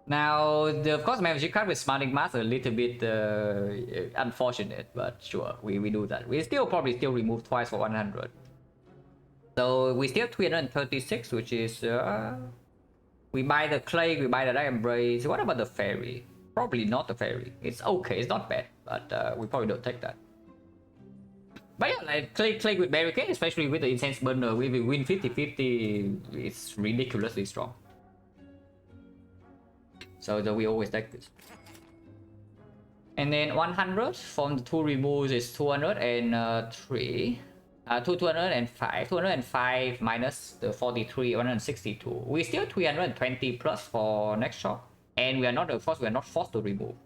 Speaker 1: Now, of course, magic card with Smiling Mask a little bit unfortunate, but sure, we do that. We probably remove twice for 100. So we still have 336, which is we buy the clay, we buy the Dark Embrace. What about the fairy? Probably not the fairy. It's okay, it's not bad, but we probably don't take that. But yeah, like clay with barricade, especially with the incense burner, we will win 50-50. It's ridiculously strong. So we always take this. And then 100 from the 2 removes is 203. 205. 205 minus the 43, 162. We still 320 plus for next shot. And we are not forced to remove.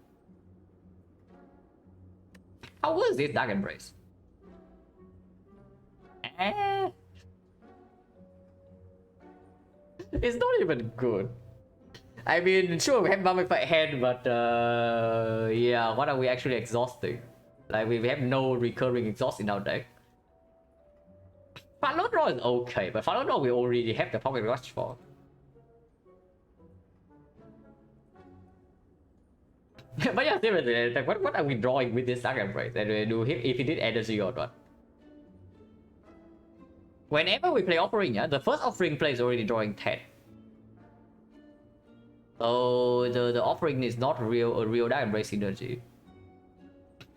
Speaker 1: How was this Dark Embrace? It's not even good. I mean, sure, we have Mummified Hand, but yeah, what are we actually exhausting? Like, we have no recurring exhaust in our deck. Follow Draw is okay, but Follow Draw we already have the Pocket Watch for. But yeah, seriously, like, what are we drawing with this Dark Embrace? And if he did energy or not? Whenever we play Offering, yeah, the first Offering play is already drawing 10. So the Offering is not a real Dark Embrace synergy.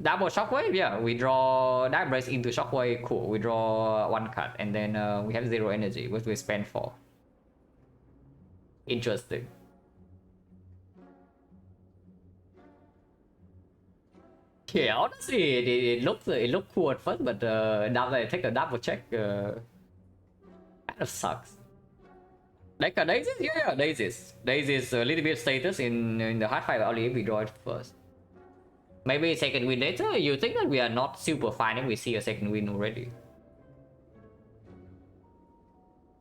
Speaker 1: Double Shockwave, yeah, we draw Dark Embrace into Shockwave, cool. We draw 1 card, and then we have 0 energy, which we spend 4. Interesting. Yeah, honestly, it looked cool at first, but now that I take a double check, kind of sucks. Like Daisies, yeah, Daisies. Daisies a little bit status in the hard fight early if we draw it first. Maybe second win later. You think that we are not super fine if we see a second win already?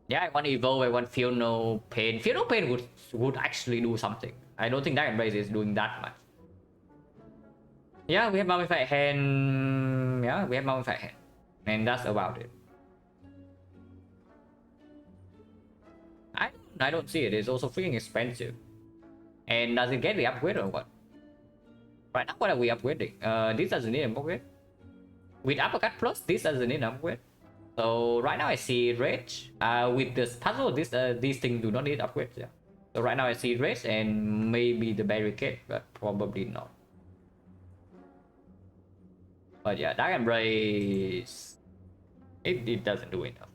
Speaker 1: Yeah, I want Evolve, I want Feel No Pain. Feel No Pain would actually do something. I don't think Dark Embrace is doing that much. Yeah, we have Mummified Hand. Yeah, we have Mummified Hand. And that's about it. I don't see it. It's also freaking expensive. And does it get the upgrade or what? Right now, what are we upgrading? This doesn't need an upgrade. With uppercut plus, this doesn't need an upgrade. So right now I see rage. With this puzzle, these things do not need upgrades. Yeah. So right now I see rage and maybe the barricade, but probably not. But yeah, Dark Embrace, it doesn't do enough.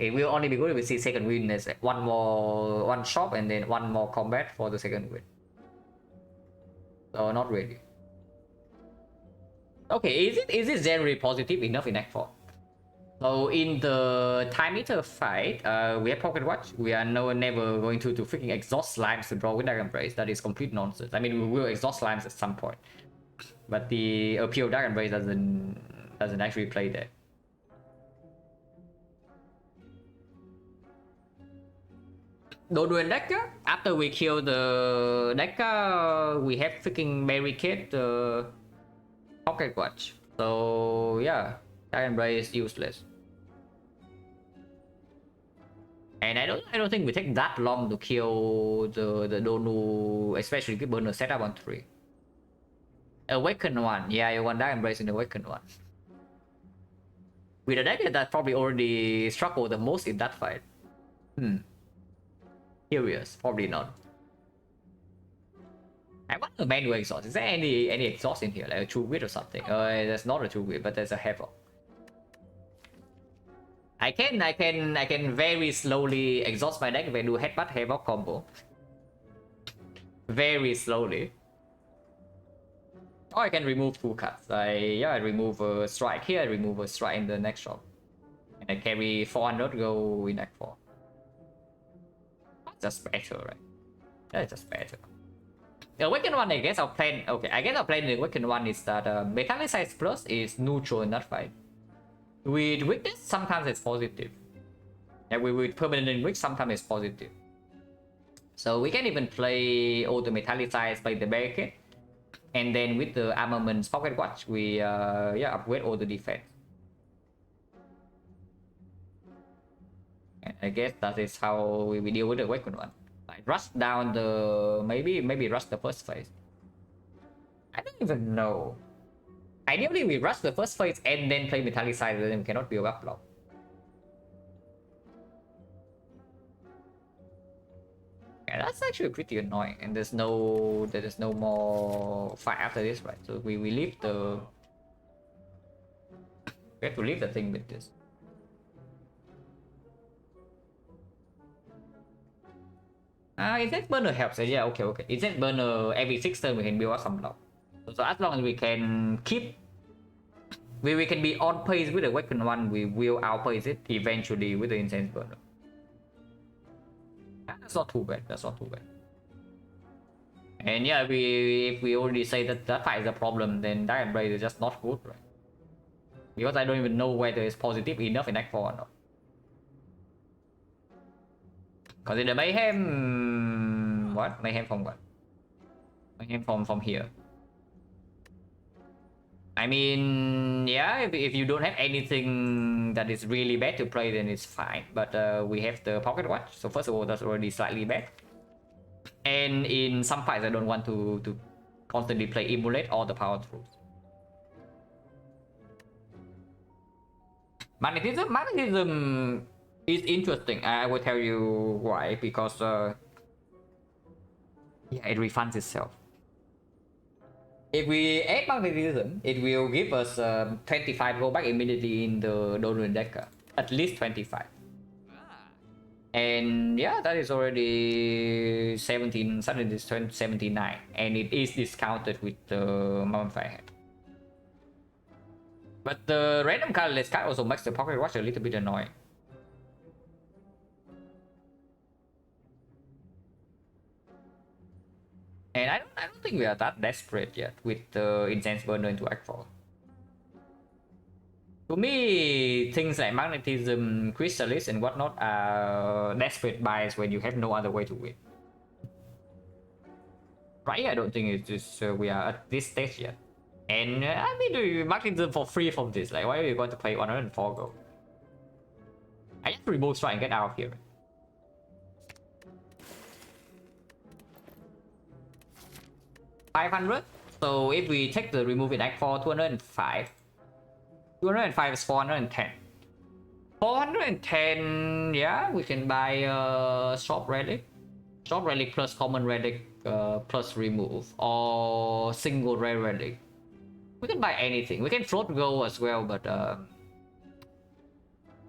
Speaker 1: It will only be good if we see second win as one shop and then one more combat for the second win. So not really. Okay, is it generally positive enough in Act 4? So in the time meter fight, we have Pocket Watch. We are never going to freaking exhaust slimes to draw with Dark Embrace. That is complete nonsense. I mean, we will exhaust slimes at some point, but the appeal of Dark Embrace doesn't actually play there. Doduan Decker, after we kill the Decker, we have freaking barricade the Pocket Watch. So yeah, Dark Embrace is useless. And I don't think we take that long to kill the Donu, especially if burner setup on 3. Awaken one, yeah, you want Dark Embrace in Awaken one. With a deck that probably already struggled the most in that fight. Curious, probably not. I want a manual exhaust. Is there any exhaust in here, like a true wit or something? There's not a true wit, but there's a havoc. I can very slowly exhaust my deck if I do headbutt havoc combo. Very slowly. Or I can remove 2 cards. I remove a strike here, I remove a strike in the next shop. And I carry 400 go in Act 4. That's just better, right? That's just better. The Awakened one, I guess I'll play. Okay, I guess I'll play the Awakened one is that Metallicize Plus is neutral in that fight. With weakness, sometimes it's positive. And with permanent weak, sometimes it's positive. So we can even play all the Metallicize, play the barricade. And then with the armaments Pocket Watch, we upgrade all the defense. And I guess that is how we deal with the Awakened one. Like rush down the maybe rush the first phase. I don't even know. Ideally we rush the first phase and then play Metallicize, then we cannot build up block. Yeah, that's actually pretty annoying, and there is no more fight after this, right? So we leave the we have to leave the thing with this. Incense burner helps. Yeah, okay. Incense burner every 6 turns we can build up some block. So as long as we can keep, we can be on pace with the Awakened one, we will outpace it eventually with the Incense burner. That's not too bad. That's not too bad. And yeah, if we already say that fight is a problem, then Dark Embrace is just not good, right? Because I don't even know whether it's positive enough in Act 4 or not. Consider Mayhem... What? Mayhem from what? Mayhem from here. I mean, yeah, if you don't have anything that is really bad to play, then it's fine. But we have the Pocket Watch, so first of all, that's already slightly bad. And in some fights, I don't want to constantly play Emulate or the Power Tools. Magnetism is interesting. I will tell you why. Because yeah, it refunds itself. If we add magnetism, it will give us 25 go back immediately in the Doran Decker. At least 25. And yeah, that is already 17, suddenly it's 79. And it is discounted with the Mummified Head. But the random colorless card also makes the Pocket Watch a little bit annoying. And I don't think we are that desperate yet with the Incense Burner into Act 4. To me, things like Magnetism, Chrysalis and whatnot are desperate buys when you have no other way to win. Right? I don't think it's just we are at this stage yet. And I mean, Magnetism for free from this. Like, why are you going to play 104 gold? I just remove strike and get out of here. 500. So if we take the remove in Act 4, 205. 205 is 410. 410, yeah, we can buy shop relic. Shop relic plus common relic plus remove, or single rare relic. We can buy anything. We can float gold as well, but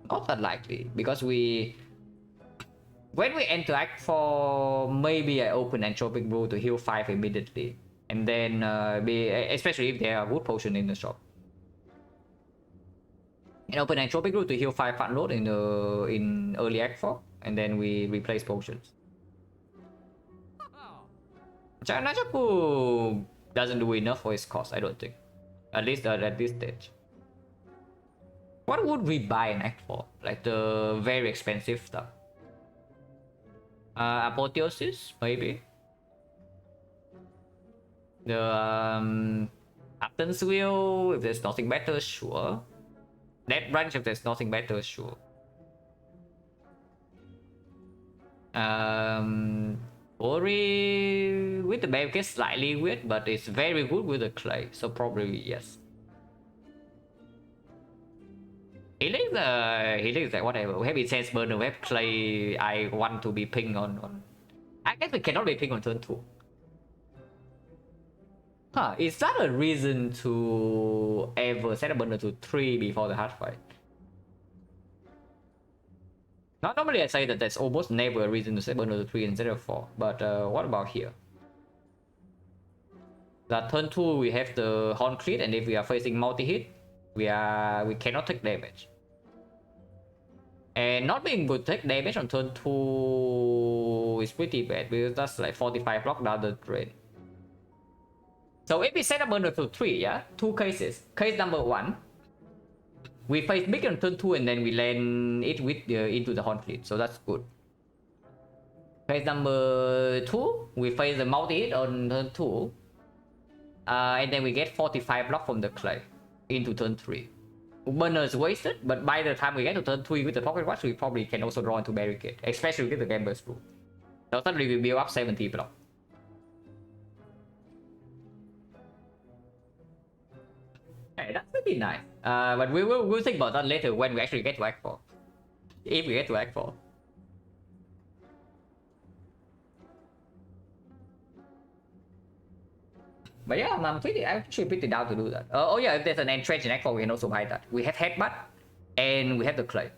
Speaker 1: not that likely, because when we enter Act 4, maybe I open Entropic Brew to heal 5 immediately, and then especially if there are wood potion in the shop, and open Entropic Brew to heal 5 fat load in early Act 4, and then we replace potions. Najaku doesn't do enough for his cost, I don't think. At least at this stage. What would we buy in Act 4? Like the very expensive stuff. Apotheosis, maybe. The Captain's Wheel, if there's nothing better, sure. Dead Branch, if there's nothing better, sure. Ori with the barricade slightly weird, but it's very good with the clay, so probably yes. Healing like whatever. We have Intense Burner, we have clay. I want to be ping on. I guess we cannot be ping on turn 2. Huh, is that a reason to ever set a burner to 3 before the hard fight? Not normally I say that there's almost never a reason to set burner to 3 instead of 4, but what about here? That turn 2 we have the Horn Cleat, and if we are facing multi-hit, we cannot take damage. And not being able to take damage on turn 2 is pretty bad, because that's like 45 block down the drain. So if we set a burner to 3, yeah, 2 cases. Case number 1, we face big on turn 2 and then we land it with into the Horn Fleet, so that's good. Case number 2, we face the multi-hit on turn 2, and then we get 45 block from the clay into turn 3. Burner is wasted, but by the time we get to turn 3 with the Pocket Watch, we probably can also draw into Barricade, especially with the Gambler's Rule. So suddenly we build up 70 block. Hey, that's pretty nice. But we'll think about that later when we actually get to Act 4. If we get to Act 4. But yeah, I'm actually pretty down to do that. Oh yeah, if there's an entrench in Act 4, we can also buy that. We have Headbutt, and we have the clay.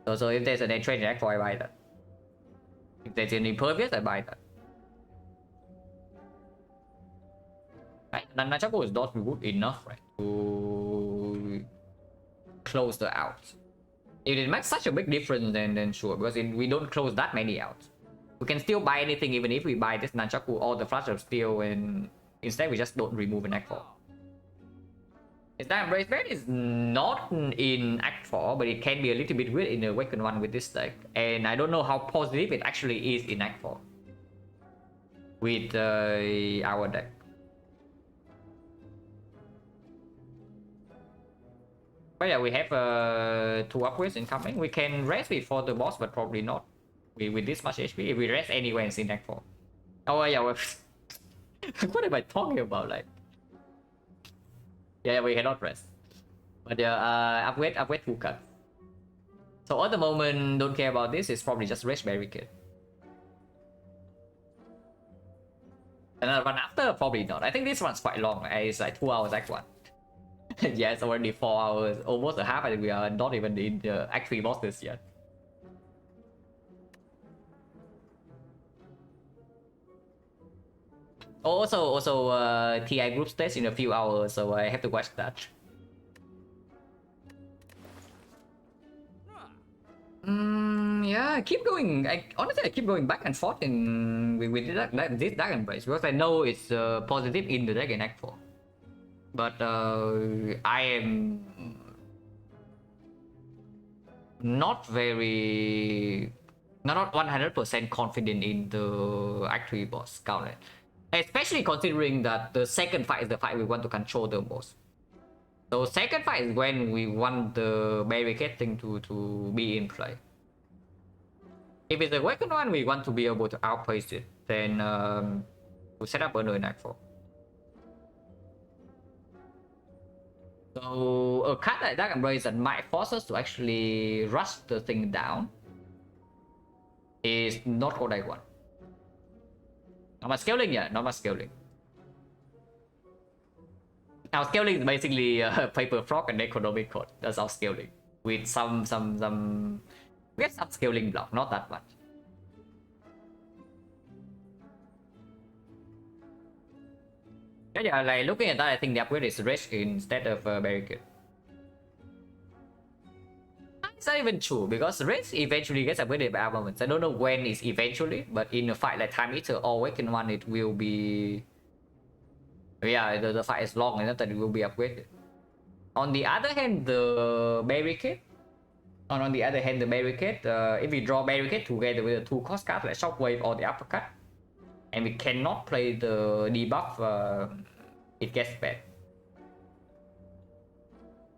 Speaker 1: So if there's an entrench in Act 4, I buy that. If there's an impervious, I buy that. Right? Nunchaku is not good enough, right, to close the outs. If it makes such a big difference, then sure, because we don't close that many outs. We can still buy anything even if we buy this Nunchaku or the Flash of Steel, and instead we just don't remove an Act 4. Is that Embrace Band is not in Act 4, but it can be a little bit weird in the Awakened one with this deck. And I don't know how positive it actually is in Act 4 with our deck. But yeah, we have 2 upgrades incoming. We can rest before the boss, but probably not. With this much HP, if we rest anywhere in Act 4. Oh yeah, what am I talking about? Like, yeah, we cannot rest. But yeah, upgrade 2 cards. So at the moment, don't care about this. It's probably just rest Barricade. Another one after, probably not. I think this one's quite long. It's like 2 hours Act 1. Yeah, it's already 4 hours, almost a half, and we are not even in the Act 3 bosses yet. Also, TI group stage in a few hours, so I have to watch that. Yeah, I keep going. Honestly, I keep going back and forth with this Dragon Base, because I know it's positive in the deck in Act 4. But I am not 100% confident in the Act 3 boss Gauntlet. Especially considering that the second fight is the fight we want to control the most. So second fight is when we want the barricade thing to be in play. If it's the Awakened one, we want to be able to outpace it. Then to set up another Nightfall. So a card like Dark Embrace that might force us to actually rush the thing down is not what I want. Not much scaling, yeah, not much scaling. Our scaling is basically Paper Frog and Economic Code. That's our scaling. With some we get some scaling block, not that much. Yeah, like looking at that, I think the upgrade is Rage instead of Barricade. It's not even true because Rage eventually gets upgraded by armaments. I don't know when it's eventually, but in a fight like Time Eater or Awakened One, it will be. Yeah, the fight is long enough that it will be upgraded. On the other hand, the Barricade. On the other hand, the Barricade, if we draw Barricade together with the two cost cards like Shockwave or the Uppercut, and we cannot play the debuff, it gets bad.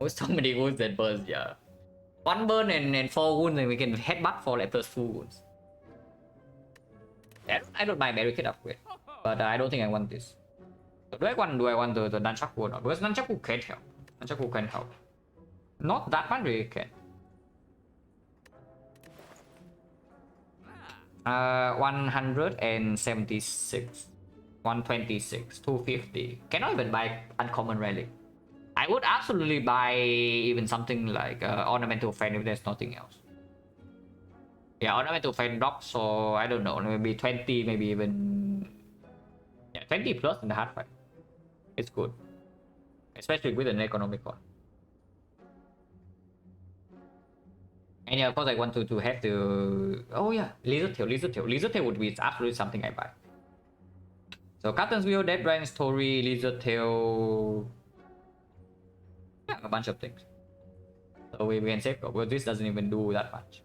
Speaker 1: With so many wounds that burst, yeah. One burn and 4 wounds, and we can headbutt for like plus 2 wounds. I don't mind Barricade upgrade, but I don't think I want this. So do I want the Nunchaku or not? Because Nunchaku can't help. Nunchaku can help. Not that much really can. 176, 126, 250. Cannot even buy uncommon relic. I would absolutely buy even something like ornamental fan if there's nothing else. Yeah, ornamental fan drop, so I don't know, maybe 20, maybe even 20 plus in the hard fight. It's good, especially with an economic one. And yeah, of course I want to have the... Oh yeah, Lizard Tail would be absolutely something I buy. So Captain's Wheel, Dead Brand Story, Lizard Tail... Yeah, a bunch of things. So we can save, but this doesn't even do that much.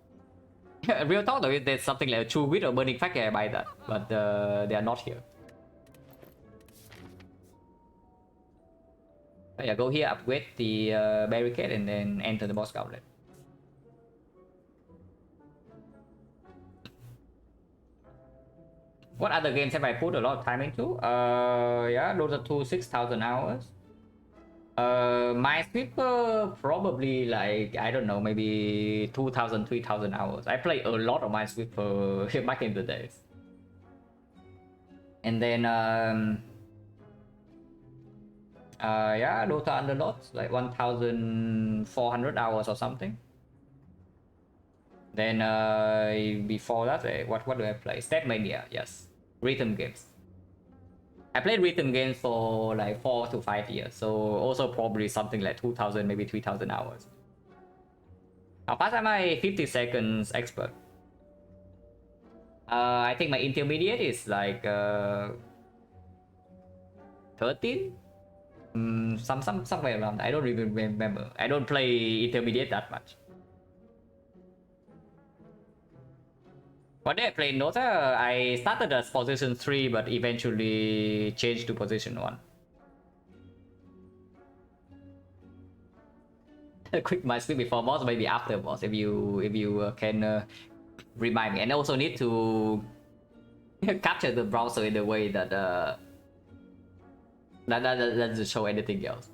Speaker 1: Real talk though, if there's something like a True Wit or Burning Factor, I buy that. But they are not here. So yeah, go here, upgrade the Barricade and then enter the boss gauntlet. What other games have I put a lot of time into? Yeah, those are 6,000 hours. Minesweeper probably like, I don't know, maybe 2,000, 3,000 hours. I played a lot of Minesweeper back in the days. And then yeah, Dota Underlords, like 1,400 hours or something. Then before that, what do I play? Statmania, yes. Rhythm games. I played rhythm games for like 4 to 5 years, so also probably something like 2,000, maybe 3,000 hours. How fast am I? 50 seconds expert. I think my intermediate is like 13? Somewhere around. I don't even remember. I don't play intermediate that much. One day I played Dota, I started as position 3 but eventually changed to position 1. Quick my speed before boss, maybe after boss if you can remind me. And I also need to capture the browser in a way that that doesn't show anything else.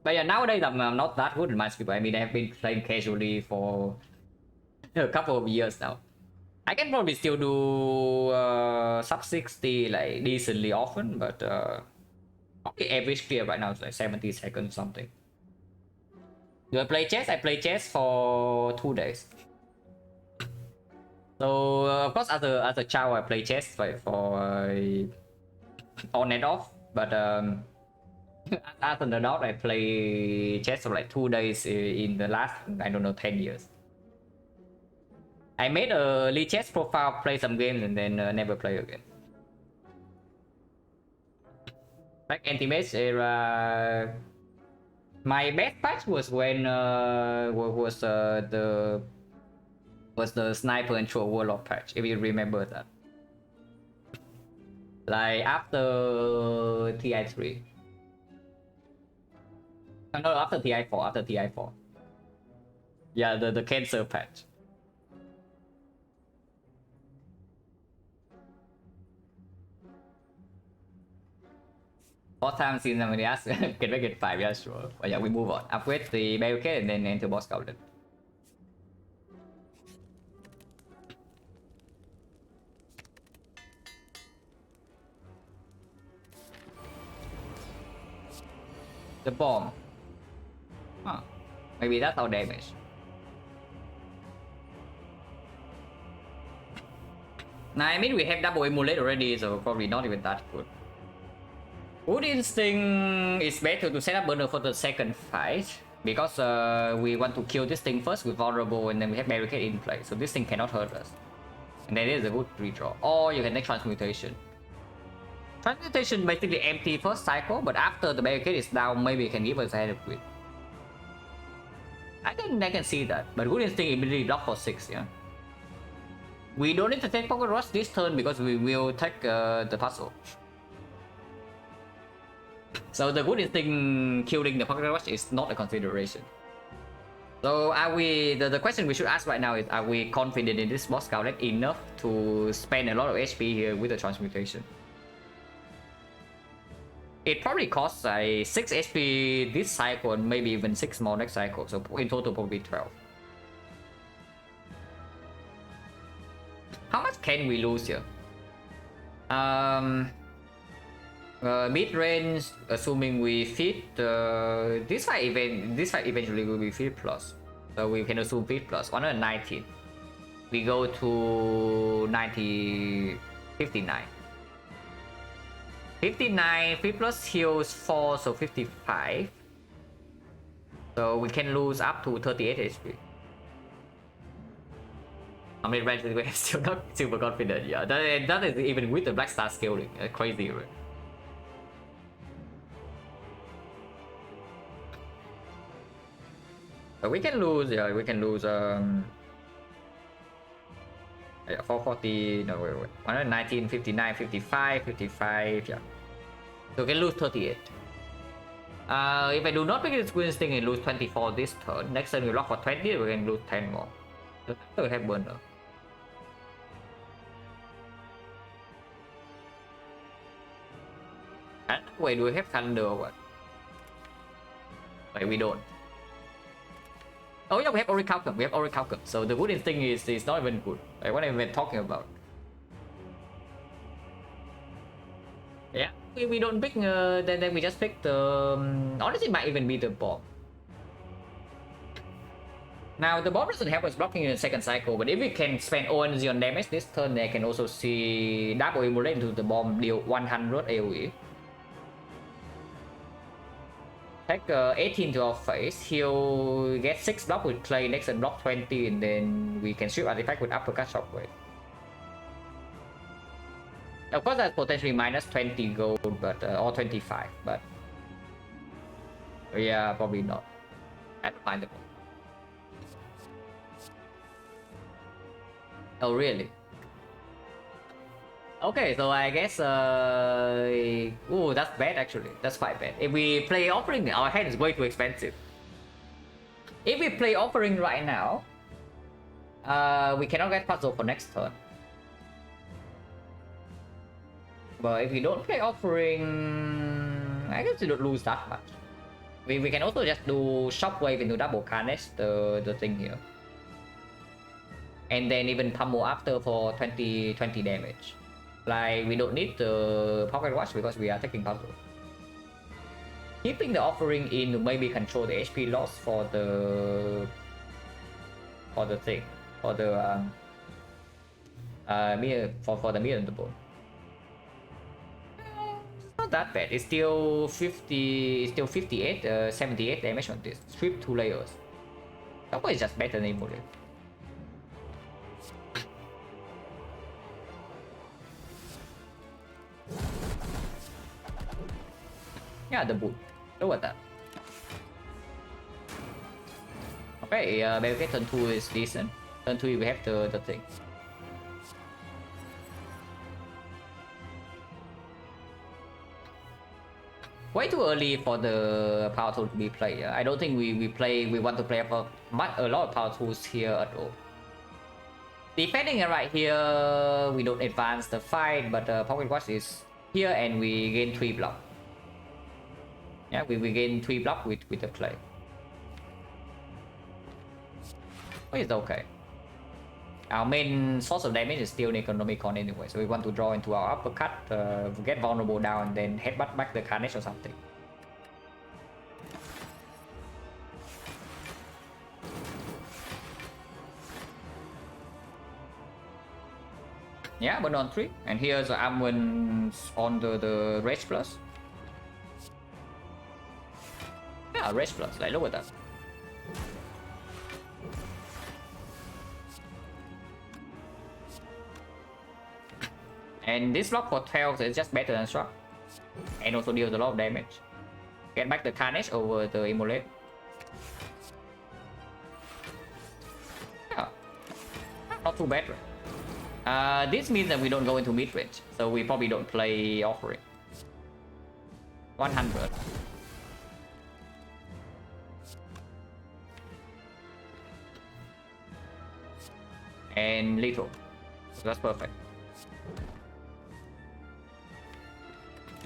Speaker 1: But yeah, nowadays I'm not that good in Minesweeper. I mean, I have been playing casually for a couple of years now. I can probably still do sub 60 like decently often, but okay, average clear right now is like 70 seconds something. Do I play chess? I play chess for 2 days. So of course, as a child, I play chess like for on and off, but as an adult, I play chess for like 2 days in the last, I don't know, 10 years. I made a Lee chess profile, play some games, and then never play again. Back anti-mage era, my best patch was when was the sniper and throw warlock patch, if you remember that. Like after TI3. No, after TI4, Yeah, the cancer patch. Fourth time since somebody asked, can we get 5? Yeah, sure. But yeah, we move on. Upgrade the barricade and then enter boss garden. The bomb. Huh. Maybe that's our damage. Now, I mean, we have double emulate already, so probably not even that good. Good instinct is better to set up burner for the second fight because we want to kill this thing first with vulnerable and then we have barricade in place, so this thing cannot hurt us. And that is a good redraw. Or you can take transmutation. Transmutation basically empty first cycle, but after the barricade is down, maybe it can give us a head of quit. I can see that, but good instinct immediately block for 6, yeah. We don't need to take pocket rush this turn because we will take the puzzle. So the good instinct killing the pocket rush is not a consideration. So are we, the question we should ask right now is, are we confident in this boss gauntlet enough to spend a lot of HP here with the transmutation? It probably costs 6 HP this cycle and maybe even 6 more next cycle, so in total probably 12. How much can we lose here? Mid range, assuming we fit this fight eventually will be fit plus, so we can assume fit plus 119. We go to 59. 59 fit plus heals 4, so 55. So we can lose up to 38 HP. I mean, range we're still not super confident. Yeah, that is even with the Black Star scaling, crazy, right? But we can lose, yeah, we can lose yeah, 440, no, wait, 119, 59, 55, 55, yeah. So we can lose 38. If I do not pick this Queen's thing and lose 24 this turn, next turn we lock for 20, we can lose 10 more. So we have burner. And wait, do we have calendar or what? Wait, we don't. Oh yeah, we have Orichalcum. We have Orichalcum. So the good instinct is not even good. Like what I'm even talking about. Yeah, we don't pick. Then we just pick the. Honestly, it might even be the bomb. Now the bomb doesn't help us blocking in the second cycle, but if we can spend O energy on damage this turn, they can also see double emulate into the bomb, deal 100 AOE. Take 18 to our face, he'll get 6 block with clay, next and block 20, and then we can strip artifact with uppercut shockwave. Of course that's potentially minus 20 gold, but or 25, but yeah, probably not. I have to find the bomb. Oh really? Okay, so I guess ooh, that's bad actually. That's quite bad. If we play offering, our hand is way too expensive. If we play offering right now, we cannot get puzzle for next turn. But if we don't play offering, I guess we don't lose that much. We can also just do shockwave into double carnage the thing here. And then even pummel after for 20 damage. Like we don't need the pocket watch because we are taking puzzle. Keeping the offering in to maybe control the HP loss for the thing, for the mirror, for the mirror on the bone. It's not that bad. It's still 50. It's still 58, 78 damage on this. Strip 2 layers. That one is just better than Emulate. Yeah, the boot. Look at that. Okay, barricade turn 2 is decent. Turn 2 we have the thing. Way too early for the power tool to be played. I don't think we want to play for a lot of power tools here at all. Defending it right here, we don't advance the fight, but pocket watch is here and we gain 3 block. Yeah, we gain 3 block with the play. But it's okay. Our main source of damage is still Necronomicon anyway, so we want to draw into our uppercut, get vulnerable down, and then headbutt back the Carnage or something. Yeah, but on 3. And here's the Amwen on the Rage Plus. Yeah, Rage Plus, like look at that. And this block for 12 is just better than Struck. And also deals a lot of damage. Get back the Carnage over the Immolate. Yeah. Not too bad, right? This means that we don't go into mid-range. So we probably don't play Offering. 100. And lethal. So that's perfect.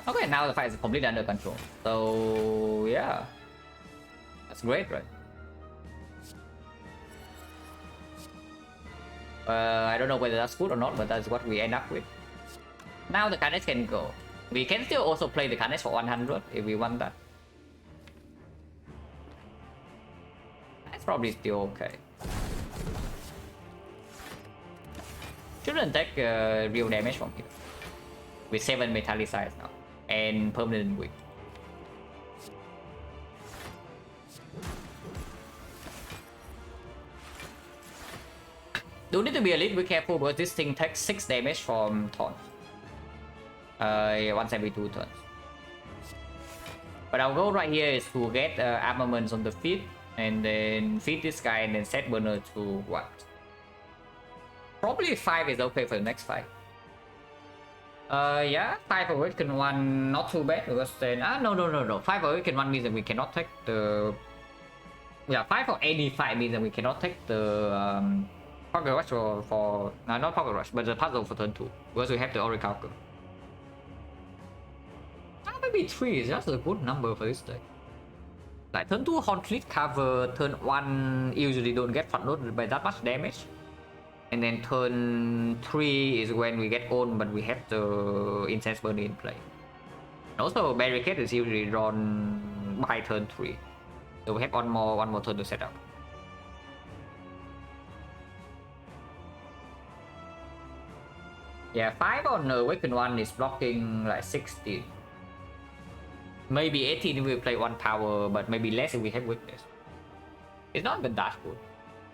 Speaker 1: Okay, now the fight is completely under control. So yeah, that's great, right? I don't know whether that's good or not, but that's what we end up with. Now the Carnage can go. We can still also play the Carnage for 100 if we want that. That's probably still okay. Shouldn't take real damage from here. With 7 Metallicize now. And permanent weak. Do need to be a little bit careful because this thing takes 6 damage from taunt. Once every 2 turns. But our goal right here is to get armaments on the feet and then feed this guy and then set burner to what? Probably 5 is okay for the next fight. Yeah, 5 Awaken 1 not too bad because then no. 5 Awaken 1 means that we cannot take the 5 or any fight means that we cannot take the Pocket Rush for not Pocket Rush but the puzzle for turn 2 because we have the Oracle. Maybe 3 is just a good number for this deck. Like turn 2 Horn Fleet cover, turn 1 usually don't get front loaded by that much damage. And then turn 3 is when we get owned, but we have the Incense Burner in play. And also, Barricade is usually drawn by turn 3. So we have one more turn to set up. Yeah, 5 on Awaken 1 is blocking like 16. Maybe 18 if we play 1 power, but maybe less if we have weakness. It's not even that good.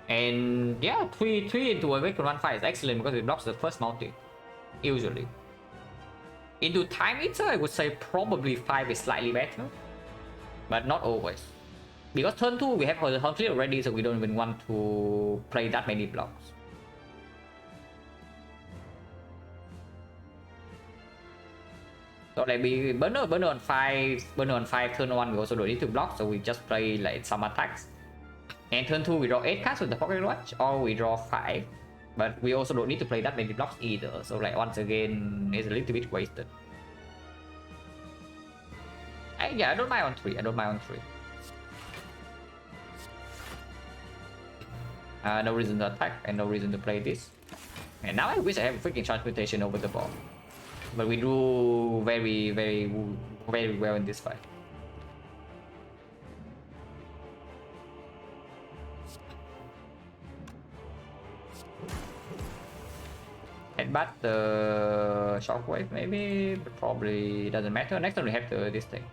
Speaker 1: And yeah, 3 into Awaken 1 fight is excellent because it blocks the first multi. Usually. Into Time Eater, I would say probably 5 is slightly better. But not always. Because turn 2 we have the Horn Fleet already, so we don't even want to play that many blocks. So like we burner on 5, turn 1 we also don't need to block, so we just play like some attacks. And turn 2 we draw 8 cards with the Pocket Watch, or we draw 5. But we also don't need to play that many blocks either, so like once again it's a little bit wasted. Yeah, I don't mind on 3, no reason to attack and no reason to play this. And now I wish I have a freaking Transmutation over the board. But we do very well in this fight. Headbutt the Shockwave maybe, but probably doesn't matter. Next time we have this thing.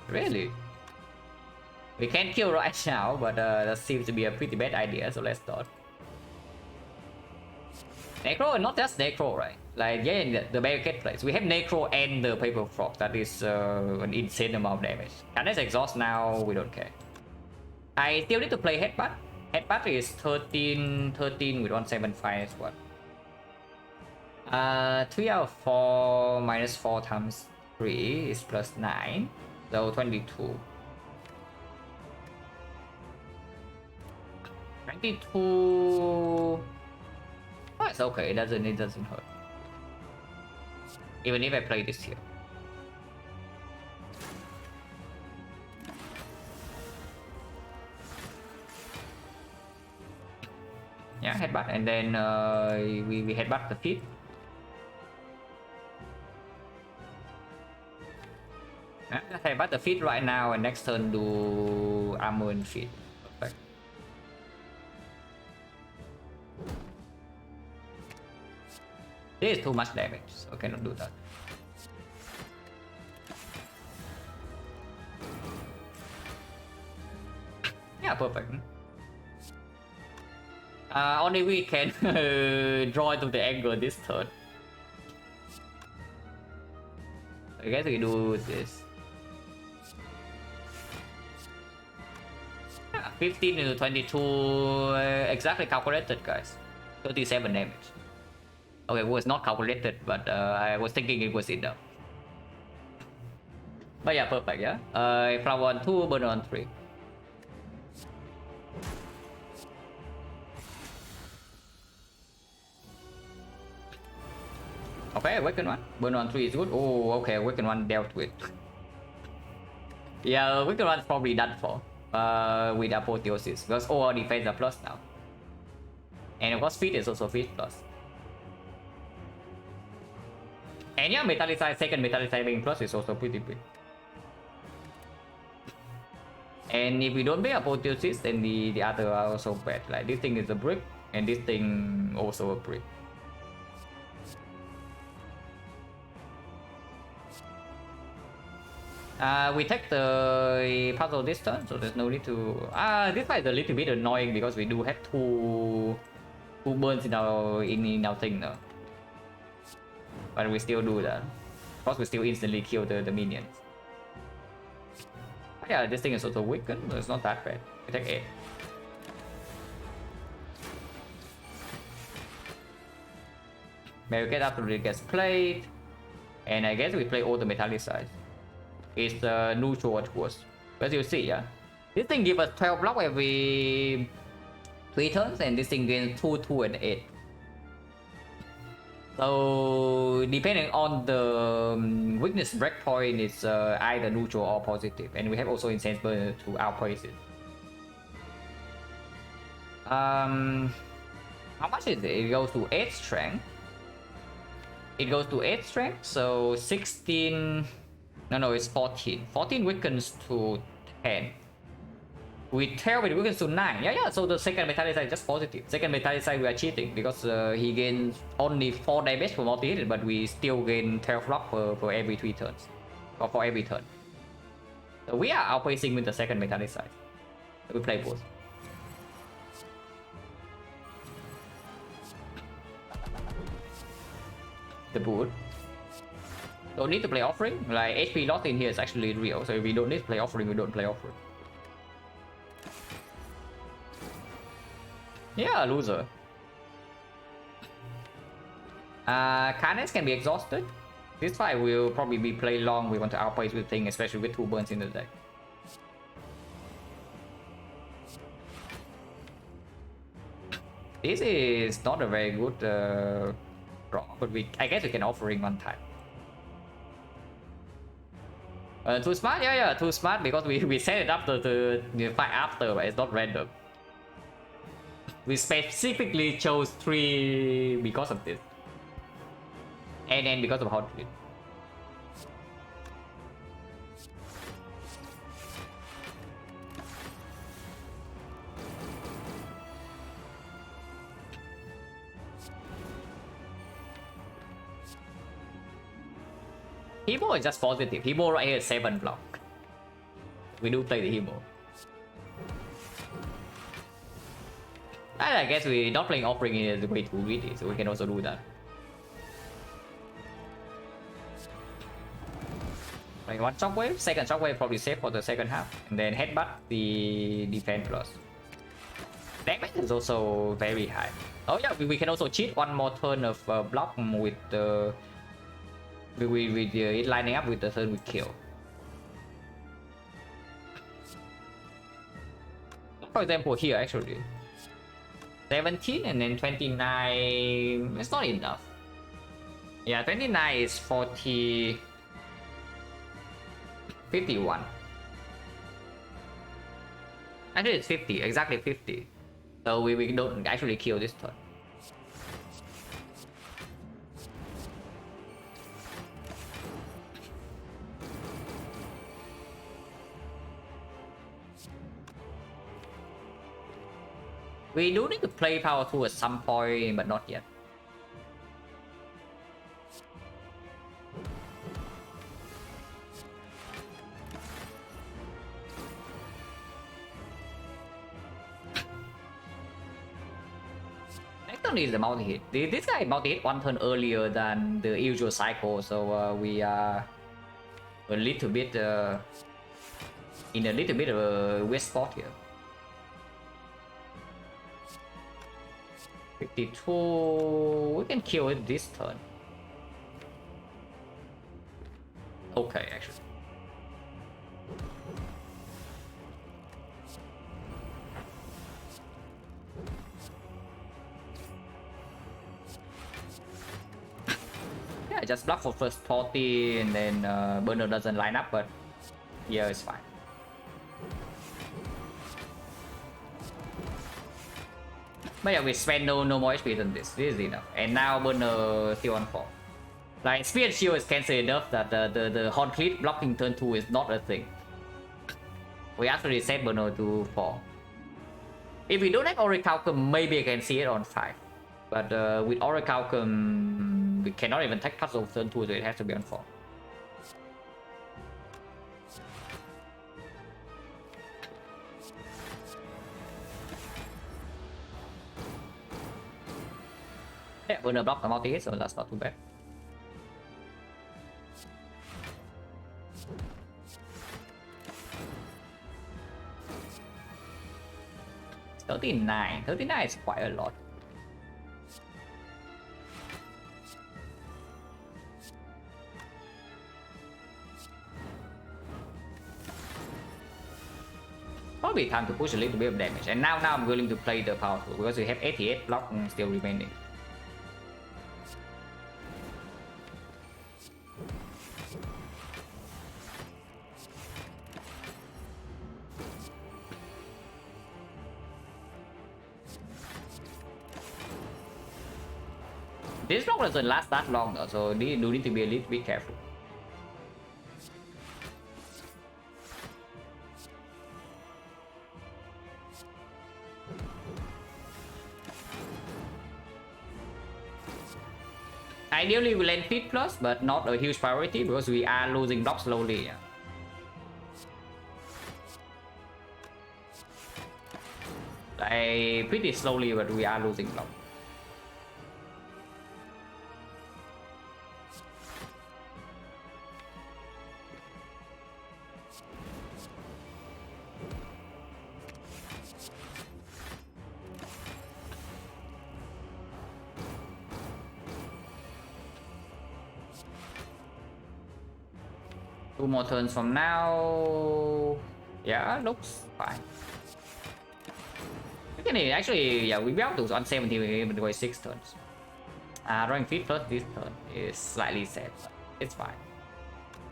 Speaker 1: Really? We can't kill right now, but that seems to be a pretty bad idea, so let's not. Necro, not just Necro, right? Like, yeah, the barricade plays. We have Necro and the Paper Frog. That is an insane amount of damage. And let's exhaust now, we don't care. I still need to play Headbutt. Headbutt is 13 with 175 as well. 3 out of 4 minus 4 times 3 is plus 9. So 22. 22. Oh, it's okay. It doesn't hurt. Even if I play this here. Yeah, headbutt, and then we headbutt the feet. Headbutt the feet right now, and next turn do armor and feet. Perfect. This is too much damage, so I cannot do that. Yeah, perfect. Only we can draw to the angle this turn. I guess we do this. 15 to 22, exactly calculated, guys. 37 damage. Okay, it was not calculated, but I was thinking it was enough. But yeah, perfect, yeah. Flower on 2, burn on 3. Okay, awaken 1. Burn on 3 is good. Oh, okay, awaken 1 dealt with. Yeah, awaken 1 is probably done for. With apotheosis, because all our defense are plus now. And of course, feet is also feet plus. And yeah, metallicized, second metallicized being plus is also pretty big. And if we don't make apotheosis, then the other are also bad. Like this thing is a brick, and this thing also a brick. We take the puzzle this turn, so there's no need to. This fight is a little bit annoying because we do have two burns in our thing now. But we still do that. Of course, we still instantly kill the minions. Yeah, this thing is also weakened, so it's not that bad. We take 8. Maybe get after it gets played, and I guess we play all the metallicized. It's neutral at worst. As you see, yeah, this thing gives us 12 block every 3 turns, and this thing gains 2, 2, and 8. So depending on the weakness breakpoint, it's either neutral or positive, and we have also Incense Burner to outpace it. How much is it? It goes to 8 strength. It goes to 8 strength, so 16. No, it's 14. 14 weakens to 10. With 12, it weakens to 9. Yeah, so the second metallicide is just positive. Second metallicide, we are cheating because he gains only 4 damage for multi-hit, but we still gain 12 block for every 3 turns. Or for every turn. So we are outpacing with the second metallicide. We play both. The boot. Don't need to play offering. Like HP loss in here is actually real, so if we don't need to play offering, we don't play offering. Yeah, loser. Carnage can be exhausted. This fight will probably be played long. We want to outpace with thing, especially with 2 burns in the deck. This is not a very good draw, but I guess we can offering one time. Too smart? Yeah, too smart because we set it up to the fight after, but it's not random. We specifically chose 3 because of this. And then because of how to do it. Hebo is just positive. Hebo right here is 7 block. We do play the Hebo. And I guess we not playing offering is way too greedy, so we can also do that. Like 1 shockwave, second shockwave probably safe for the second half, and then headbutt the defense plus. Damage is also very high. Oh yeah, we can also cheat one more turn of block with the with it lining up with the turn we kill. For example, here actually 17 and then 29. It's not enough. Yeah, 29 is 40, 51. Actually, it's 50, exactly 50. So we don't actually kill this turn. We do need to play power 2 at some point, but not yet. Next turn is the multi-hit. This guy multi-hit one turn earlier than the usual cycle, so we are a little bit in a little bit of a weird spot here. 52. We can kill it this turn. Okay, actually. Yeah, I just block for first 40 and then burner doesn't line up, but yeah, it's fine. But yeah, we spend no more HP than this. This is enough. And now burner still on 4. Like spear and shield is cancelled enough that the Horn Cleat blocking turn 2 is not a thing. We actually set burner to 4. If we don't have Orichalcum, maybe I can see it on 5. But with Orichalcum, we cannot even take touch of turn 2, so it has to be on 4. Yeah, burner block the multi-hit, so that's not too bad. It's 39. 39 is quite a lot. Probably time to push a little bit of damage. And now I'm willing to play the power 2 because we have 88 block still remaining. This block doesn't last that long though, so you do need to be a little bit careful. Ideally we land Pit Plus, but not a huge priority because we are losing blocks slowly. Like, pretty slowly, but we are losing blocks. Two more turns from now. Yeah, looks fine. Okay, actually, yeah, we have to 170 even with 6 turns. Drawing feet first this turn is slightly sad, but it's fine.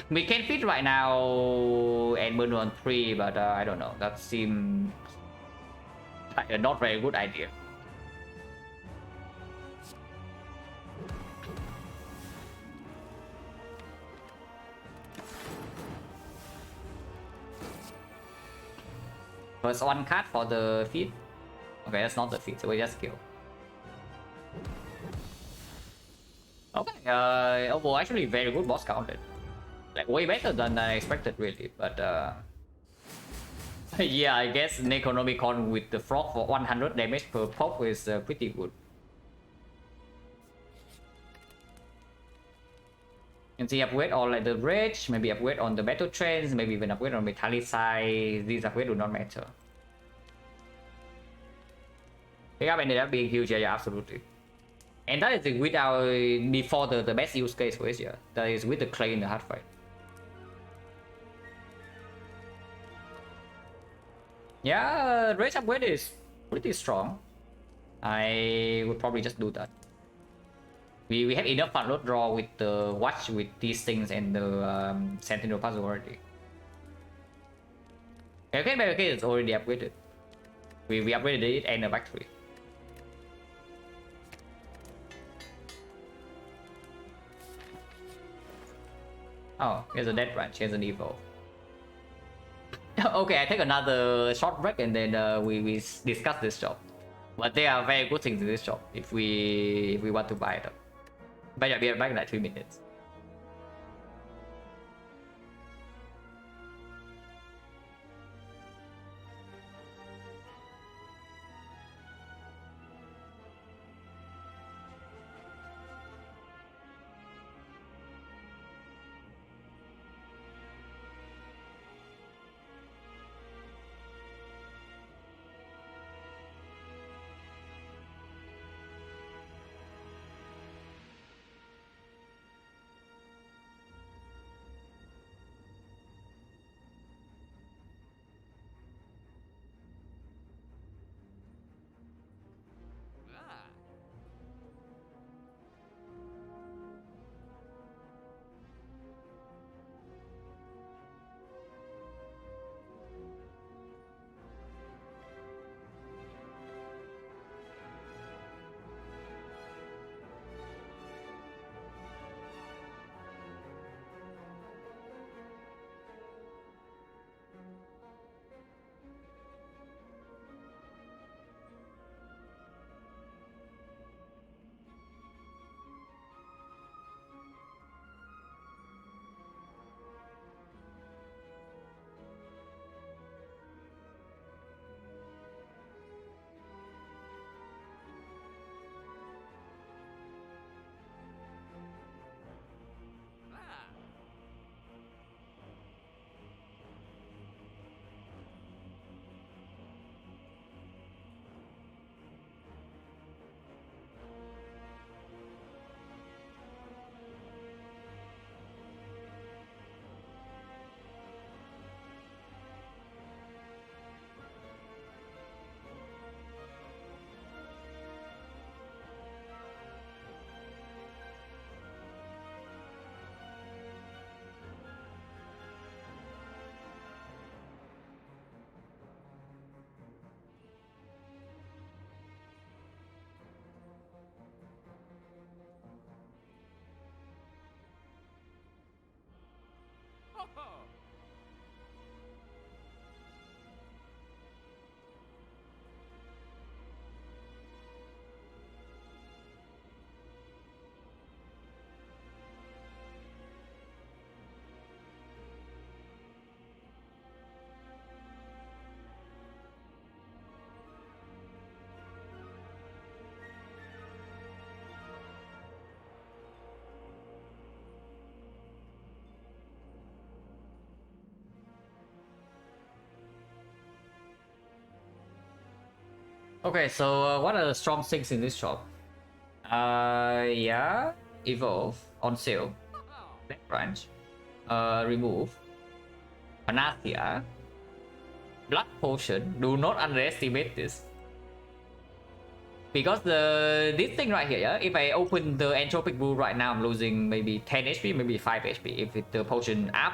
Speaker 1: We can feed right now and burn on 3, but I don't know. That seems like a not very good idea. First one card for the feed. Okay, that's not the feed, so we just kill. Okay, overall actually very good boss counted. Like way better than I expected really, but yeah, I guess Necronomicon with the frog for 100 damage per pop is pretty good. You can see upgrade on like the rage, maybe upgrade on the battle trends, maybe even upgrade on metallic size. These upgrades do not matter. Pickup ended up being huge, yeah, absolutely. And that is with our before the best use case for it, yeah. That is with the clay in the hard fight. Yeah, race upgrade is pretty strong. I would probably just do that. We have enough fun load draw with the watch with these things and the Sentinel puzzle already. Okay, barricade is already upgraded. We upgraded it and the factory. Oh, here's a dead branch, here's an evil. Okay, I take another short break and then we discuss this job. But there are very good things in this shop if we want to buy them. But yeah, we'll be back in like 3 minutes. Okay, so what are the strong things in this shop? Yeah, evolve on sale, dead branch, remove, Panacea, blood potion. Do not underestimate this. Because this thing right here, yeah, if I open the entropic brew right now, I'm losing maybe 10 HP, maybe 5 HP. If the potion up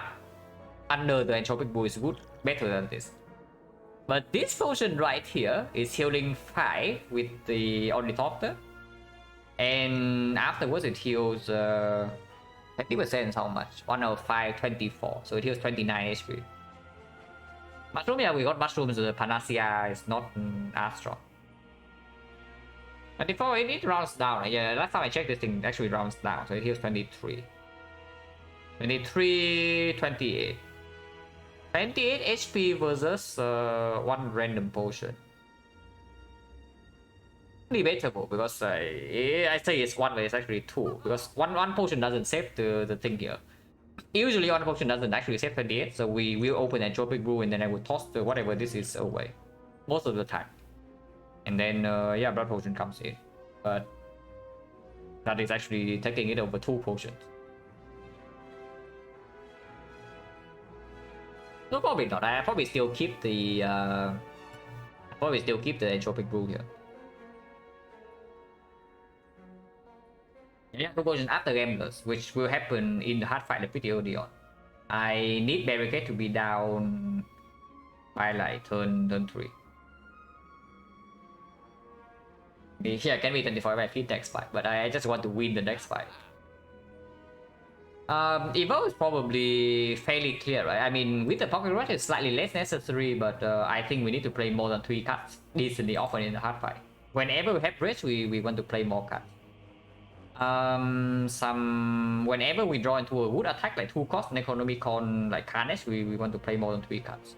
Speaker 1: under the entropic brew is good, better than this. But this potion right here is healing 5 with the Ornithopter. And afterwards it heals 20% how much? 105, 24. So it heals 29 HP. Mushroom, yeah, we got mushrooms. The Panacea is not as strong. 24, it rounds down. Yeah, last time I checked, this thing actually rounds down. So it heals 23. 23, 28. 28 HP versus one random potion. Debatable because I say it's one, but it's actually two. Because one potion doesn't save the thing here. Usually one potion doesn't actually save 28, so we will open Entropic Brew and then I will toss the whatever this is away. Most of the time. And then yeah, blood potion comes in, but that is actually taking it over 2 potions. No, probably not. I probably still keep the entropic brew here. Yeah, 2 potions after gamblers, which will happen in the hard fight pretty early on. I need barricade to be down by like turn 3. Here can be 24 if I feed next fight, but I just want to win the next fight. Evo is probably fairly clear, right? I mean, with the pocket rush, it's slightly less necessary, but I think we need to play more than 3 cards decently often in the hard fight. Whenever we have bridge, we want to play more cards. Whenever we draw into a wood attack like 2 cost Necronomicon like Carnage, we want to play more than 3 cards.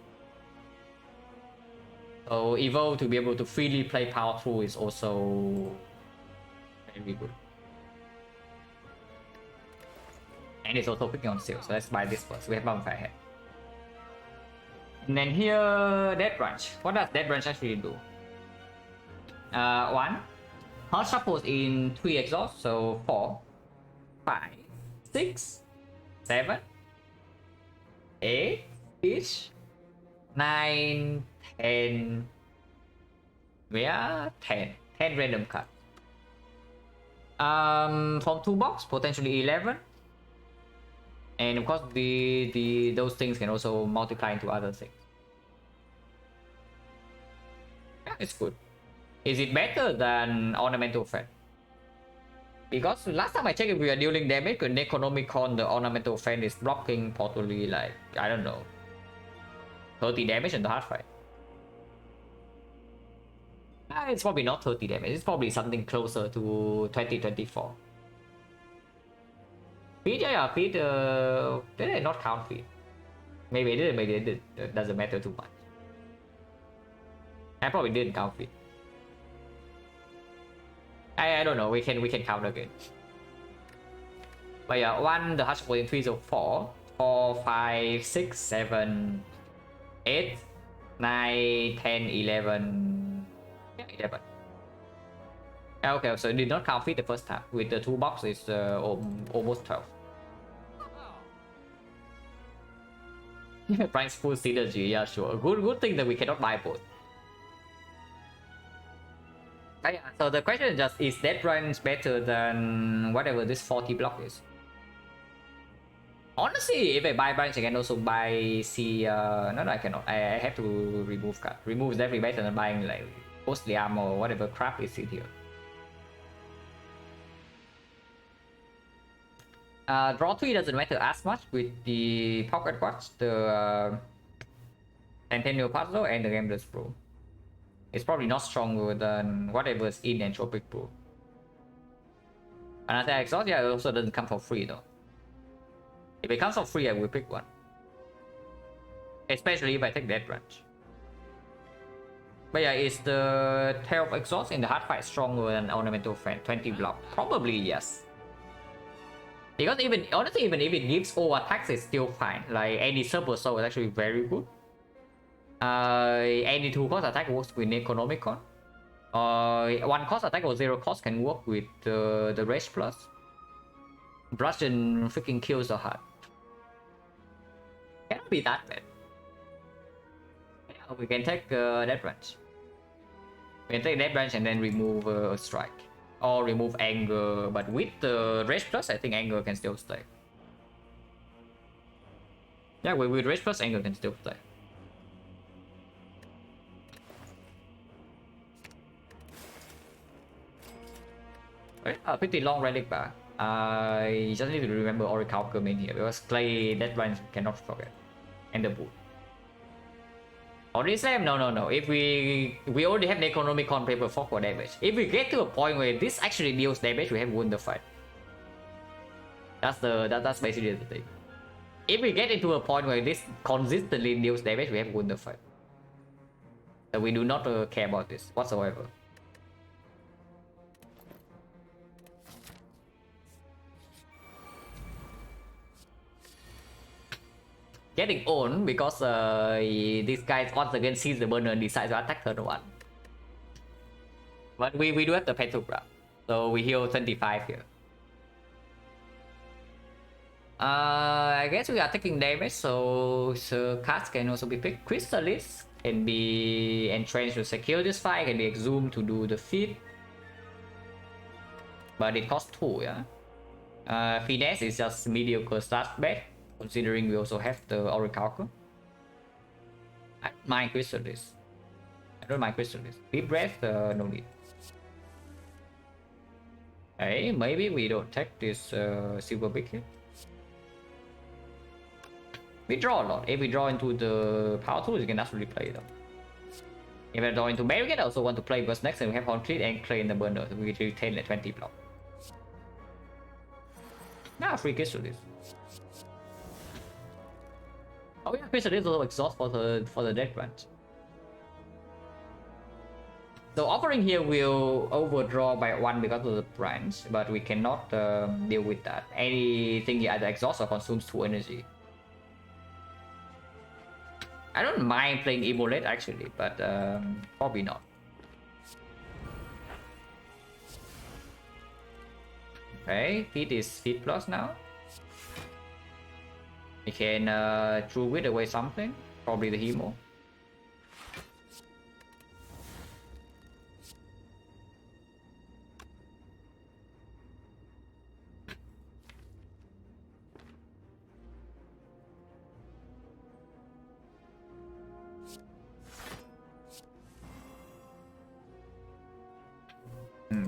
Speaker 1: So Evo to be able to freely play powerful is also very good. And it's also picking on sale, so let's buy this first. We have bonfire head. And then here, Death Branch. What does Death Branch actually do? 1. Hot shuffles in 3 exhaust, so 4, 5, 6, 7, 8 each, 9, 10. Yeah, 10 random cards. From 2 box, potentially 11. And of course, those things can also multiply into other things. Yeah, it's good. Is it better than Ornamental Fan? Because last time I checked, if we are dealing damage with Necronomicon, the Ornamental Fan is blocking probably like, I don't know, 30 damage in the hard fight. It's probably not 30 damage, it's probably something closer to 20-24. Feed, yeah, feed, did I not count feed? Maybe I did, maybe I did. It doesn't matter too much. I probably didn't count feed. I don't know, we can count again. But yeah, 1, the hush was in 3, so 4. 4, 5, 6, 7, 8, 9, 10, 11. Yeah, 11. Okay, so it did not count feed the first time. With the 2 boxes, almost 12. Price full synergy, yeah, sure. Good thing that we cannot buy both. Yeah, so the question is just, is Death Branch better than whatever this 40 block is? Honestly, if I buy Branch, I can also buy no, I cannot. I have to remove card. Remove is definitely better than buying like mostly armor or whatever crap is in here. Draw 3 doesn't matter as much with the Pocket Watch, the Centennial Puzzle, and the Gambler's Pro. It's probably not stronger than whatever's in Entropic Pro. Another exhaust, yeah, it also doesn't come for free though. If it comes for free, I will pick one. Especially if I take Death Branch. But yeah, is the Tail of Exhaust in the hard fight stronger than Ornamental Fan? 20 block? Probably yes. Because honestly, even if it gives all attacks, it's still fine. Like any Super Soul is actually very good. Any 2 cost attack works with Necronomicon. 1 cost attack or 0 cost can work with the Rage Plus. Bludgeon freaking kills the heart. Cannot be that bad. Yeah, we can take Death Branch. We can take Death Branch and then remove Strike. Or remove Anger, but with the Rage Plus, I think Anger can still stay. Yeah, with Rage Plus, Anger can still stay. Pretty long relic bar. I just need to remember Oracle come in here because Clay Death Branch cannot forget. And the boot. Already slam? No. If we already have Necronomicon paper for damage. If we get to a point where this actually deals damage, we have won the fight. That's basically the thing. If we get into a point where this consistently deals damage, we have won the fight. So we do not care about this whatsoever. Getting owned because this guy once again sees the burner and decides to attack turn 1. But we do have the petrol grab, so we heal 25 here. I guess we are taking damage, so cards can also be picked. Crystallis can be entrenched to secure this fight, can be exhumed to do the feat. But it costs 2, yeah? Finesse is just mediocre start bet, considering we also have the Oracle. I don't mind Crystallis. I don't mind Crystallis. Deep Breath, no need. Hey, maybe we don't take this Silver Big here. We draw a lot. If we draw into the power tools, you can actually play them. If I draw into barricade, I also want to play because next time we have Concrete and Clay in the burner, so we retain the 20 block. Now free Crystallis. Oh yeah, Crystallis also exhaust for the death branch. So offering here will overdraw by 1 because of the branch, but we cannot deal with that. Anything either exhausts or consumes 2 energy. I don't mind playing Immolate actually, but probably not. Okay, feed is feed plus now. We can True Wit away something, probably the Hemo.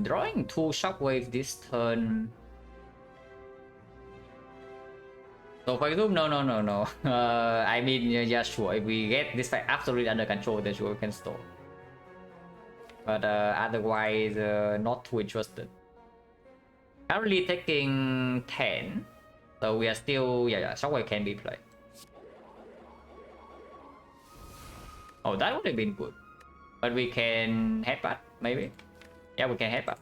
Speaker 1: Drawing 2 Shockwave this turn. So for example, no. I mean, yeah, sure. If we get this fight absolutely under control, then sure we can stall. But otherwise, not too interested. Currently taking 10, so we are still Shockwave can be played. Oh, that would have been good. But we can headbutt, maybe. Yeah, we can headbutt.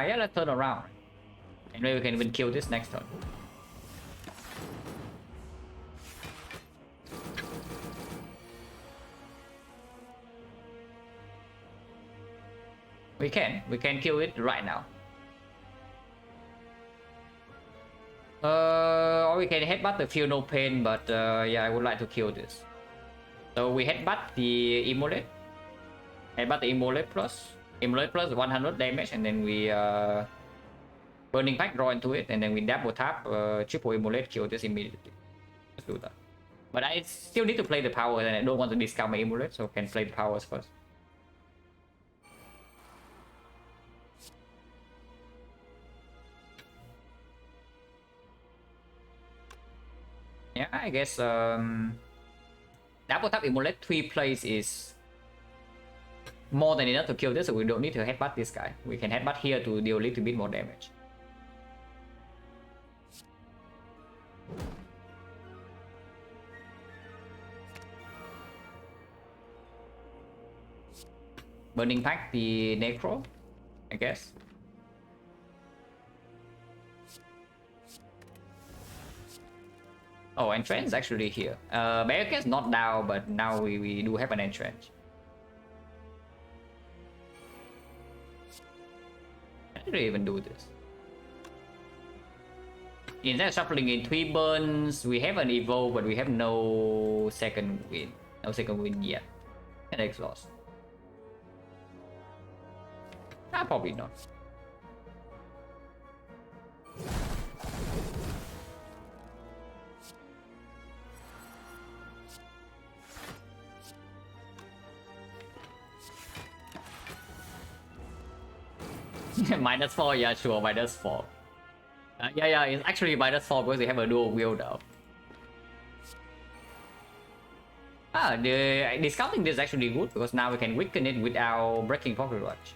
Speaker 1: Yeah, let's turn around. And maybe we can even kill this next turn. We can kill it right now. Or we can headbutt the Feel No Pain, but yeah, I would like to kill this. So we headbutt the Immolate. Headbutt the Immolate plus 100 damage, and then we Burning Pact draw into it, and then we double tap, triple Immolate, kill this immediately. Let's do that. But I still need to play the power, and I don't want to discount my Immolate, so I can play the powers first. Yeah, I guess double tap Immolate 3 plays is more than enough to kill this, so we don't need to headbutt this guy. We can headbutt here to deal a little bit more damage. Burning Pact the Necro, I guess. Oh, Entrench is actually here. Barricade's not down, but now we do have an Entrench. I didn't even do this. Instead of shuffling in 3 burns, we have an Evolve, but we have no second win. No second win yet. And exhaust. Probably not. -4, yeah, sure, -4. Yeah, it's actually -4 because they have a dual wield now. The discounting this is actually good because now we can weaken it without breaking Pocket Watch.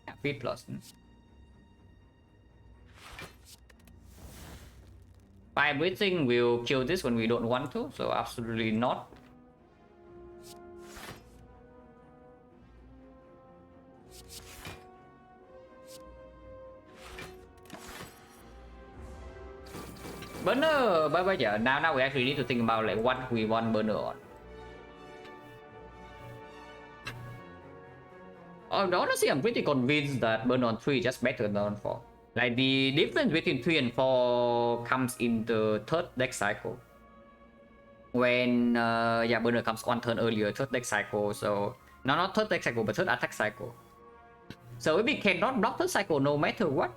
Speaker 1: Yeah, feed plus. Fire breathing will kill this when we don't want to, so absolutely not. Burner, but yeah, now we actually need to think about like what we want burner on. Honestly, I'm pretty convinced that burn on 3 is just better than on 4. Like the difference between 3 and 4 comes in the third deck cycle. When yeah, burner comes 1 turn earlier, third deck cycle. So no, not third deck cycle, but third attack cycle. So if we cannot block third cycle no matter what,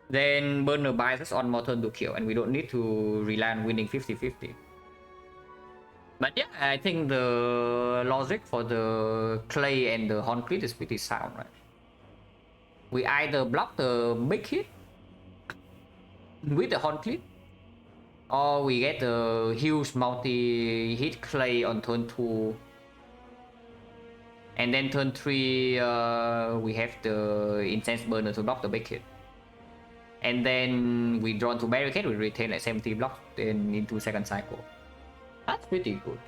Speaker 1: then burner buys us on more turn to kill, and we don't need to rely on winning 50-50. But yeah, I think the logic for the clay and the Horncleave is pretty sound, right? We either block the big hit with the Horncleave, or we get the huge multi-hit clay on turn 2. And then turn 3, we have the Intense Burner to block the big hit. And then we draw into Barricade, we retain like 70 blocks then into second cycle. That's pretty good.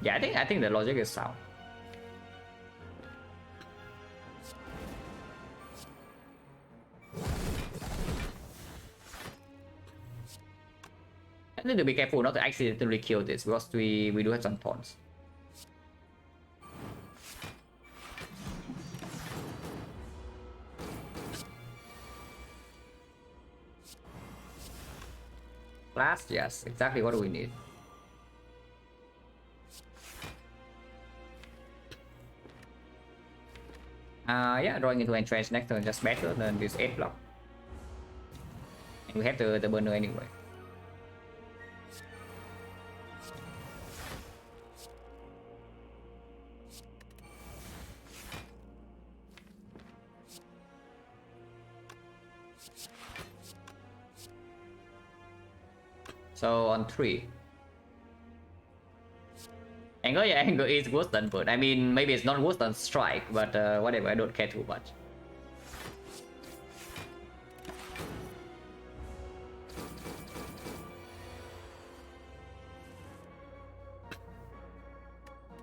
Speaker 1: Yeah, I think the logic is sound. I need to be careful not to accidentally kill this because we do have some taunts. Blast, yes, exactly what we need. Yeah, drawing into entrench next turn just better than this 8 block. And we have the burner anyway. So on 3. Anger, yeah, anger is worse than burn. I mean, maybe it's not worse than strike, but whatever, I don't care too much.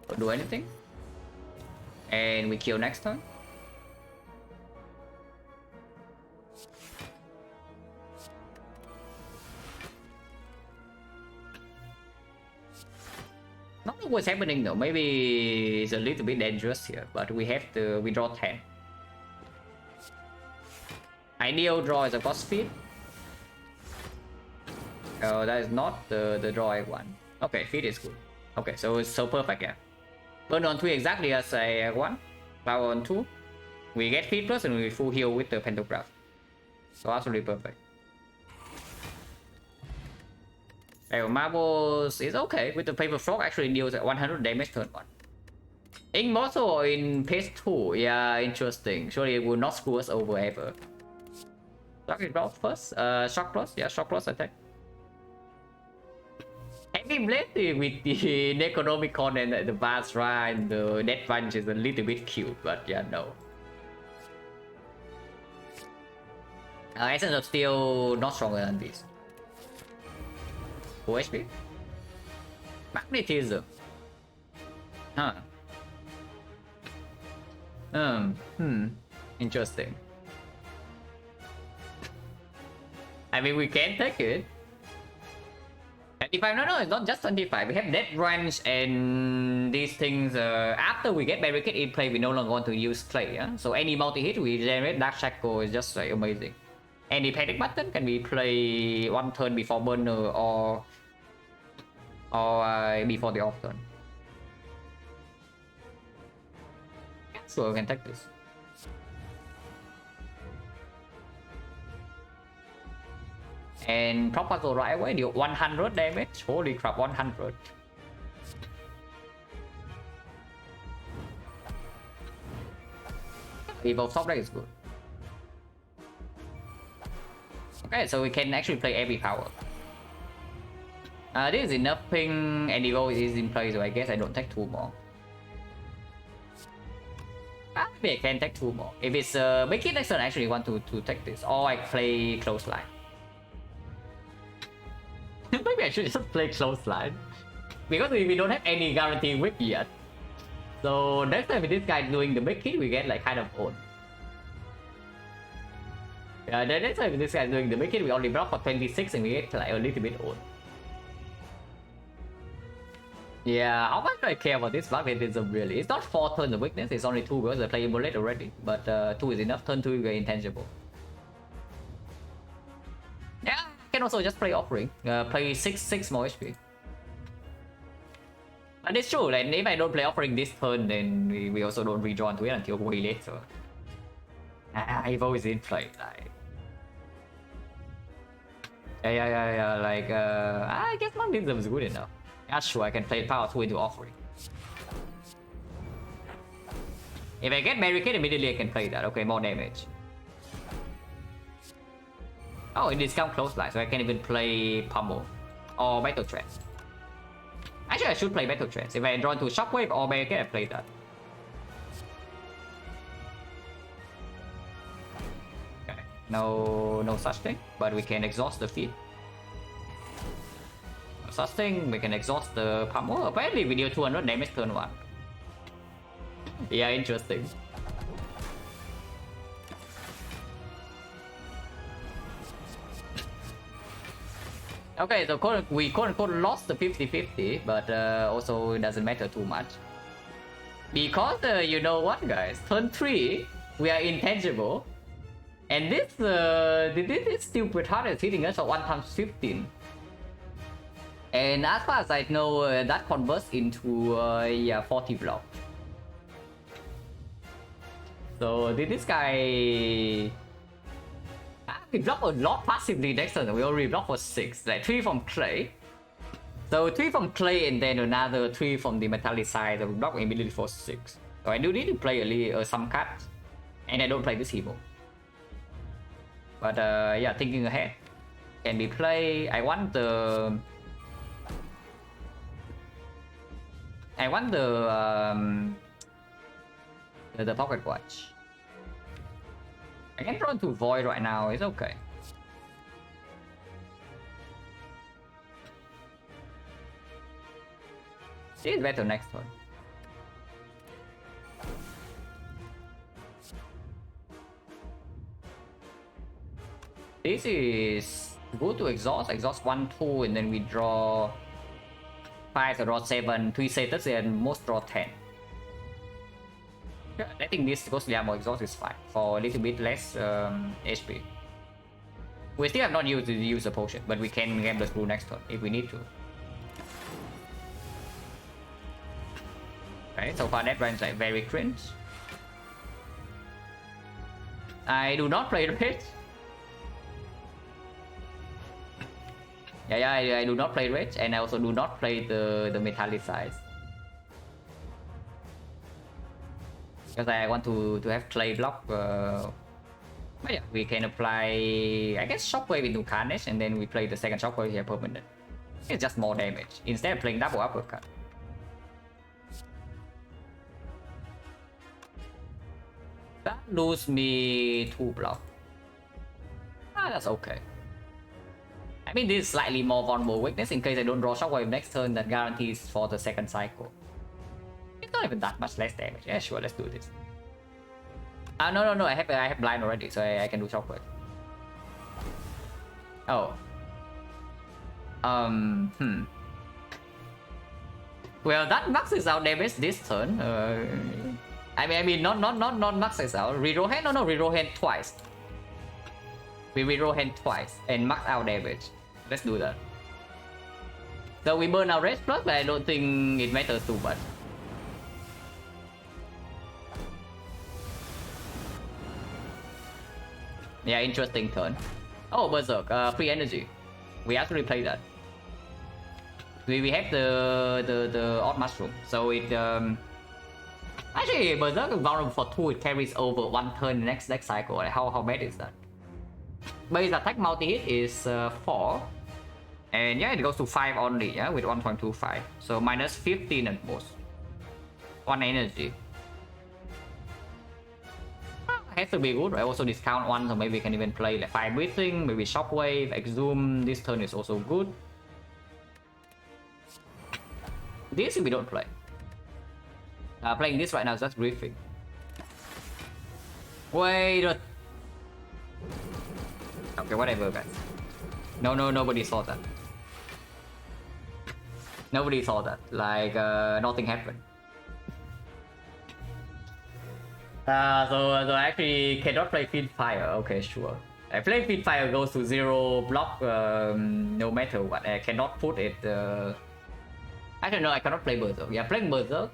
Speaker 1: Don't do anything. And we kill next turn. Not know what's happening though. Maybe it's a little bit dangerous here, but we have to draw 10. Ideal draw is a boss feed. Oh, that is not the draw I want. Okay, feed is good. Okay, so it's so perfect, yeah. Burn on 3 exactly as I want. Power on 2. We get feed plus and we full heal with the pantograph. So absolutely perfect. Marbles is okay with the paper frog, actually deals at 100 damage turn 1. Immortal or in phase 2, yeah, interesting. Surely it will not screw us over ever. Shock it out first. Shock plus, yeah, shock plus attack. Heavy blade with the Necronomicon and the Basra and the Death Punch is a little bit cute, but yeah, no. Essence of Steel not stronger than this. Full HP? Magnetism. Huh. Interesting. I mean, we can take it. 25, no, it's not just 25. We have Death Range and these things. After we get Barricade in play, we no longer want to use clay. Yeah? So any multi-hit we generate Dark Shackle is just like amazing. Any panic button can we play 1 turn before burner or before the off turn. So we can take this. And prop puzzle right away, deal 100 damage. Holy crap, 100. Evolve top deck is good. Okay, so we can actually play every power. This is enough ping and Evo is in play, so I guess I don't take 2 more. Maybe I can take 2 more. If it's big hit next turn, I actually want to take this. Or I play close line. I should just play Clothesline. Because we don't have any guarantee whip yet. So next time with this guy doing the big hit, we get like kind of old. Yeah, the next time with this guy doing the big hit, we only block for 26 and we get like a little bit old. Yeah, how much do I care about this magnetism really? It's not 4 turns of weakness, it's only 2 because I play Immolate already. But 2 is enough, turn 2 you get intangible. Yeah, I can also just play Offering, play 6 more HP. And it's true, like if I don't play Offering this turn, then we also don't redraw into it until way late, so... I've always been played, like... Yeah, like, I guess magnetism is good enough. Yeah, sure, I can play Power 2 into Offering. If I get Barricade immediately, I can play that. Okay, more damage. Oh, it discount Clothesline, so I can even play Pummel. Or Battle Trance. Actually, I should play Battle Trance. If I draw into Shockwave or Barricade, I play that. Okay, no such thing, but we can exhaust the feat. Such thing, we can exhaust the Pummel. Apparently we deal 200 damage turn 1. Yeah, interesting. Okay, so we quote-unquote lost the 50-50, but also it doesn't matter too much. Because you know what guys, turn 3, we are intangible. And this stupid heart is hitting us at 1 times 15. And as far as I know, that converts into yeah, 40 block. So did this guy... we block a lot passively next turn. We already block for 6, like 3 from Clay. So 3 from Clay and then another 3 from the Metallic side. So we block immediately for 6. So I do need to play some cards. And I don't play this hero. But yeah, thinking ahead. Can we play... I want the Pocket Watch. I can draw into Void right now, it's okay. She is better next turn. This is good to exhaust. Exhaust 1, 2, and then we draw 5, so draw 7, 3 status, and most draw 10. Yeah, I think this Ghost Liamo exhaust is fine for a little bit less HP. We still have not used the potion, but we can get the screw next turn if we need to. Okay, so far that runs like very cringe. I do not play Rage. Yeah, I do not play Rage, and I also do not play the Metallic size. Because I want to have Clay block. But yeah, we can apply, I guess, Shockwave into Carnage, and then we play the second Shockwave here permanent. It's just more damage, instead of playing double uppercut. That lose me 2 block. That's okay. I mean, this is slightly more vulnerable weakness in case I don't draw Shockwave next turn that guarantees for the second cycle. It's not even that much less damage. Yeah, sure, let's do this. No, I have blind already, so I can do Shockwave. Oh. Well, that maxes out damage this turn. I mean, not maxes out. Reroll hand? No, reroll hand twice. We reroll hand twice and max out damage. Let's do that. So we burn our Rage Plus, but I don't think it matters too much. Yeah, interesting turn. Oh, Berserk, free energy. We actually play that. We have the odd mushroom, so it actually Berserk is vulnerable for 2. It carries over 1 turn next cycle. Like, how bad is that? Base attack multi-hit is 4. And yeah, it goes to 5 only, yeah, with 1.25. So minus 15 at most. 1 energy. Has to be good. I also discount 1, so maybe we can even play like 5 breathing, maybe Shockwave, Exhume. This turn is also good. This we don't play. Playing this right now is just griefing. Wait. Okay, whatever, guys. No, nobody saw that. Nobody saw that. Like, nothing happened. So I actually cannot play Feed Fire. Okay, sure. I play Feed Fire goes to 0 block no matter what. I cannot put it. I don't know. I cannot play Berserk. Yeah, playing Berserk.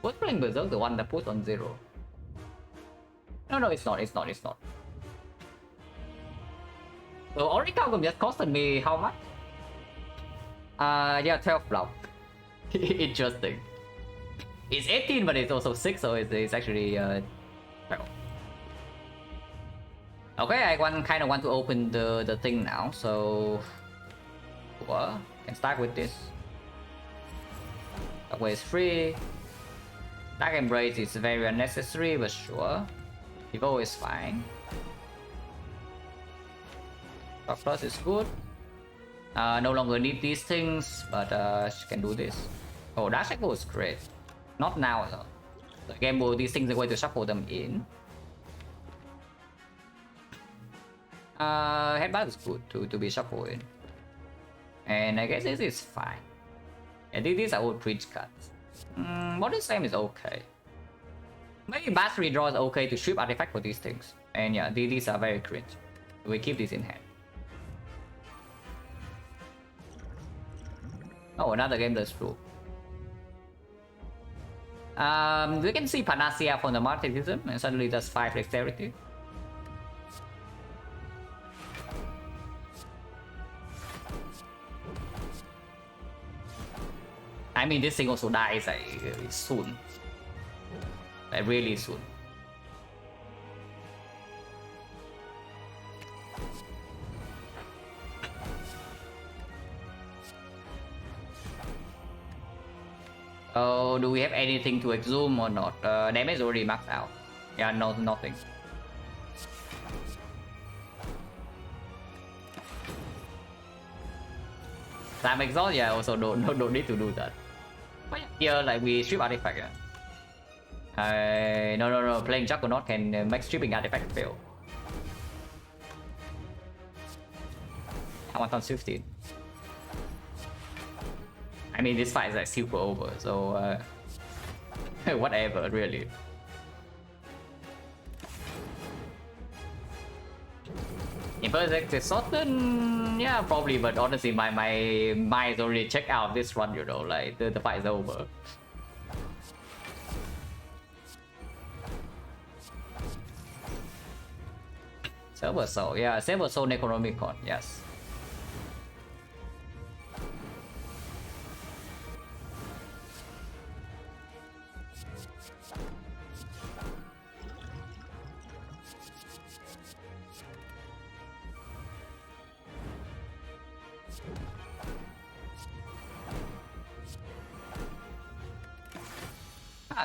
Speaker 1: What's playing Berserk? The one that puts on 0. No, it's not. So Orichalcum just costed me how much? Yeah, 12 block. Interesting. It's 18, but it's also 6, so it's actually 12. Okay, I kind of want to open the thing now, so well, can start with this. Away is free. Dark Embrace is very unnecessary, but sure. Evo is fine. Dark Plus is good. No longer need these things, but she can do this. Oh, Dash Echo is great. Not now though. The game will, these things are going to shuffle them in. Headbutt is good to be shuffled in. And I guess this is fine. And these are all bridge cards. Modern Slam is okay. Maybe Bass Redraw is okay to strip artifact for these things. And yeah, these are very cringe. We keep this in hand. Oh, another game that's true. We can see Panacea from the Martyrdom and suddenly does 5 dexterity. I mean, this thing also dies like soon. Like really soon. Oh, do we have anything to exhume or not? Damage is already maxed out. Yeah, no, nothing. Time exhaust, yeah, also don't need to do that. But here, like we strip artifact. Yeah. No. Playing Juggernaut can make stripping artifact fail. I want on 15. I mean, this fight is like super over, so whatever, really. In Berserk is certain, yeah, probably, but honestly, my mind is already checked out this run, you know, like the fight is over. Silver Soul, yeah, Silver Soul Necronomicon, yes.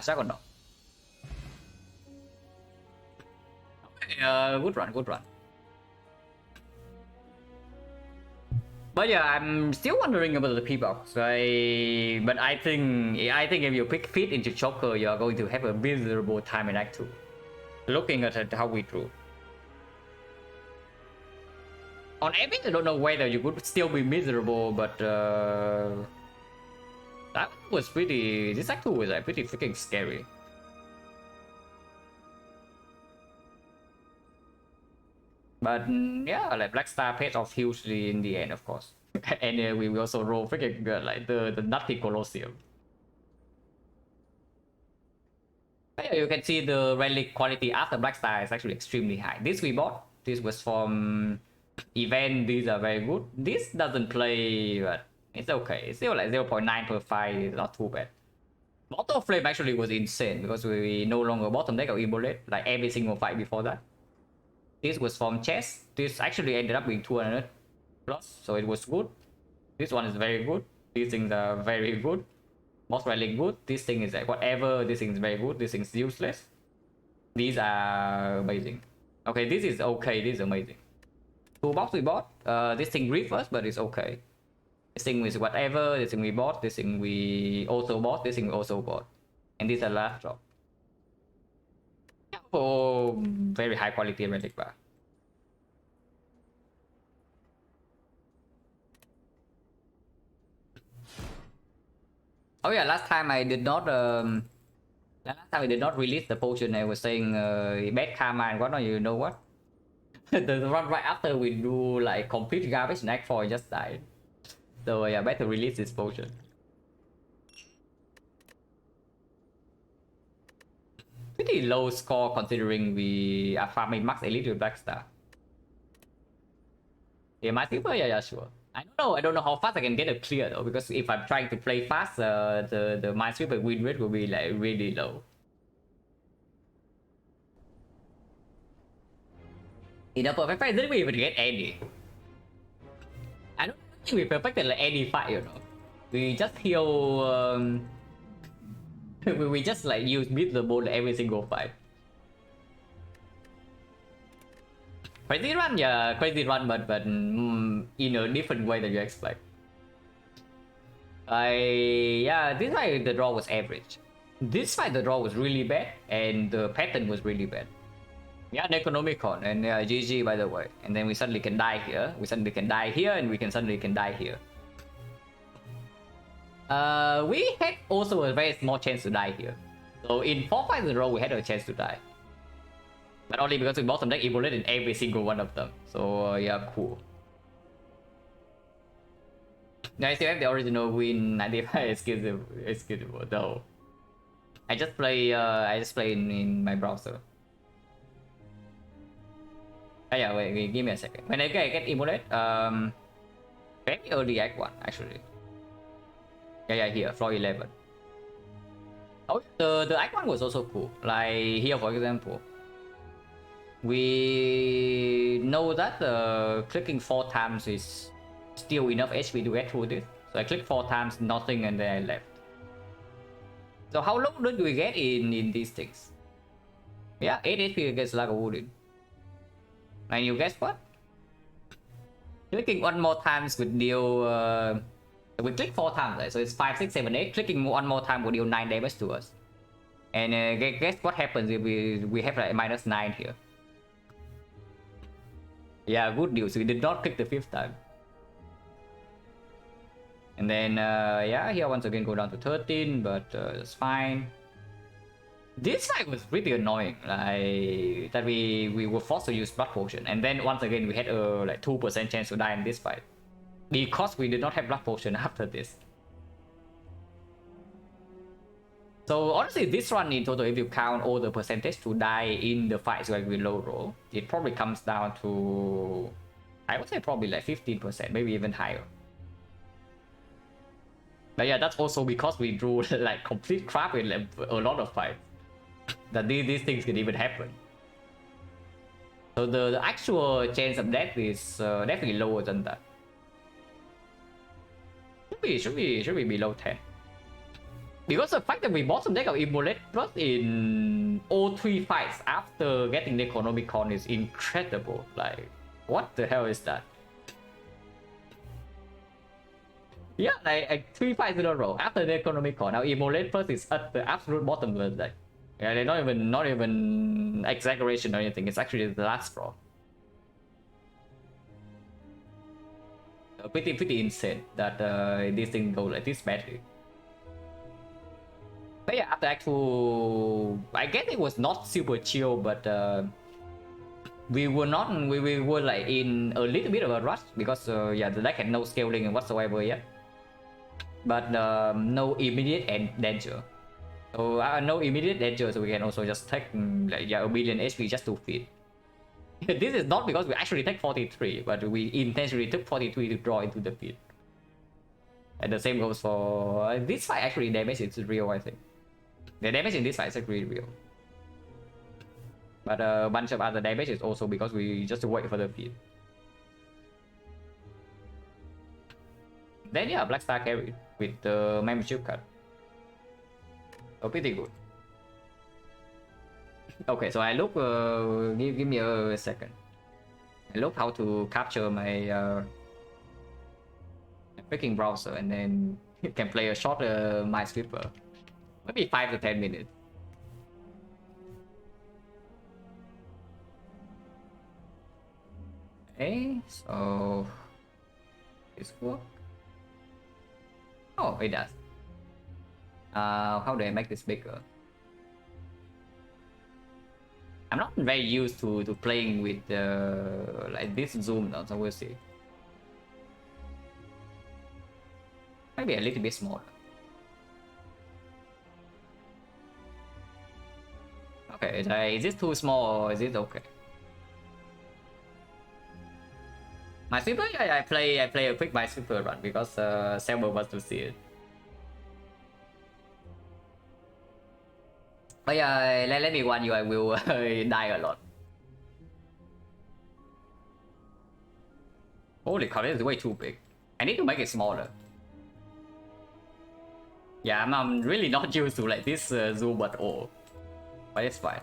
Speaker 1: Juggernaut. Okay, good run. But yeah, I'm still wondering about the P-box. But I think if you pick Fit into Choker, you are going to have a miserable time in Act 2. Looking at how we drew. On Epic, I don't know whether you could still be miserable, but that was pretty. This Act 2 was like pretty freaking scary. But yeah, like Black Star paid off hugely in the end, of course. And we also roll freaking like the Nutty Colosseum. Yeah, you can see the relic quality after Black Star is actually extremely high. This we bought. This was from event. These are very good. This doesn't play, but it's okay. It's still like 0.9 per fight. It's not too bad. Bottle Flame actually was insane because we no longer bottom deck of Immolate like every single fight before that. This was from chess. This actually ended up being 200 plus, so it was good. This one is very good. These things are very good. Boss relic good. This thing is like whatever. This thing is very good. This thing is useless. These are amazing. Okay, this is okay. This is amazing. Toolbox we bought. This thing grief us, but it's okay. This thing is whatever, this thing we bought, this thing we also bought, this thing we also bought. And this is the last drop. For very high quality relic bar. Oh yeah, last time I did not release the potion. I was saying bad karma and whatnot. You know what? The run right after we do like complete garbage and Act 4 just died. So yeah, better release this potion. Pretty low score considering we are farming max elite with Black Star. Yeah, Minesweeper, yeah, sure. I don't know how fast I can get it clear though, because if I'm trying to play fast, the Minesweeper win rate will be like really low. In a perfect fight, didn't we even get any? I don't think we perfected like any fight, you know. We just heal. We just like use beat the ball every single fight. Crazy run, yeah, crazy run, but in a different way than you expect. Yeah, this fight the draw was average. This fight the draw was really bad, and the pattern was really bad. Yeah, Necronomicon and GG by the way. And then we suddenly can die here. We suddenly can die here, and we can suddenly can die here. We had also a very small chance to die here. So in 4 fights in a row, we had a chance to die. But only because we bought some deck evolved in every single one of them. So yeah, cool. Yeah, I still have the original win 95 executable though. I just play in my browser. Oh yeah, wait, give me a second. When I get immolate, very early Act 1 actually. Yeah, here, floor 11. Oh, the Act 1 was also cool. Like here, for example, we know that clicking 4 times is still enough HP to get through this. So I clicked 4 times, nothing, and then I left. So how long did we get in these things? Yeah, 8 HP against Lago Wooden. And you guess what? Clicking 1 more times would deal... we click 4 times, right? So it's 5, 6, 7, 8. Clicking 1 more time will deal 9 damage to us. And guess what happens if we have like -9 here? Yeah, good news. We did not click the 5th time. And then, yeah, here once again go down to 13, but it's fine. This fight was pretty annoying, like that we were forced to use blood potion, and then once again we had a like 2% chance to die in this fight because we did not have blood potion after this. So honestly, this run in total, if you count all the percentage to die in the fights like we low roll, it probably comes down to, I would say probably like 15%, maybe even higher. But yeah, that's also because we drew like complete crap in like, a lot of fights. That these things can even happen. So the actual chance of death is definitely lower than that. Should be below 10. Because the fact that we bought some deck of Immolate plus in all 3 fights after getting the Necronomicon is incredible. Like, what the hell is that? Yeah, like 3 fights in a row after the Necronomicon. Now Immolate first is at the absolute bottom of the deck. Yeah, they're not even exaggeration or anything. It's actually the last straw. Pretty insane that this thing go like this badly. But yeah, after Act 2, I guess it was not super chill, but we were like in a little bit of a rush because yeah, the deck had no scaling whatsoever yet. But no immediate danger. So no immediate danger, so we can also just take like yeah, 1 million HP just to feed. This is not because we actually take 43, but we intentionally took 43 to draw into the feed. And the same goes for this fight. Actually, damage is real, I think. The damage in this fight is actually real. But a bunch of other damage is also because we just wait for the feed. Then yeah, Black Star carried with the membership card. Oh, pretty good. Okay, so I look. Give me a second. I look how to capture my picking browser, and then you can play a shorter Minesweeper, maybe 5 to 10 minutes. Okay, so this work. Oh, it does. How do I make this bigger? I'm not very used to playing with like this zoom now, so we'll see. Maybe a little bit smaller. Okay, is this too small or is it okay? Minesweeper, yeah, I play a quick Minesweeper run because Selber wants to see it. But yeah, let me warn you, I will die a lot. Holy cow, this is way too big. I need to make it smaller. Yeah, I'm really not used to like this zoom at all. But it's fine.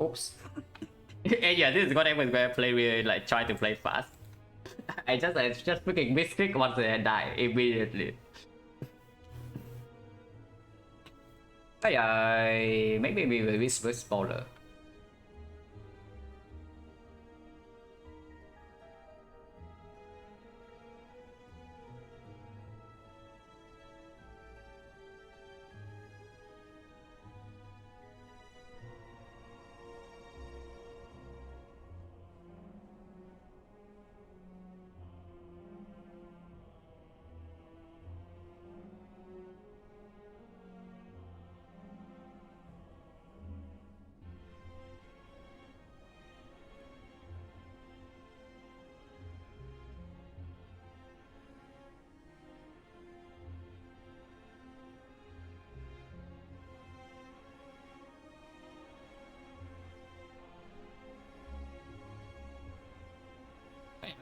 Speaker 1: Oops. Yeah, this is what I was gonna play with, like try to play fast. I just freaking misclick once and I die immediately. But yeah, maybe we will be smaller.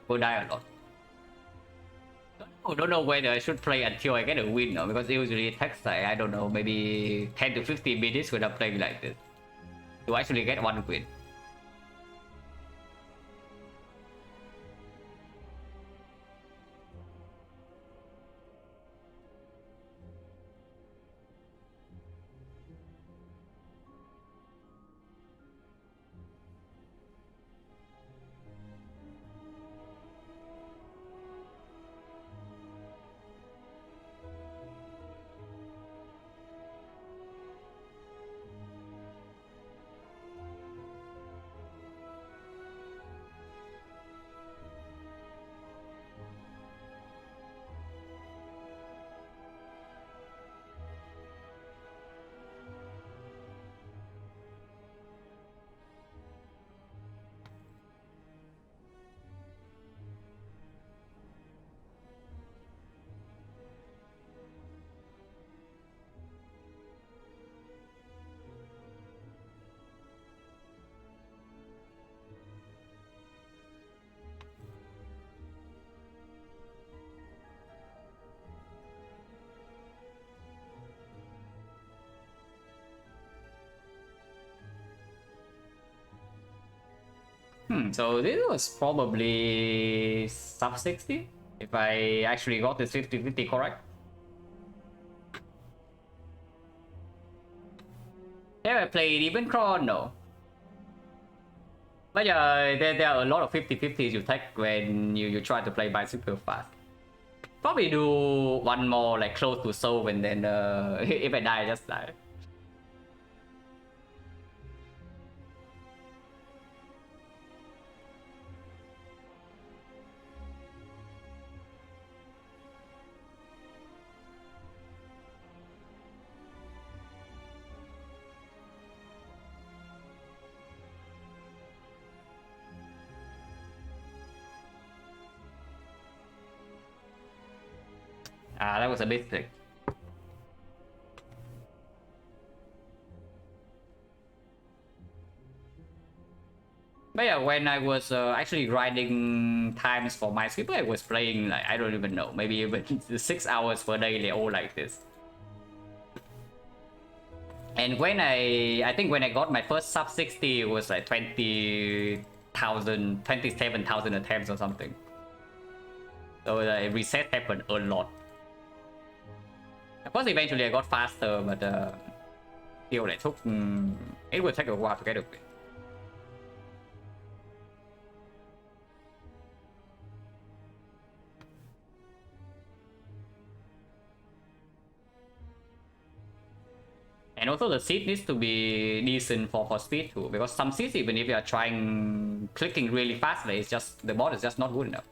Speaker 1: Will die a lot. I don't know whether I should play until I get a win or because usually it takes like, I don't know, maybe 10 to 15 minutes when I'm playing like this to actually get one win. So this was probably sub 60 if I actually got this 50-50 correct. Have I played even cron? No. But yeah, there are a lot of 50-50s you take when you try to play by super fast. Probably do one more like close to soul and then if I die, just die. That was a mistake. But yeah, when I was actually riding times for Minesweeper, I was playing like I don't even know, maybe even 6 hours per day, all like this. And when I think when I got my first sub 60, it was like 20,000, 27,000 attempts or something. So the reset happened a lot. Of course, eventually I got faster, but still it took it would take a while to get up. And also the seed needs to be decent for speed too, because some seeds, even if you are trying clicking really fast, it's just the board is just not good enough.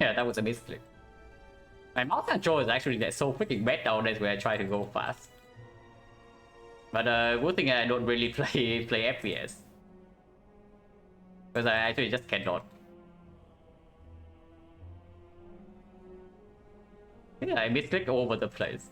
Speaker 1: Yeah, that was a misclick. My mouse control is actually so freaking bad nowadays when I try to go fast. But good thing I don't really play FPS. Because I actually just cannot. Yeah, I misclick all over the place.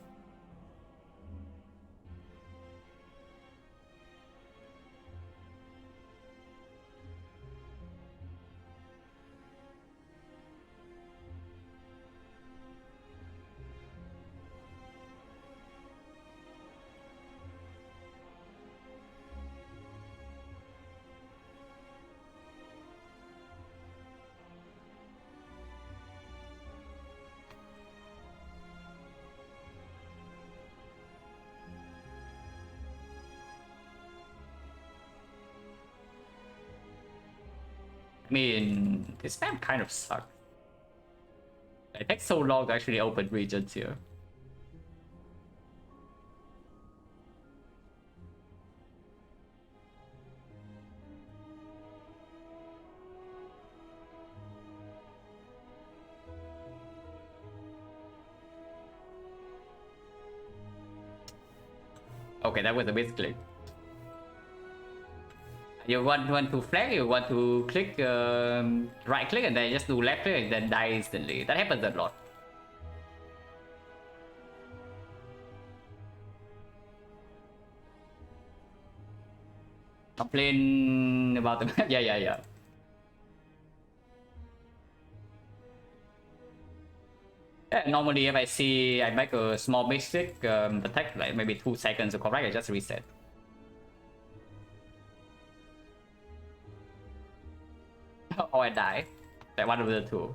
Speaker 1: I mean, this map kind of sucks. It takes so long to actually open regions here. Okay, that was a misclick. You want to flag, you want to click right click and then just do left click and then die instantly. That happens a lot. Complain about the map. Yeah. Yeah, normally if I see I make a small mistake, the take like maybe 2 seconds to correct, I just reset. Or I die. Like one of the two.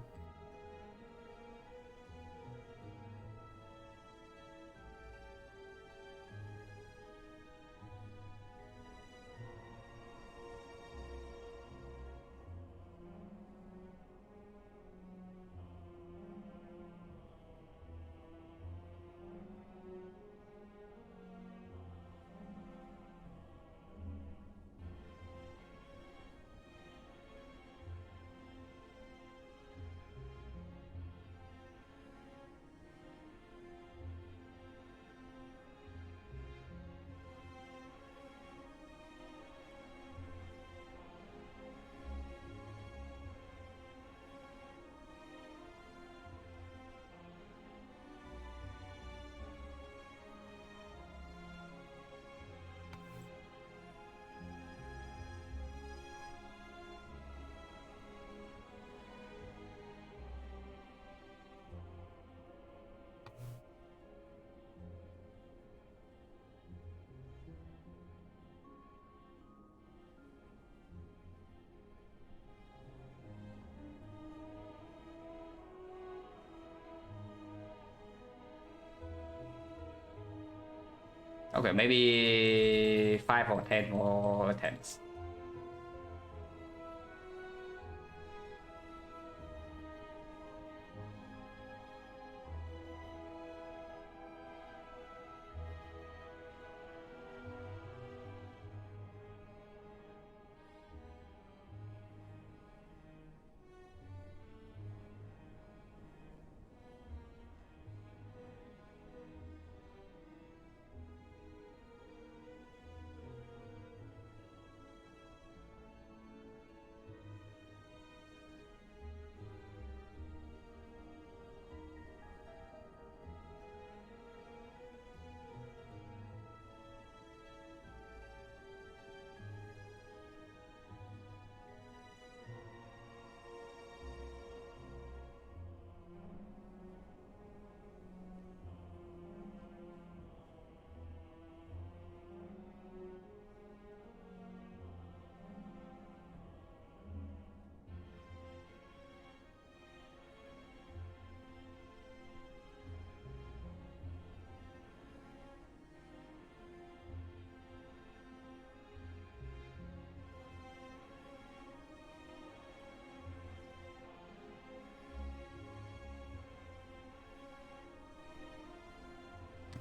Speaker 1: Okay, maybe 5 or 10 more attempts.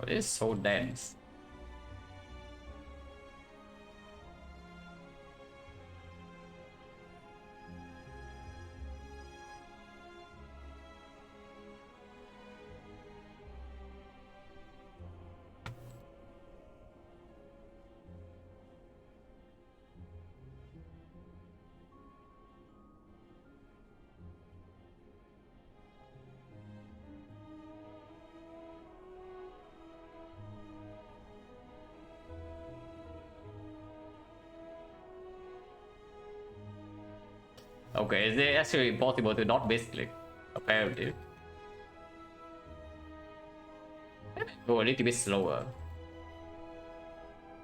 Speaker 1: It's so dense. Okay, is it actually impossible to not miss click? Apparently. Go a little bit slower.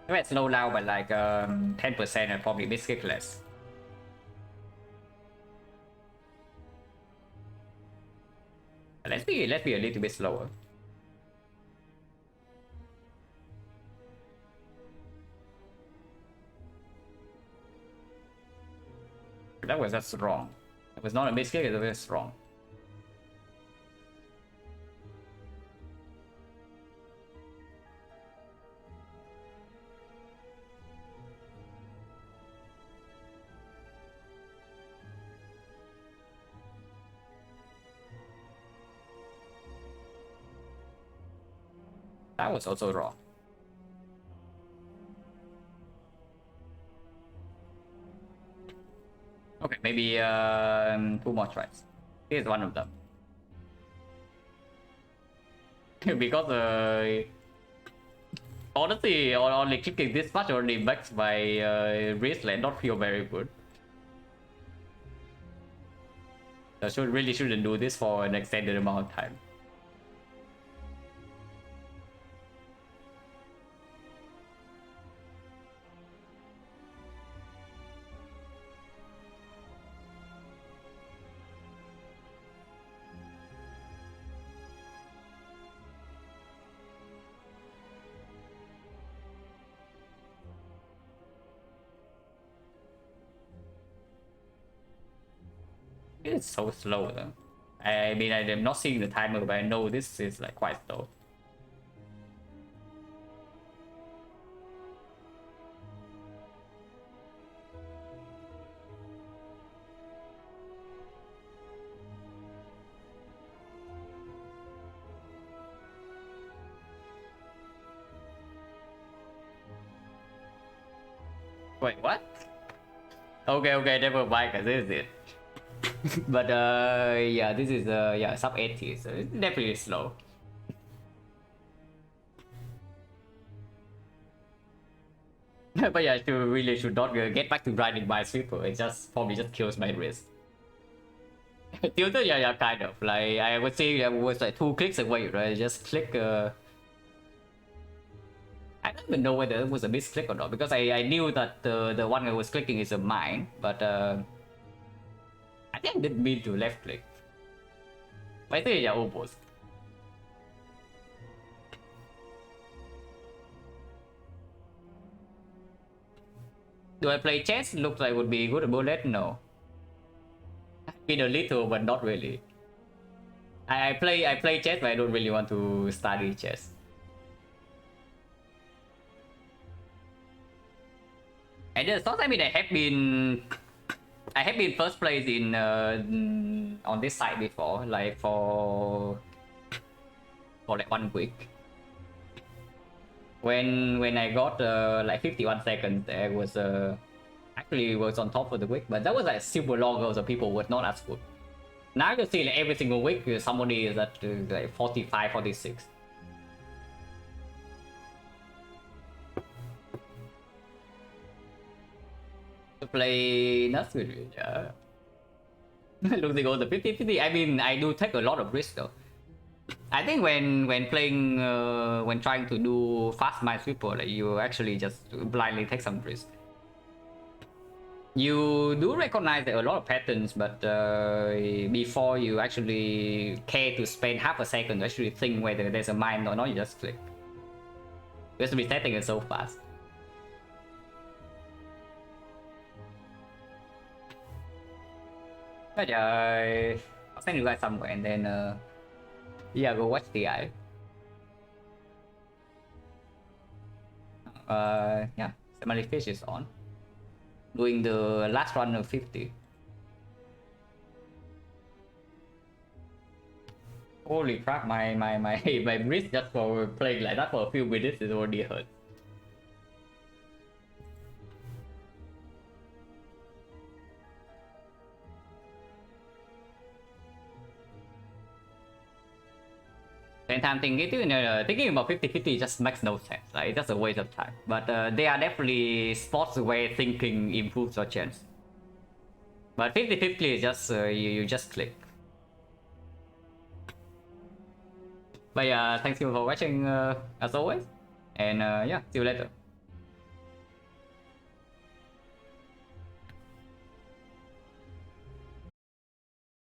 Speaker 1: If I slow down by like 10%, I probably miss click less. Let's be a little bit slower. That was just wrong. It was not a mistake, it was wrong. That was also wrong. Okay, maybe 2 more tries. Here's one of them. Because honestly, only clicking this much already makes my wrist not feel very good. I really shouldn't do this for an extended amount of time. It's so slow though. I mean, I'm not seeing the timer, but I know this is like quite slow. Wait, what? Okay, never mind, cause this is it. But yeah, this is yeah, sub 80, so it's definitely slow. But yeah, I really should not get back to grinding Minesweeper. It just probably just kills my wrist. Tilted, yeah, kind of. Like I would say, I was like 2 clicks away, right? Just click. I don't even know whether it was a misclick or not because I knew that the one I was clicking is a mine, but I think I didn't mean to left click. But I think yeah, almost. Do I play chess? Looks like would be good at bullet. No. I've been a little, but not really. I play chess, but I don't really want to study chess. And there's not, I mean, I have been first place in on this site before, like for like 1 week. When I got like 51 seconds, I was actually was on top of the week, but that was like super long ago, so people were not as good. Now you see like every single week somebody is at like 45, 46. To play not really, yeah. Losing all the 50-50. I mean, I do take a lot of risk though. I think when playing when trying to do fast Minesweeper, like you actually just blindly take some risk. You do recognize there are a lot of patterns, but before you actually care to spend half a second to actually think whether there's a mine or not, you just click. Because resetting it so fast. But I'll send you guys somewhere and then yeah, go watch the eye. Yeah, Family Fish is on. Doing the last run of 50. Holy crap, my wrist just for playing like that for a few minutes is already hurt. Same time thinking about 50-50 just makes no sense. Like, it's just a waste of time. But there are definitely spots where thinking improves your chance. But 50-50 is just you just click. But yeah, thank you for watching as always. And yeah, see you later.